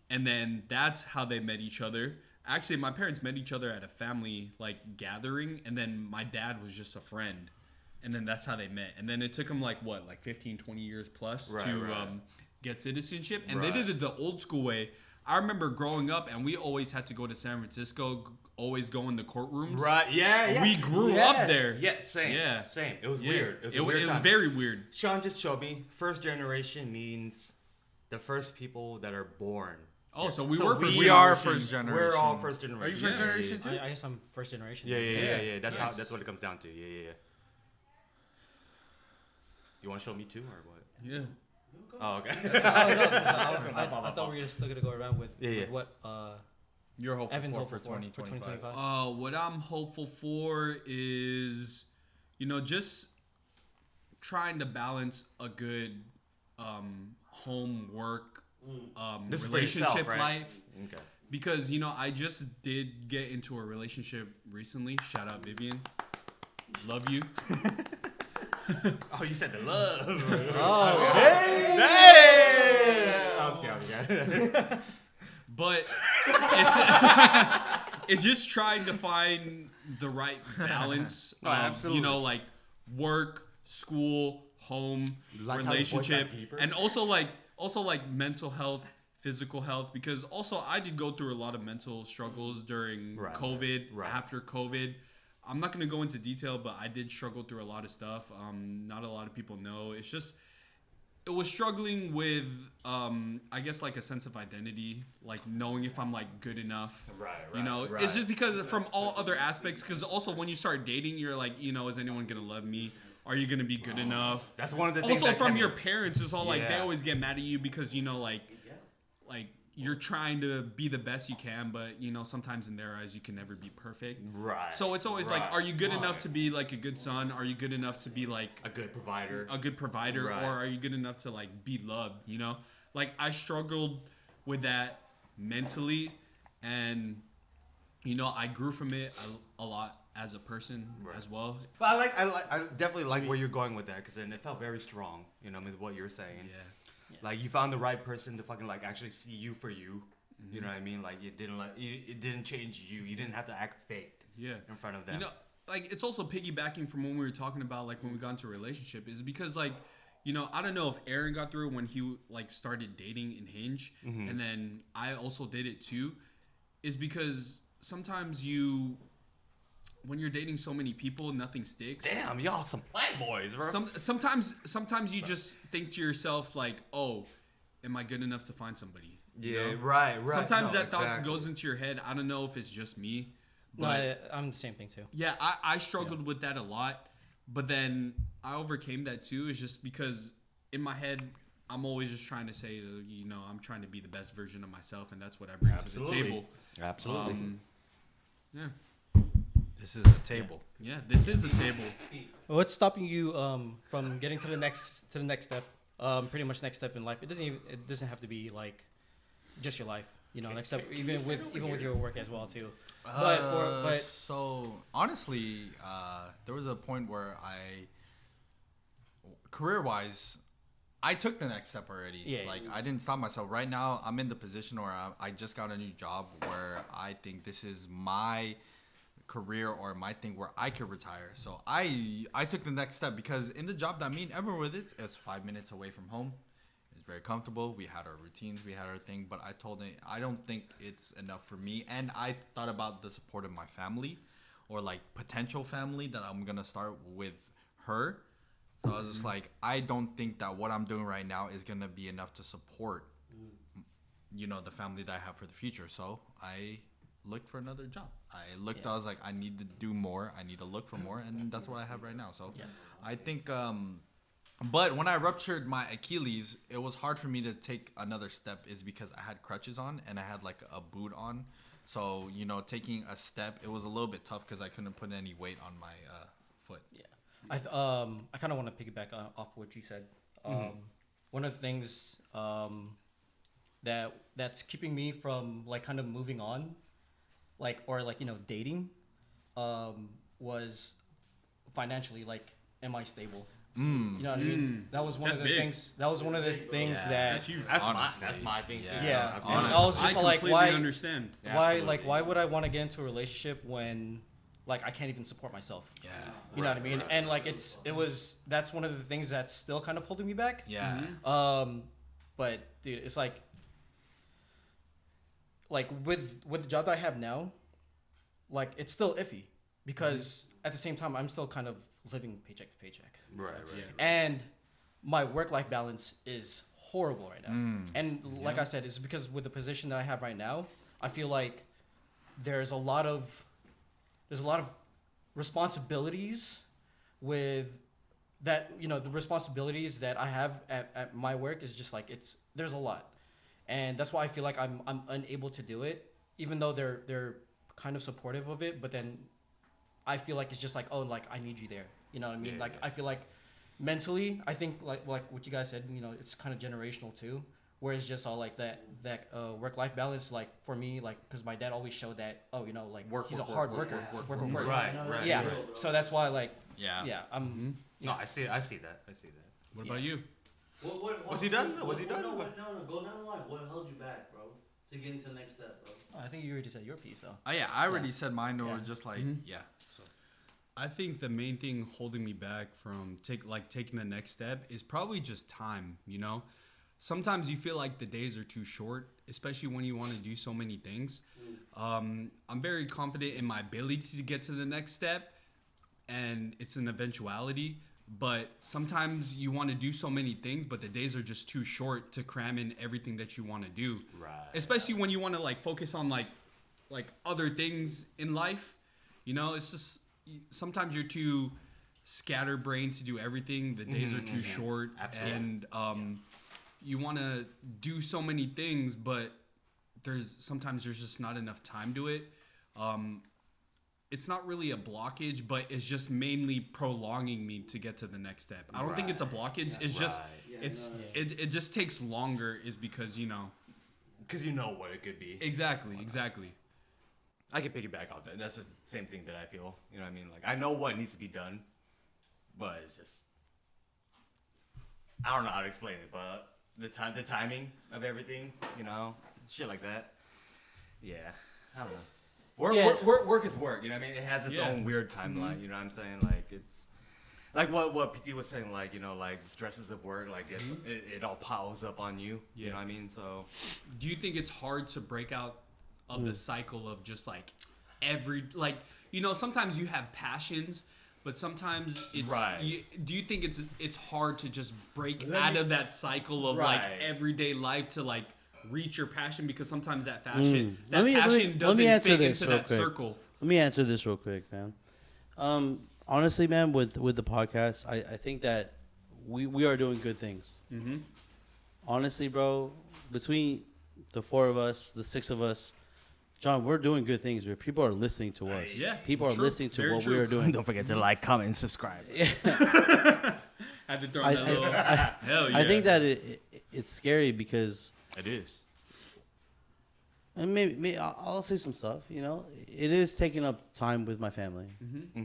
and then that's how they met each other. Actually, my parents met each other at a family like gathering, and then my dad was just a friend, and then that's how they met. And then it took them like 15, 20 years plus to get citizenship, and they did it the old school way. I remember growing up, and we always had to go to San Francisco, always go in the courtrooms. Right, yeah. We grew up there. Yeah, same. Yeah. Same. It was weird. It was very weird. Sean just showed me, first generation means the first people that are born Oh, so we So were we- first We generation. are first generation. We're all first Are generation. you first generation too? I guess I'm first generation. Yeah. That's Yes. that's what it comes down to. Yeah. You want to show me too, or what? Yeah. Oh, okay. I thought we were still gonna go around with, Yeah. with what You're hopeful Evan's for hopeful for 2025. What I'm hopeful for is, just trying to balance a good home work This is for relationship yourself, right? life. Okay. Because I just did get into a relationship recently. Shout out Vivian, love you. Oh, you said the love. Oh, Hey! I'm scared. But it's just trying to find the right balance No, of absolutely. like work, school, home, Like how the voice got relationship, deeper? and also like mental health, physical health. Because also I did go through a lot of mental struggles during Right, COVID, right. after COVID. I'm not gonna go into detail, but I did struggle through a lot of stuff. Not a lot of people know. It's just it was struggling with I guess like a sense of identity, like knowing if I'm like good enough. Right. It's just because from all other aspects. Because also when you start dating, you're like, is anyone gonna love me? Are you gonna be good enough? That's one of the things. Also that from can- your parents, it's all like they Yeah. always get mad at you because like you're trying to be the best you can, but sometimes in their eyes you can never be perfect. Right. So it's always like, are you good enough to be like a good son? Are you good enough to be like a good provider? Right. Or are you good enough to like be loved? Like I struggled with that mentally, and I grew from it a lot as a person as well. But I definitely like where you're going with that, because then it felt very strong. With what you're saying. Yeah. Like you found the right person to fucking like actually see you for you. You know what I mean? Like it didn't change you. You didn't have to act faked. Yeah. In front of them. Like it's also piggybacking from when we were talking about like when we got into a relationship, is because like I don't know if Aaron got through it when he like started dating in Hinge, and then I also did it too, is because sometimes when you're dating so many people, nothing sticks. Damn, y'all some black boys, bro. Sometimes you just think to yourself like, oh, am I good enough to find somebody? Yeah, right. Sometimes that thought goes into your head. I don't know if it's just me. But no, I'm the same thing too. yeah, I struggled with that a lot, but then I overcame that too. Is just because in my head, I'm always just trying to say, I'm trying to be the best version of myself, and that's what I bring to the table. Absolutely. Yeah. This is a table. Yeah, this is a table. What's stopping you from getting to the next step? Pretty much next step in life. It doesn't have to be like just your life. Next step, even with your work as well too. But So honestly, there was a point where career-wise, I took the next step already. Yeah. Like I didn't stop myself. Right now, I'm in the position where I just got a new job where I think this is my career or my thing where I could retire. So I took the next step because in the job that me and Evan were with, it's 5 minutes away from home. It's very comfortable. We had our routines, we had our thing, but I told him I don't think it's enough for me. And I thought about the support of my family or like potential family that I'm gonna start with her. So I was just like, I don't think that what I'm doing right now is gonna be enough to support the family that I have for the future. So I looked for another job. I was like, I need to do more. I need to look for more, and that's what I have right now. So I think, but when I ruptured my Achilles, it was hard for me to take another step is because I had crutches on and I had like a boot on. So, taking a step, it was a little bit tough because I couldn't put any weight on my foot. yeah, I kind of want to piggyback off what you said. One of the things that's keeping me from like kind of moving on, dating, was financially, like, am I stable? You know what I mean? That was one of the things. That was one of the things that. That's huge. That's my thing too. Yeah, Absolutely. and I was just I like, completely why? understand. Why would I want to get into a relationship when, like, I can't even support myself? Yeah. You know what I mean? And like, that's one of the things that's still kind of holding me back. Yeah. But dude, it's like with the job that I have now, like, it's still iffy because at the same time I'm still kind of living paycheck to paycheck. Right. And my work-life balance is horrible right now. And like I said, it's because with the position that I have right now, I feel like there's a lot of responsibilities with that. You know, the responsibilities that I have at my work is just like there's a lot, and that's why I feel like I'm unable to do it, even though they're kind of supportive of it. But then I feel like it's just like, oh, like I need you there. You know what I mean? I feel like mentally, I think like what you guys said, you know, it's kind of generational too. Where it's just all like that work-life balance, like for me, like because my dad always showed that, oh, you know, like he's a hard worker. Work. Right. Yeah. So that's why, like, yeah. I'm. No, I see that. What about you? What, Was he done? Was he done? No, go down the line. What held you back, bro, to get into the next step, bro? Oh, I think you already said your piece, though. Oh yeah, I already said mine. Or just like So I think the main thing holding me back from taking the next step is probably just time, you know? Sometimes you feel like the days are too short, especially when you want to do so many things. I'm very confident in my ability to get to the next step, and it's an eventuality. But sometimes you want to do so many things, but the days are just too short to cram in everything that you want to do. Right. Especially when you want to like focus on like other things in life. You know, it's just sometimes you're too scatterbrained to do everything. The days are too short. Absolutely. And you want to do so many things, but sometimes there's just not enough time to it. It's not really a blockage, but it's just mainly prolonging me to get to the next step. I don't think it's a blockage. It's just it just takes longer is because, you know, because you know what it could be. Exactly. I can piggyback off that. That's the same thing that I feel. You know what I mean? Like I know what needs to be done, but it's just I don't know how to explain it, but the timing of everything, you know, shit like that. Yeah, I don't know. Work is work, you know what I mean? It has its own weird timeline, you know what I'm saying? Like, it's like what PT was saying, like, you know, like the stresses of work, like it all piles up on you, you know what I mean? So, do you think it's hard to break out of the cycle of just like you know, sometimes you have passions, but sometimes it's do you think it's hard to just break out of that cycle of like everyday life to like reach your passion, because sometimes that passion doesn't fit into that circle. Let me answer this real quick, man. Honestly, man, with the podcast, I think that we are doing good things. Honestly, bro, between the 4 of us, the 6 of us, John, we're doing good things. People are listening to us. People are listening to what we are doing. Don't forget to like, comment, and subscribe. Had to throw that little hell yeah. I think that it's scary because it is. And maybe I'll say some stuff. You know, it is taking up time with my family. Yeah.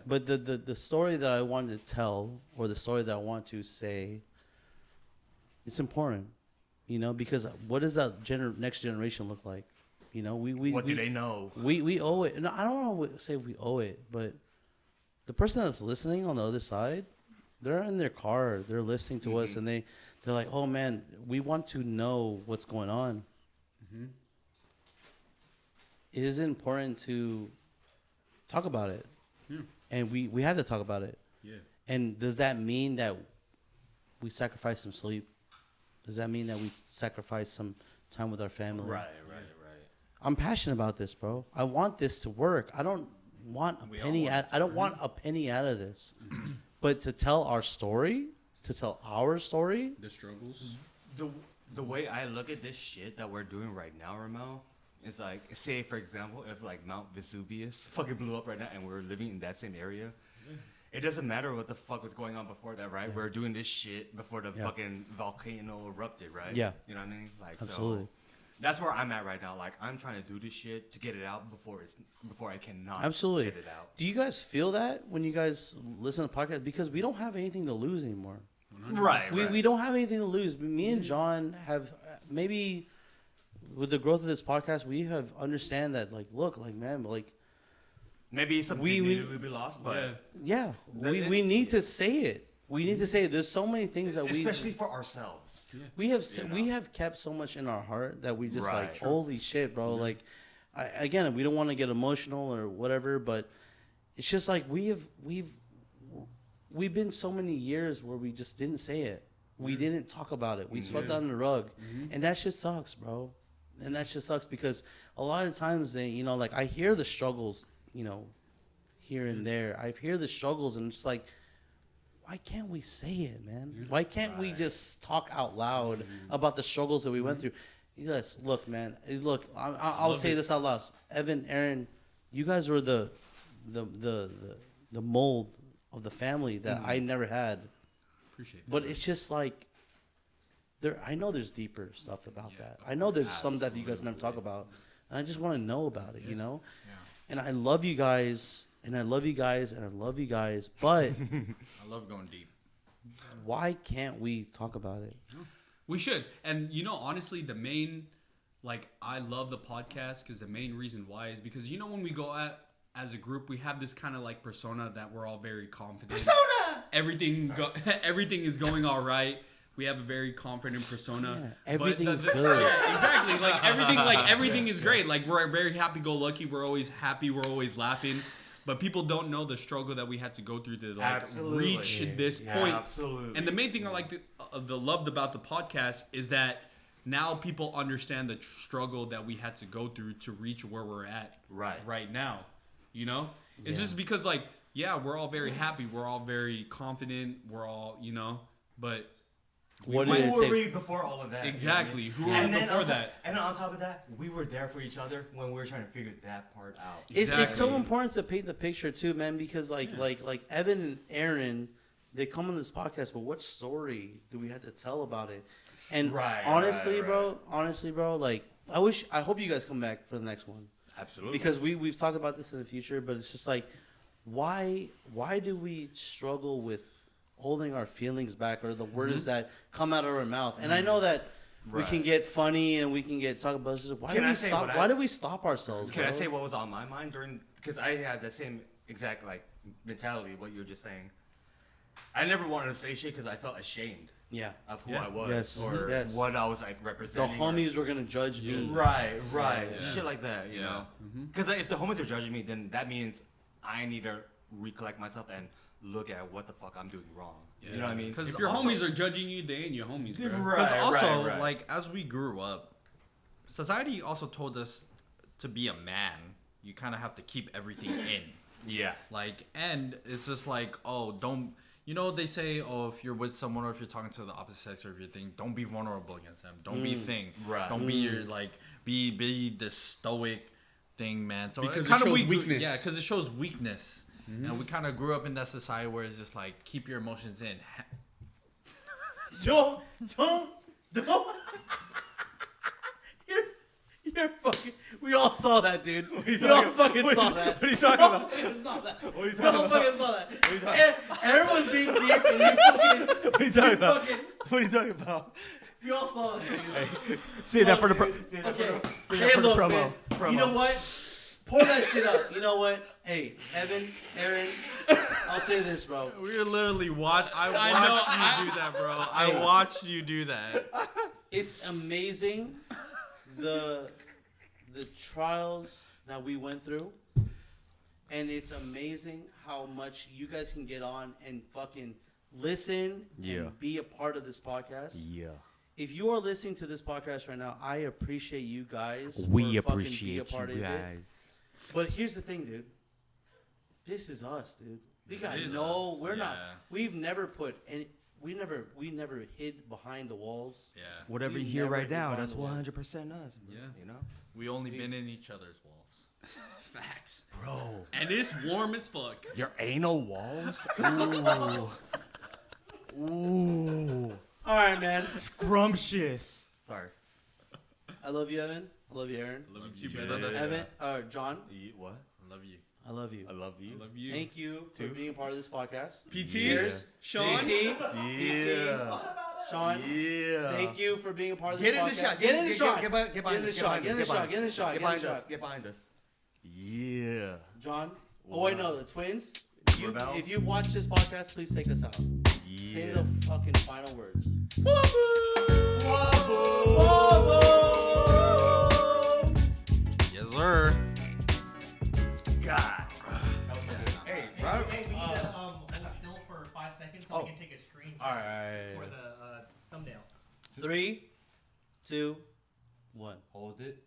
But the story that I wanted to tell, or the story that I want to say, it's important. You know, because what does that next generation look like? You know, what do they know? We owe it. No, I don't want to say we owe it, but the person that's listening on the other side, they're in their car, they're listening to us, and they're like, "Oh man, we want to know what's going on." It is important to talk about it, and we have to talk about it. Yeah. And does that mean that we sacrifice some sleep? Does that mean that we sacrifice some time with our family? Right. I'm passionate about this, bro. I want this to work. I don't want a penny. I don't want a penny out of this. But to tell our story, the struggles. The way I look at this shit that we're doing right now, Rommel, is like, say for example, if like Mount Vesuvius fucking blew up right now and we're living in that same area, it doesn't matter what the fuck was going on before that, right? We're doing this shit before the fucking volcano erupted, right? Yeah. You know what I mean? Like, absolutely. So that's where I'm at right now. Like, I'm trying to do this shit to get it out before I cannot absolutely get it out. Do you guys feel that when you guys listen to podcasts? Because we don't have anything to lose anymore. 100%. Right. We don't have anything to lose. Me and John have maybe with the growth of this podcast, we have understand that like, look, like man, like maybe some dignity will be lost, but we need to say it. We need to say it. There's so many things that especially for ourselves. Yeah. We have kept so much in our heart that we just like, holy shit, bro. Like, again, we don't want to get emotional or whatever, but it's just like we've been so many years where we just didn't say it. We didn't talk about it. We swept it under the rug. And that shit sucks, bro. And that shit sucks because a lot of times, like I hear the struggles, here and there. I hear the struggles and it's like, why can't we say it, man? Why can't we just talk out loud about the struggles that we went through? Yes, look, man. Look, I'll say this out loud. Evan, Aaron, you guys were the mold of the family that I never had. Appreciate that. But it's just like, I know there's deeper stuff about that. I know there's some that you guys never talk about. And I just want to know about it, Yeah. And I love you guys, and I love you guys, and I love you guys. But I love going deep. Why can't we talk about it? We should. And, honestly, the main, I love the podcast because the main reason why is because, when we go out as a group, we have this kind of, persona that we're all very confident. Persona! Everything is going all right. We have a very confident persona. Yeah, everything's good. Yeah, exactly. Everything is great. We're very happy-go-lucky. We're always happy. We're always laughing. But people don't know the struggle that we had to go through to reach this point. Absolutely. And the main thing I like the loved about the podcast is that now people understand the struggle that we had to go through to reach where we're at right now. It's just because we're all very happy. We're all very confident. We're all, but who were we before all of that? Exactly. Who were we before that? And on top of that, we were there for each other when we were trying to figure that part out. It's so important to paint the picture too, man, because like Evan and Aaron, they come on this podcast, but what story do we have to tell about it? And honestly, bro, I hope you guys come back for the next one. Absolutely. Because we've talked about this in the future, but it's just why do we struggle with holding our feelings back or the words that come out of our mouth? And I know that we can get funny and we can talk about this. Why do we stop ourselves? Can I say what was on my mind because I had the same exact mentality what you were just saying. I never wanted to say shit because I felt ashamed. Yeah. Of who I was or what I was representing. The homies were gonna judge me. Right. Shit like that, you know. Because if the homies are judging me, then that means I need to recollect myself and look at what the fuck I'm doing wrong. You know what I mean? Because if your homies are judging you, they ain't your homies, bro. Because also, as we grew up, society also told us to be a man, you kind of have to keep everything in. Yeah. And it's just don't... they say, if you're with someone or if you're talking to the opposite sex or if you're thinking, don't be vulnerable against them. Don't be a thing. Right. Don't be your, be the stoic thing, man. So because it shows weakness. Yeah, because it shows weakness. Mm-hmm. And we kind of grew up in that society where it's just keep your emotions in. Don't. You're fucking. We all saw that, dude. We all fucking saw that. What are you talking about? We all fucking saw that. What are you talking about? We all fucking saw that. Everyone's being deep and you fucking. What are you talking about? What are you talking about? We all saw that, dude. Say that for the promo. You know what? Pour that shit up. You know what? Hey, Evan, Aaron, I'll say this, bro. We were literally I watched you do that, bro. I watched you do that. It's amazing the trials that we went through, and it's amazing how much you guys can get on and fucking listen and be a part of this podcast. Yeah. If you are listening to this podcast right now, I appreciate you guys. We appreciate you guys. But here's the thing, dude. This is us, dude. We're not. We've never put any. We never hid behind the walls. Yeah. Whatever you hear right now, that's 100% us. Yeah. We only been in each other's walls. Facts, bro. And it's warm as fuck. Your anal walls. Ooh. Ooh. All right, man. Scrumptious. Sorry. I love you, Evan. I love you, Aaron. I love you too, brother. Evan, John. What? I love you. I love you. I love you. I love you. Thank you for being a part of this podcast. PT. Cheers. Sean. PT. Yeah. Sean. Yeah. Thank you for being a part of this Get in podcast. the shot. Get in the shot. Get behind us. Get in the shot. Get behind us. Yeah. John. Oh wait, no, the twins. Rommel. If you watch this podcast, please take us out. Yeah. Say the fucking final words. Yes, sir. God. Hey, we need to hold still for 5 seconds so we can take a screen All right. For the thumbnail. 3, 2, 1. Hold it.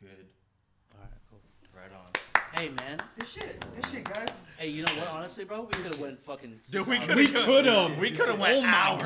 Good. All right, cool. Right on. Hey, man. Good shit, guys. Hey, you know what? Honestly, bro, we could have went fucking. Dude, we hours. could have. We could have went hours.